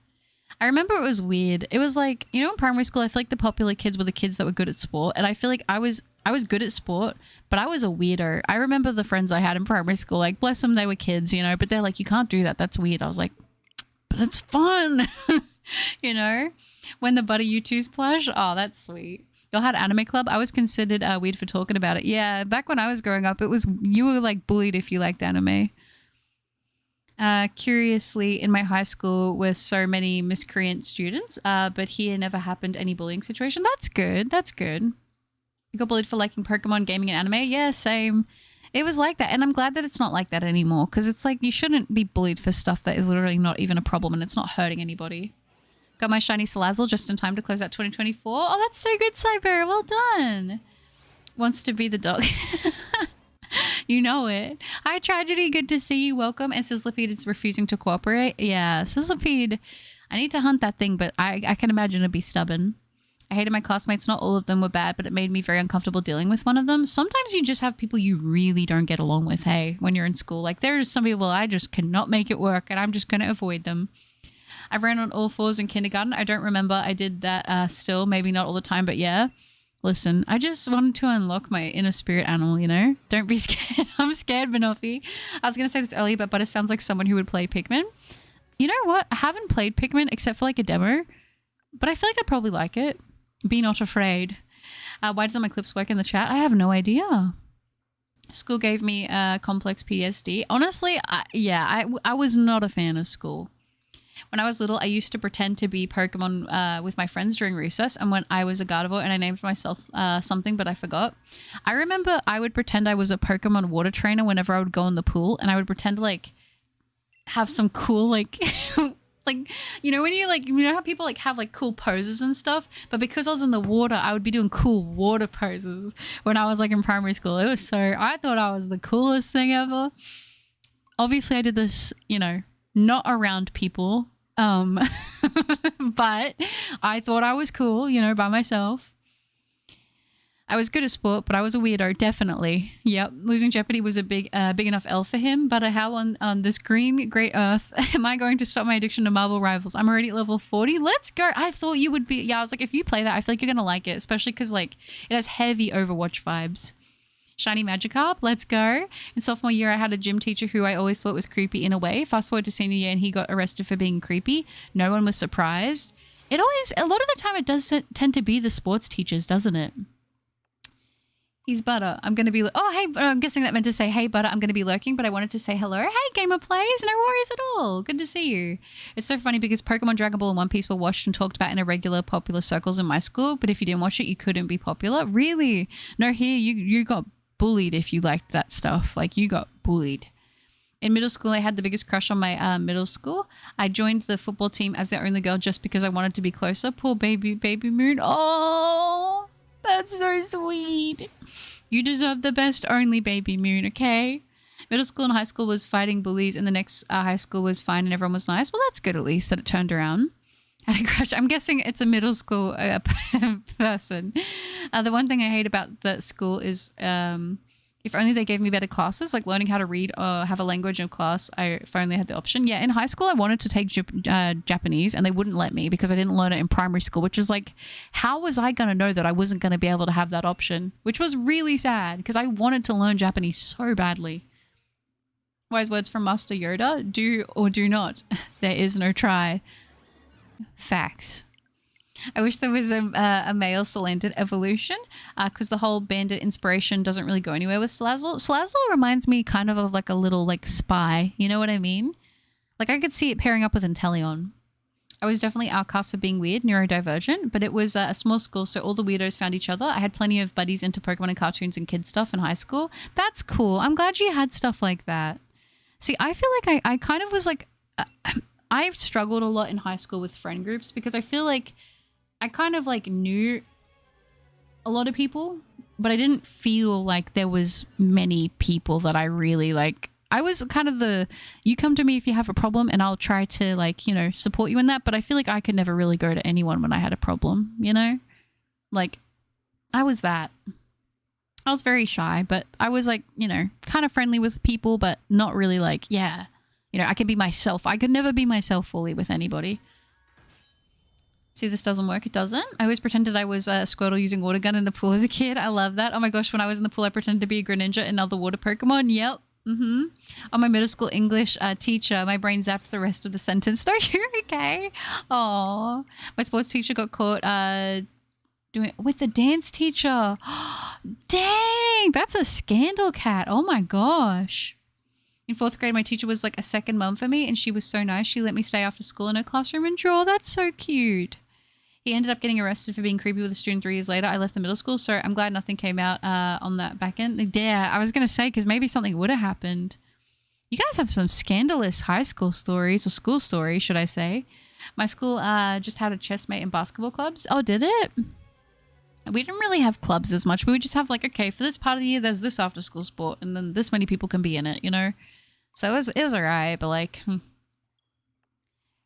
S1: I remember it was weird. It was like, you know, in primary school, I feel like the popular kids were the kids that were good at sport. And I feel like I was good at sport, but I was a weirdo. I remember the friends I had in primary school, like, bless them, they were kids, you know, but they're like, you can't do that. That's weird. I was like, but it's fun. You know, when the Butter U2's plush. Oh, that's sweet. Y'all had anime club. I was considered weird for talking about it. Yeah, back when I was growing up, you were like bullied if you liked anime. Curiously, in my high school were so many miscreant students, but here never happened any bullying situation. That's good. That's good. You got bullied for liking Pokemon, gaming, and anime? Yeah, same. It was like that. And I'm glad that it's not like that anymore because it's like you shouldn't be bullied for stuff that is literally not even a problem and it's not hurting anybody. Got my shiny Salazzle just in time to close out 2024. Oh, that's so good, Cyber. Well done. Wants to be the dog. You know it. Hi, Tragedy. Good to see you. Welcome. And Sizzlipede is refusing to cooperate. Yeah, Sizzlipede. I need to hunt that thing, but I can imagine it'd be stubborn. I hated my classmates. Not all of them were bad, but it made me very uncomfortable dealing with one of them. Sometimes you just have people you really don't get along with, hey, when you're in school. Like, there's some people I just cannot make it work, and I'm just going to avoid them. I ran on all fours in kindergarten. I don't remember. I did that still. Maybe not all the time, but yeah. Listen, I just wanted to unlock my inner spirit animal, you know? Don't be scared. I'm scared, Banoffee. I was going to say this earlier, but it sounds like someone who would play Pikmin. You know what? I haven't played Pikmin except for like a demo, but I feel like I'd probably like it. Be not afraid. Why doesn't my clips work in the chat? I have no idea. School gave me complex PTSD. Honestly, I was not a fan of school. When I was little, I used to pretend to be Pokemon with my friends during recess. And when I was a Gardevoir and I named myself something, but I forgot. I remember I would pretend I was a Pokemon water trainer whenever I would go in the pool. And I would pretend to like have some cool like... like, you know, when you like, you know how people like have like cool poses and stuff, but because I was in the water, I would be doing cool water poses when I was like in primary school. It was so, I thought I was the coolest thing ever. Obviously I did this, you know, not around people, but I thought I was cool, you know, by myself. I was good at sport, but I was a weirdo, definitely. Yep, losing Jeopardy was a big enough L for him. But how on this green great earth am I going to stop my addiction to Marvel Rivals? I'm already at level 40. Let's go. I thought you would be. Yeah, I was like, if you play that, I feel like you're gonna like it, especially because like it has heavy Overwatch vibes. Shiny Magikarp, let's go. In sophomore year, I had a gym teacher who I always thought was creepy in a way. Fast forward to senior year, and he got arrested for being creepy. No one was surprised. It always, a lot of the time, it does tend to be the sports teachers, doesn't it? He's butter. I'm going to be, oh, hey, I'm guessing that meant to say, hey, butter, I'm going to be lurking, but I wanted to say hello. Hey, Gamer Plays, no worries at all. Good to see you. It's so funny because Pokemon, Dragon Ball, and One Piece were watched and talked about in irregular popular circles in my school, but if you didn't watch it, you couldn't be popular. Really? No, here, you got bullied if you liked that stuff. Like, you got bullied. In middle school, I had the biggest crush on my middle school. I joined the football team as the only girl just because I wanted to be closer. Poor baby Moon. Oh, that's so sweet. You deserve the best, only baby Moon, okay? Middle school and high school was fighting bullies, and the next high school was fine and everyone was nice. Well, that's good at least that it turned around. Had a crush. I'm guessing it's a middle school person. The one thing I hate about the school is if only they gave me better classes, like learning how to read or have a language in class. If I only had the option. Yeah, in high school, I wanted to take Japanese and they wouldn't let me because I didn't learn it in primary school, which is like, how was I going to know that I wasn't going to be able to have that option? Which was really sad because I wanted to learn Japanese so badly. Wise words from Master Yoda. Do or do not. There is no try. Facts. I wish there was a male Salandit evolution because the whole bandit inspiration doesn't really go anywhere with Salazzle. Salazzle reminds me kind of like a little like spy. You know what I mean? Like I could see it pairing up with Inteleon. I was definitely outcast for being weird, neurodivergent, but it was a small school, so all the weirdos found each other. I had plenty of buddies into Pokemon and cartoons and kid stuff in high school. That's cool. I'm glad you had stuff like that. See, I feel like I kind of was like... I've struggled a lot in high school with friend groups because I feel like I kind of like knew a lot of people, but I didn't feel like there was many people that I really like. I was kind of the, you come to me if you have a problem and I'll try to like, you know, support you in that. But I feel like I could never really go to anyone when I had a problem, you know, like I was that. I was very shy, but I was like, you know, kind of friendly with people, but not really like, yeah, you know, I could be myself. I could never be myself fully with anybody. See, this doesn't work. It doesn't. I always pretended I was a Squirtle using water gun in the pool as a kid. I love that. Oh my gosh, when I was in the pool, I pretended to be a Greninja and other water Pokemon. Yep. Mm-hmm. On my middle school English teacher, my brain zapped the rest of the sentence. No, you're okay. Oh, my sports teacher got caught doing it with the dance teacher. Dang, that's a scandal, cat. Oh my gosh. In 4th grade, my teacher was like a second mum for me and she was so nice. She let me stay after school in her classroom and draw. That's so cute. He ended up getting arrested for being creepy with a student 3 years later. I left the middle school, so I'm glad nothing came out on that back end. Yeah, I was going to say, because maybe something would have happened. You guys have some scandalous high school stories, or school stories, should I say. My school just had a chess mate in basketball clubs. Oh, did it? We didn't really have clubs as much. We would just have like, okay, for this part of the year, there's this after school sport, and then this many people can be in it, you know? So it was all right, but like...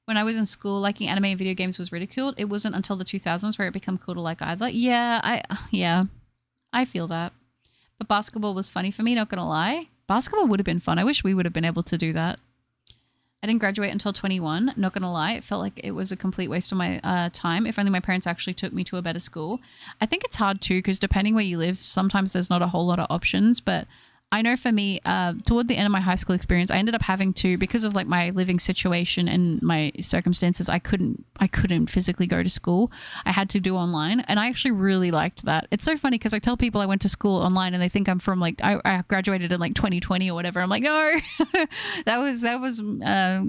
S1: When I was in school, liking anime and video games was ridiculed. It wasn't until the 2000s where it became cool to like either. Yeah, I feel that. But basketball was funny for me, not gonna lie. Basketball would have been fun. I wish we would have been able to do that. I didn't graduate until 21, not gonna lie. It felt like it was a complete waste of my time. If only my parents actually took me to a better school. I think it's hard too, because depending where you live, sometimes there's not a whole lot of options, but I know for me, toward the end of my high school experience, I ended up having to, because of like my living situation and my circumstances, I couldn't physically go to school. I had to do online, and I actually really liked that. It's so funny because I tell people I went to school online and they think I'm from like, I graduated in like 2020 or whatever. I'm like, no, that was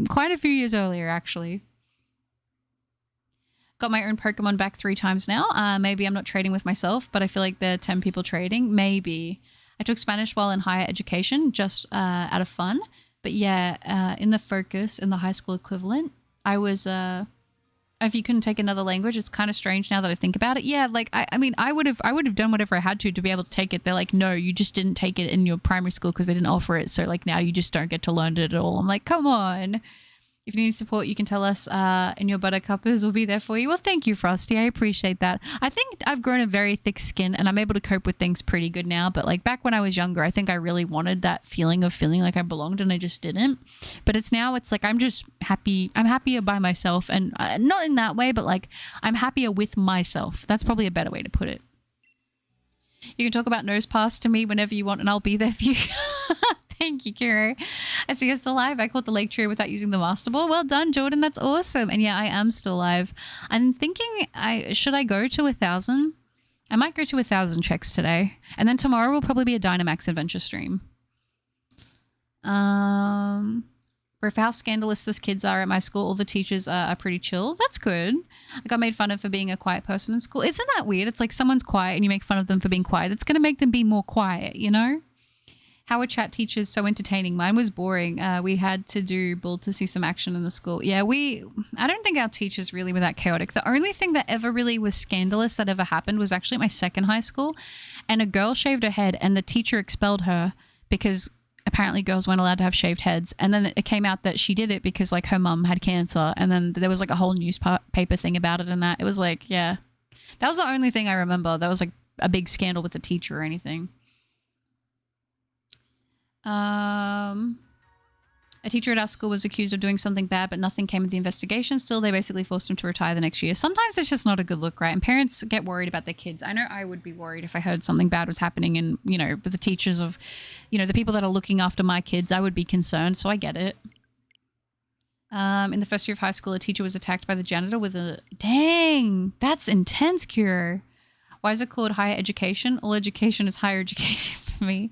S1: quite a few years earlier actually. Got my own Pokemon back 3 times now. Maybe I'm not trading with myself, but I feel like there are 10 people trading. Maybe. I took Spanish while in higher education, just out of fun. But yeah, in the focus, in the high school equivalent, I was, if you couldn't take another language, it's kind of strange now that I think about it. Yeah, like, I mean, I would have done whatever I had to be able to take it. They're like, no, you just didn't take it in your primary school because they didn't offer it. So like now you just don't get to learn it at all. I'm like, come on. If you need support, you can tell us, and your buttercuppers will be there for you. Well, thank you, Frosty. I appreciate that. I think I've grown a very thick skin and I'm able to cope with things pretty good now. But like back when I was younger, I think I really wanted that feeling of feeling like I belonged and I just didn't. But it's now it's like I'm just happy. I'm happier by myself, and not in that way, but like I'm happier with myself. That's probably a better way to put it. You can talk about nose pass to me whenever you want and I'll be there for you. Thank you, Kiro. I see you're still alive. I caught the lake trio without using the master ball. Well done, Jordan. That's awesome. And yeah, I am still alive. I'm thinking, should I go to 1,000? I might go to 1,000 checks today. And then tomorrow will probably be a Dynamax adventure stream. For how scandalous the kids are at my school, all the teachers are pretty chill. That's good. I got made fun of for being a quiet person in school. Isn't that weird? It's like someone's quiet and you make fun of them for being quiet. It's going to make them be more quiet, you know? How are chat teachers so entertaining? Mine was boring. We had to do bull to see some action in the school. Yeah, I don't think our teachers really were that chaotic. The only thing that ever really was scandalous that ever happened was actually at my second high school, and a girl shaved her head and the teacher expelled her because apparently girls weren't allowed to have shaved heads. And then it came out that she did it because like her mum had cancer, and then there was like a whole newspaper thing about it, and that it was like, yeah, that was the only thing I remember. That was like a big scandal with the teacher or anything. A teacher at our school was accused of doing something bad, but nothing came of the investigation. Still, they basically forced him to retire the next year. Sometimes it's just not a good look, right? And parents get worried about their kids. I know I would be worried if I heard something bad was happening, and, you know, with the teachers of, you know, the people that are looking after my kids, I would be concerned. So I get it. In the first year of high school, a teacher was attacked by the janitor with a... Dang, that's intense, Kuro. Why is it called higher education? All education is higher education for me.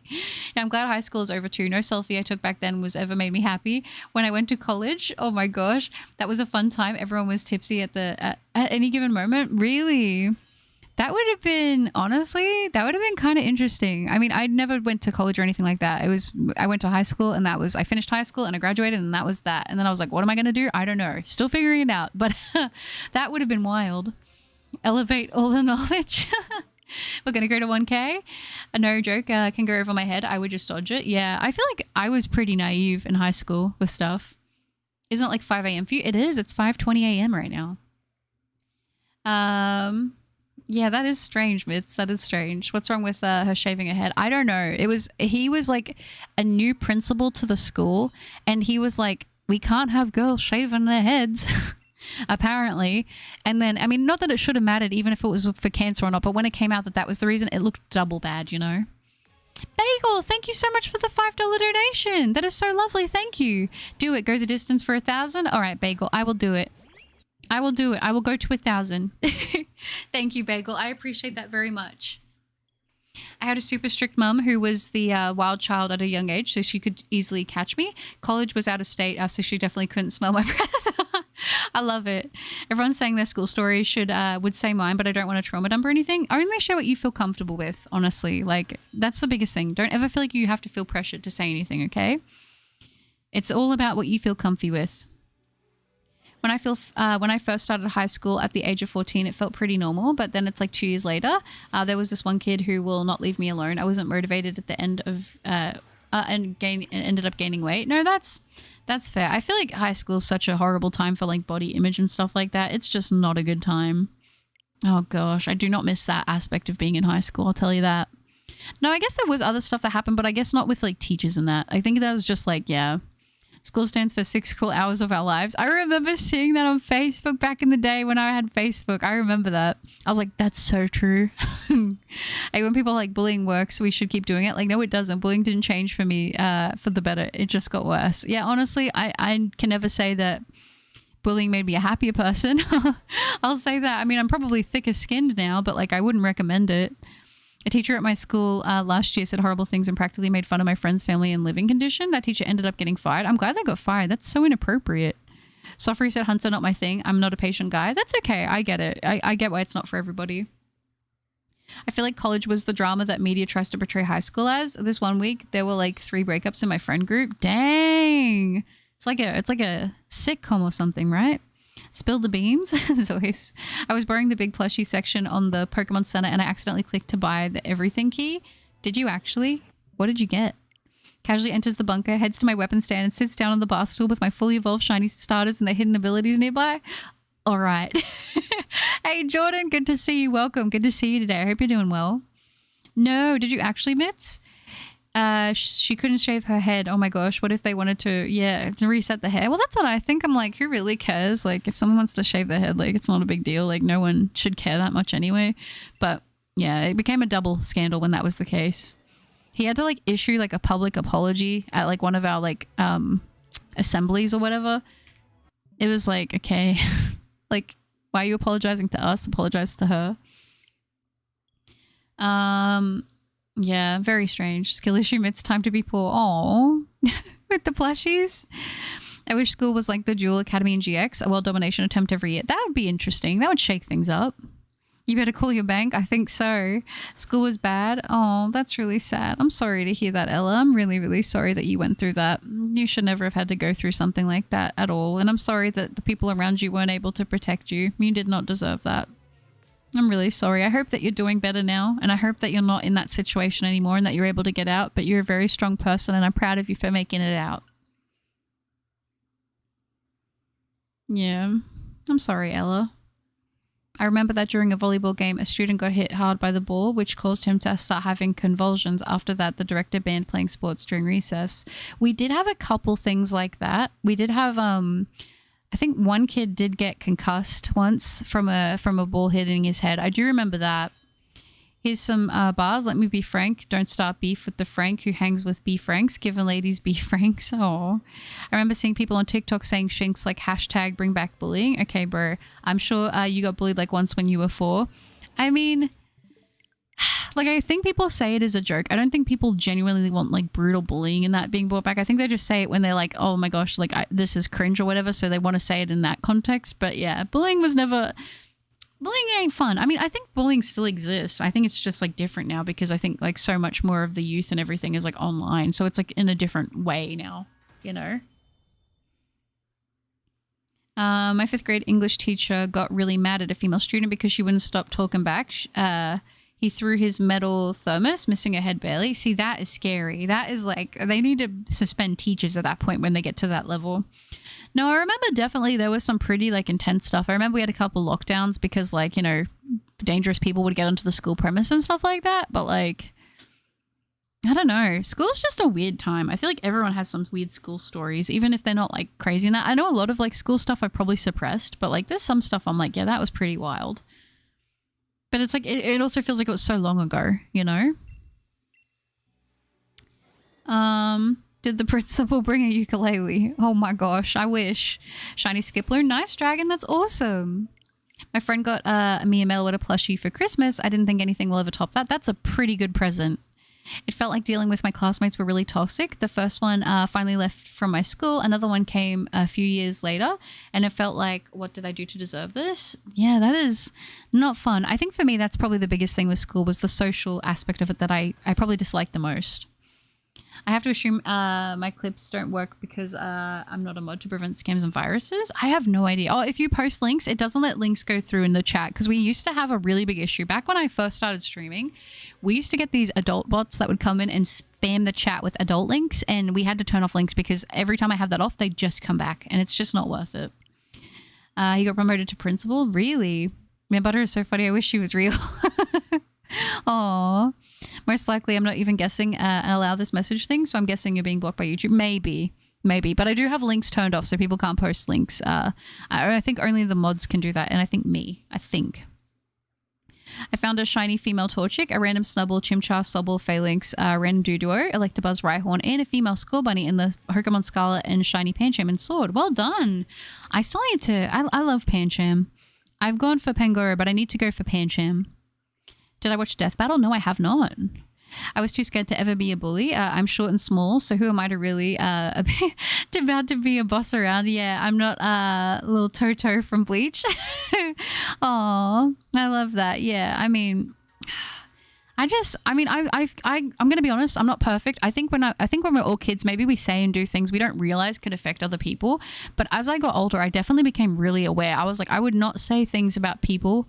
S1: Yeah, I'm glad high school is over too. No selfie I took back then was ever made me happy. When I went to college, oh my gosh, that was a fun time. Everyone was tipsy at any given moment. Really? That would have been, honestly, that would have been kind of interesting. I mean, I never went to college or anything like that. I went to high school, and I finished high school and I graduated, and that was that. And then I was like, what am I going to do? I don't know. Still figuring it out. But that would have been wild. Elevate all the knowledge. We're going to go to 1K. No joke. Can go over my head. I would just dodge it. Yeah, I feel like I was pretty naive in high school with stuff. Isn't it like 5 a.m. for you? It is. It's 5:20 a.m. right now. Yeah, that is strange, Mitz. That is strange. What's wrong with her shaving her head? I don't know. He was like a new principal to the school, and he was like, we can't have girls shaving their heads. Apparently. And then, I mean, not that it should have mattered even if it was for cancer or not, but when it came out that was the reason, it looked double bad, you know. Bagel, thank you so much for the $5 donation. That is so lovely. Thank you. Do it. Go the distance for 1,000. All right, Bagel, I will do it. I will do it. I will go to 1,000. Thank you, Bagel. I appreciate that very much. I had a super strict mum who was the wild child at a young age, so she could easily catch me. College was out of state, so she definitely couldn't smell my breath. I love it. Everyone's saying their school story would say mine, but I don't want to trauma dump or anything. Only share what you feel comfortable with, honestly. Like, that's the biggest thing. Don't ever feel like you have to feel pressured to say anything, okay? It's all about what you feel comfy with. When I first started high school at the age of 14, it felt pretty normal, but then it's like 2 years later, there was this one kid who will not leave me alone. I wasn't motivated at the end of and ended up gaining weight. No, that's fair. I feel like high school is such a horrible time for like body image and stuff like that. It's just not a good time. Oh gosh, I do not miss that aspect of being in high school, I'll tell you that. No, I guess there was other stuff that happened, but I guess not with like teachers and that. I think that was just like, yeah. School stands for 6 cruel hours of our lives. I remember seeing that on Facebook back in the day when I had Facebook. I remember that. I was like, that's so true. Like when people are like bullying works, we should keep doing it. Like, no, it doesn't. Bullying didn't change for me for the better. It just got worse. Yeah, honestly, I can never say that bullying made me a happier person. I'll say that. I mean, I'm probably thicker skinned now, but like I wouldn't recommend it. A teacher at my school last year said horrible things and practically made fun of my friend's family and living condition. That teacher ended up getting fired. I'm glad they got fired. That's so inappropriate. Sophie said, Hunter, not my thing. I'm not a patient guy. That's okay. I get it. I get why it's not for everybody. I feel like college was the drama that media tries to portray high school as. This one week, there were like 3 breakups in my friend group. Dang. It's like a sitcom or something, right? Spill the beans, as always. I was borrowing the big plushie section on the Pokemon Center and I accidentally clicked to buy the everything key. Did you actually? What did you get? Casually enters the bunker, heads to my weapon stand and sits down on the bar stool with my fully evolved shiny starters and their hidden abilities nearby. All right. Hey, Jordan, good to see you. Welcome. Good to see you today. I hope you're doing well. No, did you actually, Mitz? She couldn't shave her head. Oh my gosh, what if they wanted to reset the hair? Well, that's what I think. I'm like, who really cares? Like, if someone wants to shave their head, like, it's not a big deal. Like, no one should care that much anyway. But yeah, it became a double scandal when that was the case. He had to like issue like a public apology at like one of our like assemblies or whatever. It was like, okay, like, why are you apologizing to us? Apologize to her. Um, yeah, very strange. Skill issue, it's time to be poor. Oh, with the plushies. I wish school was like the Dual Academy in GX, a world domination attempt every year. That would be interesting. That would shake things up. You better call your bank. I think so. School was bad. Oh, that's really sad. I'm sorry to hear that, Ella. I'm really, really sorry that you went through that. You should never have had to go through something like that at all. And I'm sorry that the people around you weren't able to protect you. You did not deserve that. I'm really sorry. I hope that you're doing better now. And I hope that you're not in that situation anymore and that you're able to get out. But you're a very strong person and I'm proud of you for making it out. Yeah. I'm sorry, Ella. I remember that during a volleyball game, a student got hit hard by the ball, which caused him to start having convulsions. After that, the director banned playing sports during recess. We did have a couple things like that. We did have, I think one kid did get concussed once from a ball hitting his head. I do remember that. Here's some bars. Let me be frank. Don't start beef with the Frank who hangs with B Franks. Giving ladies B Franks. Oh, I remember seeing people on TikTok saying shinks like hashtag bring back bullying. Okay, bro. I'm sure you got bullied like once when you were 4. I mean, like I think people say it as a joke. I don't think people genuinely want like brutal bullying and that being brought back. I think they just say it when they're like, oh my gosh, like this is cringe or whatever. So they want to say it in that context. But yeah, bullying was never... Bullying ain't fun. I mean, I think bullying still exists. I think it's just like different now because I think like so much more of the youth and everything is like online. So it's like in a different way now, you know? My 5th grade English teacher got really mad at a female student because she wouldn't stop talking back. He threw his metal thermos, missing her head barely. See, that is scary. That is like, they need to suspend teachers at that point when they get to that level. No, I remember definitely there was some pretty like intense stuff. I remember we had a couple lockdowns because like, you know, dangerous people would get onto the school premise and stuff like that. But like, I don't know. School's just a weird time. I feel like everyone has some weird school stories, even if they're not like crazy in that. I know a lot of like school stuff I probably suppressed, but like there's some stuff I'm like, yeah, that was pretty wild. But it's like, it also feels like it was so long ago, you know? Did the principal bring a ukulele? Oh my gosh, I wish. Shiny Skippler, nice dragon, that's awesome. My friend got me a Melwood plushie for Christmas. I didn't think anything will ever top that. That's a pretty good present. It felt like dealing with my classmates were really toxic. The first one finally left from my school. Another one came a few years later. And it felt like, what did I do to deserve this? Yeah, that is not fun. I think for me, that's probably the biggest thing with school was the social aspect of it that I probably disliked the most. I have to assume my clips don't work because I'm not a mod to prevent scams and viruses. I have no idea. Oh, if you post links, it doesn't let links go through in the chat because we used to have a really big issue. Back when I first started streaming, we used to get these adult bots that would come in and spam the chat with adult links, and we had to turn off links because every time I have that off, they just come back, and it's just not worth it. He got promoted to principal? Really? Man, Butter is so funny. I wish she was real. Aww. Most likely I'm not even guessing allow this message thing, so I'm guessing you're being blocked by YouTube. Maybe. But I do have links turned off so people can't post links. I think only the mods can do that, and I think. I found a shiny female Torchic, a random Snubble, Chimchar, Sobble, Phalanx, random Doduo, Electabuzz, Rhyhorn, and a female Scorbunny in the Pokemon Scarlet and shiny Pancham and Sword. Well done. I still need to... I love Pancham. I've gone for Pangoro, but I need to go for Pancham. Did I watch Death Battle? No, I have not. I was too scared to ever be a bully. I'm short and small, so who am I to really about to be a boss around? Yeah, I'm not little Toto from Bleach. Aw, I love that. Yeah, I mean, I'm gonna be honest. I'm not perfect. I think when we're all kids, maybe we say and do things we don't realize could affect other people. But as I got older, I definitely became really aware. I was like, I would not say things about people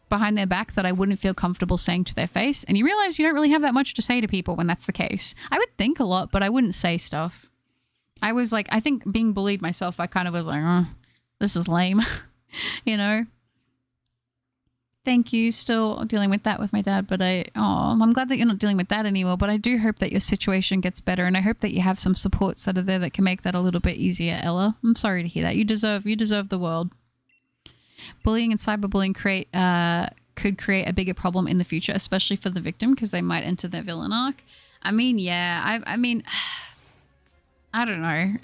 S1: behind their back that I wouldn't feel comfortable saying to their face. And you realize you don't really have that much to say to people when that's the case. I would think a lot, but I wouldn't say stuff. I was like, I think being bullied myself, I kind of was like, oh, this is lame, you know? Thank you. Still dealing with that with my dad, but I'm glad that you're not dealing with that anymore, but I do hope that your situation gets better, and I hope that you have some supports that are there that can make that a little bit easier, Ella. I'm sorry to hear that. You deserve the world. Bullying and cyberbullying could create a bigger problem in the future, especially for the victim, because they might enter their villain arc. I mean, yeah, I mean, I don't know.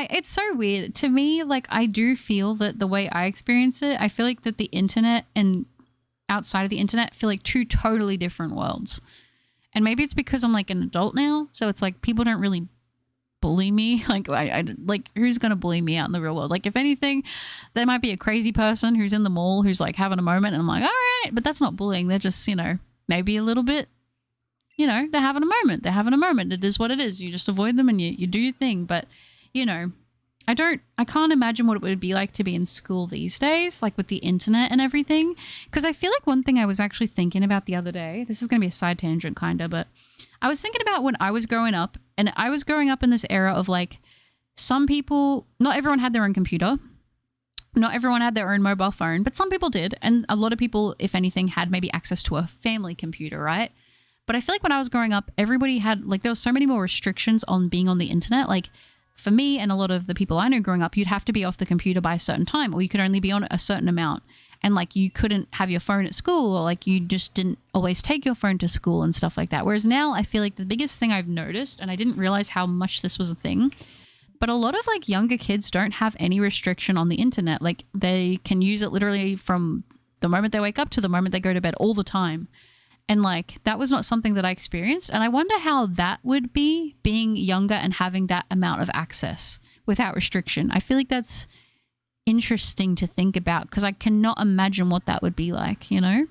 S1: It's so weird. To me, like, I do feel that the way I experience it, I feel like that the internet and outside of the internet feel like two totally different worlds. And maybe it's because I'm like an adult now. So it's like people don't really bully me. Like, like who's going to bully me out in the real world? Like, if anything, there might be a crazy person who's in the mall who's like having a moment and I'm like, all right, but that's not bullying. They're just, you know, maybe a little bit, you know, they're having a moment. They're having a moment. It is what it is. You just avoid them and you do your thing. But, you know, I can't imagine what it would be like to be in school these days, like with the internet and everything. Because I feel like one thing I was actually thinking about the other day, this is going to be a side tangent kind of, but I was thinking about when I was growing up, and I was growing up in this era of like some people, not everyone had their own computer. Not everyone had their own mobile phone, but some people did. And a lot of people, if anything, had maybe access to a family computer, right? But I feel like when I was growing up, everybody had, like, there was so many more restrictions on being on the internet. Like, for me and a lot of the people I know growing up, you'd have to be off the computer by a certain time, or you could only be on a certain amount. And like you couldn't have your phone at school, or like you just didn't always take your phone to school and stuff like that. Whereas now I feel like the biggest thing I've noticed, and I didn't realize how much this was a thing, but a lot of like younger kids don't have any restriction on the internet. Like they can use it literally from the moment they wake up to the moment they go to bed all the time. And like, that was not something that I experienced. And I wonder how that would be being younger and having that amount of access without restriction. I feel like that's interesting to think about because I cannot imagine what that would be like, you know?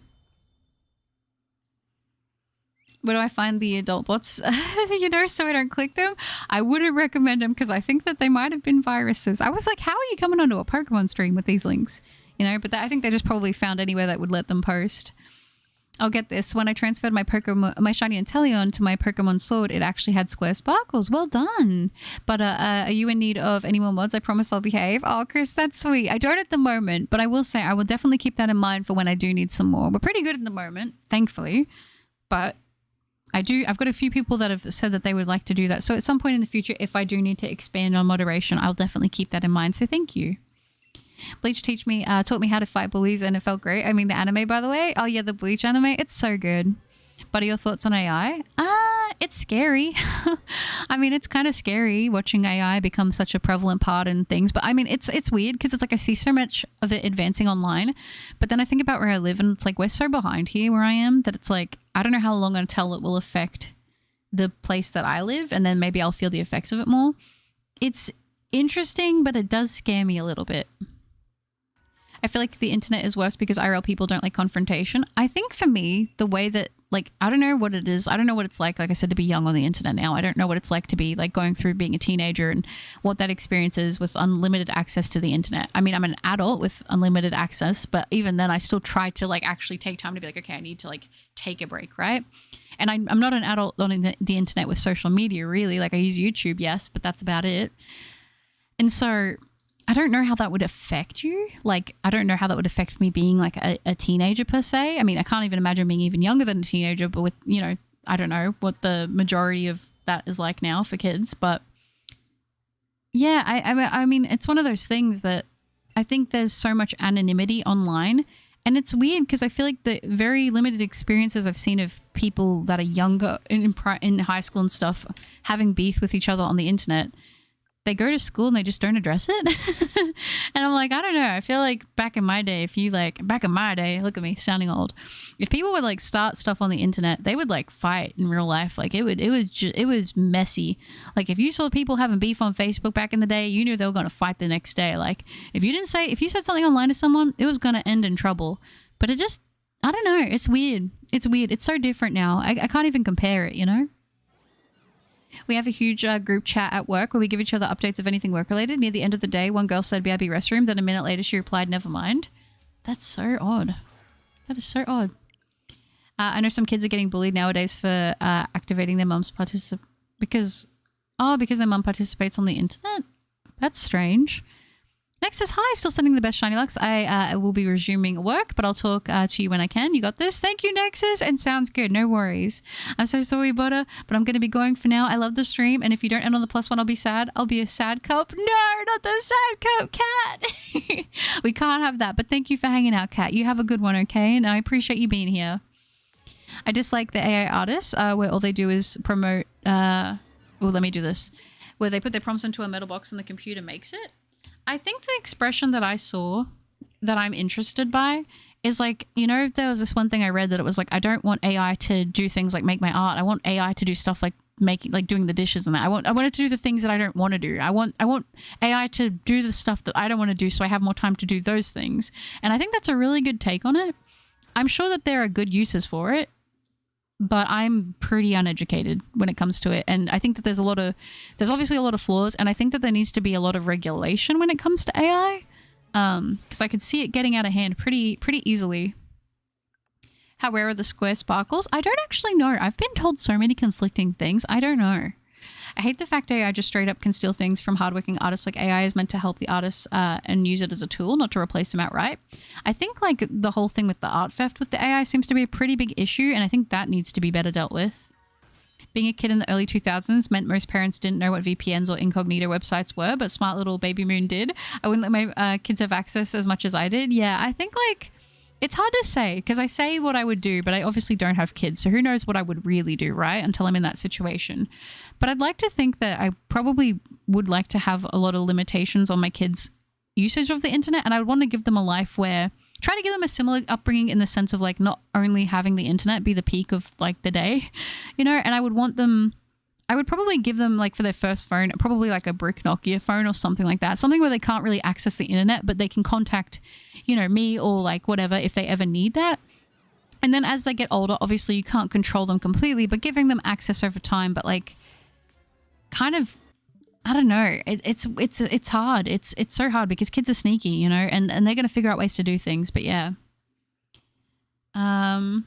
S1: Where do I find the adult bots, you know, so I don't click them? I wouldn't recommend them because I think that they might have been viruses. I was like, how are you coming onto a Pokemon stream with these links? You know, but I think they just probably found anywhere that would let them post. I'll get this. When I transferred my shiny Inteleon to my Pokemon Sword, it actually had square sparkles. Well done. But are you in need of any more mods? I promise I'll behave. Oh, Chris, that's sweet. I don't at the moment, but I will say I will definitely keep that in mind for when I do need some more. We're pretty good at the moment, thankfully. But I've got a few people that have said that they would like to do that. So at some point in the future, if I do need to expand on moderation, I'll definitely keep that in mind. So thank you. Bleach taught me how to fight bullies and it felt great. I mean, the anime, by the way. Oh yeah, the Bleach anime. It's so good. But are your thoughts on AI? It's scary. I mean, it's kind of scary watching AI become such a prevalent part in things. But I mean, it's weird because it's like I see so much of it advancing online. But then I think about where I live and it's like we're so behind here where I am that it's like I don't know how long until it will affect the place that I live. And then maybe I'll feel the effects of it more. It's interesting, but it does scare me a little bit. I feel like the internet is worse because IRL people don't like confrontation. I think for me, the way that, like, I don't know what it is. I don't know what it's like I said, to be young on the internet now. I don't know what it's like to be, like, going through being a teenager and what that experience is with unlimited access to the internet. I mean, I'm an adult with unlimited access, but even then I still try to, like, actually take time to be like, okay, I need to, like, take a break, right? And I'm not an adult on the internet with social media, really. Like, I use YouTube, yes, but that's about it. And so I don't know how that would affect you. Like, I don't know how that would affect me being like a teenager per se. I mean, I can't even imagine being even younger than a teenager, but with, you know, I don't know what the majority of that is like now for kids. But yeah, I mean, it's one of those things that I think there's so much anonymity online. And it's weird because I feel like the very limited experiences I've seen of people that are younger in high school and stuff having beef with each other on the internet, they go to school and they just don't address it. And I'm like, I don't know. I feel like back in my day, look at me sounding old. If people would like start stuff on the internet, they would like fight in real life. Like it was messy. Like if you saw people having beef on Facebook back in the day, you knew they were going to fight the next day. Like if you said something online to someone, it was going to end in trouble. But it just, I don't know. It's weird. It's so different now. I can't even compare it, you know? We have a huge group chat at work where we give each other updates of anything work-related. Near the end of the day, one girl said BRB restroom. Then a minute later, she replied, never mind. That's so odd. That is so odd. I know some kids are getting bullied nowadays for activating their mum's because their mum participates on the internet. That's strange. Next is hi, still sending the best shiny lux. I will be resuming work, but I'll talk to you when I can. You got this. Thank you, Nexus. And sounds good. No worries. I'm so sorry, Butter, but I'm going to be going for now. I love the stream. And if you don't end on the +1, I'll be sad. I'll be a sad cup. No, not the sad cup, Cat. We can't have that. But thank you for hanging out, Cat. You have a good one, okay? And I appreciate you being here. I dislike the AI artists where all they do is promote... let me do this. Where they put their prompts into a metal box and the computer makes it. I think the expression that I saw that I'm interested by is like, you know, there was this one thing I read that it was like, I don't want AI to do things like make my art. I want AI to do stuff like making, like doing the dishes and that. I want it to do the things that I don't want to do. I want AI to do the stuff that I don't want to do, so I have more time to do those things. And I think that's a really good take on it. I'm sure that there are good uses for it, but I'm pretty uneducated when it comes to it. And I think that there's obviously a lot of flaws, and I think that there needs to be a lot of regulation when it comes to AI. Because I could see it getting out of hand pretty easily. How rare are the square sparkles? I don't actually know. I've been told so many conflicting things. I don't know. I hate the fact AI just straight up can steal things from hardworking artists. Like, AI is meant to help the artists and use it as a tool, not to replace them outright. I think like the whole thing with the art theft with the AI seems to be a pretty big issue, and I think that needs to be better dealt with. Being a kid in the early 2000s meant most parents didn't know what VPNs or incognito websites were, but smart little baby Moon did. I wouldn't let my kids have access as much as I did. Yeah, I think like it's hard to say because I say what I would do, but I obviously don't have kids. So who knows what I would really do, right? Until I'm in that situation. But I'd like to think that I probably would like to have a lot of limitations on my kids' usage of the internet. And I would want to give them a life where try to give them a similar upbringing in the sense of like not only having the internet be the peak of like the day, you know, and I would probably give them like for their first phone, probably like a brick Nokia phone or something like that. Something where they can't really access the internet, but they can contact, you know, me or like whatever if they ever need that. And then as they get older, obviously you can't control them completely, but giving them access over time, but like kind of, I don't know. It's hard. It's so hard because kids are sneaky, you know, and they're going to figure out ways to do things. But yeah. 1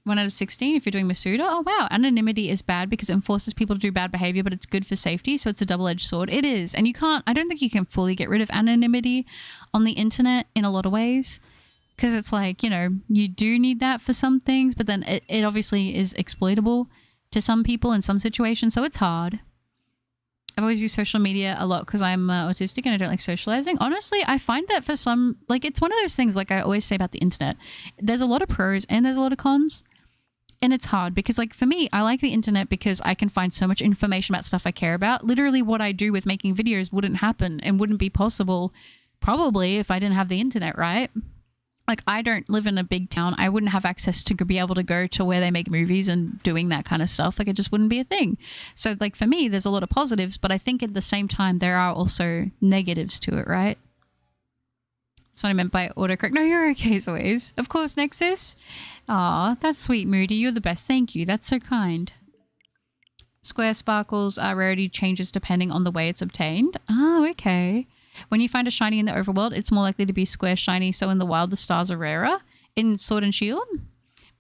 S1: out of 16 if you're doing Masuda. Oh, wow. Anonymity is bad because it forces people to do bad behavior, but it's good for safety. So it's a double-edged sword. It is. And I don't think you can fully get rid of anonymity on the internet in a lot of ways. Because it's like, you know, you do need that for some things, but then it obviously is exploitable to some people in some situations. So it's hard. I've always used social media a lot because I'm autistic and I don't like socializing. Honestly, I find that for some, like it's one of those things like I always say about the internet. There's a lot of pros and there's a lot of cons. And it's hard because like for me, I like the internet because I can find so much information about stuff I care about. Literally what I do with making videos wouldn't happen and wouldn't be possible probably if I didn't have the internet, right? Like I don't live in a big town. I wouldn't have access to be able to go to where they make movies and doing that kind of stuff. Like it just wouldn't be a thing. So like for me, there's a lot of positives, but I think at the same time, there are also negatives to it, right? That's what I meant by autocorrect. No, you're okay as always. Of course, Nexus. Aw, that's sweet, Moody. You're the best. Thank you. That's so kind. Square sparkles are rarity changes depending on the way it's obtained. Oh, okay. When you find a shiny in the overworld, it's more likely to be square shiny, so in the wild the stars are rarer in Sword and Shield.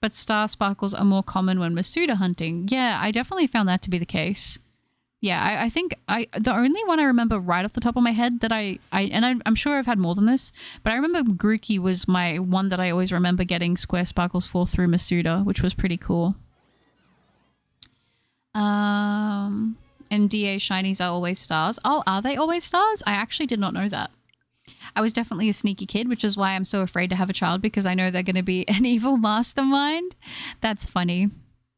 S1: But star sparkles are more common when Masuda hunting. Yeah, I definitely found that to be the case. Yeah, I think the only one I remember right off the top of my head that I'm sure I've had more than this, but I remember Grookey was my one that I always remember getting square sparkles for through Masuda, which was pretty cool. And DA shinies are always stars. Oh, are they always stars? I actually did not know that. I was definitely a sneaky kid, which is why I'm so afraid to have a child because I know they're going to be an evil mastermind. That's funny.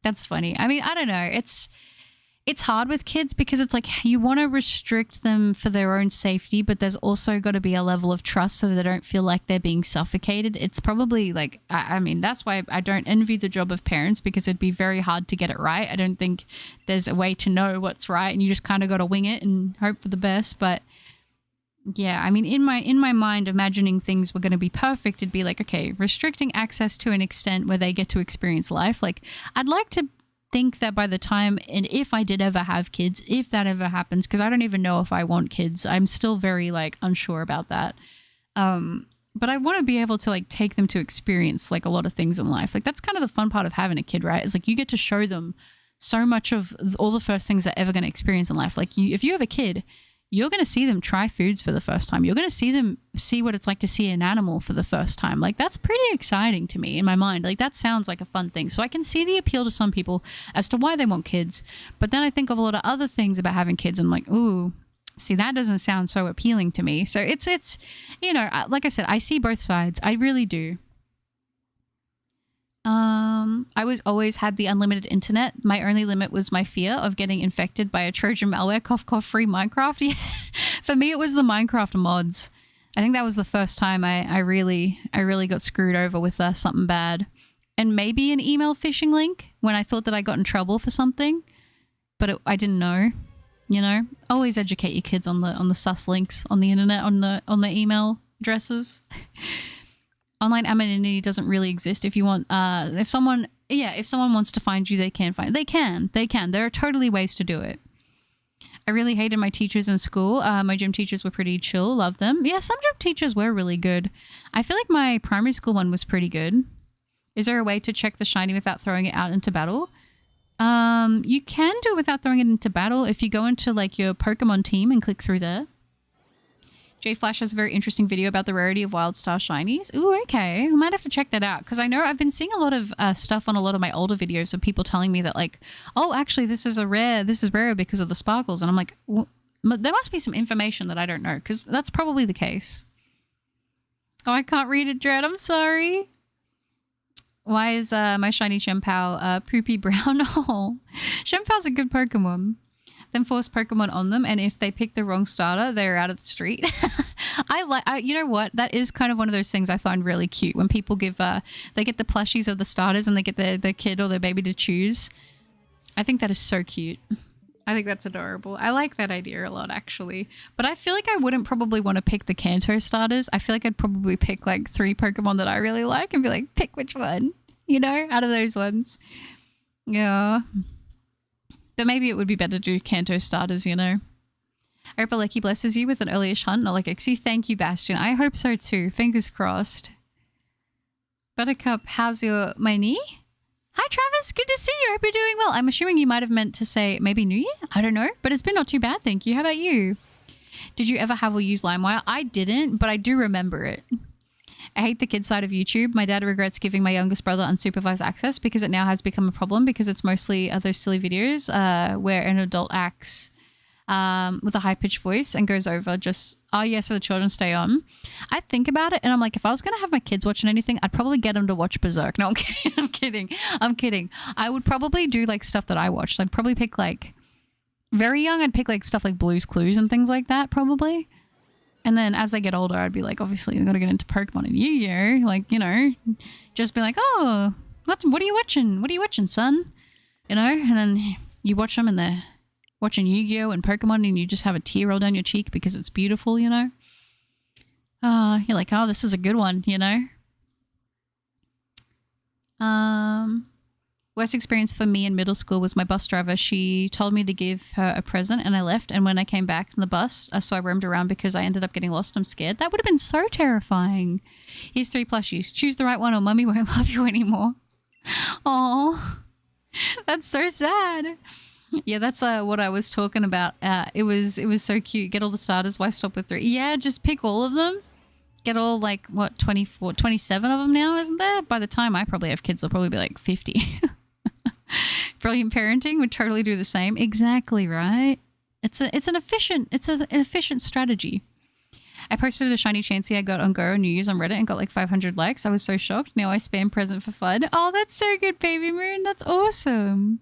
S1: That's funny. I mean, I don't know. It's hard with kids because it's like you want to restrict them for their own safety, but there's also got to be a level of trust so they don't feel like they're being suffocated. It's probably like, I mean, that's why I don't envy the job of parents because it'd be very hard to get it right. I don't think there's a way to know what's right and you just kind of got to wing it and hope for the best. But yeah, I mean, in my mind, imagining things were going to be perfect, it'd be like, okay, restricting access to an extent where they get to experience life. Like I'd like to think that by the time, and if I did ever have kids, if that ever happens, because I don't even know if I want kids, I'm still very like unsure about that. But I want to be able to like take them to experience like a lot of things in life. Like that's kind of the fun part of having a kid, right? It's like you get to show them so much of all the first things they're ever going to experience in life. Like if you have a kid, you're going to see them try foods for the first time. You're going to see them see what it's like to see an animal for the first time. Like that's pretty exciting to me in my mind. Like that sounds like a fun thing. So I can see the appeal to some people as to why they want kids. But then I think of a lot of other things about having kids and I'm like, ooh, see, that doesn't sound so appealing to me. So it's, you know, like I said, I see both sides. I really do. I always had the unlimited internet. My only limit was my fear of getting infected by a Trojan malware, cough, cough, free Minecraft. Yeah. For me, it was the Minecraft mods. I think that was the first time I really got screwed over with something bad. And maybe an email phishing link when I thought that I got in trouble for something, but I didn't know. You know, always educate your kids on the sus links on the internet, on the email addresses. Online anonymity doesn't really exist. If you want, if someone wants to find you, they can. There are totally ways to do it. I really hated my teachers in school. My gym teachers were pretty chill. Love them. Yeah, some gym teachers were really good. I feel like my primary school one was pretty good. Is there a way to check the shiny without throwing it out into battle? You can do it without throwing it into battle if you go into like your Pokemon team and click through there. J Flash has a very interesting video about the rarity of wild star shinies. Ooh, okay. I might have to check that out because I know I've been seeing a lot of stuff on a lot of my older videos of people telling me that like, oh, actually this is rare because of the sparkles. And I'm like, well, there must be some information that I don't know because that's probably the case. Oh, I can't read it, Dread. I'm sorry. Why is my shiny Shenpao poopy brown? Oh, Shenpao's a good Pokemon. Then force Pokemon on them, and if they pick the wrong starter, they're out of the street. You know what? That is kind of one of those things I find really cute when people give, they get the plushies of the starters and they get their kid or their baby to choose. I think that is so cute. I think that's adorable. I like that idea a lot, actually. But I feel like I wouldn't probably want to pick the Kanto starters. I feel like I'd probably pick like 3 Pokemon that I really like and be like, pick which one, you know, out of those ones. Yeah. But maybe it would be better to do Kanto starters, you know. Regieleki blesses you with an early-ish hunt, not like Ixie. Thank you, Bastion. I hope so too. Fingers crossed. Buttercup, how's my knee? Hi, Travis. Good to see you. Hope you're doing well. I'm assuming you might have meant to say maybe New Year? I don't know. But it's been not too bad, thank you. How about you? Did you ever have or use LimeWire? I didn't, but I do remember it. I hate the kid side of YouTube. My dad regrets giving my youngest brother unsupervised access because it now has become a problem because it's mostly those silly videos where an adult acts with a high-pitched voice and goes over just, oh yeah, so the children stay on. I think about it and I'm like, if I was going to have my kids watching anything, I'd probably get them to watch Berserk. No, I'm kidding. I'm kidding. I would probably do like stuff that I watched. I'd probably pick like, very young, I'd pick like stuff like Blue's Clues and things like that probably. And then as I get older, I'd be like, obviously, I've got to get into Pokemon and Yu-Gi-Oh! Like, you know, just be like, oh, what are you watching? What are you watching, son? You know, and then you watch them and they're watching Yu-Gi-Oh! And Pokemon and you just have a tear roll down your cheek because it's beautiful, you know? You're like, oh, this is a good one, you know? Worst experience for me in middle school was my bus driver. She told me to give her a present and I left. And when I came back from the bus, so I roamed around because I ended up getting lost. I'm scared. That would have been so terrifying. Here's 3 plushies. Choose the right one or mummy won't love you anymore. Oh, that's so sad. Yeah, that's what I was talking about. It was so cute. Get all the starters. Why stop with 3? Yeah, just pick all of them. Get all like, what, 24, 27 of them now, isn't there? By the time I probably have kids, they'll probably be like 50. Brilliant parenting would totally do the same. Exactly, right? It's an efficient strategy. I posted a shiny Chansey I got on Go New Year's on Reddit and got like 500 likes. I was so shocked. Now I spam present for fun. Oh, that's so good, Baby Moon. That's awesome.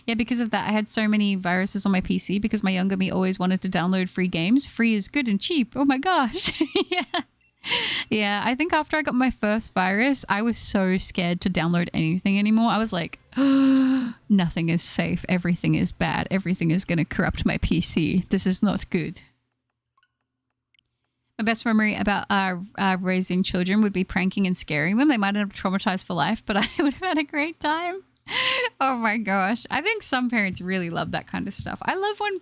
S1: Yeah, because of that, I had so many viruses on my PC because my younger me always wanted to download free games. Free is good and cheap. Oh my gosh. Yeah. Yeah, I think after I got my first virus, I was so scared to download anything anymore. I was like, oh, nothing is safe. Everything is bad. Everything is going to corrupt my PC. This is not good. My best memory about raising children would be pranking and scaring them. They might end up traumatized for life, but I would have had a great time. Oh my gosh. I think some parents really love that kind of stuff. I love when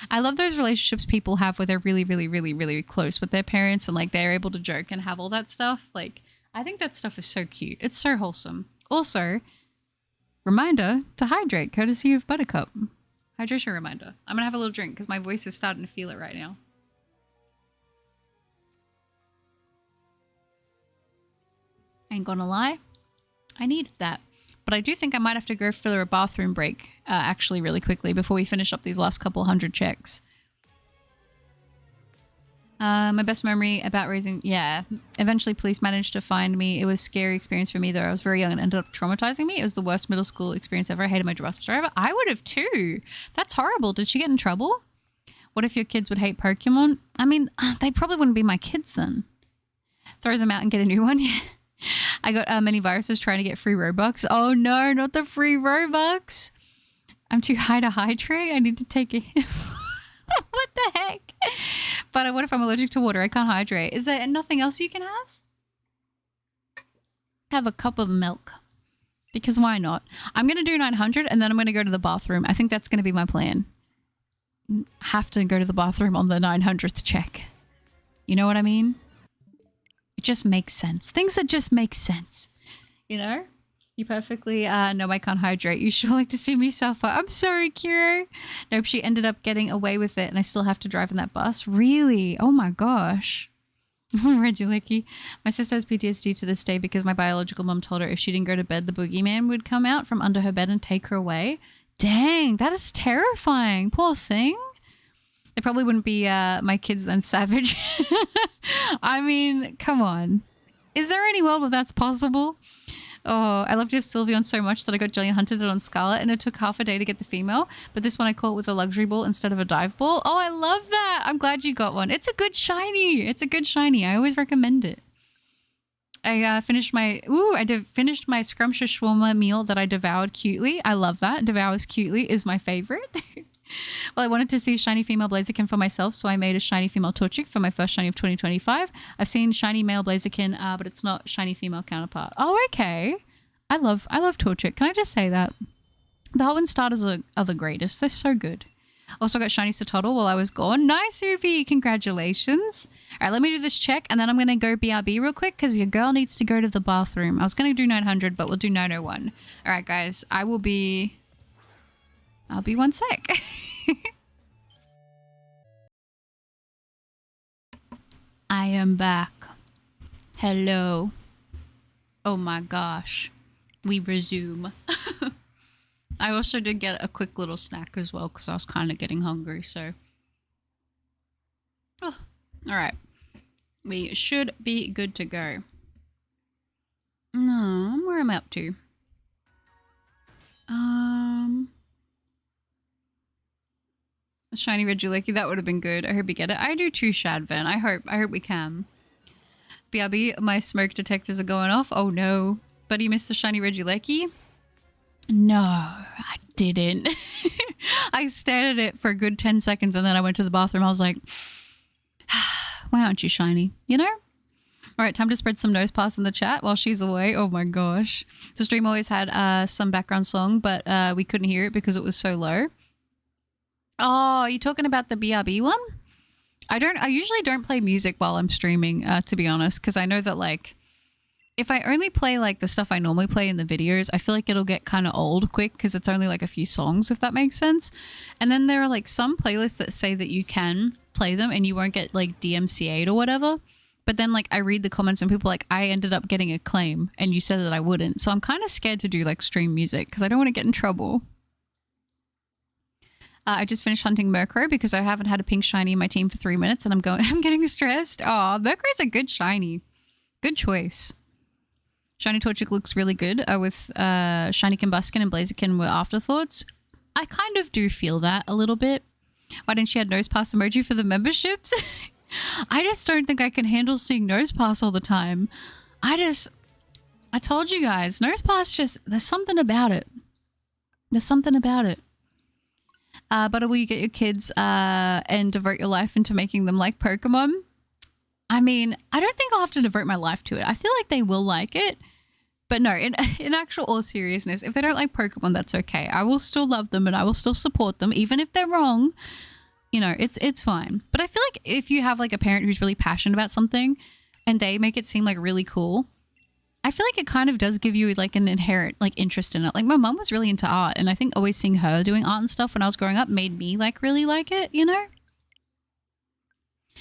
S1: I love those relationships people have where they're really, really, really, really close with their parents and like they're able to joke and have all that stuff. Like, I think that stuff is so cute. It's so wholesome. Also, reminder to hydrate, courtesy of Buttercup. Hydration reminder. I'm going to have a little drink because my voice is starting to feel it right now. Ain't gonna lie. I needed that. But I do think I might have to go for a bathroom break actually really quickly before we finish up these last couple hundred checks. My best memory about raising... Yeah. Eventually police managed to find me. It was a scary experience for me though. I was very young and ended up traumatizing me. It was the worst middle school experience ever. I hated my bus driver. I would have too. That's horrible. Did she get in trouble? What if your kids would hate Pokemon? I mean, they probably wouldn't be my kids then. Throw them out and get a new one. I got many viruses trying to get free Robux. Oh no, not the free Robux. I'm too high to hydrate. I need to take a... What the heck? But what if I'm allergic to water? I can't hydrate. Is there nothing else you can have? Have a cup of milk. Because why not? I'm going to do 900 and then I'm going to go to the bathroom. I think that's going to be my plan. Have to go to the bathroom on the 900th check. You know what I mean? It just makes sense. Things that just make sense. You know? You perfectly know I can't hydrate. You sure like to see me suffer. I'm sorry, Kiro. Nope, she ended up getting away with it and I still have to drive in that bus. Really? Oh my gosh. Regieleki. My sister has PTSD to this day because my biological mom told her if she didn't go to bed, the boogeyman would come out from under her bed and take her away. Dang, that is terrifying. Poor thing. They probably wouldn't be my kids then, Savage. I mean, come on. Is there any world where that's possible? Oh, I loved your Sylveon so much that I got jelly hunted it on Scarlet and it took half a day to get the female. But this one I caught with a luxury ball instead of a dive ball. Oh, I love that. I'm glad you got one. It's a good shiny. It's a good shiny. I always recommend it. I finished my... Ooh, finished my scrumptious shawarma meal that I devoured cutely. I love that. Devours cutely is my favorite. Well, I wanted to see shiny female Blaziken for myself, so I made a shiny female Torchic for my first shiny of 2025. I've seen shiny male Blaziken, but it's not shiny female counterpart. Oh, okay. I love Torchic. Can I just say that? The Hot Wind starters are the greatest. They're so good. Also got shiny Sotodle while I was gone. Nice, Ubi. Congratulations. All right, let me do this check, and then I'm going to go BRB real quick because your girl needs to go to the bathroom. I was going to do 900, but we'll do 901. All right, guys. I'll be one sec. I am back. Hello. Oh my gosh. We resume. I also did get a quick little snack as well because I was kind of getting hungry, so. Oh, all right. We should be good to go. No, where am I up to? Shiny Regieleki, that would have been good. I hope you get it. I do too, Shadvan. I hope we can. BRB, my smoke detectors are going off. Oh no. But you missed the shiny Regieleki? No, I didn't. I stared at it for a good 10 seconds and then I went to the bathroom. I was like, why aren't you shiny? You know? All right, time to spread some nose pass in the chat while she's away. Oh my gosh. The stream always had some background song, but we couldn't hear it because it was so low. Oh, are you talking about the BRB one? I usually don't play music while I'm streaming, to be honest, because I know that, like, if I only play, like, the stuff I normally play in the videos, I feel like it'll get kind of old quick because it's only, like, a few songs, if that makes sense. And then there are, like, some playlists that say that you can play them and you won't get, like, DMCA'd or whatever. But then, like, I read the comments and people are like, I ended up getting a claim and you said that I wouldn't. So I'm kind of scared to do, like, stream music because I don't want to get in trouble. I just finished hunting Murkrow because I haven't had a pink shiny in my team for 3 minutes and I'm getting stressed. Oh, Murkrow's a good shiny. Good choice. Shiny Torchic looks really good with shiny Combuskin and Blaziken were afterthoughts. I kind of do feel that a little bit. Why didn't she add nose pass emoji for the memberships? I just don't think I can handle seeing nose pass all the time. I told you guys, nose pass just, there's something about it. There's something about it. But will you get your kids and devote your life into making them like Pokemon? I mean, I don't think I'll have to devote my life to it. I feel like they will like it. But no, in actual all seriousness, if they don't like Pokemon, that's okay. I will still love them and I will still support them, even if they're wrong. You know, it's fine. But I feel like if you have like a parent who's really passionate about something and they make it seem like really cool, I feel like it kind of does give you like an inherent like interest in it. Like my mom was really into art and I think always seeing her doing art and stuff when I was growing up made me like really like it, you know?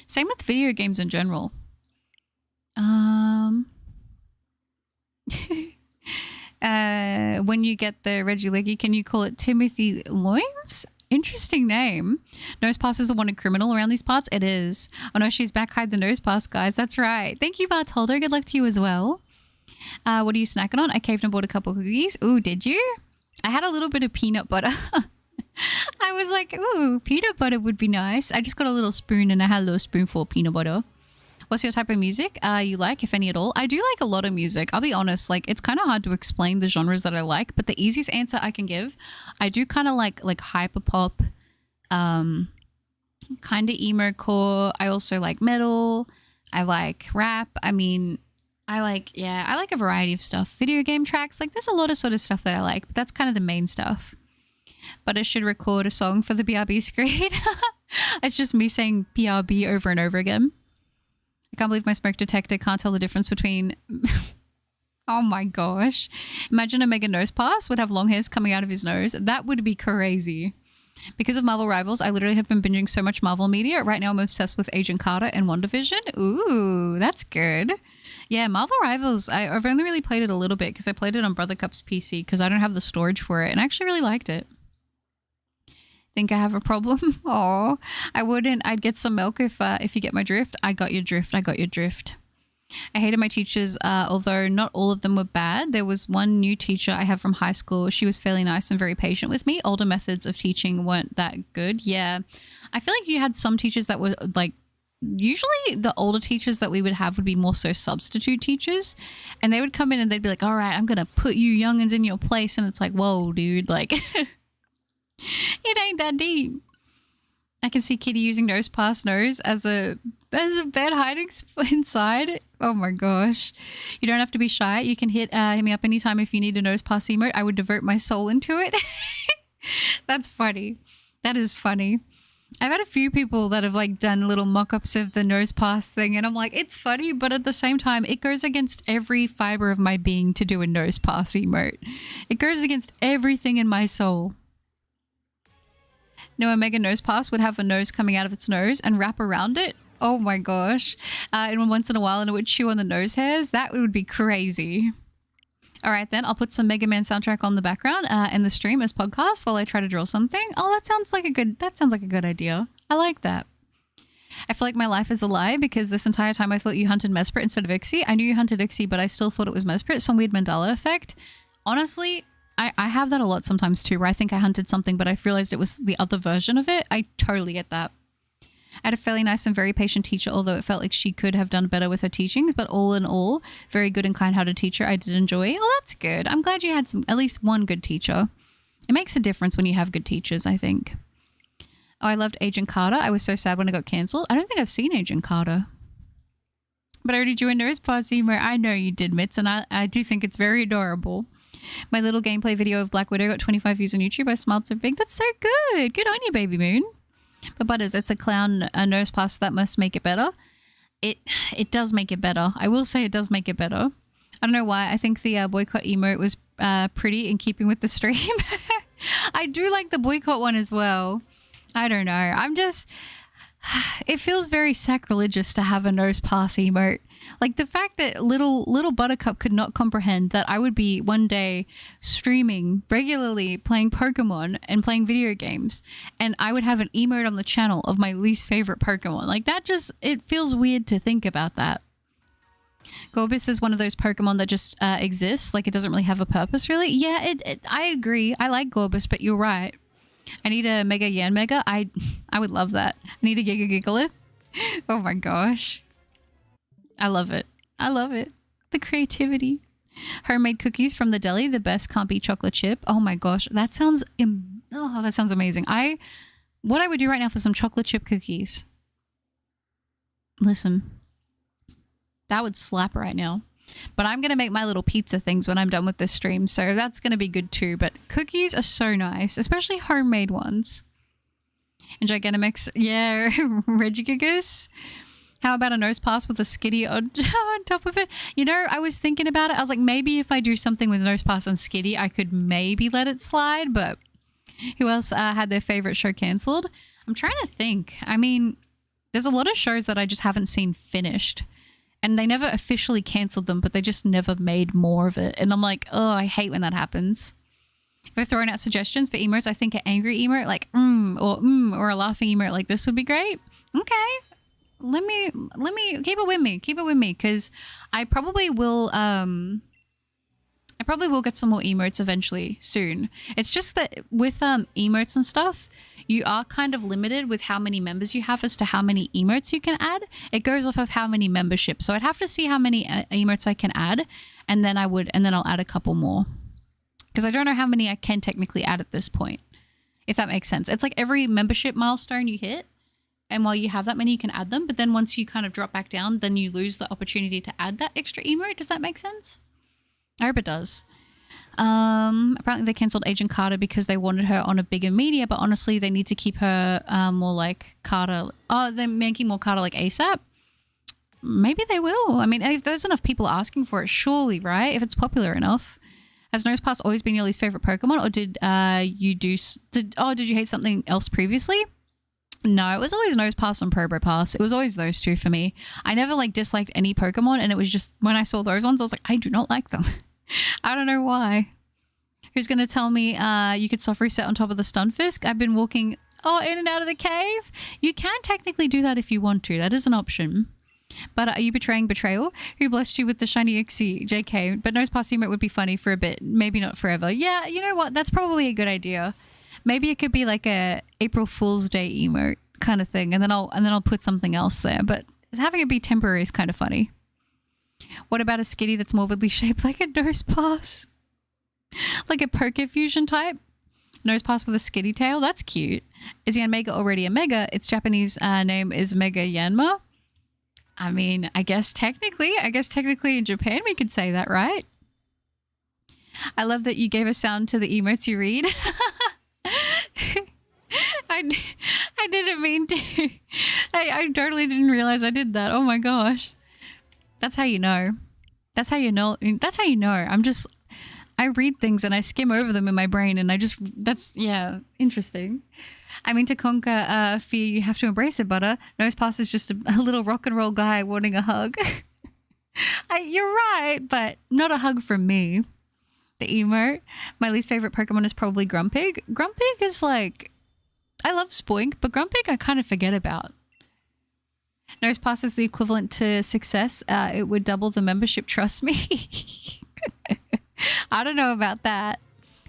S1: Same with video games in general. When you get the Regieleki, can you call it Timothy Loins? Interesting name. Nose pass is a wanted criminal around these parts. It is. Oh no, she's back. Hide the nose pass, guys. That's right. Thank you, Bartoldo. Good luck to you as well. What are you snacking on? I caved and bought a couple cookies. Ooh, did you? I had a little bit of peanut butter. I was like, ooh, peanut butter would be nice. I just got a little spoon and I had a little spoonful of peanut butter. What's your type of music you like, if any at all? I do like a lot of music. I'll be honest, like it's kind of hard to explain the genres that I like, but the easiest answer I can give, I do kind of like hyper pop, kind of emo core. I also like metal. I like rap. I mean, I like a variety of stuff. Video game tracks, like there's a lot of sort of stuff that I like, but that's kind of the main stuff. But I should record a song for the BRB screen. It's just me saying BRB over and over again. I can't believe my smoke detector can't tell the difference between... Oh my gosh. Imagine a mega nose pass would have long hairs coming out of his nose. That would be crazy. Because of Marvel Rivals, I literally have been binging so much Marvel media. Right now I'm obsessed with Agent Carter and WandaVision. Ooh, that's good. Yeah, Marvel Rivals, I've only really played it a little bit because I played it on Brother Cup's PC because I don't have the storage for it and I actually really liked it. Think I have a problem? Oh, I wouldn't. I'd get some milk if you get my drift. I got your drift. I got your drift. I hated my teachers, although not all of them were bad. There was one new teacher I have from high school. She was fairly nice and very patient with me. Older methods of teaching weren't that good. Yeah. I feel like you had some teachers that were like, usually the older teachers that we would have would be more so substitute teachers. And they would come in and they'd be like, all right, I'm going to put you youngins in your place. And it's like, whoa, dude, like... It ain't that deep. I can see Kitty using nose pass nose as a bed hiding inside. Oh my gosh. You don't have to be shy. You can hit me up anytime if you need a nose pass emote. I would divert my soul into it. That's funny. That is funny. I've had a few people that have like done little mock-ups of the nose pass thing and I'm like, it's funny, but at the same time, it goes against every fiber of my being to do a nose pass emote. It goes against everything in my soul. No, a mega nose pass would have a nose coming out of its nose and wrap around it. Oh my gosh. And once in a while and it would chew on the nose hairs. That would be crazy. All right, then I'll put some Mega Man soundtrack on the background in the stream as podcast while I try to draw something. Oh, that sounds like a good idea. I like that. I feel like my life is a lie because this entire time I thought you hunted Mesprit instead of Ixie. I knew you hunted Ixie, but I still thought it was Mesprit. Some weird Mandela effect. Honestly, I have that a lot sometimes too, where I think I hunted something, but I realized it was the other version of it. I totally get that. I had a fairly nice and very patient teacher, although it felt like she could have done better with her teachings, but all in all, very good and kind-hearted teacher I did enjoy. Oh, that's good. I'm glad you had at least one good teacher. It makes a difference when you have good teachers, I think. Oh, I loved Agent Carter. I was so sad when it got cancelled. I don't think I've seen Agent Carter. But I already drew a nose pass where I know you did, Mitz, and I do think it's very adorable. My little gameplay video of Black Widow got 25 views on YouTube. I smiled so big. That's so good. Good on you, Baby Moon. But Butters, it's a clown nose pass that must make it better. It does make it better. I will say it does make it better. I don't know why. I think the boycott emote was pretty in keeping with the stream. I do like the boycott one as well. I don't know. I'm just... It feels very sacrilegious to have a nose pass emote. Like the fact that little Buttercup could not comprehend that I would be one day streaming regularly, playing Pokemon and playing video games, and I would have an emote on the channel of my least favorite Pokemon. Like that just, it feels weird to think about that. Gorbis is one of those Pokemon that just exists. Like it doesn't really have a purpose really. Yeah, I agree. I like Gorbis, but you're right. I need a Mega Yanmega. I would love that. I need a Giga Gigalith. Oh my gosh. I love it. I love it. The creativity. Homemade cookies from the deli. The best can't be chocolate chip. Oh my gosh. That sounds that sounds amazing. What I would do right now for some chocolate chip cookies. Listen. That would slap right now. But I'm going to make my little pizza things when I'm done with this stream. So that's going to be good too. But cookies are so nice. Especially homemade ones. And Gigantamax. Yeah. Regieleki. How about a nose pass with a skitty on top of it? You know, I was thinking about it. I was like, maybe if I do something with nose pass and skitty, I could maybe let it slide. But who else had their favorite show cancelled? I'm trying to think. I mean, there's a lot of shows that I just haven't seen finished. And they never officially cancelled them, but they just never made more of it. And I'm like, oh, I hate when that happens. If we're throwing out suggestions for emotes, I think an angry emote like or a laughing emote like this would be great. Okay. Let me keep it with me because I probably will I probably will get some more emotes eventually soon. It's just that with emotes and stuff, you are kind of limited with how many members you have as to how many emotes you can add. It goes off of how many memberships. So I'd have to see how many emotes I can add, and then I'll add a couple more. Because I don't know how many I can technically add at this point, if that makes sense. It's like every membership milestone you hit, and while you have that many, you can add them. But then once you kind of drop back down, then you lose the opportunity to add that extra emote. Does that make sense? I hope it does. Apparently they cancelled Agent Carter because they wanted her on a bigger media, but honestly, they need to keep her more like Carter. Oh, they're making more Carter like ASAP. Maybe they will. I mean, if there's enough people asking for it, surely, right? If it's popular enough. Has Nosepass always been your least favorite Pokemon, or did you hate something else previously? No, it was always Nosepass and Probopass. It was always those two for me. I never like disliked any Pokemon, and it was just when I saw those ones, I was like, I do not like them. I don't know why. Who's going to tell me you could soft reset on top of the Stunfisk? I've been walking in and out of the cave. You can technically do that if you want to. That is an option. But are you betraying betrayal? Who blessed you with the shiny Ixie? JK. But Nosepass emote would be funny for a bit. Maybe not forever. Yeah, you know what? That's probably a good idea. Maybe it could be like a April Fool's Day emote kind of thing. And then I'll put something else there. But having it be temporary is kind of funny. What about a Skitty that's morbidly shaped like a Nosepass? Like a Pokefusion type? Nosepass with a Skitty tail? That's cute. Is Yanmega already a Mega? Its Japanese name is Mega Yanma. I mean, I guess technically in Japan we could say that, right? I love that you gave a sound to the emotes you read. I didn't mean to. I totally didn't realize I did that. Oh my gosh. That's how you know. That's how you know. That's how you know. I read things and I skim over them in my brain, and yeah, interesting. I mean, to conquer fear, you have to embrace it, Butter. Nosepass is just a little rock and roll guy wanting a hug. You're right, but not a hug from me. The emote. My least favorite Pokemon is probably Grumpig. Grumpig is like, I love Spoink, but Grumpig I kind of forget about. Nosepass is the equivalent to success. It would double the membership, trust me. I don't know about that.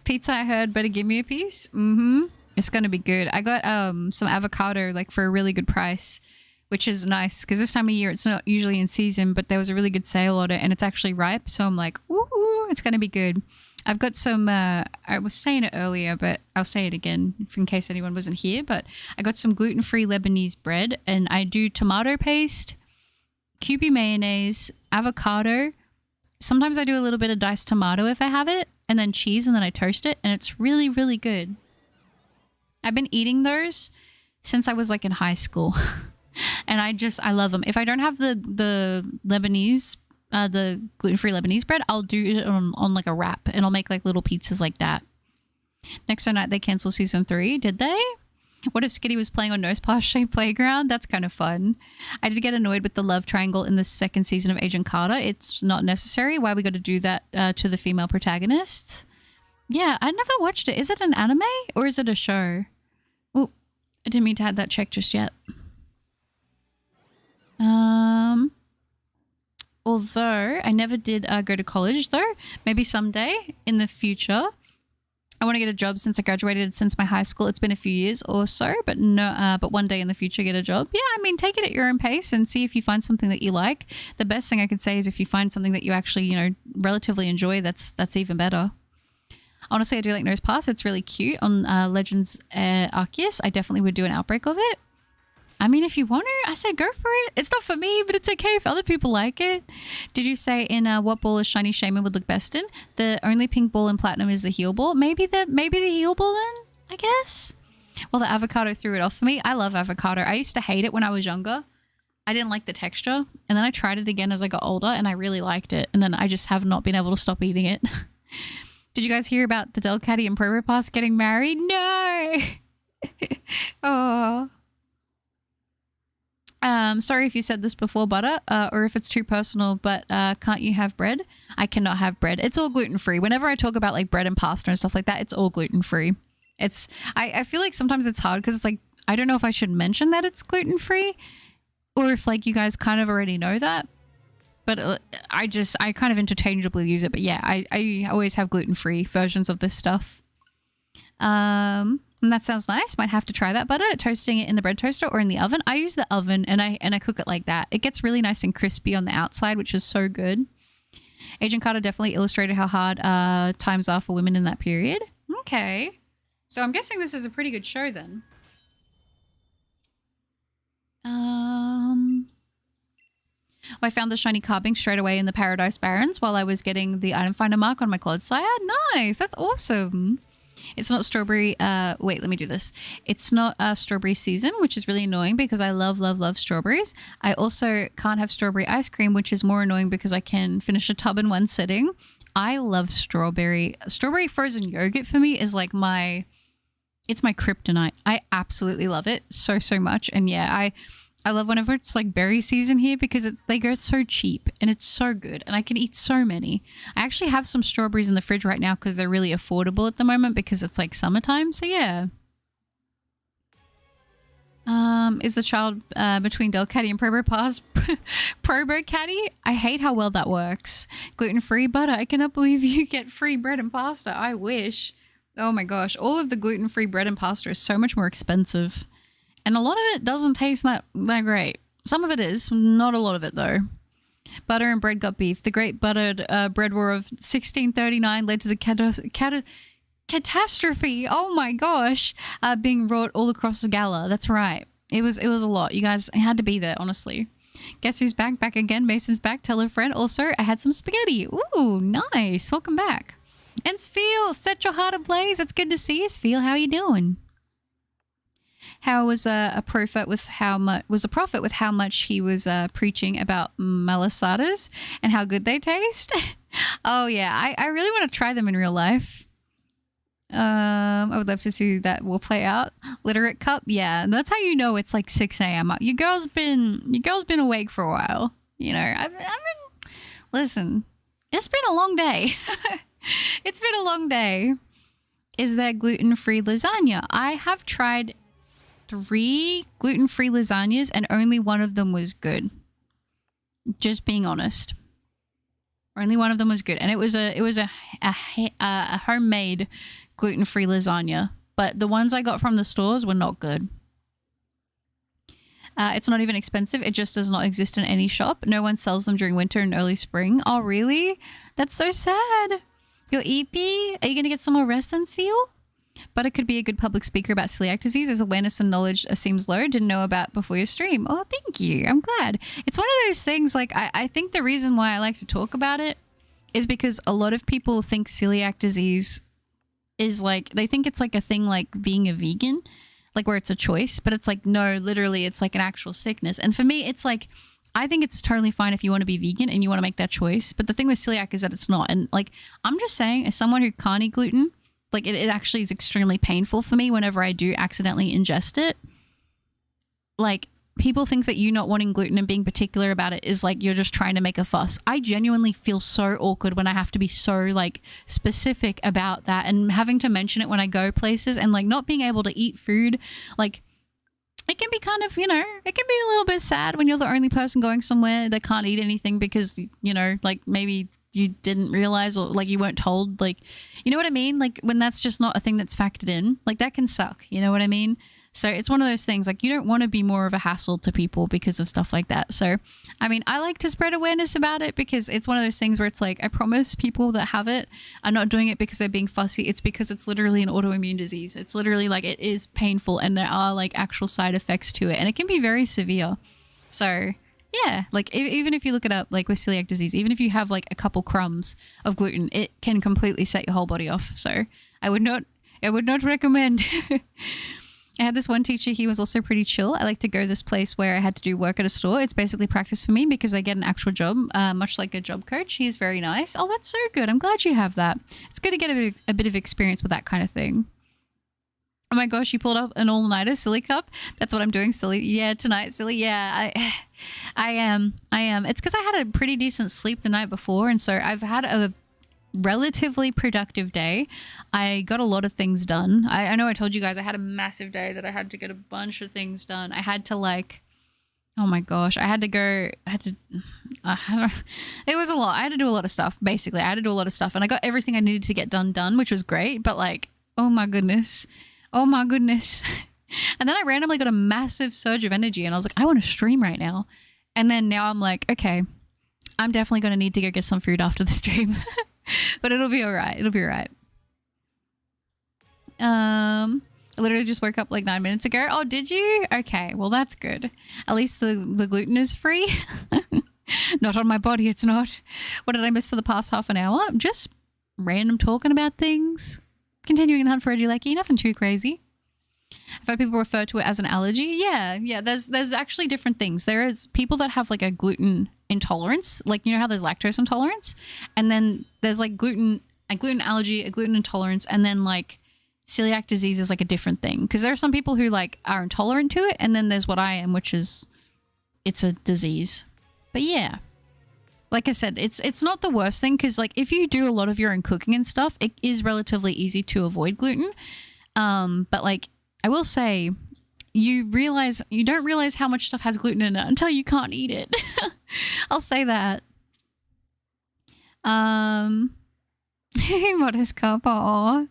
S1: Pizza, I heard, better give me a piece. It's gonna be good. I got some avocado like for a really good price, which is nice because this time of year it's not usually in season, but there was a really good sale on it and it's actually ripe, so I'm like, ooh, it's gonna be good. I've got some I was saying it earlier, but I'll say it again in case anyone wasn't here, but I got some gluten-free Lebanese bread, and I do tomato paste, Kewpie mayonnaise, avocado. Sometimes I do a little bit of diced tomato if I have it, and then cheese, and then I toast it, and it's really, really good. I've been eating those since I was like in high school. And I love them. If I don't have the Lebanese, the gluten-free Lebanese bread, I'll do it on like a wrap, and I'll make like little pizzas like that. Next night they canceled season 3. Did they? What if Skitty was playing on Nosepass shaped playground? That's kind of fun. I did get annoyed with the love triangle in the second season of Agent Carter. It's not necessary. Why we got to do that to the female protagonists? Yeah, I never watched it. Is it an anime or is it a show? Oh, I didn't mean to add that check just yet. Although I never did go to college though. Maybe someday in the future. I want to get a job since I graduated since my high school. It's been a few years or so, but no, but one day in the future get a job. Yeah, I mean, take it at your own pace and see if you find something that you like. The best thing I could say is if you find something that you actually, you know, relatively enjoy, that's even better. Honestly, I do like Nosepass. It's really cute. On Legends Arceus, I definitely would do an outbreak of it. I mean, if you want to, I say go for it. It's not for me, but it's okay if other people like it. Did you say in what ball a shiny Shaman would look best in? The only pink ball in Platinum is the heal ball. Maybe the heal ball then, I guess. Well, the avocado threw it off for me. I love avocado. I used to hate it when I was younger. I didn't like the texture. And then I tried it again as I got older and I really liked it. And then I just have not been able to stop eating it. Did you guys hear about the Delcatty and Probopass getting married? No! Oh. Sorry if you said this before, Butter, or if it's too personal, but can't you have bread? I cannot have bread. It's all gluten-free. Whenever I talk about like bread and pasta and stuff like that, it's all gluten-free. I feel like sometimes it's hard because it's like, I don't know if I should mention that it's gluten-free or if like you guys kind of already know that. But I kind of interchangeably use it. But yeah, I always have gluten-free versions of this stuff. And that sounds nice. Might have to try that butter. Toasting it in the bread toaster or in the oven. I use the oven and I cook it like that. It gets really nice and crispy on the outside, which is so good. Agent Carter definitely illustrated how hard times are for women in that period. Okay. So I'm guessing this is a pretty good show then. I found the shiny carving straight away in the Paradise Barrens while I was getting the item finder mark on my Clodsire. Nice. That's awesome. It's not strawberry. Wait, let me do this. It's not strawberry season, which is really annoying because I love, love, love strawberries. I also can't have strawberry ice cream, which is more annoying because I can finish a tub in one sitting. I love strawberry. Strawberry frozen yogurt for me is like it's my kryptonite. I absolutely love it so, so much. And yeah, I love whenever it's like berry season here because they go so cheap and it's so good and I can eat so many. I actually have some strawberries in the fridge right now because they're really affordable at the moment because it's like summertime. So yeah. Is the child between Del Caddy and Probo Pass Probo Caddy? I hate how well that works. Gluten-free butter. I cannot believe you get free bread and pasta. I wish. Oh my gosh. All of the gluten-free bread and pasta is so much more expensive. And a lot of it doesn't taste that great. Some of it is. Not a lot of it, though. Butter and bread got beef. The great buttered bread war of 1639 led to the catastrophe. Oh, my gosh. Being wrought all across the gala. That's right. It was a lot. You guys had to be there, honestly. Guess who's back? Back again. Mason's back. Tell a friend. Also, I had some spaghetti. Ooh, nice. Welcome back. And Sfeel, set your heart ablaze. It's good to see you, Sfeel. How you doing? How was a prophet with how much he was preaching about malasadas and how good they taste? Oh yeah, I really want to try them in real life. I would love to see that will play out. Literate cup, yeah, and that's how you know it's like 6 a.m. Your girl's been awake for a while. You know, I've been. Listen, it's been a long day. It's been a long day. Is there gluten-free lasagna? I have tried 3 gluten-free lasagnas and only one of them was good. Just being honest. Only one of them was good. And it was a homemade gluten-free lasagna. But the ones I got from the stores were not good. It's not even expensive. It just does not exist in any shop. No one sells them during winter and early spring. Oh, really? That's so sad. Your EP? Are you going to get some more rest then, Sfeel? But it could be a good public speaker about celiac disease as awareness and knowledge seems low. Didn't know about before your stream. Oh, thank you. I'm glad. It's one of those things, like, I think the reason why I like to talk about it is because a lot of people think celiac disease is like, they think it's like a thing like being a vegan, like where it's a choice. But it's like, no, literally, it's like an actual sickness. And for me, it's like, I think it's totally fine if you want to be vegan and you want to make that choice. But the thing with celiac is that it's not. And like, I'm just saying, as someone who can't eat gluten, like it actually is extremely painful for me whenever I do accidentally ingest it. Like, people think that you not wanting gluten and being particular about it is like you're just trying to make a fuss. I genuinely feel so awkward when I have to be so like specific about that and having to mention it when I go places and like not being able to eat food. Like, it can be kind of, you know, it can be a little bit sad when you're the only person going somewhere that can't eat anything because, you know, like maybe you didn't realize or like you weren't told, like, you know what I mean? Like when that's just not a thing that's factored in, like that can suck. You know what I mean? So it's one of those things, like you don't want to be more of a hassle to people because of stuff like that. So, I mean, I like to spread awareness about it because it's one of those things where it's like, I promise people that have it are not doing it because they're being fussy. It's because it's literally an autoimmune disease. It's literally like, it is painful and there are like actual side effects to it and it can be very severe. So yeah, like even if you look it up, like with celiac disease, even if you have like a couple crumbs of gluten, it can completely set your whole body off. So I would not recommend. I had this one teacher, he was also pretty chill. I like to go to this place where I had to do work at a store. It's basically practice for me because I get an actual job, much like a job coach. He is very nice. Oh, that's so good. I'm glad you have that. It's good to get a bit of experience with that kind of thing. Oh my gosh, you pulled up an all-nighter, silly cup. That's what I'm doing, silly. Yeah, tonight, silly. Yeah, I am. It's because I had a pretty decent sleep the night before, and so I've had a relatively productive day. I got a lot of things done. I know I told you guys I had a massive day that I had to get a bunch of things done. I had to like, Oh my gosh. It was a lot. I had to do a lot of stuff. Basically, I had to do a lot of stuff and I got everything I needed to get done, which was great. But like, oh my goodness. Oh my goodness. And then I randomly got a massive surge of energy and I was like, I want to stream right now. And then now I'm like, okay, I'm definitely going to need to go get some food after the stream, but it'll be all right. It'll be all right. I literally just woke up like 9 minutes ago. Oh, did you? Okay, well, that's good. At least the gluten is free. Not on my body, it's not. What did I miss for the past half an hour? Just random talking about things. Continuing to hunt for Regieleki, nothing too crazy. I've heard people refer to it as an allergy. Yeah. There's actually different things. There is people that have like a gluten intolerance. Like, you know how there's lactose intolerance? And then there's like a gluten allergy, a gluten intolerance, and then like celiac disease is like a different thing. Because there are some people who like are intolerant to it, and then there's what I am, which is it's a disease. But yeah. Like I said, it's not the worst thing because like if you do a lot of your own cooking and stuff, it is relatively easy to avoid gluten. But like I will say, you don't realize how much stuff has gluten in it until you can't eat it. I'll say that. What is couple?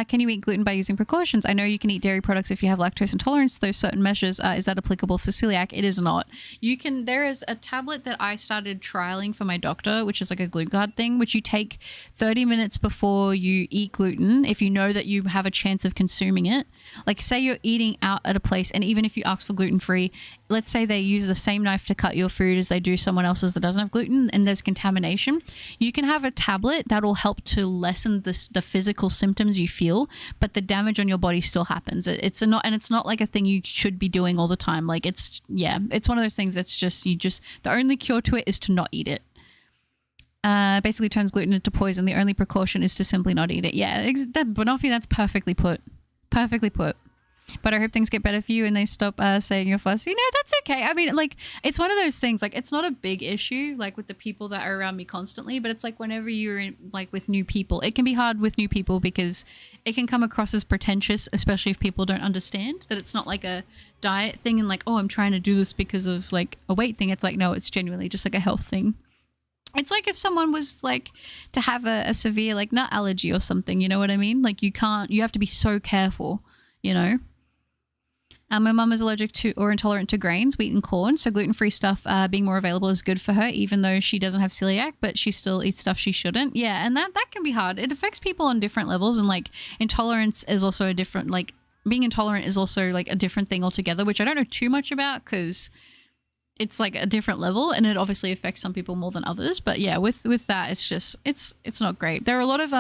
S1: Can you eat gluten by using precautions? I know you can eat dairy products if you have lactose intolerance. There's certain measures. Is that applicable for celiac? It is not. There is a tablet that I started trialing for my doctor, which is like a gluten guard thing, which you take 30 minutes before you eat gluten if you know that you have a chance of consuming it. Like say you're eating out at a place and even if you ask for gluten-free, let's say they use the same knife to cut your food as they do someone else's that doesn't have gluten and there's contamination, you can have a tablet that will help to lessen the physical symptoms you feel, but the damage on your body still happens. It's not like a thing you should be doing all the time. Like it's one of those things that's just the only cure to it is to not eat it. Basically turns gluten into poison. The only precaution is to simply not eat it. Yeah, Bonofi, that's perfectly put. Perfectly put. But I hope things get better for you and they stop saying you're fussy. No, that's okay. I mean, like, it's one of those things, like, it's not a big issue, like, with the people that are around me constantly, but it's like whenever you're in, like, with new people, it can be hard with new people because it can come across as pretentious, especially if people don't understand that it's not like a diet thing and like, oh, I'm trying to do this because of, like, a weight thing. It's like, no, it's genuinely just, like, a health thing. It's like if someone was like to have a severe like nut allergy or something, you know what I mean? Like you have to be so careful, you know? My mum is allergic to or intolerant to grains, wheat and corn. So gluten-free stuff being more available is good for her, even though she doesn't have celiac, but she still eats stuff she shouldn't. Yeah, and that can be hard. It affects people on different levels. And like intolerance is also a different, like being intolerant is also like a different thing altogether, which I don't know too much about because it's like a different level and it obviously affects some people more than others. But yeah, with that, it's just, it's not great. There are a lot of,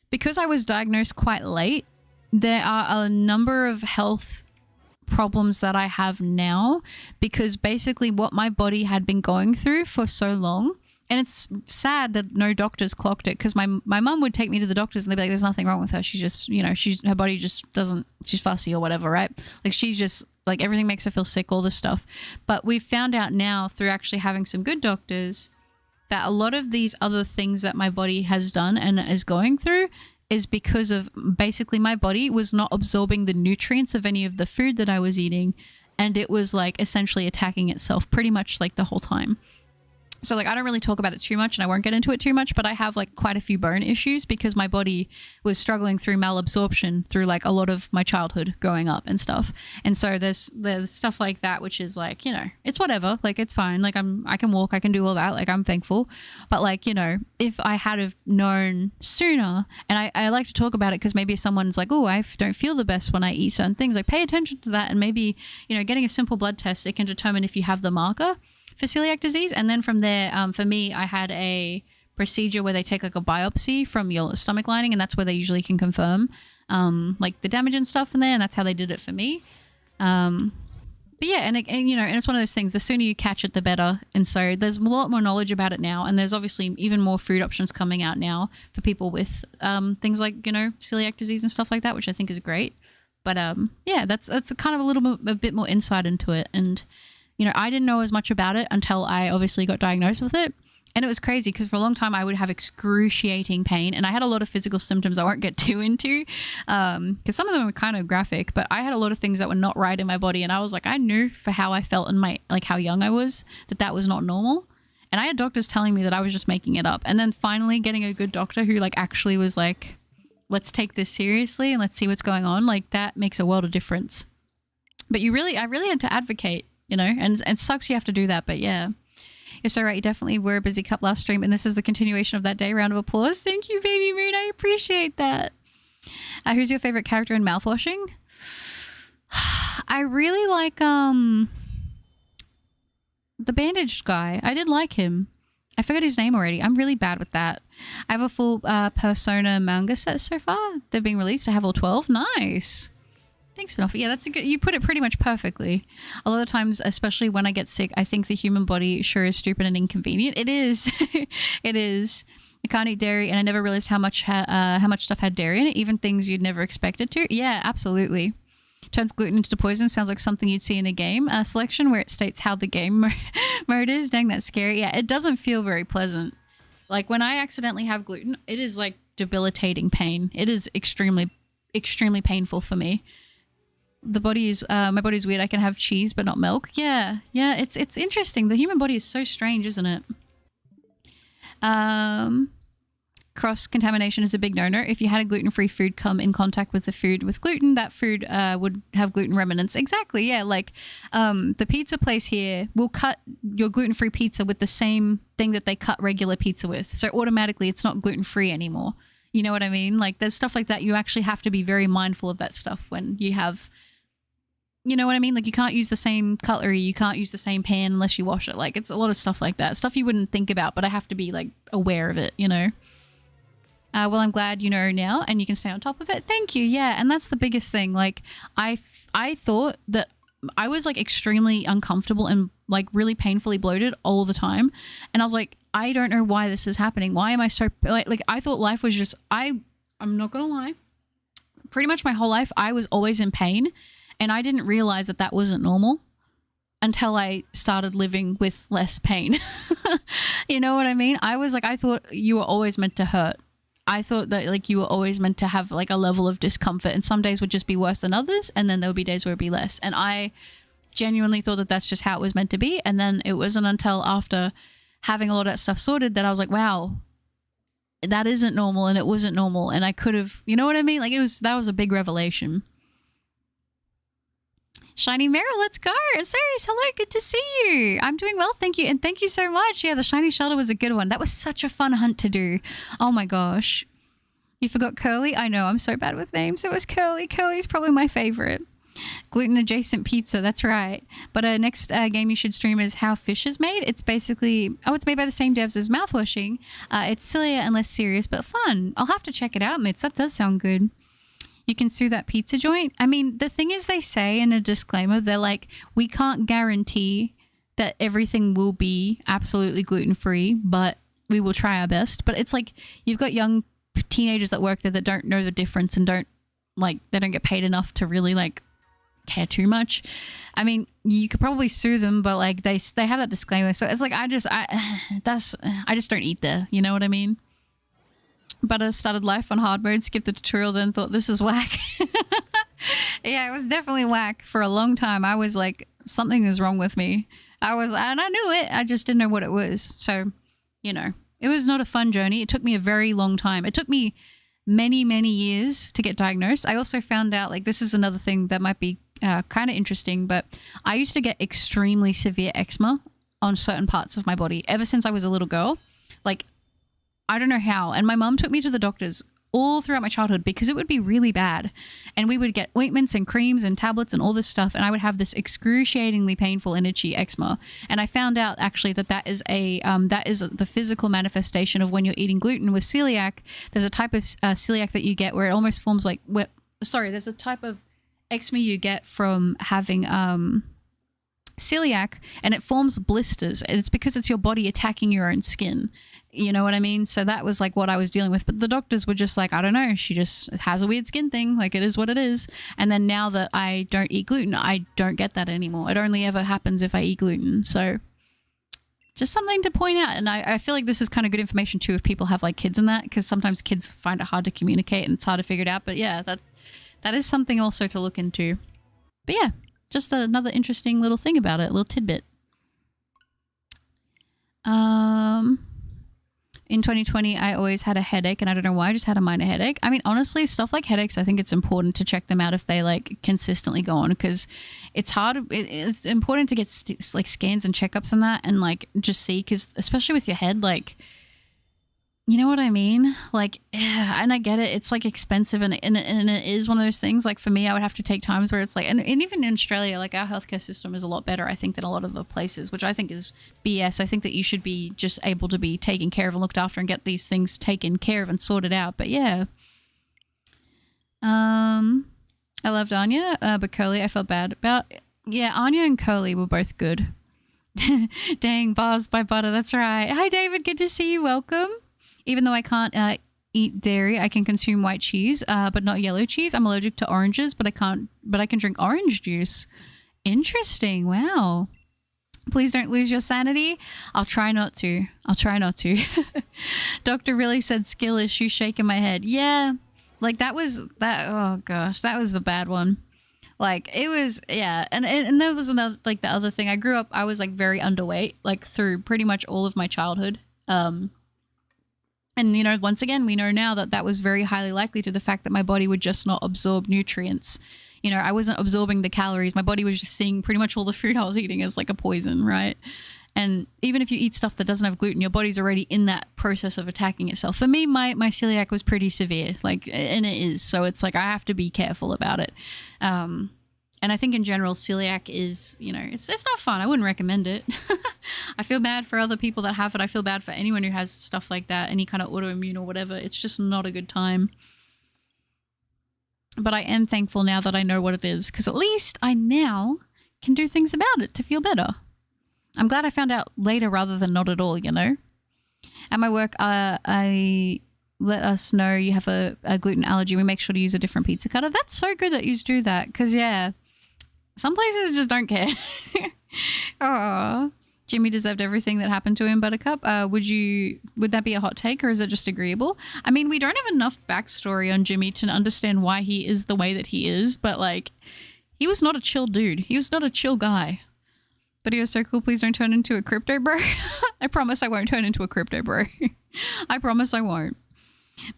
S1: because I was diagnosed quite late, there are a number of health problems that I have now because basically what my body had been going through for so long. And it's sad that no doctors clocked it because my mum would take me to the doctors and they'd be like, there's nothing wrong with her. She's just, you know, her body just doesn't, she's fussy or whatever, right? Like she just, like everything makes her feel sick, all this stuff. But we've found out now through actually having some good doctors that a lot of these other things that my body has done and is going through is because of basically my body was not absorbing the nutrients of any of the food that I was eating. And it was like essentially attacking itself pretty much like the whole time. So like I don't really talk about it too much and I won't get into it too much, but I have like quite a few bone issues because my body was struggling through malabsorption through like a lot of my childhood growing up and stuff. And so there's stuff like that, which is like, you know, it's whatever, like it's fine. Like I can walk, I can do all that. Like I'm thankful. But like, you know, if I had have known sooner, and I like to talk about it because maybe someone's like, oh, I don't feel the best when I eat certain things, like pay attention to that. And maybe, you know, getting a simple blood test, it can determine if you have the marker for celiac disease. And then from there, for me, I had a procedure where they take like a biopsy from your stomach lining, and that's where they usually can confirm like the damage and stuff in there, and that's how they did it for me. But yeah, and you know, and it's one of those things, the sooner you catch it, the better. And so there's a lot more knowledge about it now, and there's obviously even more food options coming out now for people with things like, you know, celiac disease and stuff like that, which I think is great. But yeah, that's kind of a bit more insight into it. And you know, I didn't know as much about it until I obviously got diagnosed with it. And it was crazy because for a long time I would have excruciating pain, and I had a lot of physical symptoms I won't get too into because some of them were kind of graphic, but I had a lot of things that were not right in my body, and I was like, I knew for how I felt and my like how young I was that was not normal. And I had doctors telling me that I was just making it up. And then finally getting a good doctor who like actually was like, let's take this seriously and let's see what's going on. Like that makes a world of difference. But I really had to advocate, you know, and it sucks you have to do that, but yeah. You're so right. You definitely were a busy cup last stream, and this is the continuation of that day. Round of applause. Thank you, Baby Moon. I appreciate that. Who's your favorite character in mouthwashing? I really like the bandaged guy. I did like him. I forgot his name already. I'm really bad with that. I have a full Persona manga set so far. They're being released. I have all 12. Nice. Thanks, Finoff. Yeah, that's a good. You put it pretty much perfectly. A lot of times, especially when I get sick, I think the human body sure is stupid and inconvenient. It is. It is. I can't eat dairy, and I never realized how much stuff had dairy in it, even things you'd never expected to. Yeah, absolutely. Turns gluten into poison sounds like something you'd see in a game selection where it states how the game mode is. Dang, that's scary. Yeah, it doesn't feel very pleasant. Like when I accidentally have gluten, it is like debilitating pain. It is extremely, extremely painful for me. The body is my body's weird. I can have cheese but not milk. Yeah, it's interesting. The human body is so strange, isn't it? Cross contamination is a big no-no. If you had a gluten-free food come in contact with the food with gluten, that food would have gluten remnants. Exactly. Yeah, like the pizza place here will cut your gluten-free pizza with the same thing that they cut regular pizza with, so automatically it's not gluten-free anymore. You know what I mean? Like there's stuff like that. You actually have to be very mindful of that stuff when you have. You know what I mean? Like you can't use the same cutlery, you can't use the same pan unless you wash it. Like it's a lot of stuff like that. Stuff you wouldn't think about, but I have to be like aware of it, you know? Well, I'm glad you know now and you can stay on top of it. Thank you. Yeah. And that's the biggest thing. Like I thought that I was like extremely uncomfortable and like really painfully bloated all the time. And I was like, I don't know why this is happening. Why am I so like I thought life was just, I'm not going to lie. Pretty much my whole life, I was always in pain. And I didn't realize that that wasn't normal until I started living with less pain. You know what I mean? I was like, I thought you were always meant to hurt. I thought that like you were always meant to have like a level of discomfort, and some days would just be worse than others. And then there would be days where it'd be less. And I genuinely thought that that's just how it was meant to be. And then it wasn't until after having a lot of that stuff sorted that I was like, wow, that isn't normal. And it wasn't normal. And I could have, you know what I mean? Like that was a big revelation. Shiny Meryl, let's go. Serious, hello, good to see you. I'm doing well, thank you. And thank you so much. Yeah, the shiny shelter was a good one. That was such a fun hunt to do. Oh my gosh. You forgot Curly? I know, I'm so bad with names. It was Curly. Curly's probably my favorite. Gluten adjacent pizza, that's right. But next game you should stream is How Fish is Made. It's basically, it's made by the same devs as Mouthwashing. It's sillier and less serious, but fun. I'll have to check it out, mates. That does sound good. You can sue that pizza joint. I mean, the thing is, they say in a disclaimer, they're like, we can't guarantee that everything will be absolutely gluten-free, but we will try our best. But it's like, you've got young teenagers that work there that don't know the difference and they don't get paid enough to really like care too much. I mean, you could probably sue them, but like they have that disclaimer. So it's like, I just don't eat there. You know what I mean? But I started life on hard mode, skipped the tutorial, then thought this is whack. Yeah, it was definitely whack for a long time. I was like, something is wrong with me. And I knew it. I just didn't know what it was. So, you know, it was not a fun journey. It took me a very long time. It took me many, many years to get diagnosed. I also found out, like, this is another thing that might be kind of interesting, but I used to get extremely severe eczema on certain parts of my body ever since I was a little girl. Like, I don't know how. And my mom took me to the doctors all throughout my childhood because it would be really bad. And we would get ointments and creams and tablets and all this stuff. And I would have this excruciatingly painful and itchy eczema. And I found out actually that is the physical manifestation of when you're eating gluten with celiac. There's a type of celiac that you get where it almost forms like, there's a type of eczema you get from having celiac, and it forms blisters. And it's because it's your body attacking your own skin. You know what I mean? So that was like what I was dealing with. But the doctors were just like, I don't know, she just has a weird skin thing. Like, it is what it is. And then now that I don't eat gluten, I don't get that anymore. It only ever happens if I eat gluten. So just something to point out. And I feel like this is kind of good information too if people have like kids in that, because sometimes kids find it hard to communicate and it's hard to figure it out. But yeah, that is something also to look into. But yeah, just another interesting little thing about it, a little tidbit. In 2020, I always had a headache, and I don't know why. I just had a minor headache. I mean, honestly, stuff like headaches, I think it's important to check them out if they like consistently go on, because it's hard. It's important to get like scans and checkups and that, and like just see, because especially with your head, like, you know what I mean? Like, yeah, and I get it. It's like expensive, and it is one of those things. Like for me, I would have to take times where it's like, and even in Australia, like our healthcare system is a lot better, I think, than a lot of the places, which I think is BS. I think that you should be just able to be taken care of and looked after and get these things taken care of and sorted out. But yeah. I loved Anya, but Curly I felt bad about. Yeah, Anya and Curly were both good. Dang, bars by butter. That's right. Hi, David. Good to see you. Welcome. Even though I can't eat dairy, I can consume white cheese, but not yellow cheese. I'm allergic to oranges, but I can drink orange juice. Interesting. Wow. Please don't lose your sanity. I'll try not to. Doctor really said skill issue, shaking my head. Yeah. Like that. Oh gosh, that was a bad one. Like it was, yeah. And there was another, like the other thing. I grew up, I was like very underweight, like through pretty much all of my childhood. And, you know, once again, we know now that was very highly likely to the fact that my body would just not absorb nutrients. You know, I wasn't absorbing the calories. My body was just seeing pretty much all the food I was eating as like a poison, right? And even if you eat stuff that doesn't have gluten, your body's already in that process of attacking itself. For me, my celiac was pretty severe, like, and it is. So it's like I have to be careful about it. And I think in general, celiac is, you know, it's not fun. I wouldn't recommend it. I feel bad for other people that have it. I feel bad for anyone who has stuff like that, any kind of autoimmune or whatever. It's just not a good time. But I am thankful now that I know what it is, because at least I now can do things about it to feel better. I'm glad I found out later rather than not at all, you know. At my work, I let us know you have a gluten allergy. We make sure to use a different pizza cutter. That's so good that you do that, because, yeah, some places just don't care. Oh, Jimmy deserved everything that happened to him, Buttercup. Would that be a hot take, or is it just agreeable? I mean, we don't have enough backstory on Jimmy to understand why he is the way that he is, but like, he was not a chill dude. He was not a chill guy. But he was so cool. Please don't turn into a crypto bro. I promise I won't turn into a crypto bro. I promise I won't.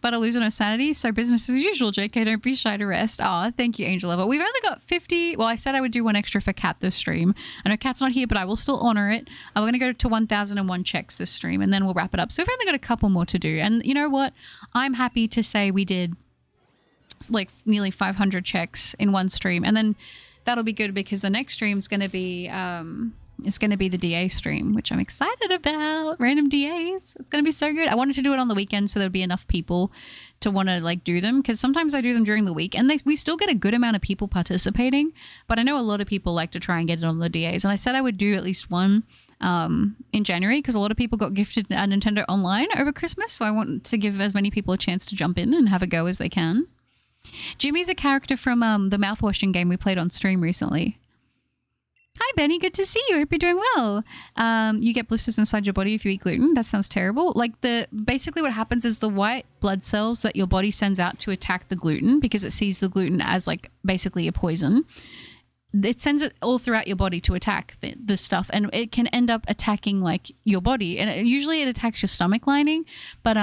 S1: But I'll lose no sanity, so business as usual, JK. Don't be shy to rest. Oh, thank you, Angel Lover. We've only got 50. Well, I said I would do one extra for Kat this stream. I know Kat's not here, but I will still honor it. We're going to go to 1,001 checks this stream, and then we'll wrap it up. So we've only got a couple more to do. And you know what? I'm happy to say we did like nearly 500 checks in one stream. And then that'll be good, because the next stream is going to be... it's going to be the DA stream, which I'm excited about. Random DAs. It's going to be so good. I wanted to do it on the weekend so there'd be enough people to want to like do them, because sometimes I do them during the week and we still get a good amount of people participating. But I know a lot of people like to try and get it on the DAs. And I said I would do at least one in January, because a lot of people got gifted a Nintendo Online over Christmas. So I want to give as many people a chance to jump in and have a go as they can. Jimmy's a character from the mouthwashing game we played on stream recently. Hi, Benny. Good to see you. Hope you're doing well. You get blisters inside your body if you eat gluten. That sounds terrible. Like basically what happens is the white blood cells that your body sends out to attack the gluten, because it sees the gluten as like basically a poison. It sends it all throughout your body to attack this stuff, and it can end up attacking like your body. And usually it attacks your stomach lining, but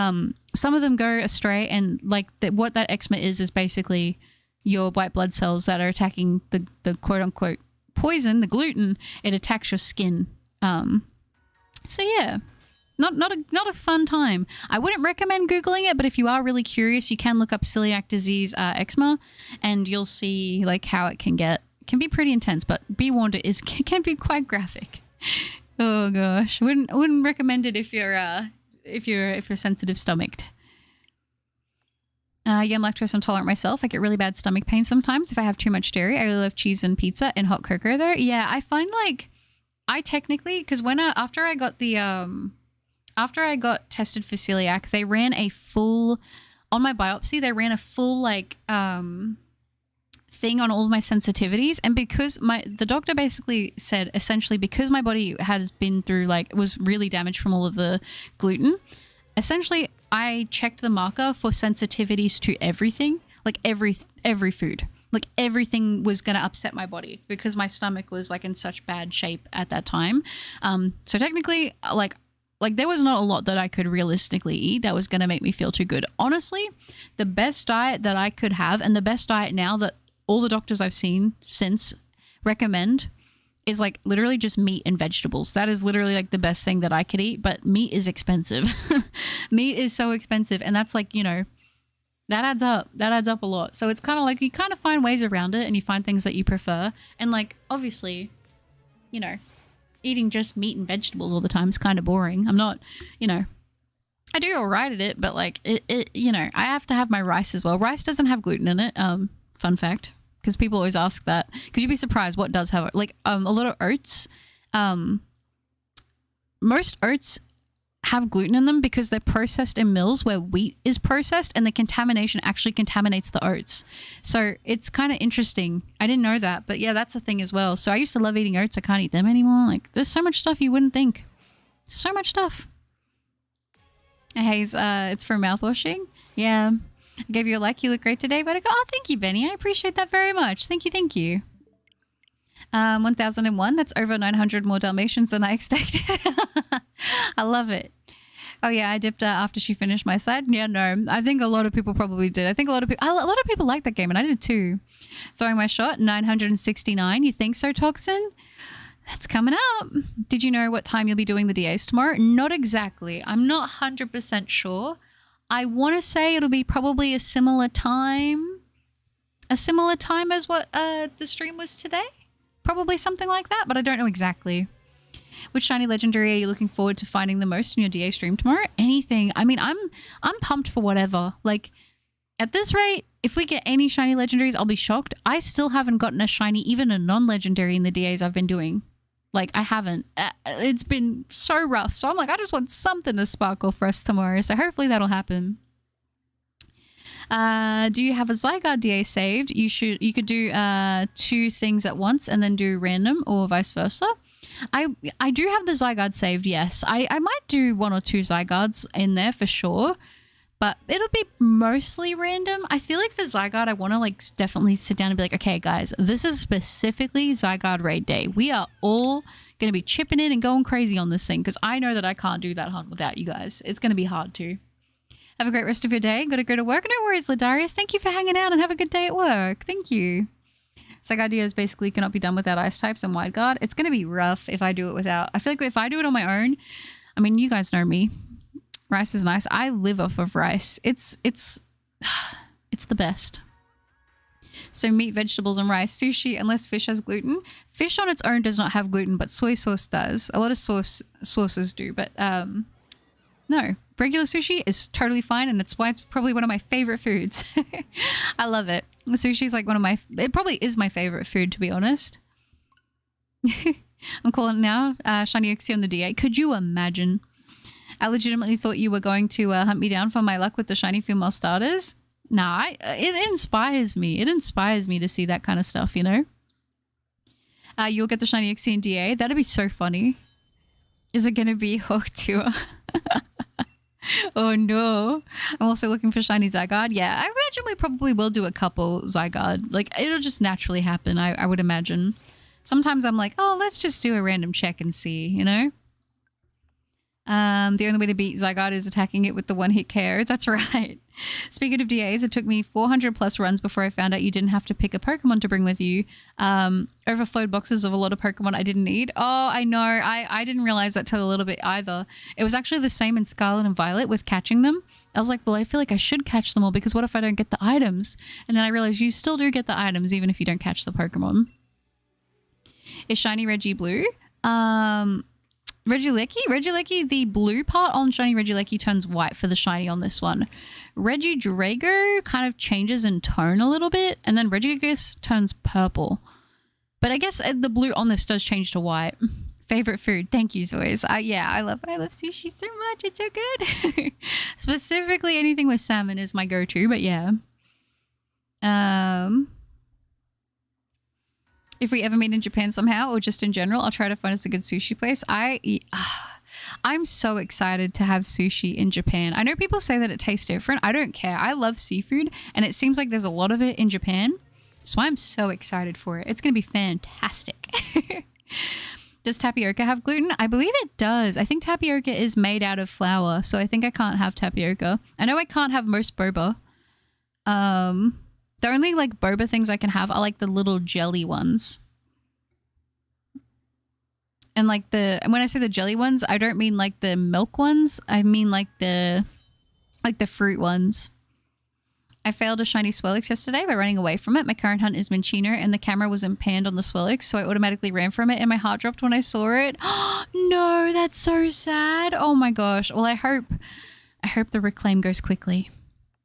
S1: some of them go astray, and like what that eczema is basically your white blood cells that are attacking the quote unquote poison, the gluten. It attacks your skin. So yeah, not a fun time. I wouldn't recommend Googling it, but if you are really curious, you can look up celiac disease eczema, and you'll see like how it can be pretty intense. But be warned, it can be quite graphic. Oh gosh, wouldn't recommend it if you're sensitive stomached. Yeah, I'm lactose intolerant myself. I get really bad stomach pain sometimes if I have too much dairy. I really love cheese and pizza and hot cocoa though. Yeah, I find like I technically, because after I got tested for celiac, they ran a full, on my biopsy, they ran a full like thing on all of my sensitivities, and because the doctor basically said essentially because my body has been through was really damaged from all of the gluten, essentially I checked the marker for sensitivities to everything, like every food, like everything was going to upset my body because my stomach was in such bad shape at that time. So technically like there was not a lot that I could realistically eat that was going to make me feel too good. Honestly, the best diet that I could have, and the best diet now that all the doctors I've seen since recommend, is literally just meat and vegetables. That is literally the best thing that I could eat, but meat is expensive. Meat is so expensive, and that's that adds up. That adds up a lot. So it's kind of you kind of find ways around it, and you find things that you prefer. And obviously, eating just meat and vegetables all the time is kind of boring. I'm not, I do all right at it, but I have to have my rice as well. Rice doesn't have gluten in it. Fun fact, because people always ask that, because you'd be surprised what does have it. A lot of oats, most oats have gluten in them because they're processed in mills where wheat is processed, and the contamination actually contaminates the oats. So it's kind of interesting. I didn't know that, but yeah, that's a thing as well. So I used to love eating oats. I can't eat them anymore. There's so much stuff you wouldn't think. So much stuff. Hey, it's for mouthwashing. Yeah. I gave you a like. You look great today. But I go, oh, thank you, Benny. I appreciate that very much. Thank you. Thank you. 1001. That's over 900 more Dalmatians than I expected. I love it. Oh yeah, I dipped after she finished my side. Yeah, no, I think a lot of people probably did. I think a lot of people like that game, and I did too. Throwing my shot, 969. You think so, Toxin? That's coming up. Did you know what time you'll be doing the DAs tomorrow? Not exactly. I'm not 100% sure. I want to say it'll be probably a similar time as what the stream was today. Probably something like that, but I don't know exactly. Which shiny legendary are you looking forward to finding the most in your DA stream tomorrow? Anything. I mean, I'm pumped for whatever. At this rate, if we get any shiny legendaries, I'll be shocked. I still haven't gotten a shiny, even a non-legendary in the DAs I've been doing. I haven't. It's been so rough. So I'm I just want something to sparkle for us tomorrow. So hopefully that'll happen. Do you have a Zygarde DA saved? You could do 2 things at once and then do random, or vice versa. I do have the Zygarde saved, yes. I might do 1 or 2 Zygardes in there for sure, but it'll be mostly random. I feel for Zygarde, I want to definitely sit down and be okay, guys, this is specifically Zygarde raid day. We are all going to be chipping in and going crazy on this thing, because I know that I can't do that hunt without you guys. It's going to be hard to. Have a great rest of your day. Got to go to work. No worries, Ladarius. Thank you for hanging out, and have a good day at work. Thank you. Zygarde basically cannot be done without ice types and wide guard. It's going to be rough if I do it without. I feel if I do it on my own, I mean, you guys know me. Rice is nice. I live off of rice. It's the best. So meat, vegetables, and rice. Sushi, unless fish has gluten. Fish on its own does not have gluten, but soy sauce does. A lot of sauces do, but no. Regular sushi is totally fine, and that's why it's probably one of my favorite foods. I love it. Sushi is it probably is my favorite food, to be honest. I'm calling it now. Shiny XC on the DA. Could you imagine? I legitimately thought you were going to hunt me down for my luck with the shiny female starters. Nah, it inspires me. It inspires me to see that kind of stuff, You'll get the shiny XC and DA. That'd be so funny. Is it going to be Hawk Tour? Oh no. I'm also looking for shiny Zygarde. Yeah, I imagine we probably will do a couple Zygarde. It'll just naturally happen, I would imagine. Sometimes I'm oh, let's just do a random check and see, The only way to beat Zygarde is attacking it with the one-hit KO. That's right. Speaking of DAs, it took me 400 plus runs before I found out you didn't have to pick a Pokemon to bring with you. Overflowed boxes of a lot of Pokemon I didn't need. Oh, I know. I didn't realize that till a little bit either. It was actually the same in Scarlet and Violet with catching them. I was well, I feel I should catch them all, because what if I don't get the items? And then I realized you still do get the items even if you don't catch the Pokemon. Is shiny Reggie blue? Regieleki, the blue part on shiny Regieleki turns white for the shiny on this one. Regidrago kind of changes in tone a little bit, and then Regigigas turns purple. But I guess the blue on this does change to white. Favorite food? Thank you, Zoys. Yeah, I love sushi so much. It's so good. Specifically, anything with salmon is my go-to, but yeah. If we ever meet in Japan somehow or just in general, I'll try to find us a good sushi place. I'm so excited to have sushi in Japan. I know people say that it tastes different. I don't care. I love seafood and it seems like there's a lot of it in Japan. So I'm so excited for it. It's going to be fantastic. Does tapioca have gluten? I believe it does. I think tapioca is made out of flour. So I think I can't have tapioca. I know I can't have most boba. The only like boba things I can have are like the little jelly ones. And like when I say the jelly ones, I don't mean like the milk ones. I mean like the fruit ones. I failed a shiny Swellix yesterday by running away from it. My current hunt is Minchino and the camera wasn't panned on the Swellix, so I automatically ran from it and my heart dropped when I saw it. No, that's so sad. Oh my gosh. Well, I hope the reclaim goes quickly.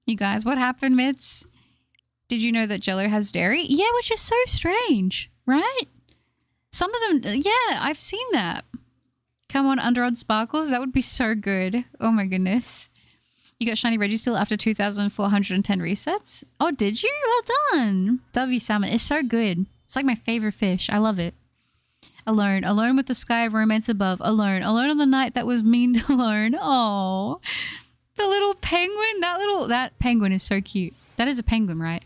S1: You guys, what happened, Mitz? Did you know that Jello has dairy? Yeah, which is so strange, right? Some of them, yeah, I've seen that. Come on, Underodd Sparkles. That would be so good. Oh my goodness. You got shiny Registeel after 2,410 resets? Oh, did you? Well done. W Salmon. It's so good. It's like my favorite fish. I love it. Alone. Alone with the sky of romance above. Alone. Alone on the night that was mean to learn. Oh, the little penguin. That penguin is so cute. That is a penguin, right?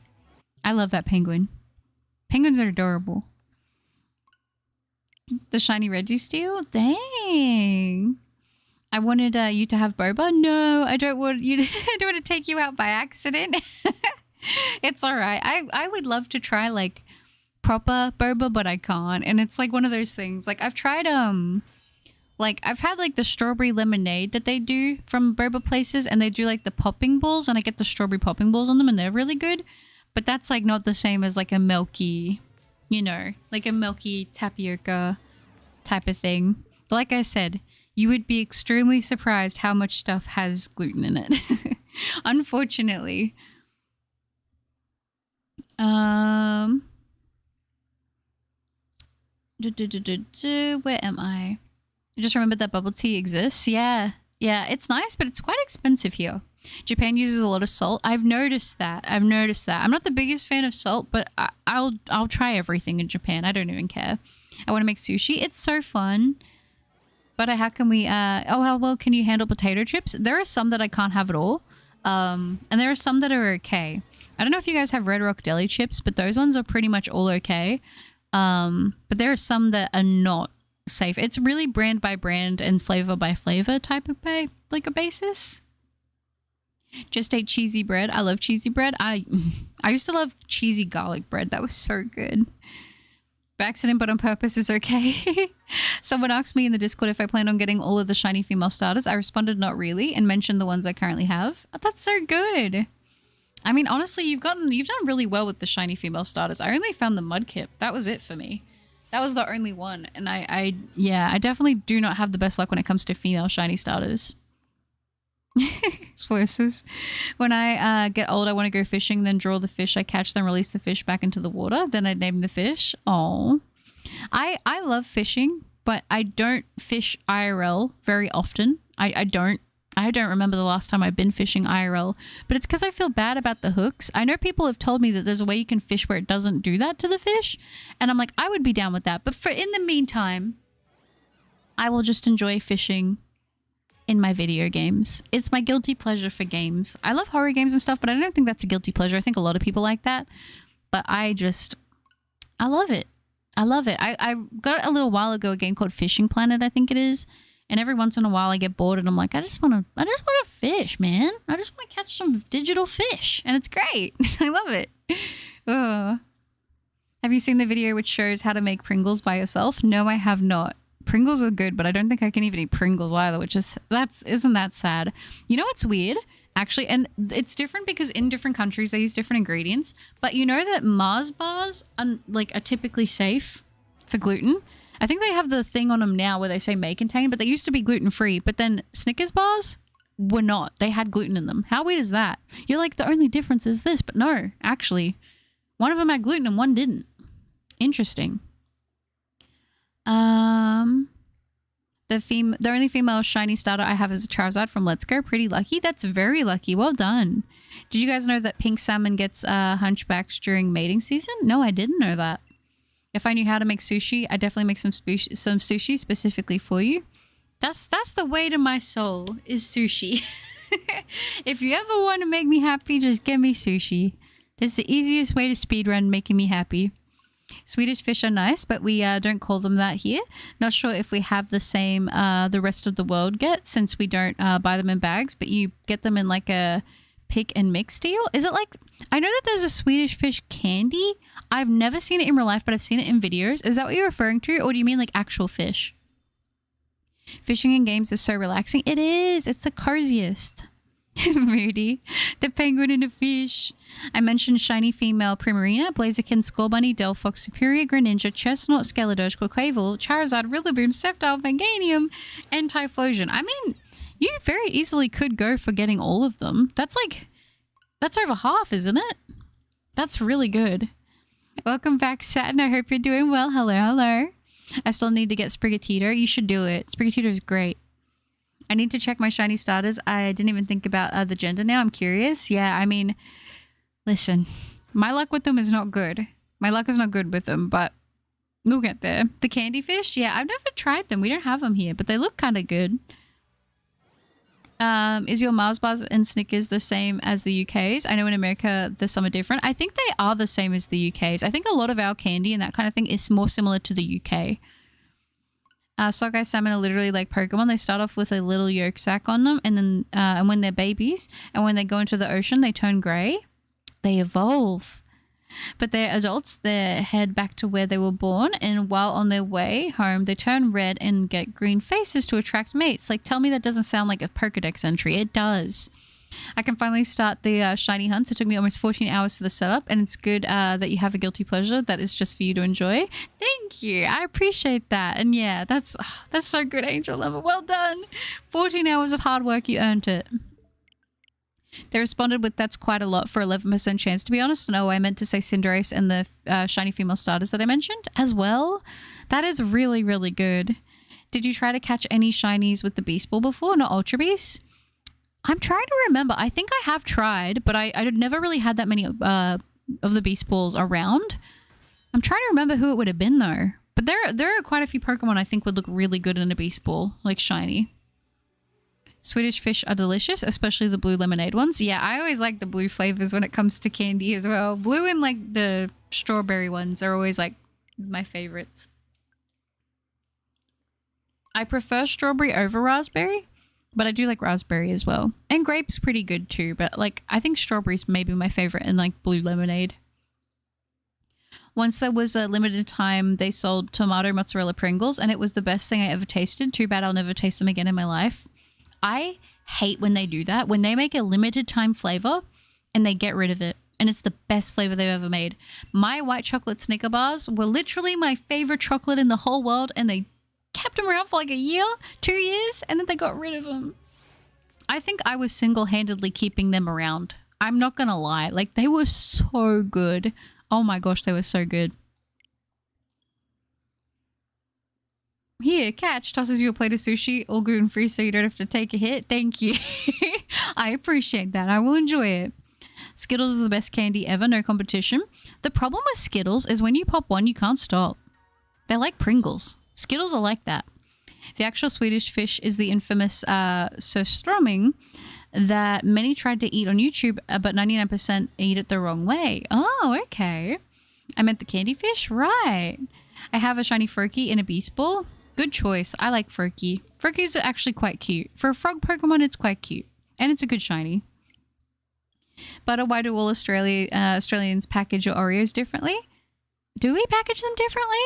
S1: I love that penguin. Penguins are adorable. The shiny Registeel? Dang. I wanted you to have boba. No, I don't want you to, I don't want to take you out by accident. It's all right. I would love to try like proper boba, but I can't. And it's like one of those things. Like I've tried like I've had like the strawberry lemonade that they do from boba places, and they do like the popping balls, and I get the strawberry popping balls on them and they're really good. But that's like not the same as like a milky, you know, like a milky tapioca type of thing. But like I said, you would be extremely surprised how much stuff has gluten in it. Unfortunately. Where am I? I just remembered that bubble tea exists. Yeah. Yeah, it's nice, but it's quite expensive here. Japan uses a lot of salt. I've noticed that. I'm not the biggest fan of salt, but I'll try everything in Japan. I don't even care. I want to make sushi. It's so fun. But how can we, how well can you handle potato chips? There are some that I can't have at all. And there are some that are okay. I don't know if you guys have Red Rock Deli chips, but those ones are pretty much all okay. But there are some that are not safe. It's really brand by brand and flavor by flavor type of like a basis. Just ate cheesy bread. I love cheesy bread. I used to love cheesy garlic bread. That was so good. By accident, but on purpose is okay. Someone asked me in the Discord if I plan on getting all of the shiny female starters. I responded not really and mentioned the ones I currently have. Oh, that's so good. I mean, honestly, you've done really well with the shiny female starters. I only found the Mudkip. That was it for me. That was the only one. And I definitely do not have the best luck when it comes to female shiny starters. Versus when I get old, I want to go fishing, then draw the fish I catch, then release the fish back into the water, then I name the fish. Oh, I love fishing, but I don't fish IRL very often. I don't remember the last time I've been fishing IRL, but it's because I feel bad about the hooks. I know people have told me that there's a way you can fish where it doesn't do that to the fish, and I'm like, I would be down with that. But in the meantime, I will just enjoy fishing in my video games. It's my guilty pleasure for games. I love horror games and stuff, but I don't think that's a guilty pleasure. I think a lot of people like that, but I love it. I love it. I got a little while ago a game called Fishing Planet, I think it is. And every once in a while I get bored and I'm like, I just want to fish, man. I just want to catch some digital fish. And it's great. I love it. Ugh. Have you seen the video which shows how to make Pringles by yourself? No, I have not. Pringles are good, but I don't think I can even eat Pringles either, which isn't that sad? You know what's weird? Actually, and it's different because in different countries they use different ingredients, but you know that Mars bars are typically safe for gluten. I think they have the thing on them now where they say may contain, but they used to be gluten-free, but then Snickers bars were not. They had gluten in them. How weird is that? You're like, the only difference is this, but no, actually, one of them had gluten and one didn't. Interesting. The only female shiny starter I have is a Charizard from Let's Go. Pretty lucky. That's very lucky. Well done. Did you guys know that pink salmon gets hunchbacks during mating season? No, I didn't know that. If I knew how to make sushi, I'd definitely make some sushi specifically for you. That's the way to my soul, is sushi. If you ever want to make me happy, just get me sushi. It's the easiest way to speedrun making me happy. Swedish fish are nice, but we don't call them that here. Not sure if we have the same the rest of the world get, since we don't buy them in bags, but you get them in like a pick and mix deal. Is it like, I know that there's a Swedish fish candy. I've never seen it in real life, but I've seen it in videos. Is that what you're referring to, or do you mean like actual fish? Fishing in games is so relaxing. It is. It's the coziest. Moody. The penguin and the fish. I mentioned shiny female Primarina, Blaziken, Skullbunny, Delphox, Superior, Greninja, Chestnut, Skeledirge, Quaquaval, Charizard, Rillaboom, Sceptile, Meganium, and Typhlosion. I mean, you very easily could go for getting all of them. That's over half, isn't it? That's really good. Welcome back, Satin. I hope you're doing well. Hello, hello. I still need to get Sprigatito. You should do it. Sprigatito is great. I need to check my shiny starters. I didn't even think about the gender now. I'm curious. Yeah, I mean, listen, my luck with them is not good. My luck is not good with them, but we'll get there. The candy fish? Yeah, I've never tried them. We don't have them here, but they look kind of good. Is your Mars bars and Snickers the same as the UK's? I know in America some are different. I think they are the same as the UK's. I think a lot of our candy and that kind of thing is more similar to the UK. Sockeye salmon are literally like Pokemon. They start off with a little yolk sac on them, and then and when they're babies, and when they go into the ocean, they turn grey. They evolve. But they're adults, they head back to where they were born, and while on their way home, they turn red and get green faces to attract mates. Like, tell me that doesn't sound like a Pokedex entry. It does. I can finally start the shiny hunts. It took me almost 14 hours for the setup, and it's good that you have a guilty pleasure that is just for you to enjoy. Thank you. I appreciate that. And yeah, that's so good, Angel Lover. Well done. 14 hours of hard work. You earned it. They responded with, that's quite a lot for 11% chance, to be honest. And I meant to say Cinderace and the shiny female starters that I mentioned as well. That is really, really good. Did you try to catch any shinies with the Beast Ball before? Not Ultra Beast? I'm trying to remember. I think I have tried, but I never really had that many of the Beast Balls around. I'm trying to remember who it would have been, though. But there are quite a few Pokemon I think would look really good in a Beast Ball, like shiny. Swedish fish are delicious, especially the blue lemonade ones. Yeah, I always like the blue flavors when it comes to candy as well. Blue and like the strawberry ones are always like my favorites. I prefer strawberry over raspberry, but I do like raspberry as well. And grape's pretty good too, but like I think strawberry's maybe my favorite in like blue lemonade. Once there was a limited time, they sold tomato mozzarella Pringles, and it was the best thing I ever tasted. Too bad I'll never taste them again in my life. I hate when they do that, when they make a limited time flavor and they get rid of it. And it's the best flavor they've ever made. My white chocolate Snicker bars were literally my favorite chocolate in the whole world, and they kept them around for like a year, 2 years, and then they got rid of them. I think I was single-handedly keeping them around. I'm not gonna lie. Like, they were so good. Oh my gosh, they were so good. Here, catch. Tosses you a plate of sushi, all gluten-free so you don't have to take a hit. Thank you. I appreciate that. I will enjoy it. Skittles are the best candy ever, no competition. The problem with Skittles is when you pop one, you can't stop. They're like Pringles. Skittles are like that. The actual Swedish fish is the infamous surströmming that many tried to eat on YouTube, but 99% eat it the wrong way. Oh, okay. I meant the candy fish? Right. I have a shiny Froakie in a Beast Ball. Good choice. I like Froakie. Froakie's actually quite cute. For a frog Pokemon, it's quite cute. And it's a good shiny. But why do all Australians package your Oreos differently? Do we package them differently?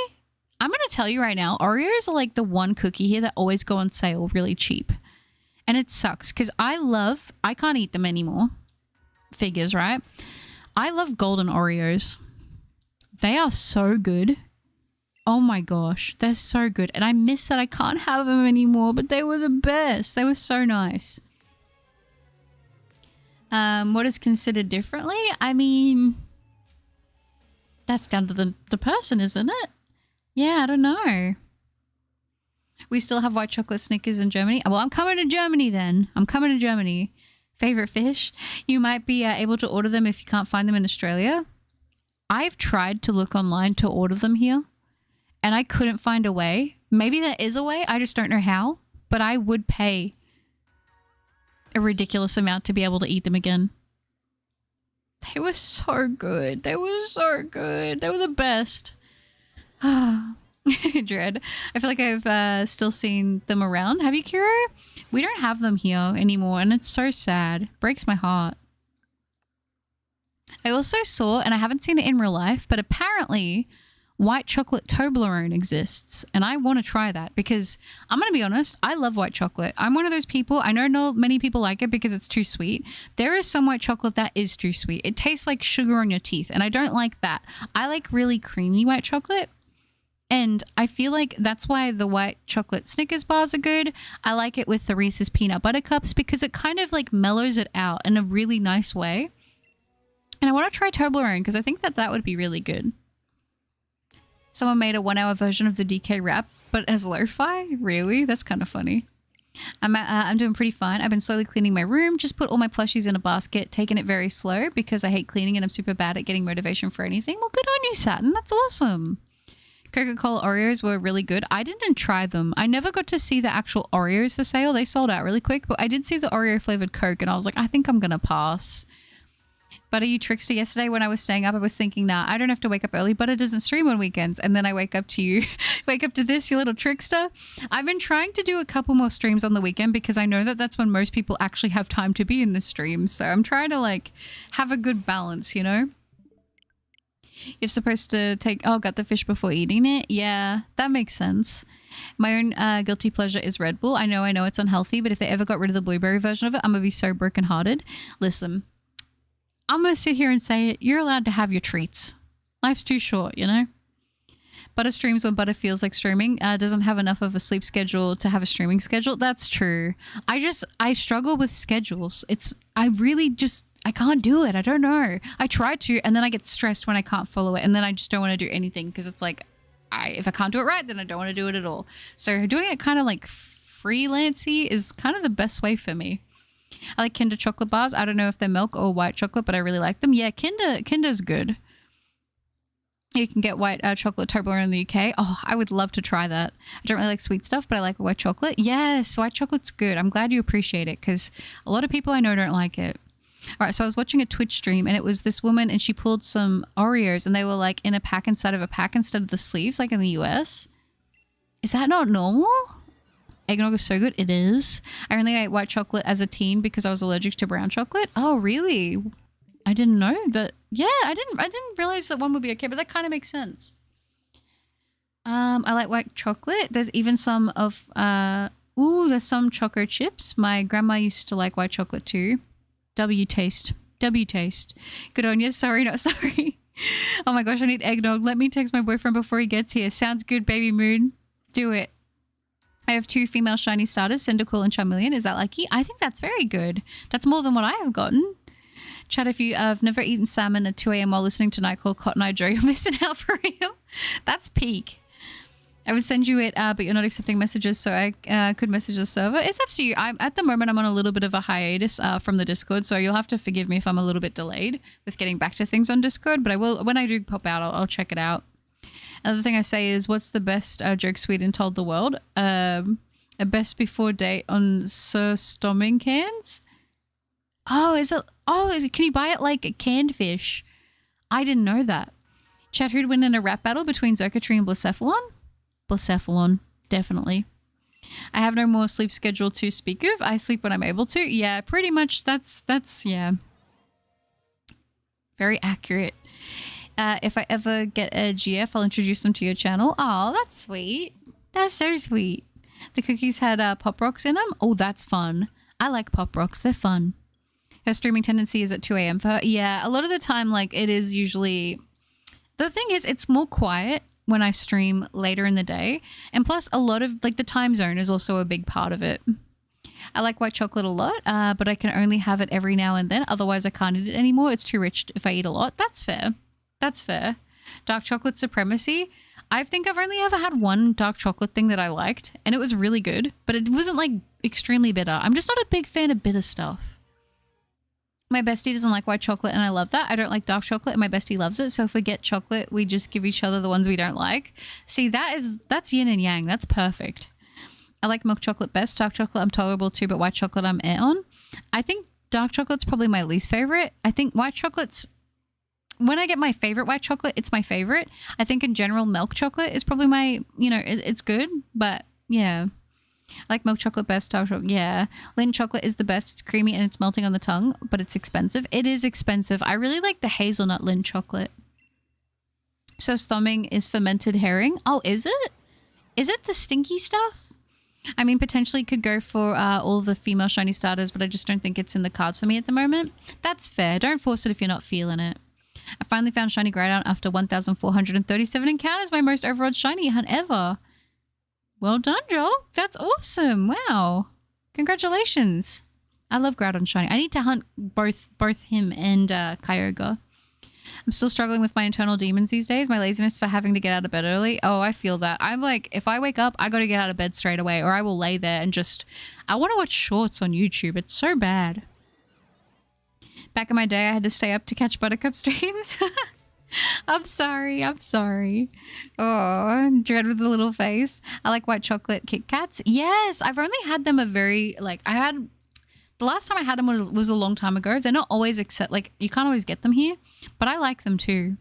S1: I'm going to tell you right now, Oreos are like the one cookie here that always go on sale really cheap. And it sucks because I can't eat them anymore. Figures, right? I love golden Oreos. They are so good. Oh my gosh, they're so good. And I miss that I can't have them anymore, but they were the best. They were so nice. What is considered differently? I mean, that's down to the person, isn't it? Yeah, I don't know. We still have white chocolate Snickers in Germany. Well, I'm coming to Germany then. I'm coming to Germany. Favorite fish? You might be able to order them if you can't find them in Australia. I've tried to look online to order them here. and I couldn't find a way. Maybe there is a way, I just don't know how, but I would pay a ridiculous amount to be able to eat them again. They were so good. They were so good. They were the best. Dread. I feel like I've still seen them around. Have you, Kiro? We don't have them here anymore, and it's so sad. Breaks my heart. I also saw, and I haven't seen it in real life, but apparently white chocolate Toblerone exists, and I want to try that because I'm going to be honest, I love white chocolate. I'm one of those people, I know not many people like it because it's too sweet. There is some white chocolate that is too sweet. It tastes like sugar on your teeth, and I don't like that. I like really creamy white chocolate, and I feel like that's why the white chocolate Snickers bars are good. I like it with the Reese's peanut butter cups because it kind of like mellows it out in a really nice way. And I want to try Toblerone because I think that that would be really good. Someone made a 1-hour version of the DK rap, but as lo-fi? Really? That's kind of funny. I'm doing pretty fine. I've been slowly cleaning my room. Just put all my plushies in a basket, taking it very slow because I hate cleaning and I'm super bad at getting motivation for anything. Well, good on you, Saturn. That's awesome. Coca-Cola Oreos were really good. I didn't try them. I never got to see the actual Oreos for sale. They sold out really quick, but I did see the Oreo flavored Coke and I was like, I think I'm going to pass. Butter, you trickster. Yesterday when I was staying up, I was thinking, nah, I don't have to wake up early. Butter doesn't stream on weekends. And then I wake up to you, wake up to this, you little trickster. I've been trying to do a couple more streams on the weekend because I know that that's when most people actually have time to be in the stream. So I'm trying to like have a good balance, you know? You're supposed to take, oh, got the fish before eating it. Yeah, that makes sense. My own guilty pleasure is Red Bull. I know it's unhealthy, but if they ever got rid of the blueberry version of it, I'm going to be so brokenhearted. Listen. I'm going to sit here and say it. You're allowed to have your treats. Life's too short, you know? Butter streams when Butter feels like streaming. Doesn't have enough of a sleep schedule to have a streaming schedule. That's true. I struggle with schedules. I can't do it. I don't know. I try to, and then I get stressed when I can't follow it. And then I just don't want to do anything because it's like, if I can't do it right, then I don't want to do it at all. So doing it kind of like freelancey is kind of the best way for me. I like Kinder chocolate bars. I don't know if they're milk or white chocolate, but I really like them. Yeah, Kinder's good. You can get white chocolate Toblerone in the UK. Oh, I would love to try that. I don't really like sweet stuff, but I like white chocolate. Yes, white chocolate's good. I'm glad you appreciate it because a lot of people I know don't like it. All right, so I was watching a Twitch stream and it was this woman and she pulled some Oreos and they were like in a pack inside of a pack instead of the sleeves like in the US. Is that not normal? Eggnog is so good. It is. I only ate white chocolate as a teen because I was allergic to brown chocolate. Oh, really? I didn't know that. Yeah, I didn't realize that one would be okay, but that kind of makes sense. I like white chocolate. There's even some of, there's some choco chips. My grandma used to like white chocolate too. W taste. Good on you. Sorry, not sorry. Oh my gosh, I need eggnog. Let me text my boyfriend before he gets here. Sounds good, baby moon. Do it. I have 2 female shiny starters, Cyndaquil and Charmeleon. Is that lucky? I think that's very good. That's more than what I have gotten. Chat, if you have never eaten salmon at 2 a.m. while listening to Night Call Cotton Eye Joe, you're missing out for real. That's peak. I would send you it, but you're not accepting messages, so I could message the server. It's up to you. At the moment, I'm on a little bit of a hiatus from the Discord, so you'll have to forgive me if I'm a little bit delayed with getting back to things on Discord, but I will, when I do pop out, I'll check it out. Another thing I say is, what's the best joke Sweden told the world? A best before date on Sir Stomming cans? Oh, is it, can you buy it like a canned fish? I didn't know that. Chat, who'd win in a rap battle between Zocatrine and Blacephalon? Blacephalon, definitely. I have no more sleep schedule to speak of. I sleep when I'm able to. Yeah, pretty much that's yeah. Very accurate. If I ever get a GF, I'll introduce them to your channel. Oh, that's sweet. That's so sweet. The cookies had Pop Rocks in them. Oh, that's fun. I like Pop Rocks. They're fun. Her streaming tendency is at 2 a.m. for her. Yeah, a lot of the time, like, it is usually... The thing is, it's more quiet when I stream later in the day. And plus, a lot of, like, the time zone is also a big part of it. I like white chocolate a lot, but I can only have it every now and then. Otherwise, I can't eat it anymore. It's too rich if I eat a lot. That's fair. That's fair. Dark chocolate supremacy. I think I've only ever had one dark chocolate thing that I liked, and it was really good, but it wasn't like extremely bitter. I'm just not a big fan of bitter stuff. My bestie doesn't like white chocolate, and I love that. I don't like dark chocolate, and my bestie loves it. So if we get chocolate, we just give each other the ones we don't like. See, that's yin and yang. That's perfect. I like milk chocolate best. Dark chocolate I'm tolerable to, but white chocolate I'm on. I think dark chocolate's probably my least favorite. I think white chocolate's, when I get my favorite white chocolate, it's my favorite. I think in general, milk chocolate is probably my, it's good, but yeah. I like milk chocolate best, dark chocolate, yeah. Lindt chocolate is the best. It's creamy and it's melting on the tongue, but it's expensive. It is expensive. I really like the hazelnut Lindt chocolate. Says thumbing is fermented herring. Oh, is it? Is it the stinky stuff? I mean, potentially could go for all the female shiny starters, but I just don't think it's in the cards for me at the moment. That's fair. Don't force it if you're not feeling it. I finally found shiny Groudon after 1,437 encounters. My most overall shiny hunt ever. Well done, Joel. That's awesome. Wow. Congratulations. I love Groudon shiny. I need to hunt both him and Kyogre. I'm still struggling with my internal demons these days. My laziness for having to get out of bed early. Oh, I feel that. I'm like, if I wake up, I got to get out of bed straight away, or I will lay there and just, I want to watch shorts on YouTube. It's so bad. Back in my day, I had to stay up to catch Buttercup streams. I'm sorry. Oh, dread with the little face. I like white chocolate Kit Kats. Yes, I've only had them the last time I had them was a long time ago. They're not always you can't always get them here, but I like them too.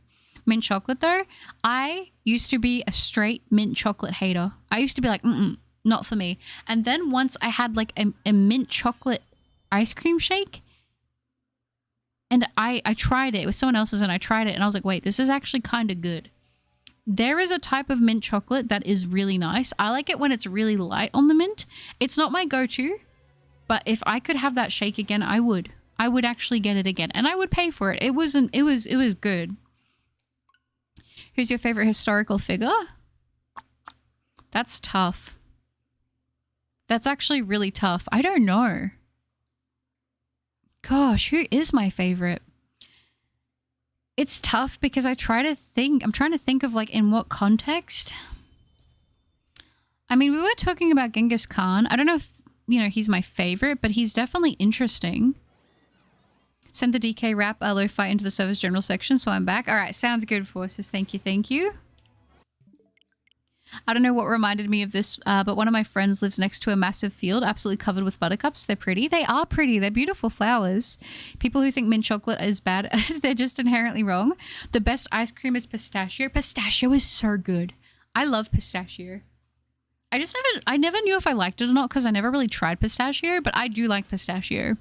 S1: Mint chocolate though, I used to be a straight mint chocolate hater. I used to be like, not for me. And then once I had like a mint chocolate ice cream shake, and I tried it. It was someone else's and I tried it and I was like, wait, this is actually kind of good. There is a type of mint chocolate that is really nice. I like it when it's really light on the mint. It's not my go-to, but if I could have that shake again, I would. I would actually get it again and I would pay for it. It was good. Who's your favorite historical figure? That's tough. That's actually really tough. I don't know. Gosh, who is my favorite? It's tough because I'm trying to think of like in what context. I mean, we were talking about Genghis Khan. I don't know if, he's my favorite, but he's definitely interesting. Send the DK rap lo-fi into the service general section, so I'm back. All right, sounds good, Forces. Thank you. I don't know what reminded me of this, but one of my friends lives next to a massive field absolutely covered with buttercups. They're pretty. They are pretty. They're beautiful flowers. People who think mint chocolate is bad, they're just inherently wrong. The best ice cream is pistachio. Pistachio is so good. I love pistachio. I never knew if I liked it or not because I never really tried pistachio, but I do like pistachio.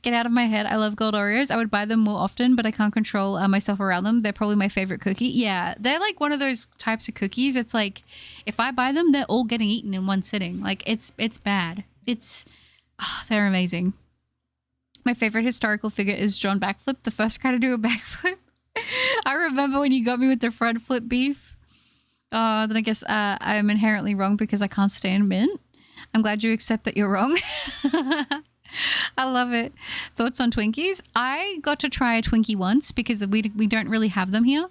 S1: Get out of my head. I love gold Oreos. I would buy them more often, but I can't control myself around them. They're probably my favorite cookie. Yeah, they're like one of those types of cookies. It's like, if I buy them, they're all getting eaten in one sitting. Like, it's bad. They're amazing. My favorite historical figure is John Backflip, the first guy to do a backflip. I remember when you got me with the front flip beef. Then I guess I'm inherently wrong because I can't stand mint. I'm glad you accept that you're wrong. I love it. Thoughts on Twinkies? I got to try a Twinkie once because we don't really have them here.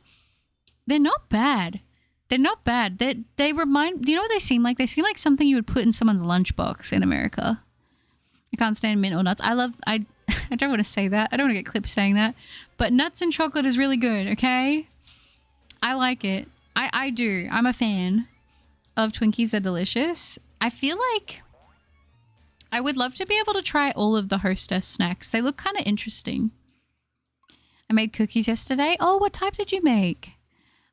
S1: They're not bad. They remind, you know what they seem like? They seem like something you would put in someone's lunchbox in America. I can't stand mint or nuts. I don't want to say that. I don't want to get clips saying that. But nuts and chocolate is really good, okay? I like it. I do. I'm a fan of Twinkies. They're delicious. I feel like I would love to be able to try all of the Hostess snacks. They look kind of interesting. I made cookies yesterday. Oh, what type did you make?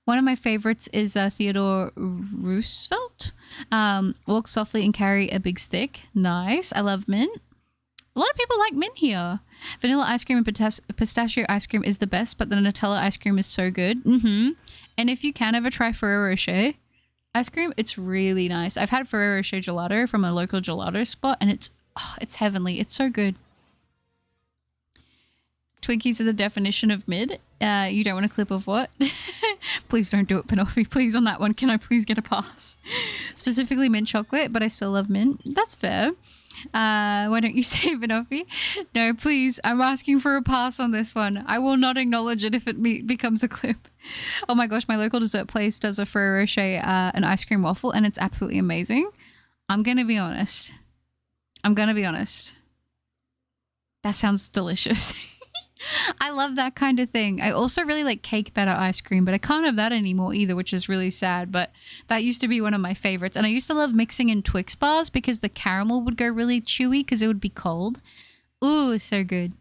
S1: One of my favorites is Theodore Roosevelt. Walk softly and carry a big stick. Nice. I love mint. A lot of people like mint here. Vanilla ice cream and pistachio ice cream is the best, but the Nutella ice cream is so good. And if you can ever try Ferrero Rocher ice cream, it's really nice. I've had Ferrero Rocher gelato from a local gelato spot, and it's heavenly. It's so good. Twinkies are the definition of mid. You don't want a clip of what? Please don't do it, Panofi. Please, on that one, can I please get a pass? Specifically mint chocolate, but I still love mint. That's fair. Why don't you say Panofi? No, please. I'm asking for a pass on this one. I will not acknowledge it if it becomes a clip. Oh my gosh, my local dessert place does a Ferrero Rocher an ice cream waffle, and it's absolutely amazing. I'm going to be honest. That sounds delicious. I love that kind of thing. I also really like cake batter ice cream, but I can't have that anymore either, which is really sad. But that used to be one of my favorites. And I used to love mixing in Twix bars because the caramel would go really chewy because it would be cold. Ooh, so good.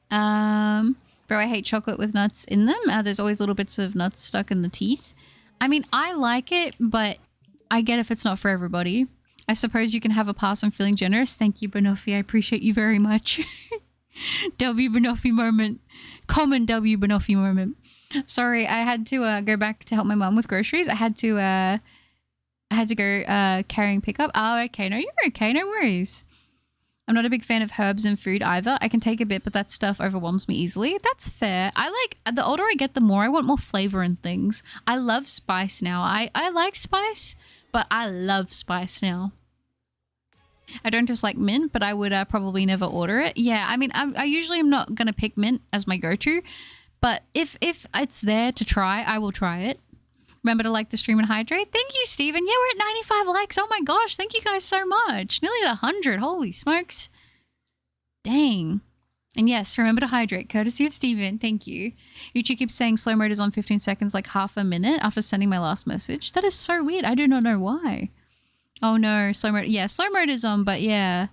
S1: Bro, I hate chocolate with nuts in them. There's always little bits of nuts stuck in the teeth. I mean, I like it, but I get if it's not for everybody. I suppose you can have a pass on feeling generous. Thank you, Banoffee. I appreciate you very much. W Banoffee moment. Common W Banoffee moment. Sorry, I had to go back to help my mum with groceries. I had to go carrying pickup. Oh, okay. No, you're okay. No worries. I'm not a big fan of herbs in food either. I can take a bit, but that stuff overwhelms me easily. That's fair. I like, the older I get, the more I want more flavor in things. I love spice now. I like spice, but I love spice now. I don't dislike mint, but I would probably never order it. Yeah, I mean, I usually am not going to pick mint as my go-to, but if it's there to try, I will try it. Remember to like the stream and hydrate. Thank you, Steven. Yeah, we're at 95 likes. Oh my gosh, thank you guys so much. Nearly at 100. Holy smokes. Dang. And yes, remember to hydrate. Courtesy of Steven. Thank you. YouTube keeps saying slow mode is on 15 seconds, like half a minute after sending my last message. That is so weird. I do not know why. Oh no, slow mode. Yeah, slow mode is on, but yeah.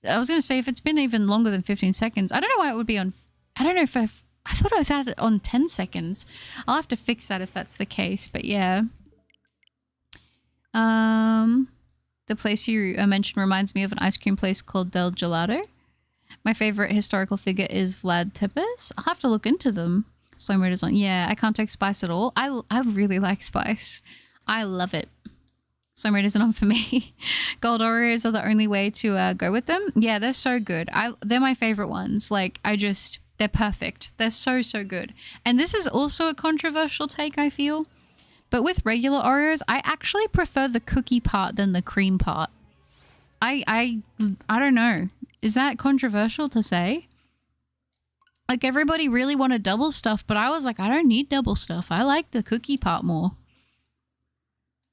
S1: I was going to say if it's been even longer than 15 seconds, I don't know why it would be on. I don't know if I thought I had it on 10 seconds. I'll have to fix that if that's the case, but yeah. The place you mentioned reminds me of an ice cream place called Del Gelato. My favorite historical figure is Vlad Tepes. I'll have to look into them. Slow mode is on. Yeah, I can't take spice at all. I really like spice. I love it. Slow mode isn't on for me. Gold Oreos are the only way to go with them. Yeah, they're so good. They're my favorite ones. Like, they're perfect. They're so, so good. And this is also a controversial take, I feel. But with regular Oreos, I actually prefer the cookie part than the cream part. I don't know. Is that controversial to say? Like, everybody really wanted double stuff, but I was like, I don't need double stuff. I like the cookie part more.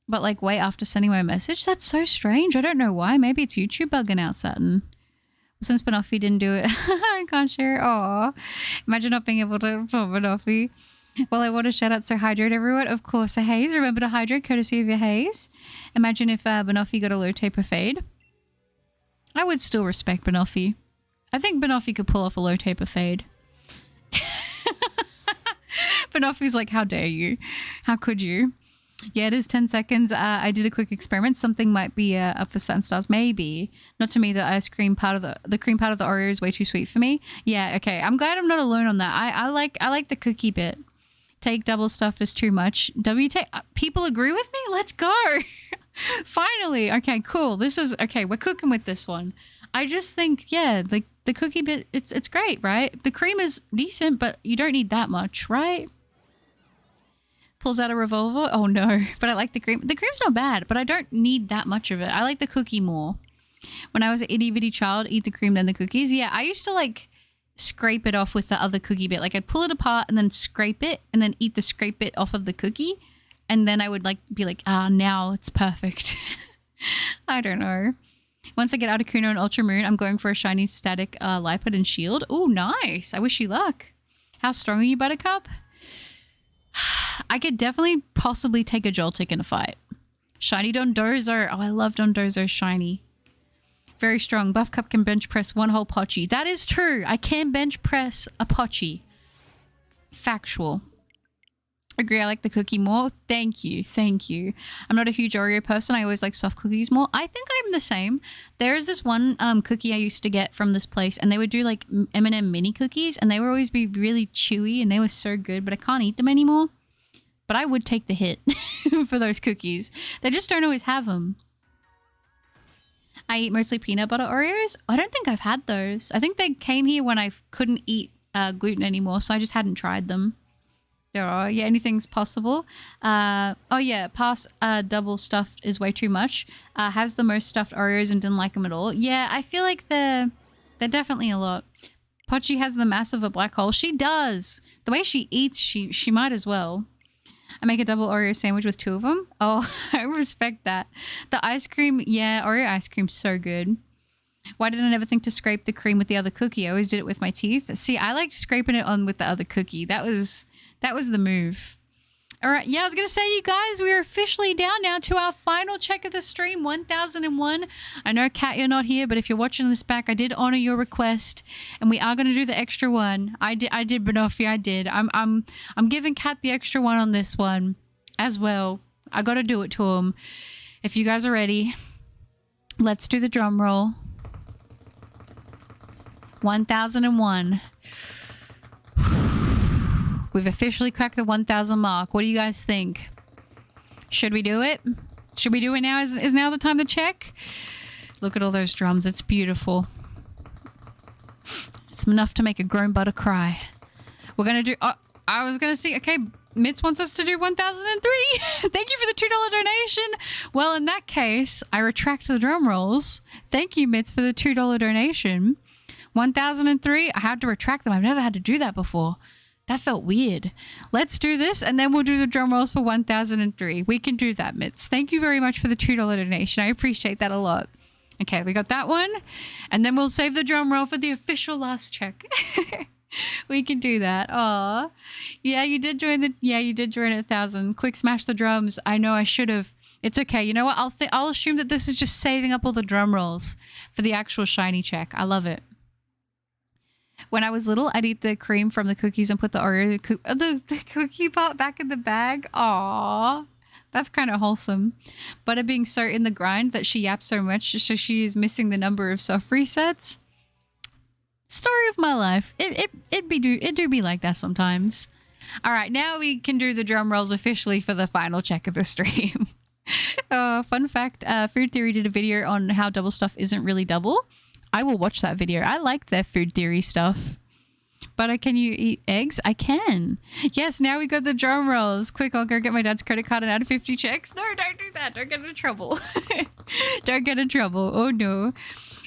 S1: But like, wait, after sending my message? That's so strange. I don't know why. Maybe it's YouTube bugging out, Saturn. Since Banoffee didn't do it, I can't share it. Aww. Imagine not being able to for Banoffee. Well, I want to shout out, so hydrate everyone. Of course, a haze. Remember to hydrate, courtesy of your haze. Imagine if Banoffee got a low taper fade. I would still respect Banoffee. I think Banoffee could pull off a low taper fade. Banoffee's like, how dare you? How could you? Yeah, it is 10 seconds. I did a quick experiment. Something might be up for Sunstars. Maybe. Not to me, the ice cream part of the cream part of the Oreo is way too sweet for me. Yeah, okay. I'm glad I'm not alone on that. I like the cookie bit. Take double stuff is too much. People agree with me? Let's go. Finally. Okay, cool. This is okay. We're cooking with this one. I just think, yeah, like the cookie bit, it's great, right? The cream is decent, but you don't need that much, right? Pulls out a revolver. Oh no, but I like the cream. The cream's not bad, but I don't need that much of it. I like the cookie more. When I was an itty bitty child, eat the cream then the cookies. Yeah, I used to like scrape it off with the other cookie bit. Like I'd pull it apart and then scrape it and then eat the scrape bit off of the cookie. And then I would like be like, now it's perfect. I don't know. Once I get out of Kuno and Ultramoon, I'm going for a shiny static Lipid and Shield. Oh, nice. I wish you luck. How strong are you, Buttercup? I could definitely possibly take a Joltik in a fight. Shiny Dondozo. Oh, I love Dondozo shiny. Very strong. Buff Cup can bench press one whole Pochi. That is true. I can bench press a Pochi. Factual. Agree, I like the cookie more. Thank you. Thank you. I'm not a huge Oreo person. I always like soft cookies more. I think I'm the same. There is this one cookie I used to get from this place, and they would do like M&M mini cookies, and they would always be really chewy, and they were so good, but I can't eat them anymore. But I would take the hit for those cookies. They just don't always have them. I eat mostly peanut butter Oreos. I don't think I've had those. I think they came here when I couldn't eat gluten anymore, so I just hadn't tried them. Yeah, anything's possible. Oh yeah, pass double stuffed is way too much. Has the most stuffed Oreos and didn't like them at all. Yeah, I feel like they're definitely a lot. Pochi has the mass of a black hole. She does. The way she eats, she might as well. I make a double Oreo sandwich with 2 of them. Oh, I respect that. The ice cream, yeah, Oreo ice cream's so good. Why did I never think to scrape the cream with the other cookie? I always did it with my teeth. See, I liked scraping it on with the other cookie. That was the move. All right. Yeah, I was going to say, you guys, we are officially down now to our final check of the stream, 1001. I know, Kat, you're not here, but if you're watching this back, I did honor your request, and we are going to do the extra one. I did, Banoffee, I did. I'm giving Kat the extra one on this one as well. I got to do it to him. If you guys are ready, let's do the drum roll. 1001. We've officially cracked the 1,000 mark. What do you guys think? Should we do it? Should we do it now? Is now the time to check? Look at all those drums. It's beautiful. It's enough to make a grown butter cry. We're going to do... Oh, I was going to see... Okay, Mitz wants us to do 1003. Thank you for the $2 donation. Well, in that case, I retract the drum rolls. Thank you, Mitz, for the $2 donation. 1003. I had to retract them. I've never had to do that before. That felt weird. Let's do this, and then we'll do the drum rolls for 1003. We can do that, Mitz. Thank you very much for the $2 donation. I appreciate that a lot. Okay, we got that one. And then we'll save the drum roll for the official last check. We can do that. Aw. Yeah, you did join the... Yeah, you did join at 1,000. Quick smash the drums. I know I should have. It's okay. You know what? I'll assume that this is just saving up all the drum rolls for the actual shiny check. I love it. When I was little, I'd eat the cream from the cookies and put the Oreo the cookie part back in the bag. Aww. That's kind of wholesome. Butter being so in the grind that she yaps so much, so she is missing the number of soft resets. Story of my life. It do be like that sometimes. All right, now we can do the drum rolls officially for the final check of the stream. Fun fact, Food Theory did a video on how double stuff isn't really double. I will watch that video. I like their food theory stuff. But can you eat eggs? I can. Yes, now we got the drum rolls. Quick, I'll go get my dad's credit card and add 50 checks. No, don't do that. Don't get into trouble. Don't get in trouble. Oh, no.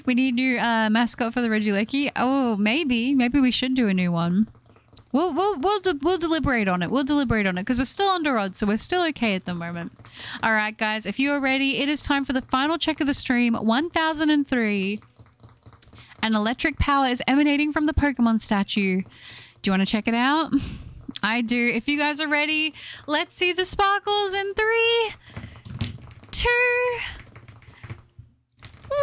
S1: We need a new mascot for the Regieleki. Oh, maybe. Maybe we should do a new one. We'll deliberate on it. We'll deliberate on it because we're still under odds, so we're still okay at the moment. All right, guys. If you are ready, it is time for the final check of the stream. 1003. And electric power is emanating from the Pokemon statue. Do you want to check it out? I do. If you guys are ready, let's see the sparkles in 3, 2, 1.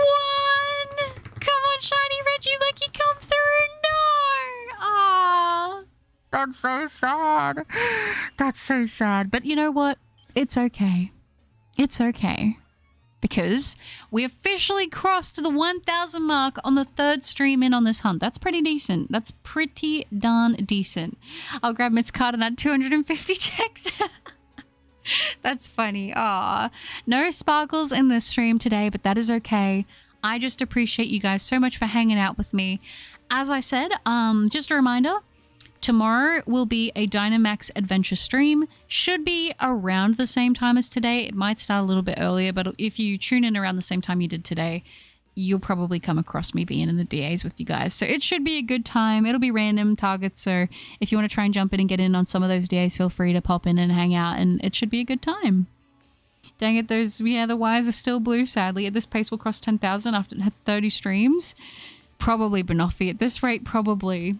S1: Come on, shiny Regieleki, come through. No. Ah, that's so sad. That's so sad. But you know what? It's okay. It's okay. Because we officially crossed the 1,000 mark on the 3rd stream in on this hunt. That's pretty decent. That's pretty darn decent. I'll grab Mitt's card and add 250 checks. That's funny. Aw. No sparkles in this stream today, but that is okay. I just appreciate you guys so much for hanging out with me. As I said, just a reminder, tomorrow will be a Dynamax adventure stream. Should be around the same time as today. It might start a little bit earlier, but if you tune in around the same time you did today, you'll probably come across me being in the DAs with you guys. So it should be a good time. It'll be random targets. So if you want to try and jump in and get in on some of those DAs, feel free to pop in and hang out, and it should be a good time. Dang it, the wires are still blue, sadly. At this pace, we'll cross 10,000 after 30 streams. Probably Banoffee. At this rate, probably.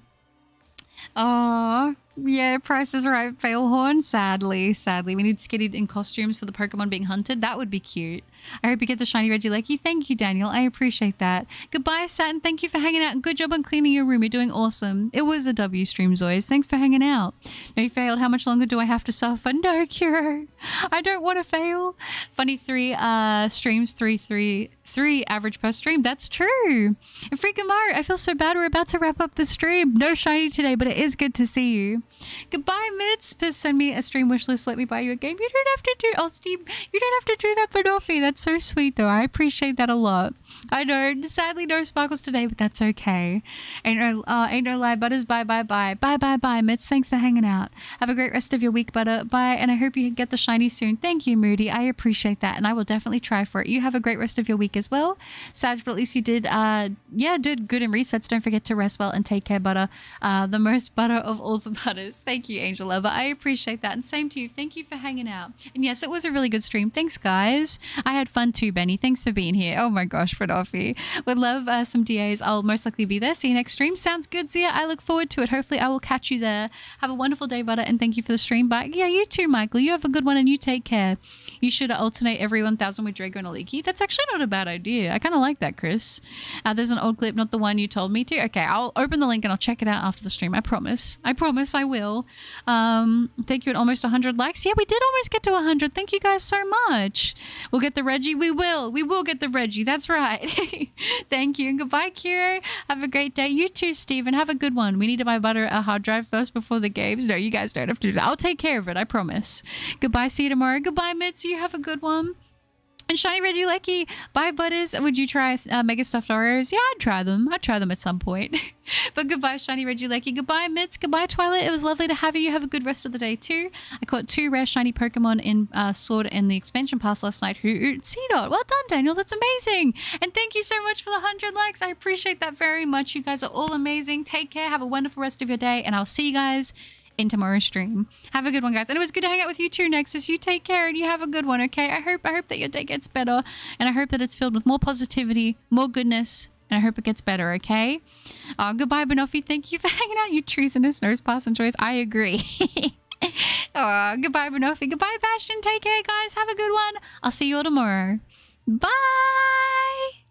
S1: Oh, yeah, Price is right, Failhorn. Sadly. We need Skitty in costumes for the Pokemon being hunted. That would be cute. I hope you get the shiny Regieleki. Thank you, Daniel. I appreciate that. Goodbye, Satin. Thank you for hanging out. Good job on cleaning your room. You're doing awesome. It was a W stream, Zoys. Thanks for hanging out. No, you failed. How much longer do I have to suffer? No, Kuro. I don't want to fail. Funny 3 streams, 3 average per stream. That's true. And freaking Mario, I feel so bad. We're about to wrap up the stream. No shiny today, but it is good to see you. Goodbye, Mitz. Please send me a stream wish list. Let me buy you a game. You don't have to do... Oh, Steve, you don't have to do that, Banoffee. That's so sweet, though. I appreciate that a lot. I know. Sadly, no sparkles today, but that's okay. Ain't no lie. Butters, bye, bye, bye. Bye, bye, bye, Mitz. Thanks for hanging out. Have a great rest of your week, Butter. Bye, and I hope you get the shiny soon. Thank you, Moody. I appreciate that, and I will definitely try for it. You have a great rest of your week as well. Sag, but at least you did, did good in resets. Don't forget to rest well and take care, Butter. The most butter of all the butters. Thank you, Angel Lover. I appreciate that, and same to you. Thank you for hanging out. And yes, it was a really good stream. Thanks, guys. I had had fun too, Benny. Thanks for being here. Oh my gosh, Fredolfi. Would love some DAs. I'll most likely be there. See you next stream. Sounds good, Zia. I look forward to it. Hopefully I will catch you there. Have a wonderful day, Butter, and thank you for the stream. But yeah, you too, Michael. You have a good one and you take care. You should alternate every 1000 with Regieleki. That's actually not a bad idea. I kind of like that, Chris. There's an old clip, not the one you told me to. Okay, I'll open the link and I'll check it out after the stream. I promise. I promise I will. Thank you at almost 100 likes. Yeah, we did almost get to 100. Thank you guys so much. We'll get the Reggie. We will get the Reggie. That's right. Thank you. And goodbye, Kiro. Have a great day. You too, Steven. Have a good one. We need to buy Butter a hard drive first before the games. No, you guys don't have to do that. I'll take care of it. I promise. Goodbye. See you tomorrow. Goodbye, Mitz. You have a good one. And Shiny Regieleki, bye, Butters. Would you try Mega Stuffed Oreos? Yeah, I'd try them. I'd try them at some point. But goodbye, Shiny Regieleki. Goodbye, Mitz. Goodbye, Twilight. It was lovely to have you. Have a good rest of the day, too. I caught 2 rare shiny Pokemon in Sword in the expansion pass last night. C-Dot. Well done, Daniel. That's amazing. And thank you so much for the 100 likes. I appreciate that very much. You guys are all amazing. Take care. Have a wonderful rest of your day. And I'll see you guys in tomorrow's stream. Have a good one, guys. And it was good to hang out with you too, Nexus. You take care and you have a good one, okay? I hope that your day gets better, and I hope that it's filled with more positivity, more goodness, and I hope it gets better, okay? Goodbye, Banoffee. Thank you for hanging out, you treasonous nose pass and choice. I agree. Goodbye, Banoffee. Goodbye, Bastion. Take care, guys. Have a good one. I'll see you all tomorrow. Bye!